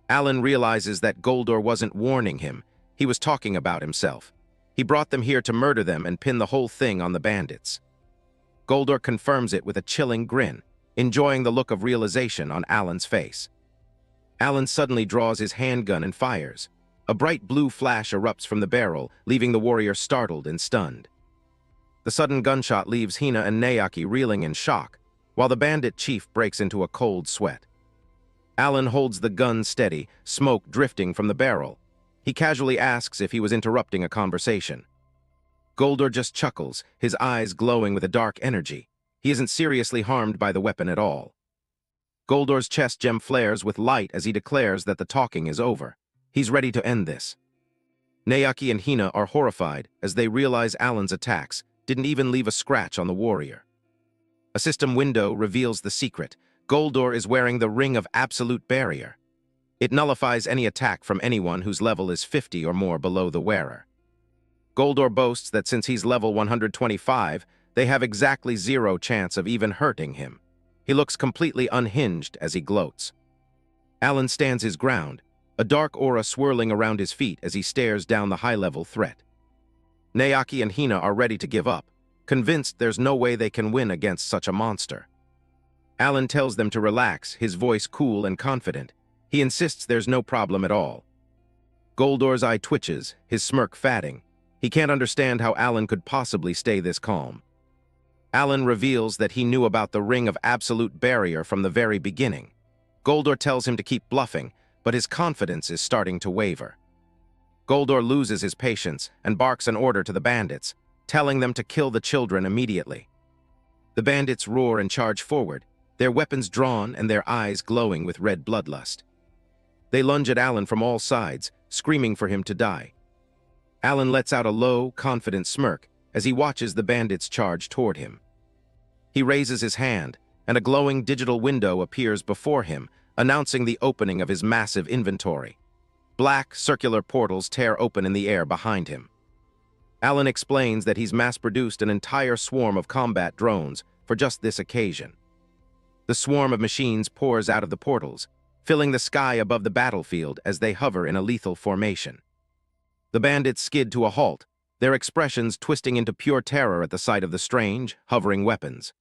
Alan realizes that Goldor wasn't warning him, he was talking about himself. He brought them here to murder them and pin the whole thing on the bandits. Goldor confirms it with a chilling grin, enjoying the look of realization on Alan's face. Alan suddenly draws his handgun and fires. A bright blue flash erupts from the barrel, leaving the warrior startled and stunned. The sudden gunshot leaves Hina and Nayaki reeling in shock, while the bandit chief breaks into a cold sweat. Alan holds the gun steady, smoke drifting from the barrel. He casually asks if he was interrupting a conversation. Goldor just chuckles, his eyes glowing with a dark energy. He isn't seriously harmed by the weapon at all. Goldor's chest gem flares with light as he declares that the talking is over. He's ready to end this. Nayaki and Hina are horrified as they realize Alan's attacks didn't even leave a scratch on the warrior. A system window reveals the secret. Goldor is wearing the Ring of Absolute Barrier. It nullifies any attack from anyone whose level is 50 or more below the wearer. Goldor boasts that since he's level 125, they have exactly 0 chance of even hurting him. He looks completely unhinged as he gloats. Alan stands his ground, a dark aura swirling around his feet as he stares down the high-level threat. Nayaki and Hina are ready to give up, convinced there's no way they can win against such a monster. Alan tells them to relax, his voice cool and confident. He insists there's no problem at all. Goldor's eye twitches, his smirk fatting. He can't understand how Alan could possibly stay this calm. Alan reveals that he knew about the Ring of Absolute Barrier from the very beginning. Goldor tells him to keep bluffing, but his confidence is starting to waver. Goldor loses his patience and barks an order to the bandits, telling them to kill the children immediately. The bandits roar and charge forward, their weapons drawn and their eyes glowing with red bloodlust. They lunge at Alan from all sides, screaming for him to die. Alan lets out a low, confident smirk as he watches the bandits charge toward him. He raises his hand, and a glowing digital window appears before him, announcing the opening of his massive inventory. Black, circular portals tear open in the air behind him. Alan explains that he's mass-produced an entire swarm of combat drones for just this occasion. The swarm of machines pours out of the portals, filling the sky above the battlefield as they hover in a lethal formation. The bandits skid to a halt, their expressions twisting into pure terror at the sight of the strange, hovering weapons.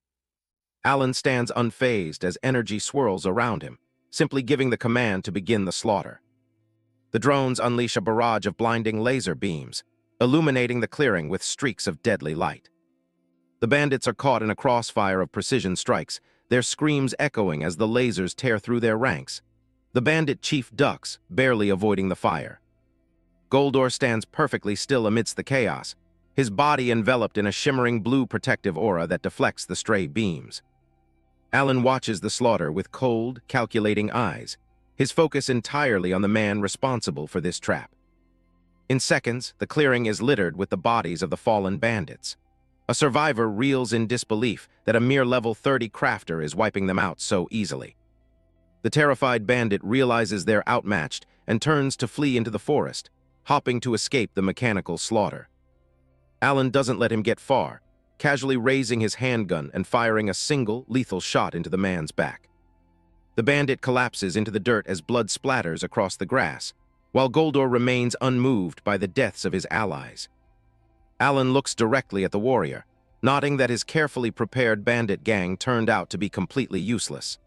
Alan stands unfazed as energy swirls around him, simply giving the command to begin the slaughter. The drones unleash a barrage of blinding laser beams, illuminating the clearing with streaks of deadly light. The bandits are caught in a crossfire of precision strikes, their screams echoing as the lasers tear through their ranks. The bandit chief ducks, barely avoiding the fire. Goldor stands perfectly still amidst the chaos, his body enveloped in a shimmering blue protective aura that deflects the stray beams. Alan watches the slaughter with cold, calculating eyes, his focus entirely on the man responsible for this trap. In seconds, the clearing is littered with the bodies of the fallen bandits. A survivor reels in disbelief that a mere level 30 crafter is wiping them out so easily. The terrified bandit realizes they're outmatched and turns to flee into the forest, hopping to escape the mechanical slaughter. Alan doesn't let him get far, casually raising his handgun and firing a single, lethal shot into the man's back. The bandit collapses into the dirt as blood splatters across the grass, while Goldor remains unmoved by the deaths of his allies. Alan looks directly at the warrior, nodding that his carefully prepared bandit gang turned out to be completely useless.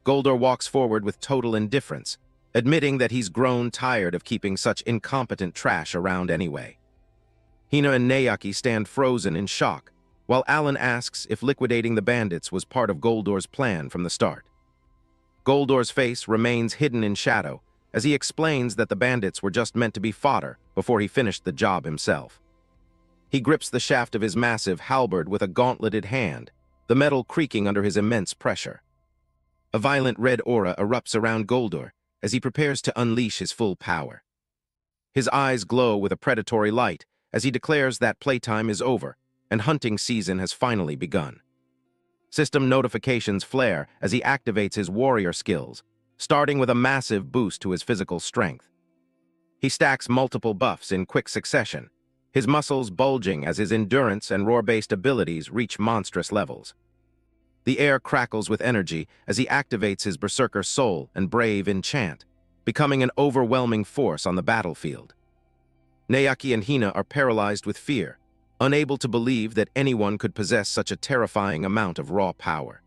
Goldor walks forward with total indifference, admitting that he's grown tired of keeping such incompetent trash around anyway. Hina and Nayaki stand frozen in shock, while Alan asks if liquidating the bandits was part of Goldor's plan from the start. Goldor's face remains hidden in shadow as he explains that the bandits were just meant to be fodder before he finished the job himself. He grips the shaft of his massive halberd with a gauntleted hand, the metal creaking under his immense pressure. A violent red aura erupts around Goldor as he prepares to unleash his full power. His eyes glow with a predatory light as he declares that playtime is over and hunting season has finally begun. System notifications flare as he activates his warrior skills, starting with a massive boost to his physical strength. He stacks multiple buffs in quick succession, his muscles bulging as his endurance and roar-based abilities reach monstrous levels. The air crackles with energy as he activates his Berserker Soul and Brave Enchant, becoming an overwhelming force on the battlefield. Nayaki and Hina are paralyzed with fear, unable to believe that anyone could possess such a terrifying amount of raw power.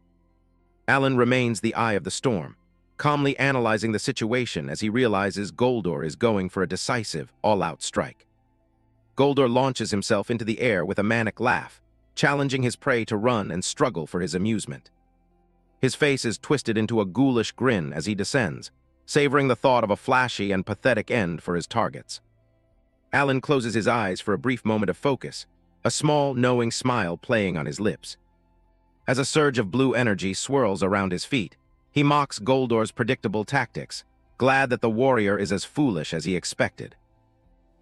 Alan remains the eye of the storm, calmly analyzing the situation as he realizes Goldor is going for a decisive, all-out strike. Goldor launches himself into the air with a manic laugh, challenging his prey to run and struggle for his amusement. His face is twisted into a ghoulish grin as he descends, savoring the thought of a flashy and pathetic end for his targets. Alan closes his eyes for a brief moment of focus, a small, knowing smile playing on his lips. As a surge of blue energy swirls around his feet, he mocks Goldor's predictable tactics, glad that the warrior is as foolish as he expected.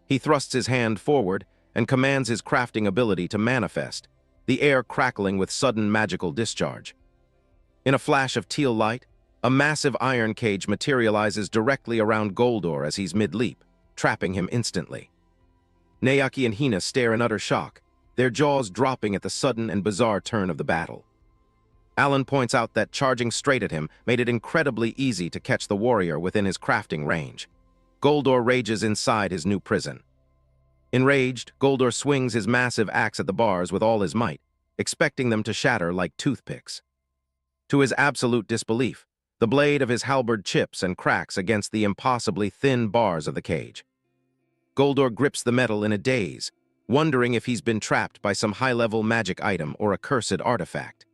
He thrusts his hand forward and commands his crafting ability to manifest, the air crackling with sudden magical discharge. In a flash of teal light, a massive iron cage materializes directly around Goldor as he's mid-leap, trapping him instantly. Nayaki and Hina stare in utter shock, their jaws dropping at the sudden and bizarre turn of the battle. Alan points out that charging straight at him made it incredibly easy to catch the warrior within his crafting range. Goldor rages inside his new prison. Enraged, Goldor swings his massive axe at the bars with all his might, expecting them to shatter like toothpicks. To his absolute disbelief, the blade of his halberd chips and cracks against the impossibly thin bars of the cage. Goldor grips the metal in a daze, wondering if he's been trapped by some high-level magic item or a cursed artifact.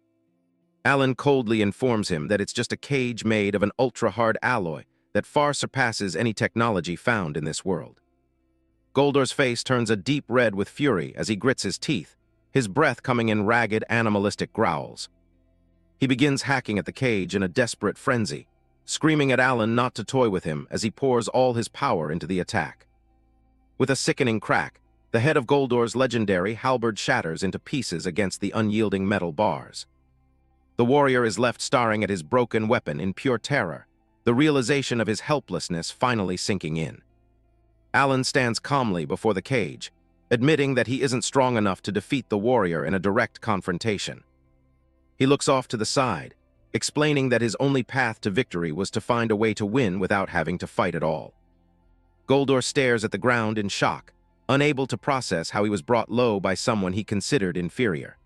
Alan coldly informs him that it's just a cage made of an ultra-hard alloy that far surpasses any technology found in this world. Goldor's face turns a deep red with fury as he grits his teeth, his breath coming in ragged, animalistic growls. He begins hacking at the cage in a desperate frenzy, screaming at Alan not to toy with him as he pours all his power into the attack. With a sickening crack, the head of Goldor's legendary halberd shatters into pieces against the unyielding metal bars. The warrior is left staring at his broken weapon in pure terror, the realization of his helplessness finally sinking in. Alan stands calmly before the cage, admitting that he isn't strong enough to defeat the warrior in a direct confrontation. He looks off to the side, explaining that his only path to victory was to find a way to win without having to fight at all. Goldor stares at the ground in shock, unable to process how he was brought low by someone he considered inferior.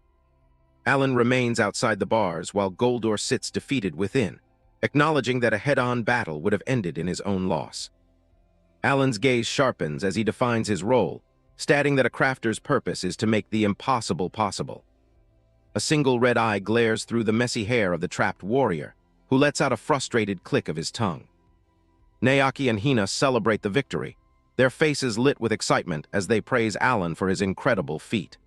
Alan remains outside the bars while Goldor sits defeated within, acknowledging that a head-on battle would have ended in his own loss. Alan's gaze sharpens as he defines his role, stating that a crafter's purpose is to make the impossible possible. A single red eye glares through the messy hair of the trapped warrior, who lets out a frustrated click of his tongue. Nayaki and Hina celebrate the victory, their faces lit with excitement as they praise Alan for his incredible feat.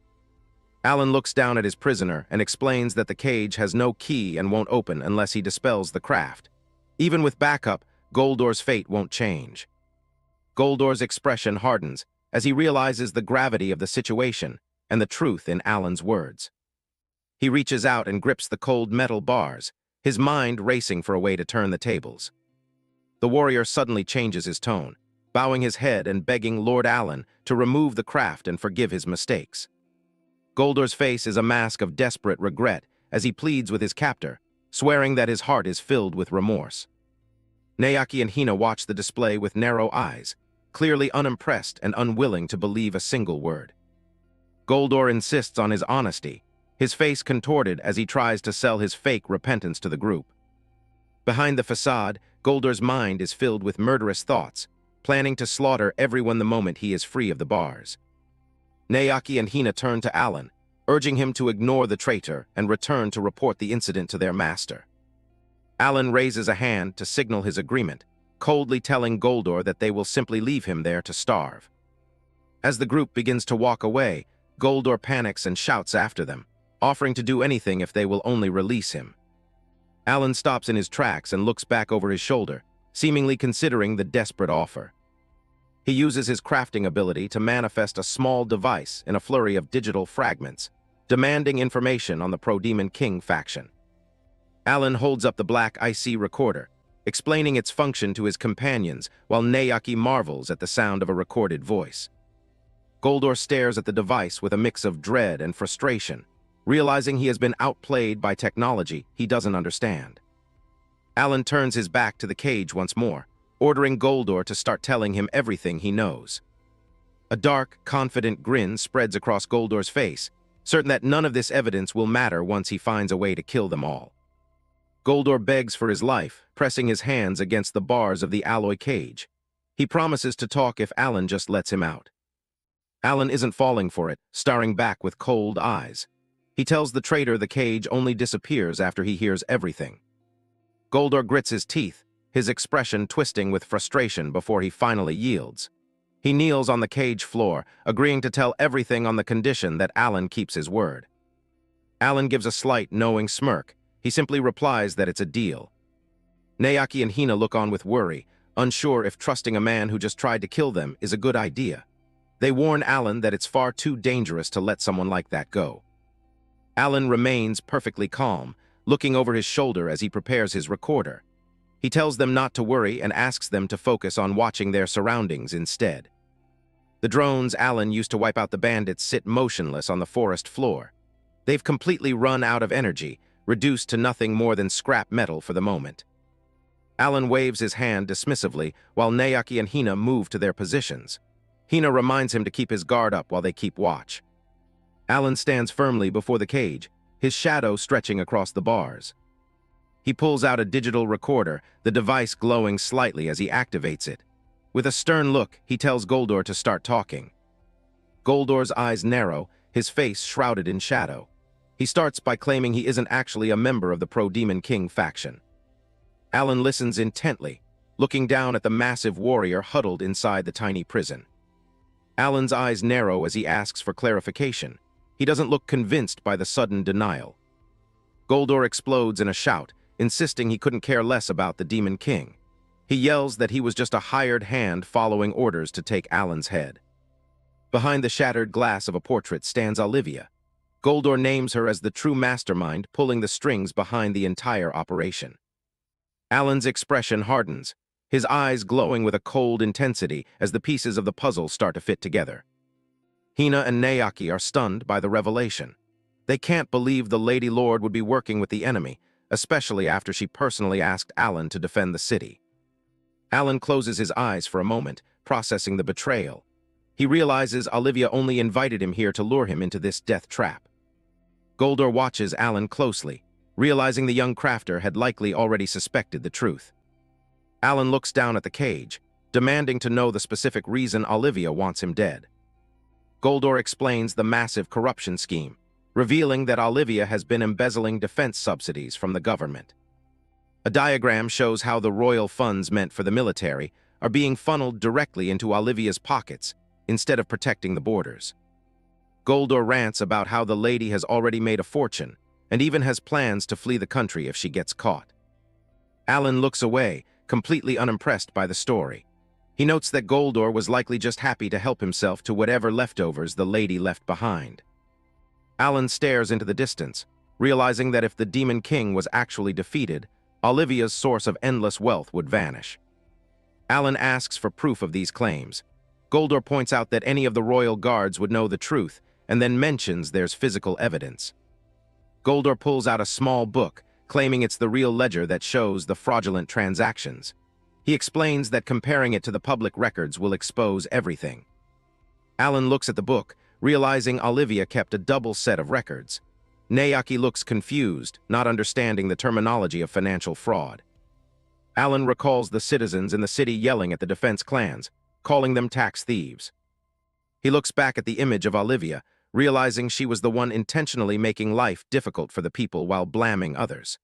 Alan looks down at his prisoner and explains that the cage has no key and won't open unless he dispels the craft. Even with backup, Goldor's fate won't change. Goldor's expression hardens as he realizes the gravity of the situation and the truth in Alan's words. He reaches out and grips the cold metal bars, his mind racing for a way to turn the tables. The warrior suddenly changes his tone, bowing his head and begging Lord Alan to remove the craft and forgive his mistakes. Goldor's face is a mask of desperate regret as he pleads with his captor, swearing that his heart is filled with remorse. Nayaki and Hina watch the display with narrow eyes, clearly unimpressed and unwilling to believe a single word. Goldor insists on his honesty, his face contorted as he tries to sell his fake repentance to the group. Behind the facade, Goldor's mind is filled with murderous thoughts, planning to slaughter everyone the moment he is free of the bars. Nayaki and Hina turn to Alan, urging him to ignore the traitor and return to report the incident to their master. Alan raises a hand to signal his agreement, coldly telling Goldor that they will simply leave him there to starve. As the group begins to walk away, Goldor panics and shouts after them, offering to do anything if they will only release him. Alan stops in his tracks and looks back over his shoulder, seemingly considering the desperate offer. He uses his crafting ability to manifest a small device in a flurry of digital fragments, demanding information on the Pro-Demon King faction. Alan holds up the black IC recorder, explaining its function to his companions while Nayaki marvels at the sound of a recorded voice. Goldor stares at the device with a mix of dread and frustration, realizing he has been outplayed by technology he doesn't understand. Alan turns his back to the cage once more, ordering Goldor to start telling him everything he knows. A dark, confident grin spreads across Goldor's face, certain that none of this evidence will matter once he finds a way to kill them all. Goldor begs for his life, pressing his hands against the bars of the alloy cage. He promises to talk if Alan just lets him out. Alan isn't falling for it, staring back with cold eyes. He tells the traitor the cage only disappears after he hears everything. Goldor grits his teeth, his expression twisting with frustration before he finally yields. He kneels on the cage floor, agreeing to tell everything on the condition that Alan keeps his word. Alan gives a slight, knowing smirk. He simply replies that it's a deal. Nayaki and Hina look on with worry, unsure if trusting a man who just tried to kill them is a good idea. They warn Alan that it's far too dangerous to let someone like that go. Alan remains perfectly calm, looking over his shoulder as he prepares his recorder. He tells them not to worry and asks them to focus on watching their surroundings instead. The drones Alan used to wipe out the bandits sit motionless on the forest floor. They've completely run out of energy, reduced to nothing more than scrap metal for the moment. Alan waves his hand dismissively while Nayaki and Hina move to their positions. Hina reminds him to keep his guard up while they keep watch. Alan stands firmly before the cage, his shadow stretching across the bars. He pulls out a digital recorder, the device glowing slightly as he activates it. With a stern look, he tells Goldor to start talking. Goldor's eyes narrow, his face shrouded in shadow. He starts by claiming he isn't actually a member of the Pro-Demon King faction. Alan listens intently, looking down at the massive warrior huddled inside the tiny prison. Alan's eyes narrow as he asks for clarification. He doesn't look convinced by the sudden denial. Goldor explodes in a shout, insisting he couldn't care less about the Demon King. He yells that he was just a hired hand following orders to take Alan's head. Behind the shattered glass of a portrait stands Olivia. Goldor names her as the true mastermind pulling the strings behind the entire operation. Alan's expression hardens, his eyes glowing with a cold intensity as the pieces of the puzzle start to fit together. Hina and Nayaki are stunned by the revelation. They can't believe the Lady Lord would be working with the enemy, especially after she personally asked Alan to defend the city. Alan closes his eyes for a moment, processing the betrayal. He realizes Olivia only invited him here to lure him into this death trap. Goldor watches Alan closely, realizing the young crafter had likely already suspected the truth. Alan looks down at the cage, demanding to know the specific reason Olivia wants him dead. Goldor explains the massive corruption scheme, revealing that Olivia has been embezzling defense subsidies from the government. A diagram shows how the royal funds meant for the military are being funneled directly into Olivia's pockets instead of protecting the borders. Goldor rants about how the lady has already made a fortune and even has plans to flee the country if she gets caught. Alan looks away, completely unimpressed by the story. He notes that Goldor was likely just happy to help himself to whatever leftovers the lady left behind. Alan stares into the distance, realizing that if the Demon King was actually defeated, Olivia's source of endless wealth would vanish. Alan asks for proof of these claims. Goldor points out that any of the royal guards would know the truth, and then mentions there's physical evidence. Goldor pulls out a small book, claiming it's the real ledger that shows the fraudulent transactions. He explains that comparing it to the public records will expose everything. Alan looks at the book, realizing Olivia kept a double set of records. Nayaki looks confused, not understanding the terminology of financial fraud. Alan recalls the citizens in the city yelling at the defense clans, calling them tax thieves. He looks back at the image of Olivia, realizing she was the one intentionally making life difficult for the people while blaming others.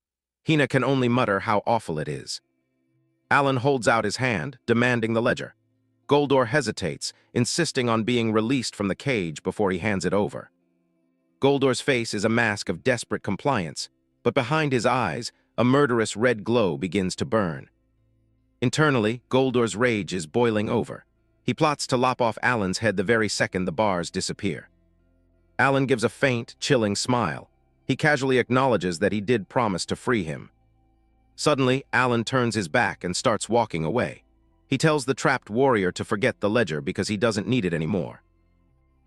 Hina can only mutter how awful it is. Alan holds out his hand, demanding the ledger. Goldor hesitates, insisting on being released from the cage before he hands it over. Goldor's face is a mask of desperate compliance, but behind his eyes, a murderous red glow begins to burn. Internally, Goldor's rage is boiling over. He plots to lop off Alan's head the very second the bars disappear. Alan gives a faint, chilling smile. He casually acknowledges that he did promise to free him. Suddenly, Alan turns his back and starts walking away. He tells the trapped warrior to forget the ledger because he doesn't need it anymore.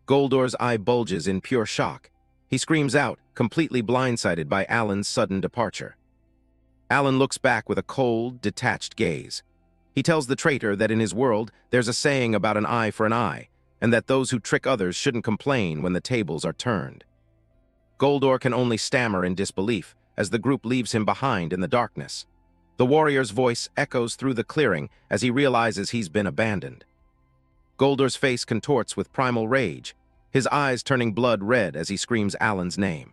Goldor's eye bulges in pure shock. He screams out, completely blindsided by Alan's sudden departure. Alan looks back with a cold, detached gaze. He tells the traitor that in his world, there's a saying about an eye for an eye, and that those who trick others shouldn't complain when the tables are turned. Goldor can only stammer in disbelief as the group leaves him behind in the darkness. The warrior's voice echoes through the clearing as he realizes he's been abandoned. Goldor's face contorts with primal rage, his eyes turning blood red as he screams Alan's name.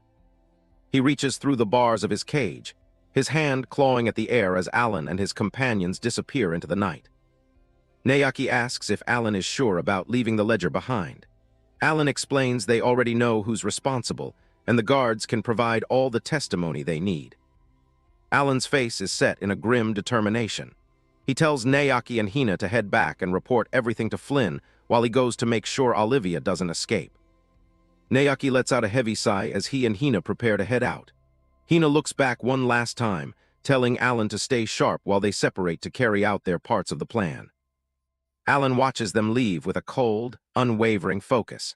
He reaches through the bars of his cage, his hand clawing at the air as Alan and his companions disappear into the night. Nayaki asks if Alan is sure about leaving the ledger behind. Alan explains they already know who's responsible, and the guards can provide all the testimony they need. Alan's face is set in a grim determination. He tells Nayaki and Hina to head back and report everything to Flynn while he goes to make sure Olivia doesn't escape. Nayaki lets out a heavy sigh as he and Hina prepare to head out. Hina looks back one last time, telling Alan to stay sharp while they separate to carry out their parts of the plan. Alan watches them leave with a cold, unwavering focus.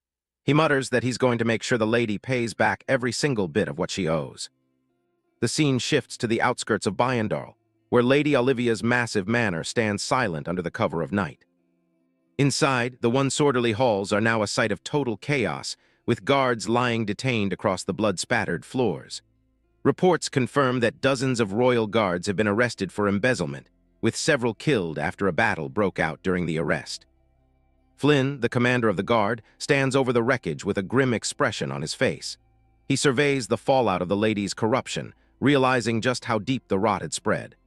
He mutters that he's going to make sure the lady pays back every single bit of what she owes. The scene shifts to the outskirts of Bayandal, where Lady Olivia's massive manor stands silent under the cover of night. Inside, the one-sorterly halls are now a sight of total chaos, with guards lying detained across the blood-spattered floors. Reports confirm that dozens of royal guards have been arrested for embezzlement, with several killed after a battle broke out during the arrest. Flynn, the commander of the guard, stands over the wreckage with a grim expression on his face. He surveys the fallout of the lady's corruption, realizing just how deep the rot had spread.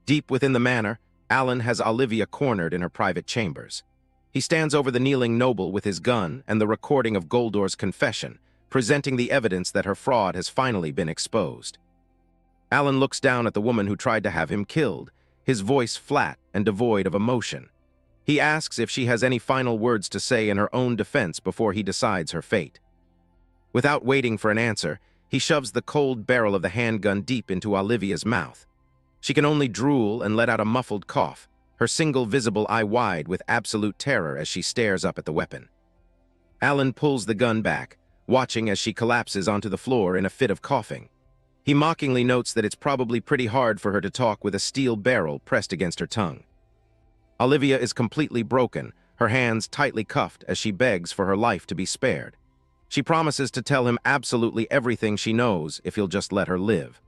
Deep within the manor, Alan has Olivia cornered in her private chambers. He stands over the kneeling noble with his gun and the recording of Goldor's confession, presenting the evidence that her fraud has finally been exposed. Alan looks down at the woman who tried to have him killed, his voice flat and devoid of emotion. He asks if she has any final words to say in her own defense before he decides her fate. Without waiting for an answer, he shoves the cold barrel of the handgun deep into Olivia's mouth. She can only drool and let out a muffled cough, her single visible eye wide with absolute terror as she stares up at the weapon. Alan pulls the gun back, watching as she collapses onto the floor in a fit of coughing. He mockingly notes that it's probably pretty hard for her to talk with a steel barrel pressed against her tongue. Olivia is completely broken, her hands tightly cuffed as she begs for her life to be spared. She promises to tell him absolutely everything she knows if he'll just let her live.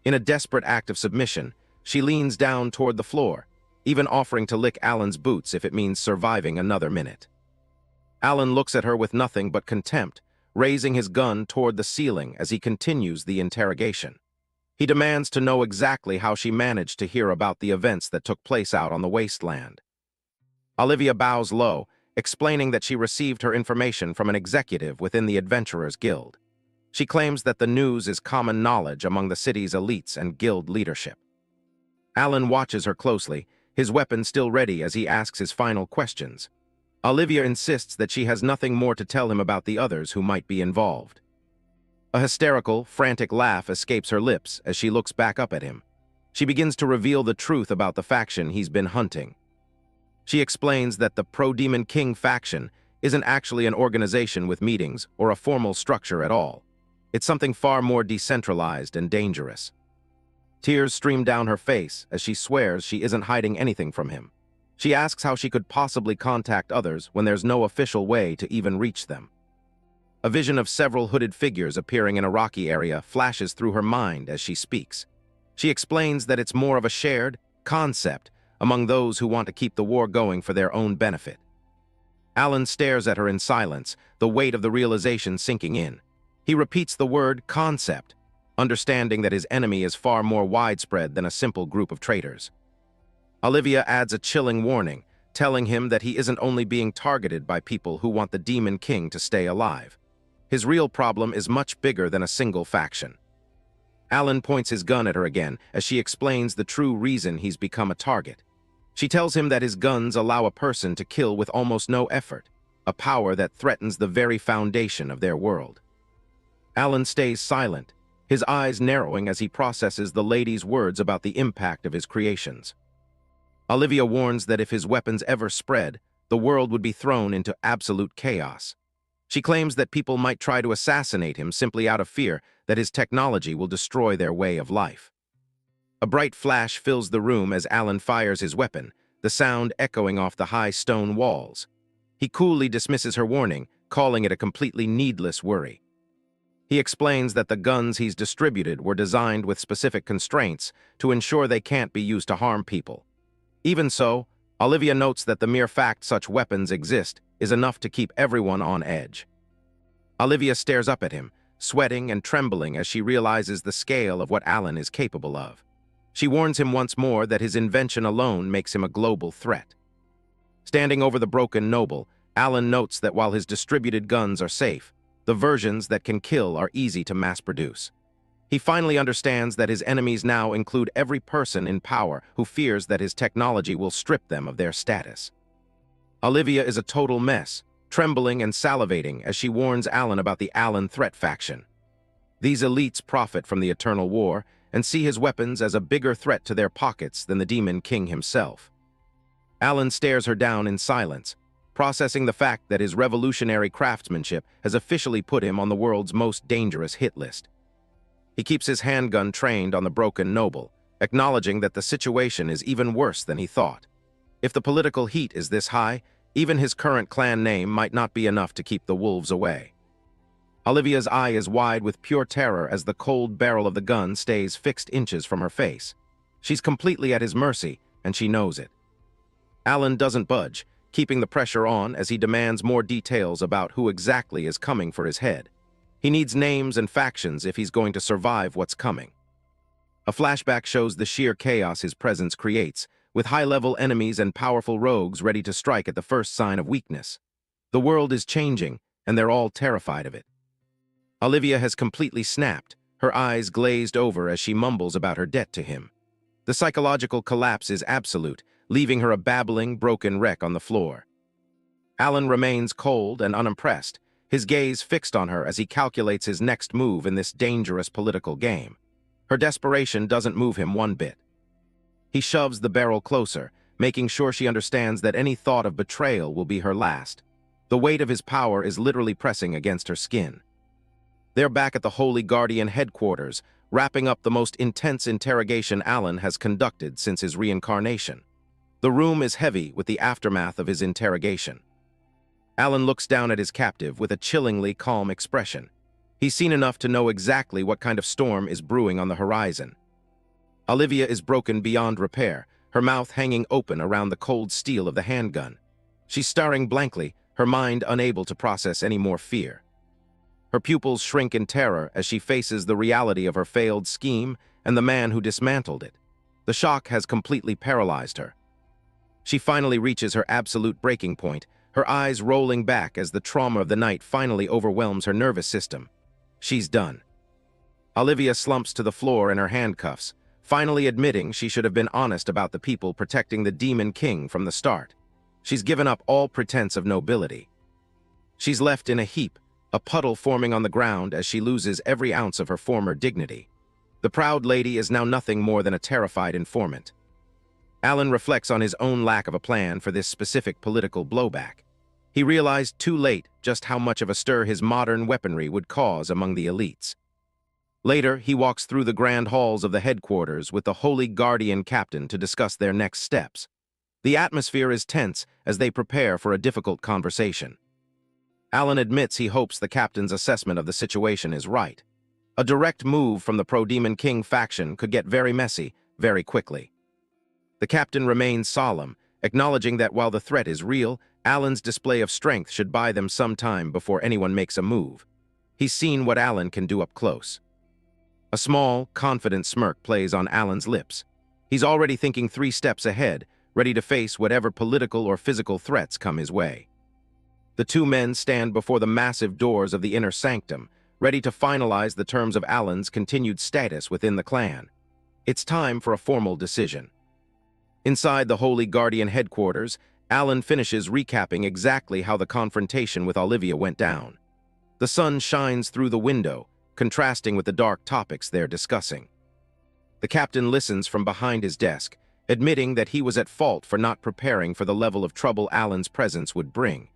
In a desperate act of submission, she leans down toward the floor, even offering to lick Alan's boots if it means surviving another minute. Alan looks at her with nothing but contempt, raising his gun toward the ceiling as he continues the interrogation. He demands to know exactly how she managed to hear about the events that took place out on the wasteland. Olivia bows low, explaining that she received her information from an executive within the Adventurers Guild. She claims that the news is common knowledge among the city's elites and guild leadership. Alan watches her closely, his weapon still ready as he asks his final questions. Olivia insists that she has nothing more to tell him about the others who might be involved. A hysterical, frantic laugh escapes her lips as she looks back up at him. She begins to reveal the truth about the faction he's been hunting. She explains that the Pro-Demon King faction isn't actually an organization with meetings or a formal structure at all. It's something far more decentralized and dangerous. Tears stream down her face as she swears she isn't hiding anything from him. She asks how she could possibly contact others when there's no official way to even reach them. A vision of several hooded figures appearing in a rocky area flashes through her mind as she speaks. She explains that it's more of a shared concept among those who want to keep the war going for their own benefit. Alan stares at her in silence, the weight of the realization sinking in. He repeats the word concept, understanding that his enemy is far more widespread than a simple group of traitors. Olivia adds a chilling warning, telling him that he isn't only being targeted by people who want the Demon King to stay alive. His real problem is much bigger than a single faction. Alan points his gun at her again as she explains the true reason he's become a target. She tells him that his guns allow a person to kill with almost no effort, a power that threatens the very foundation of their world. Alan stays silent, his eyes narrowing as he processes the lady's words about the impact of his creations. Olivia warns that if his weapons ever spread, the world would be thrown into absolute chaos. She claims that people might try to assassinate him simply out of fear that his technology will destroy their way of life. A bright flash fills the room as Alan fires his weapon, the sound echoing off the high stone walls. He coolly dismisses her warning, calling it a completely needless worry. He explains that the guns he's distributed were designed with specific constraints to ensure they can't be used to harm people. Even so, Olivia notes that the mere fact such weapons exist is enough to keep everyone on edge. Olivia stares up at him, sweating and trembling as she realizes the scale of what Alan is capable of. She warns him once more that his invention alone makes him a global threat. Standing over the broken noble, Alan notes that while his distributed guns are safe, the versions that can kill are easy to mass-produce. He finally understands that his enemies now include every person in power who fears that his technology will strip them of their status. Olivia is a total mess, trembling and salivating as she warns Alan about the Alan threat faction. These elites profit from the eternal war and see his weapons as a bigger threat to their pockets than the Demon King himself. Alan stares her down in silence, processing the fact that his revolutionary craftsmanship has officially put him on the world's most dangerous hit list. He keeps his handgun trained on the broken noble, acknowledging that the situation is even worse than he thought. If the political heat is this high, even his current clan name might not be enough to keep the wolves away. Olivia's eye is wide with pure terror as the cold barrel of the gun stays fixed inches from her face. She's completely at his mercy, and she knows it. Alan doesn't budge, keeping the pressure on as he demands more details about who exactly is coming for his head. He needs names and factions if he's going to survive what's coming. A flashback shows the sheer chaos his presence creates, with high-level enemies and powerful rogues ready to strike at the first sign of weakness. The world is changing, and they're all terrified of it. Olivia has completely snapped, her eyes glazed over as she mumbles about her debt to him. The psychological collapse is absolute, leaving her a babbling, broken wreck on the floor. Alan remains cold and unimpressed, his gaze fixed on her as he calculates his next move in this dangerous political game. Her desperation doesn't move him one bit. He shoves the barrel closer, making sure she understands that any thought of betrayal will be her last. The weight of his power is literally pressing against her skin. They're back at the Holy Guardian headquarters, wrapping up the most intense interrogation Alan has conducted since his reincarnation. The room is heavy with the aftermath of his interrogation. Alan looks down at his captive with a chillingly calm expression. He's seen enough to know exactly what kind of storm is brewing on the horizon. Olivia is broken beyond repair, her mouth hanging open around the cold steel of the handgun. She's staring blankly, her mind unable to process any more fear. Her pupils shrink in terror as she faces the reality of her failed scheme and the man who dismantled it. The shock has completely paralyzed her. She finally reaches her absolute breaking point, her eyes rolling back as the trauma of the night finally overwhelms her nervous system. She's done. Olivia slumps to the floor in her handcuffs, finally admitting she should have been honest about the people protecting the Demon King from the start. She's given up all pretense of nobility. She's left in a heap, a puddle forming on the ground as she loses every ounce of her former dignity. The proud lady is now nothing more than a terrified informant. Alan reflects on his own lack of a plan for this specific political blowback. He realized too late just how much of a stir his modern weaponry would cause among the elites. Later, he walks through the grand halls of the headquarters with the Holy Guardian Captain to discuss their next steps. The atmosphere is tense as they prepare for a difficult conversation. Alan admits he hopes the captain's assessment of the situation is right. A direct move from the pro-Demon King faction could get very messy, very quickly. The captain remains solemn, acknowledging that while the threat is real, Alan's display of strength should buy them some time before anyone makes a move. He's seen what Alan can do up close. A small, confident smirk plays on Alan's lips. He's already thinking 3 steps ahead, ready to face whatever political or physical threats come his way. The two men stand before the massive doors of the inner sanctum, ready to finalize the terms of Alan's continued status within the clan. It's time for a formal decision. Inside the Holy Guardian headquarters, Alan finishes recapping exactly how the confrontation with Olivia went down. The sun shines through the window, contrasting with the dark topics they're discussing. The captain listens from behind his desk, admitting that he was at fault for not preparing for the level of trouble Alan's presence would bring.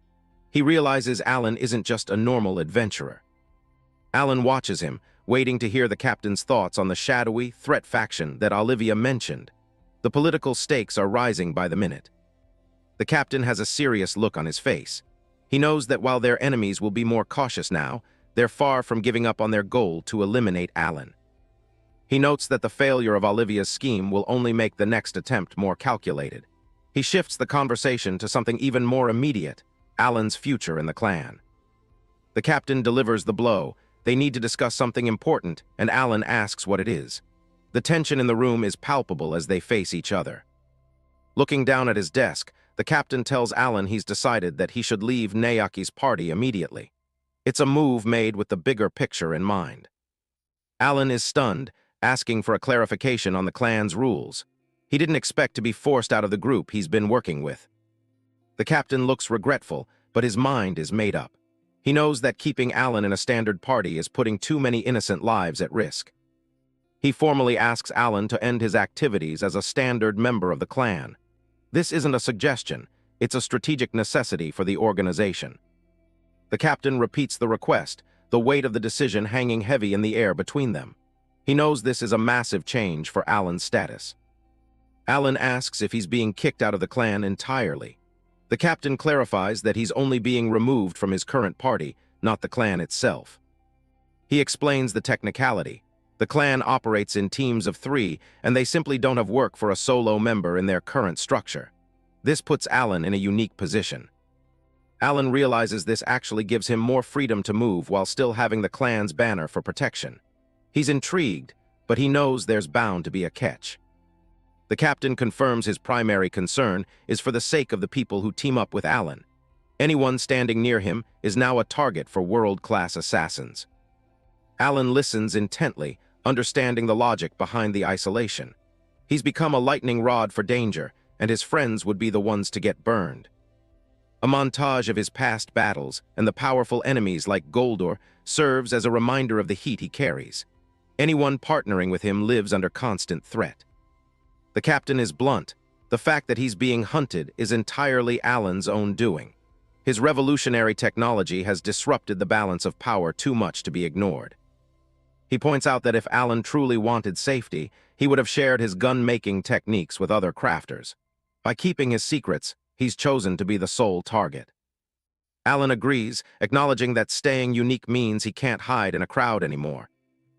He realizes Alan isn't just a normal adventurer. Alan watches him, waiting to hear the captain's thoughts on the shadowy, threat faction that Olivia mentioned. The political stakes are rising by the minute. The captain has a serious look on his face. He knows that while their enemies will be more cautious now, they're far from giving up on their goal to eliminate Alan. He notes that the failure of Olivia's scheme will only make the next attempt more calculated. He shifts the conversation to something even more immediate, Alan's future in the clan. The captain delivers the blow. They need to discuss something important, and Alan asks what it is. The tension in the room is palpable as they face each other. Looking down at his desk, the captain tells Alan he's decided that he should leave Naoki's party immediately. It's a move made with the bigger picture in mind. Alan is stunned, asking for a clarification on the clan's rules. He didn't expect to be forced out of the group he's been working with. The captain looks regretful, but his mind is made up. He knows that keeping Alan in a standard party is putting too many innocent lives at risk. He formally asks Alan to end his activities as a standard member of the clan. This isn't a suggestion, it's a strategic necessity for the organization. The captain repeats the request, the weight of the decision hanging heavy in the air between them. He knows this is a massive change for Alan's status. Alan asks if he's being kicked out of the clan entirely. The captain clarifies that he's only being removed from his current party, not the clan itself. He explains the technicality. The clan operates in teams of 3, and they simply don't have work for a solo member in their current structure. This puts Alan in a unique position. Alan realizes this actually gives him more freedom to move while still having the clan's banner for protection. He's intrigued, but he knows there's bound to be a catch. The captain confirms his primary concern is for the sake of the people who team up with Alan. Anyone standing near him is now a target for world-class assassins. Alan listens intently, understanding the logic behind the isolation. He's become a lightning rod for danger, and his friends would be the ones to get burned. A montage of his past battles and the powerful enemies like Goldor serves as a reminder of the heat he carries. Anyone partnering with him lives under constant threat. The captain is blunt. The fact that he's being hunted is entirely Alan's own doing. His revolutionary technology has disrupted the balance of power too much to be ignored. He points out that if Alan truly wanted safety, he would have shared his gun-making techniques with other crafters. By keeping his secrets, he's chosen to be the sole target. Alan agrees, acknowledging that staying unique means he can't hide in a crowd anymore.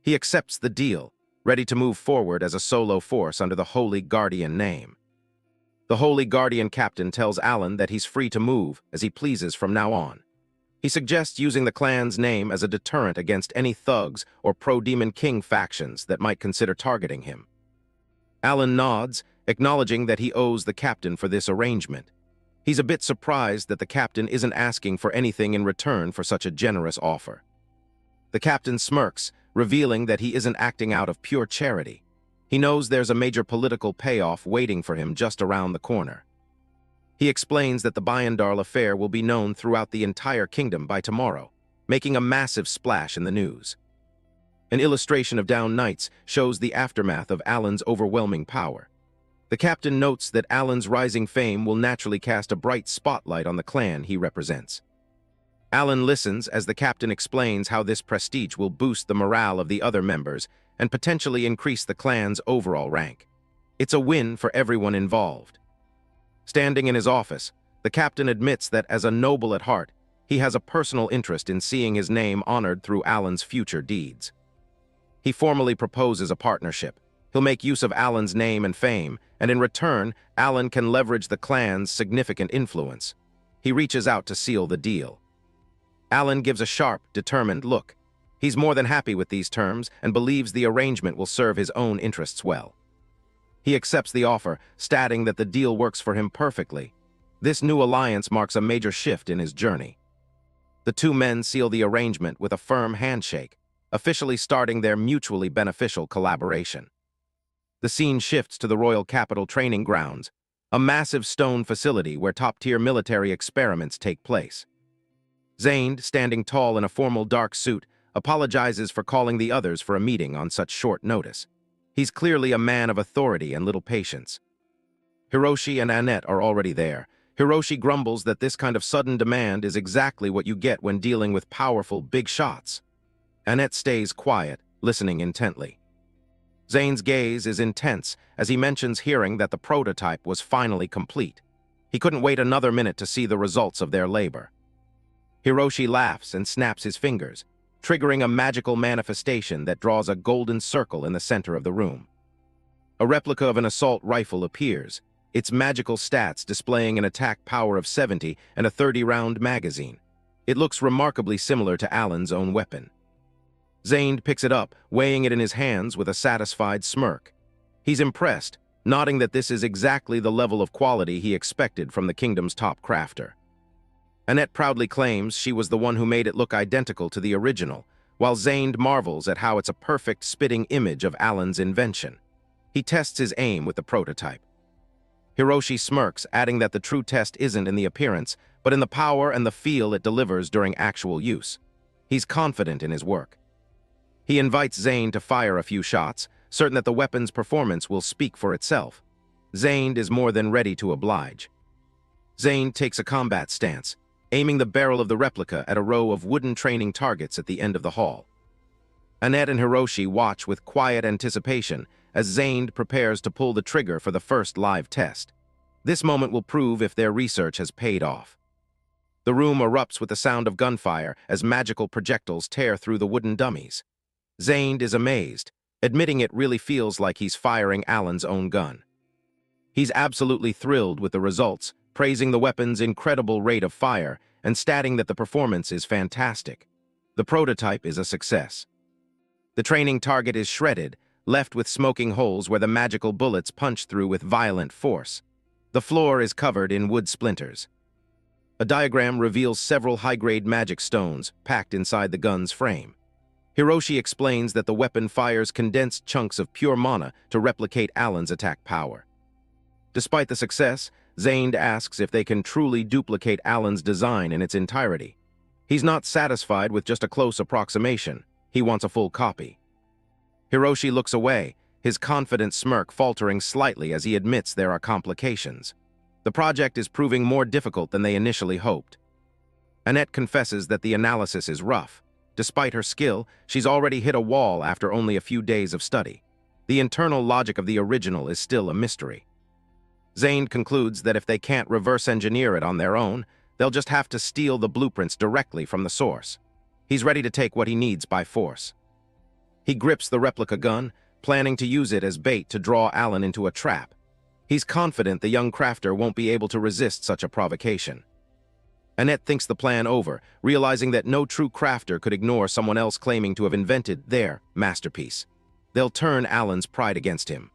He accepts the deal, ready to move forward as a solo force under the Holy Guardian name. The Holy Guardian captain tells Alan that he's free to move as he pleases from now on. He suggests using the clan's name as a deterrent against any thugs or pro-Demon King factions that might consider targeting him. Alan nods, acknowledging that he owes the captain for this arrangement. He's a bit surprised that the captain isn't asking for anything in return for such a generous offer. The captain smirks, revealing that he isn't acting out of pure charity. He knows there's a major political payoff waiting for him just around the corner. He explains that the Bayandarl affair will be known throughout the entire kingdom by tomorrow, making a massive splash in the news. An illustration of Down Knights shows the aftermath of Alan's overwhelming power. The captain notes that Alan's rising fame will naturally cast a bright spotlight on the clan he represents. Alan listens as the captain explains how this prestige will boost the morale of the other members and potentially increase the clan's overall rank. It's a win for everyone involved. Standing in his office, the captain admits that as a noble at heart, he has a personal interest in seeing his name honored through Alan's future deeds. He formally proposes a partnership. He'll make use of Alan's name and fame, and in return, Alan can leverage the clan's significant influence. He reaches out to seal the deal. Alan gives a sharp, determined look. He's more than happy with these terms and believes the arrangement will serve his own interests well. He accepts the offer, stating that the deal works for him perfectly. This new alliance marks a major shift in his journey. The two men seal the arrangement with a firm handshake, officially starting their mutually beneficial collaboration. The scene shifts to the royal capital training grounds, a massive stone facility where top-tier military experiments take place. Zained, standing tall in a formal dark suit, apologizes for calling the others for a meeting on such short notice. He's clearly a man of authority and little patience. Hiroshi and Annette are already there. Hiroshi grumbles that this kind of sudden demand is exactly what you get when dealing with powerful big shots. Annette stays quiet, listening intently. Zane's gaze is intense as he mentions hearing that the prototype was finally complete. He couldn't wait another minute to see the results of their labor. Hiroshi laughs and snaps his fingers, triggering a magical manifestation that draws a golden circle in the center of the room. A replica of an assault rifle appears, its magical stats displaying an attack power of 70 and a 30-round magazine. It looks remarkably similar to Alan's own weapon. Zained picks it up, weighing it in his hands with a satisfied smirk. He's impressed, nodding that this is exactly the level of quality he expected from the kingdom's top crafter. Annette proudly claims she was the one who made it look identical to the original, while Zained marvels at how it's a perfect spitting image of Alan's invention. He tests his aim with the prototype. Hiroshi smirks, adding that the true test isn't in the appearance, but in the power and the feel it delivers during actual use. He's confident in his work. He invites Zained to fire a few shots, certain that the weapon's performance will speak for itself. Zained is more than ready to oblige. Zained takes a combat stance, aiming the barrel of the replica at a row of wooden training targets at the end of the hall. Annette and Hiroshi watch with quiet anticipation as Zained prepares to pull the trigger for the first live test. This moment will prove if their research has paid off. The room erupts with the sound of gunfire as magical projectiles tear through the wooden dummies. Zained is amazed, admitting it really feels like he's firing Alan's own gun. He's absolutely thrilled with the results, praising the weapon's incredible rate of fire and stating that the performance is fantastic. The prototype is a success. The training target is shredded, left with smoking holes where the magical bullets punch through with violent force. The floor is covered in wood splinters. A diagram reveals several high-grade magic stones packed inside the gun's frame. Hiroshi explains that the weapon fires condensed chunks of pure mana to replicate Alan's attack power. Despite the success, Zained asks if they can truly duplicate Alan's design in its entirety. He's not satisfied with just a close approximation. He wants a full copy. Hiroshi looks away, his confident smirk faltering slightly as he admits there are complications. The project is proving more difficult than they initially hoped. Annette confesses that the analysis is rough. Despite her skill, she's already hit a wall after only a few days of study. The internal logic of the original is still a mystery. Zained concludes that if they can't reverse engineer it on their own, they'll just have to steal the blueprints directly from the source. He's ready to take what he needs by force. He grips the replica gun, planning to use it as bait to draw Alan into a trap. He's confident the young crafter won't be able to resist such a provocation. Annette thinks the plan over, realizing that no true crafter could ignore someone else claiming to have invented their masterpiece. They'll turn Alan's pride against him.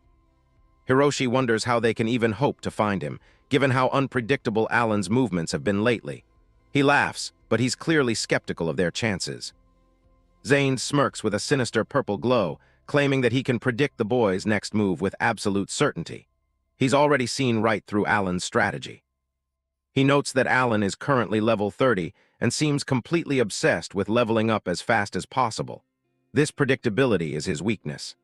Hiroshi wonders how they can even hope to find him, given how unpredictable Alan's movements have been lately. He laughs, but he's clearly skeptical of their chances. Zained smirks with a sinister purple glow, claiming that he can predict the boy's next move with absolute certainty. He's already seen right through Alan's strategy. He notes that Alan is currently level 30 and seems completely obsessed with leveling up as fast as possible. This predictability is his weakness.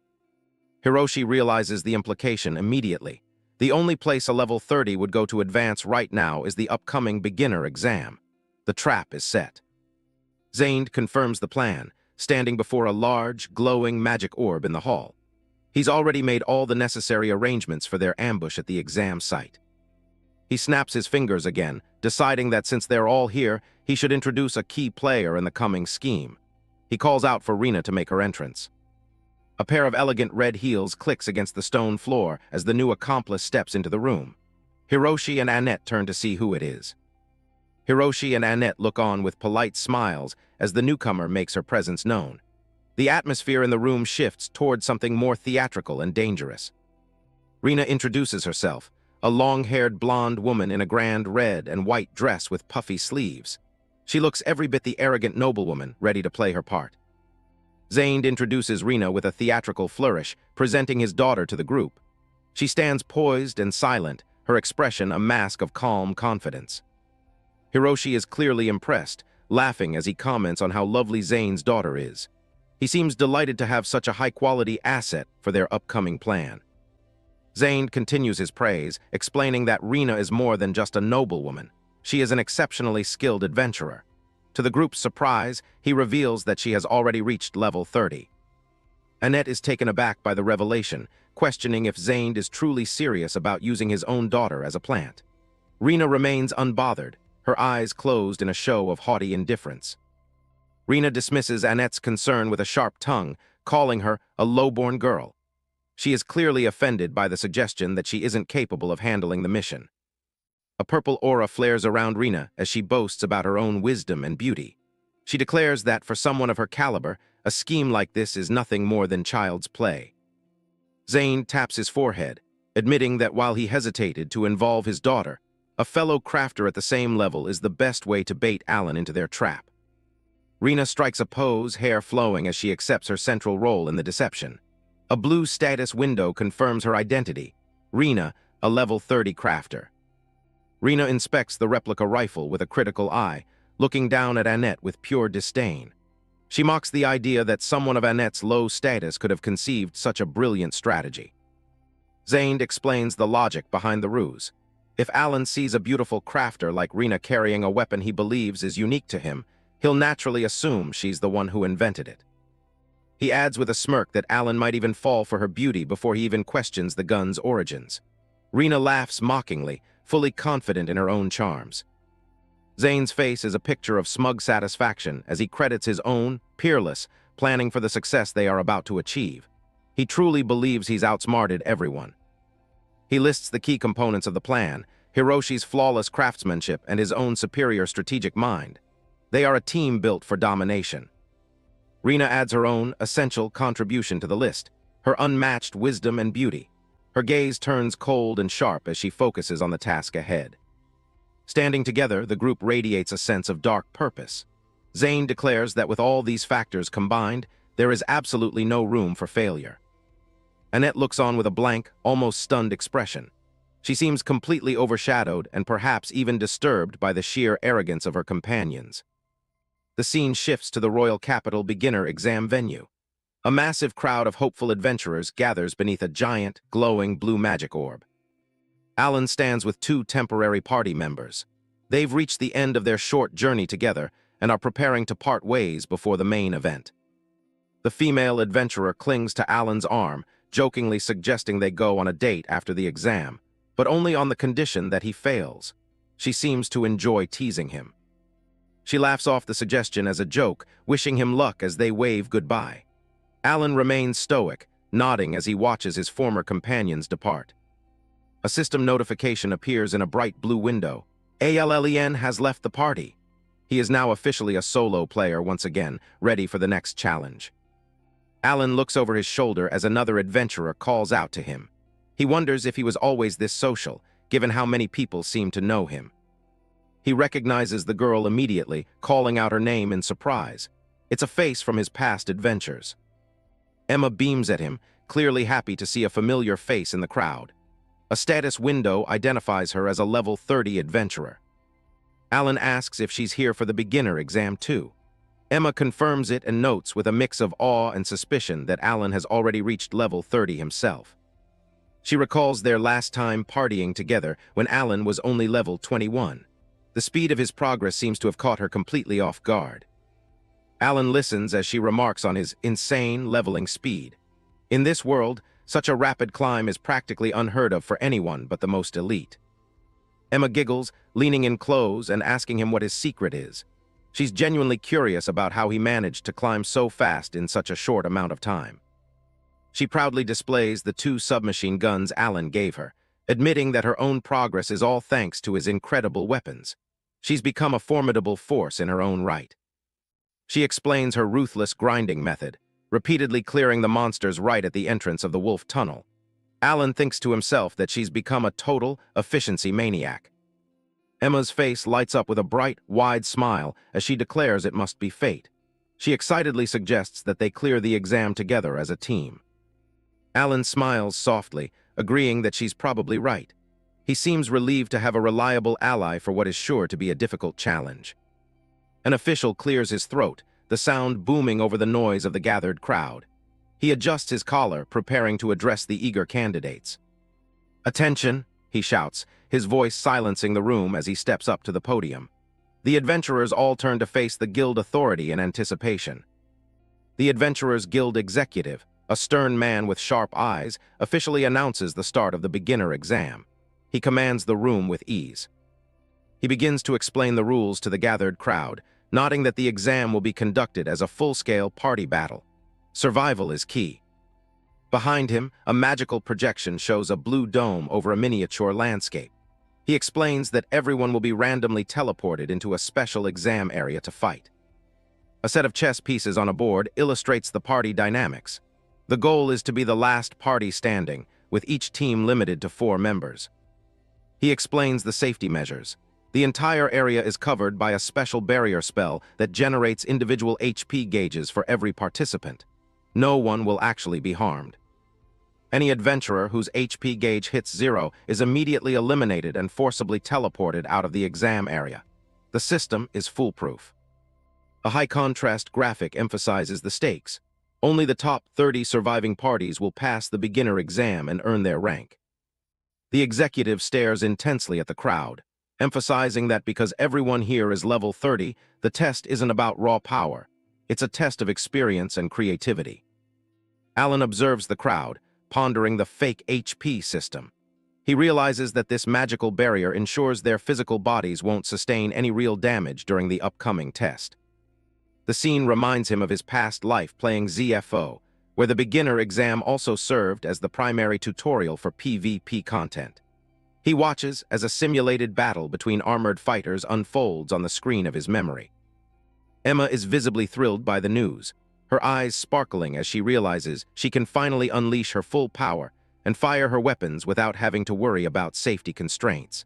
Hiroshi realizes the implication immediately. The only place a level 30 would go to advance right now is the upcoming beginner exam. The trap is set. Zayn confirms the plan, standing before a large, glowing magic orb in the hall. He's already made all the necessary arrangements for their ambush at the exam site. He snaps his fingers again, deciding that since they're all here, he should introduce a key player in the coming scheme. He calls out for Rina to make her entrance. A pair of elegant red heels clicks against the stone floor as the new accomplice steps into the room. Hiroshi and Annette turn to see who it is. Hiroshi and Annette look on with polite smiles as the newcomer makes her presence known. The atmosphere in the room shifts toward something more theatrical and dangerous. Rina introduces herself, a long-haired blonde woman in a grand red and white dress with puffy sleeves. She looks every bit the arrogant noblewoman ready to play her part. Zayn introduces Rina with a theatrical flourish, presenting his daughter to the group. She stands poised and silent, her expression a mask of calm confidence. Hiroshi is clearly impressed, laughing as he comments on how lovely Zayn's daughter is. He seems delighted to have such a high-quality asset for their upcoming plan. Zayn continues his praise, explaining that Rina is more than just a noblewoman. She is an exceptionally skilled adventurer. To the group's surprise, he reveals that she has already reached level 30. Annette is taken aback by the revelation, questioning if Zayn is truly serious about using his own daughter as a plant. Rina remains unbothered, her eyes closed in a show of haughty indifference. Rina dismisses Annette's concern with a sharp tongue, calling her a low-born girl. She is clearly offended by the suggestion that she isn't capable of handling the mission. A purple aura flares around Rina as she boasts about her own wisdom and beauty. She declares that for someone of her caliber, a scheme like this is nothing more than child's play. Zayn taps his forehead, admitting that while he hesitated to involve his daughter, a fellow crafter at the same level is the best way to bait Alan into their trap. Rina strikes a pose, hair flowing as she accepts her central role in the deception. A blue status window confirms her identity, Rina, a level 30 crafter. Rina inspects the replica rifle with a critical eye, looking down at Annette with pure disdain. She mocks the idea that someone of Annette's low status could have conceived such a brilliant strategy. Zayn explains the logic behind the ruse. If Alan sees a beautiful crafter like Rina carrying a weapon he believes is unique to him, he'll naturally assume she's the one who invented it. He adds with a smirk that Alan might even fall for her beauty before he even questions the gun's origins. Rina laughs mockingly, fully confident in her own charms. Zayn's face is a picture of smug satisfaction as he credits his own, peerless, planning for the success they are about to achieve. He truly believes he's outsmarted everyone. He lists the key components of the plan, Hiroshi's flawless craftsmanship and his own superior strategic mind. They are a team built for domination. Rina adds her own, essential contribution to the list, her unmatched wisdom and beauty. Her gaze turns cold and sharp as she focuses on the task ahead. Standing together, the group radiates a sense of dark purpose. Zayn declares that with all these factors combined, there is absolutely no room for failure. Annette looks on with a blank, almost stunned expression. She seems completely overshadowed and perhaps even disturbed by the sheer arrogance of her companions. The scene shifts to the royal capital beginner exam venue. A massive crowd of hopeful adventurers gathers beneath a giant, glowing blue magic orb. Alan stands with two temporary party members. They've reached the end of their short journey together and are preparing to part ways before the main event. The female adventurer clings to Alan's arm, jokingly suggesting they go on a date after the exam, but only on the condition that he fails. She seems to enjoy teasing him. She laughs off the suggestion as a joke, wishing him luck as they wave goodbye. Alan remains stoic, nodding as he watches his former companions depart. A system notification appears in a bright blue window. Allen has left the party. He is now officially a solo player once again, ready for the next challenge. Alan looks over his shoulder as another adventurer calls out to him. He wonders if he was always this social, given how many people seem to know him. He recognizes the girl immediately, calling out her name in surprise. It's a face from his past adventures. Emma beams at him, clearly happy to see a familiar face in the crowd. A status window identifies her as a level 30 adventurer. Alan asks if she's here for the beginner exam too. Emma confirms it and notes with a mix of awe and suspicion that Alan has already reached level 30 himself. She recalls their last time partying together when Alan was only level 21. The speed of his progress seems to have caught her completely off guard. Alan listens as she remarks on his insane leveling speed. In this world, such a rapid climb is practically unheard of for anyone but the most elite. Emma giggles, leaning in close and asking him what his secret is. She's genuinely curious about how he managed to climb so fast in such a short amount of time. She proudly displays the 2 submachine guns Alan gave her, admitting that her own progress is all thanks to his incredible weapons. She's become a formidable force in her own right. She explains her ruthless grinding method, repeatedly clearing the monsters right at the entrance of the wolf tunnel. Alan thinks to himself that she's become a total efficiency maniac. Emma's face lights up with a bright, wide smile as she declares it must be fate. She excitedly suggests that they clear the exam together as a team. Alan smiles softly, agreeing that she's probably right. He seems relieved to have a reliable ally for what is sure to be a difficult challenge. An official clears his throat, the sound booming over the noise of the gathered crowd. He adjusts his collar, preparing to address the eager candidates. "Attention," he shouts, his voice silencing the room as he steps up to the podium. The adventurers all turn to face the guild authority in anticipation. The Adventurers Guild executive, a stern man with sharp eyes, officially announces the start of the beginner exam. He commands the room with ease. He begins to explain the rules to the gathered crowd, nodding that the exam will be conducted as a full-scale party battle. Survival is key. Behind him, a magical projection shows a blue dome over a miniature landscape. He explains that everyone will be randomly teleported into a special exam area to fight. A set of chess pieces on a board illustrates the party dynamics. The goal is to be the last party standing, with each team limited to 4 members. He explains the safety measures. The entire area is covered by a special barrier spell that generates individual HP gauges for every participant. No one will actually be harmed. Any adventurer whose HP gauge hits 0 is immediately eliminated and forcibly teleported out of the exam area. The system is foolproof. A high-contrast graphic emphasizes the stakes. Only the top 30 surviving parties will pass the beginner exam and earn their rank. The executive stares intensely at the crowd, emphasizing that because everyone here is level 30, the test isn't about raw power. It's a test of experience and creativity. Alan observes the crowd, pondering the fake HP system. He realizes that this magical barrier ensures their physical bodies won't sustain any real damage during the upcoming test. The scene reminds him of his past life playing ZFO, where the beginner exam also served as the primary tutorial for PvP content. He watches as a simulated battle between armored fighters unfolds on the screen of his memory. Emma is visibly thrilled by the news, her eyes sparkling as she realizes she can finally unleash her full power and fire her weapons without having to worry about safety constraints.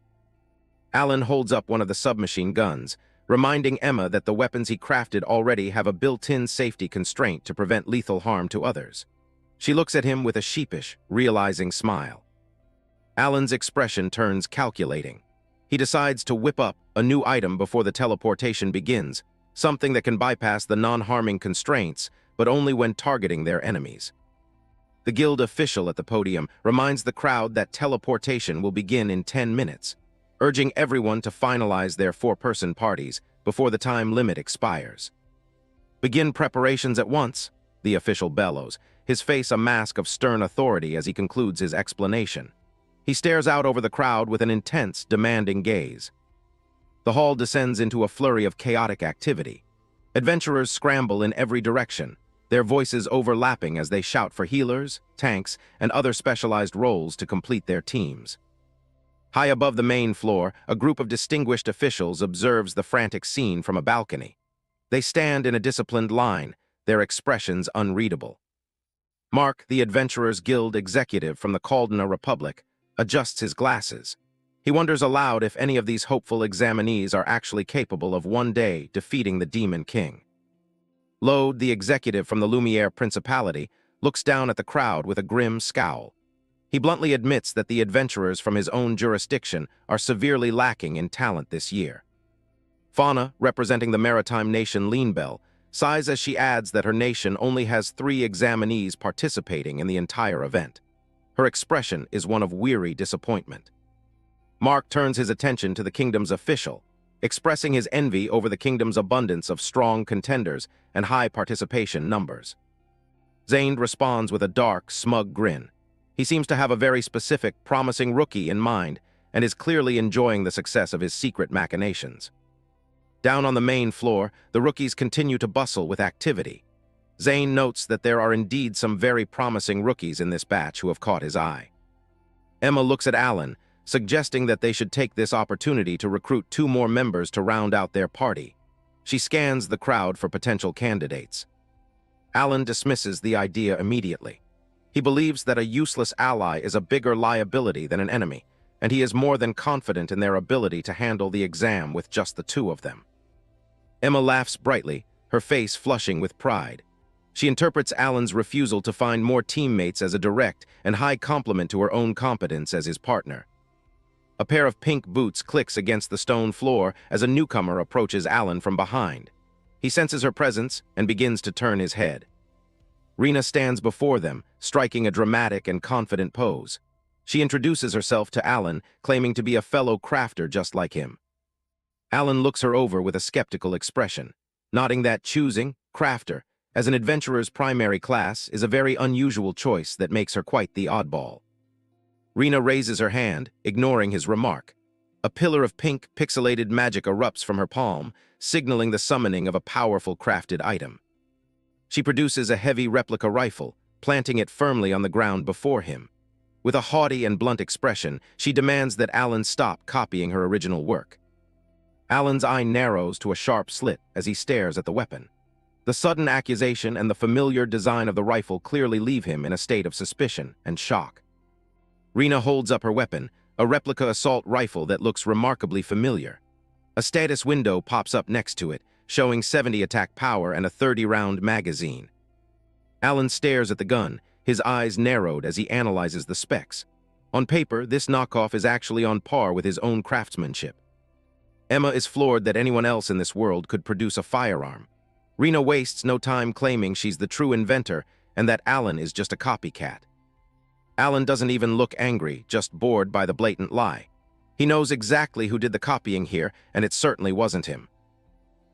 Alan holds up one of the submachine guns, reminding Emma that the weapons he crafted already have a built-in safety constraint to prevent lethal harm to others. She looks at him with a sheepish, realizing smile. Alan's expression turns calculating. He decides to whip up a new item before the teleportation begins, something that can bypass the non-harming constraints, but only when targeting their enemies. The guild official at the podium reminds the crowd that teleportation will begin in 10 minutes, urging everyone to finalize their 4-person parties before the time limit expires. "Begin preparations at once," the official bellows, his face a mask of stern authority as he concludes his explanation. He stares out over the crowd with an intense, demanding gaze. The hall descends into a flurry of chaotic activity. Adventurers scramble in every direction, their voices overlapping as they shout for healers, tanks, and other specialized roles to complete their teams. High above the main floor, a group of distinguished officials observes the frantic scene from a balcony. They stand in a disciplined line, their expressions unreadable. Mark, the Adventurers Guild executive from the Caldena Republic, adjusts his glasses. He wonders aloud if any of these hopeful examinees are actually capable of one day defeating the Demon King. Lode, the executive from the Lumiere Principality, looks down at the crowd with a grim scowl. He bluntly admits that the adventurers from his own jurisdiction are severely lacking in talent this year. Fauna, representing the maritime nation Leanbell, sighs as she adds that her nation only has 3 examinees participating in the entire event. Her expression is one of weary disappointment. Mark turns his attention to the kingdom's official, expressing his envy over the kingdom's abundance of strong contenders and high participation numbers. Zayn responds with a dark, smug grin. He seems to have a very specific, promising rookie in mind and is clearly enjoying the success of his secret machinations. Down on the main floor, the rookies continue to bustle with activity. Zayn notes that there are indeed some very promising rookies in this batch who have caught his eye. Emma looks at Alan, suggesting that they should take this opportunity to recruit 2 more members to round out their party. She scans the crowd for potential candidates. Alan dismisses the idea immediately. He believes that a useless ally is a bigger liability than an enemy, and he is more than confident in their ability to handle the exam with just the 2 of them. Emma laughs brightly, her face flushing with pride. She interprets Alan's refusal to find more teammates as a direct and high compliment to her own competence as his partner. A pair of pink boots clicks against the stone floor as a newcomer approaches Alan from behind. He senses her presence and begins to turn his head. Rena stands before them, striking a dramatic and confident pose. She introduces herself to Alan, claiming to be a fellow crafter just like him. Alan looks her over with a skeptical expression, nodding that choosing crafter as an adventurer's primary class is a very unusual choice that makes her quite the oddball. Rena raises her hand, ignoring his remark. A pillar of pink, pixelated magic erupts from her palm, signaling the summoning of a powerful crafted item. She produces a heavy replica rifle, planting it firmly on the ground before him. With a haughty and blunt expression, she demands that Alan stop copying her original work. Alan's eye narrows to a sharp slit as he stares at the weapon. The sudden accusation and the familiar design of the rifle clearly leave him in a state of suspicion and shock. Rena holds up her weapon, a replica assault rifle that looks remarkably familiar. A status window pops up next to it, showing 70 attack power and a 30-round magazine. Alan stares at the gun, his eyes narrowed as he analyzes the specs. On paper, this knockoff is actually on par with his own craftsmanship. Emma is floored that anyone else in this world could produce a firearm. Rena wastes no time claiming she's the true inventor and that Alan is just a copycat. Alan doesn't even look angry, just bored by the blatant lie. He knows exactly who did the copying here, and it certainly wasn't him.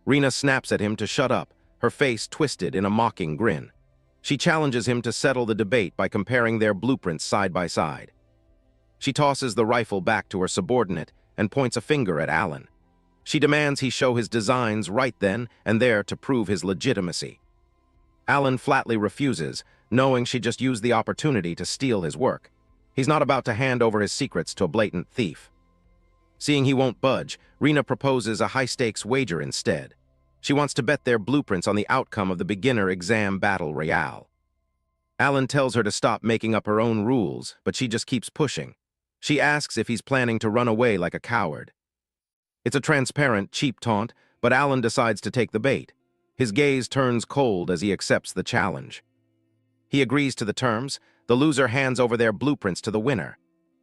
Rena snaps at him to shut up, her face twisted in a mocking grin. She challenges him to settle the debate by comparing their blueprints side by side. She tosses the rifle back to her subordinate and points a finger at Alan. She demands he show his designs right then and there to prove his legitimacy. Alan flatly refuses, knowing she just used the opportunity to steal his work. He's not about to hand over his secrets to a blatant thief. Seeing he won't budge, Rena proposes a high-stakes wager instead. She wants to bet their blueprints on the outcome of the beginner exam battle royale. Alan tells her to stop making up her own rules, but she just keeps pushing. She asks if he's planning to run away like a coward. It's a transparent, cheap taunt, but Alan decides to take the bait. His gaze turns cold as he accepts the challenge. He agrees to the terms. The loser hands over their blueprints to the winner.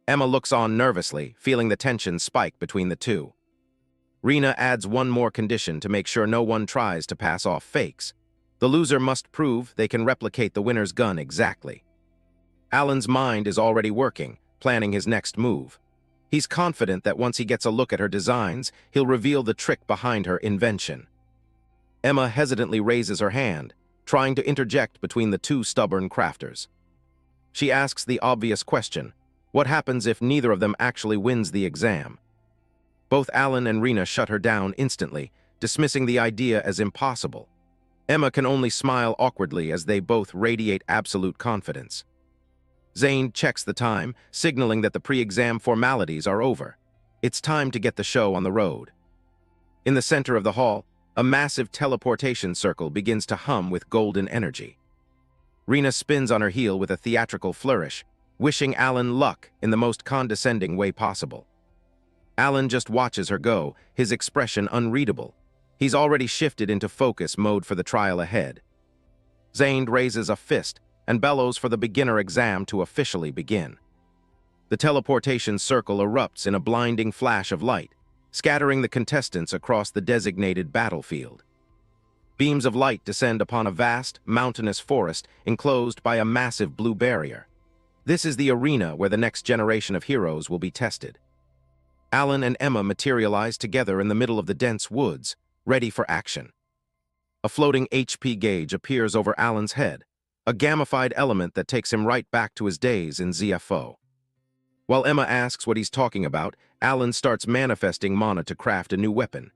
Emma looks on nervously, feeling the tension spike between the two. Rena adds one more condition to make sure no one tries to pass off fakes. The loser must prove they can replicate the winner's gun exactly. Alan's mind is already working, planning his next move. He's confident that once he gets a look at her designs, he'll reveal the trick behind her invention. Emma hesitantly raises her hand, trying to interject between the two stubborn crafters. She asks the obvious question, what happens if neither of them actually wins the exam? Both Alan and Rena shut her down instantly, dismissing the idea as impossible. Emma can only smile awkwardly as they both radiate absolute confidence. Zayn checks the time, signaling that the pre-exam formalities are over. It's time to get the show on the road. In the center of the hall, a massive teleportation circle begins to hum with golden energy. Rena spins on her heel with a theatrical flourish, wishing Alan luck in the most condescending way possible. Alan just watches her go, his expression unreadable. He's already shifted into focus mode for the trial ahead. Zayn raises a fist, and bellows for the beginner exam to officially begin. The teleportation circle erupts in a blinding flash of light, scattering the contestants across the designated battlefield. Beams of light descend upon a vast, mountainous forest enclosed by a massive blue barrier. This is the arena where the next generation of heroes will be tested. Alan and Emma materialize together in the middle of the dense woods, ready for action. A floating HP gauge appears over Alan's head, a gamified element that takes him right back to his days in ZFO. While Emma asks what he's talking about, Alan starts manifesting mana to craft a new weapon.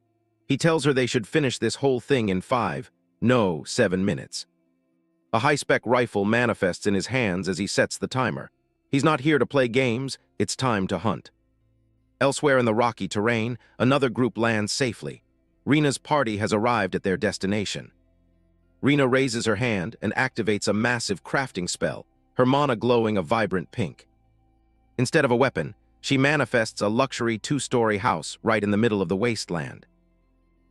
He tells her they should finish this whole thing in 7 minutes. A high-spec rifle manifests in his hands as he sets the timer. He's not here to play games, it's time to hunt. Elsewhere in the rocky terrain, another group lands safely. Rena's party has arrived at their destination. Rena raises her hand and activates a massive crafting spell, her mana glowing a vibrant pink. Instead of a weapon, she manifests a luxury 2-story house right in the middle of the wasteland.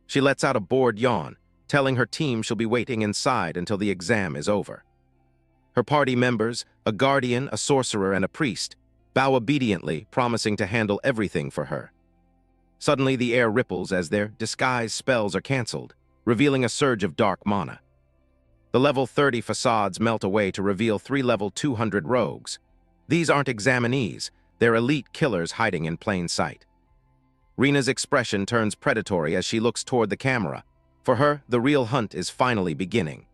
She lets out a bored yawn, telling her team she'll be waiting inside until the exam is over. Her party members, a guardian, a sorcerer, and a priest, bow obediently, promising to handle everything for her. Suddenly, the air ripples as their disguise spells are cancelled, revealing a surge of dark mana. The level 30 facades melt away to reveal 3 level 200 rogues. These aren't examinees, they're elite killers hiding in plain sight. Rena's expression turns predatory as she looks toward the camera. For her, the real hunt is finally beginning.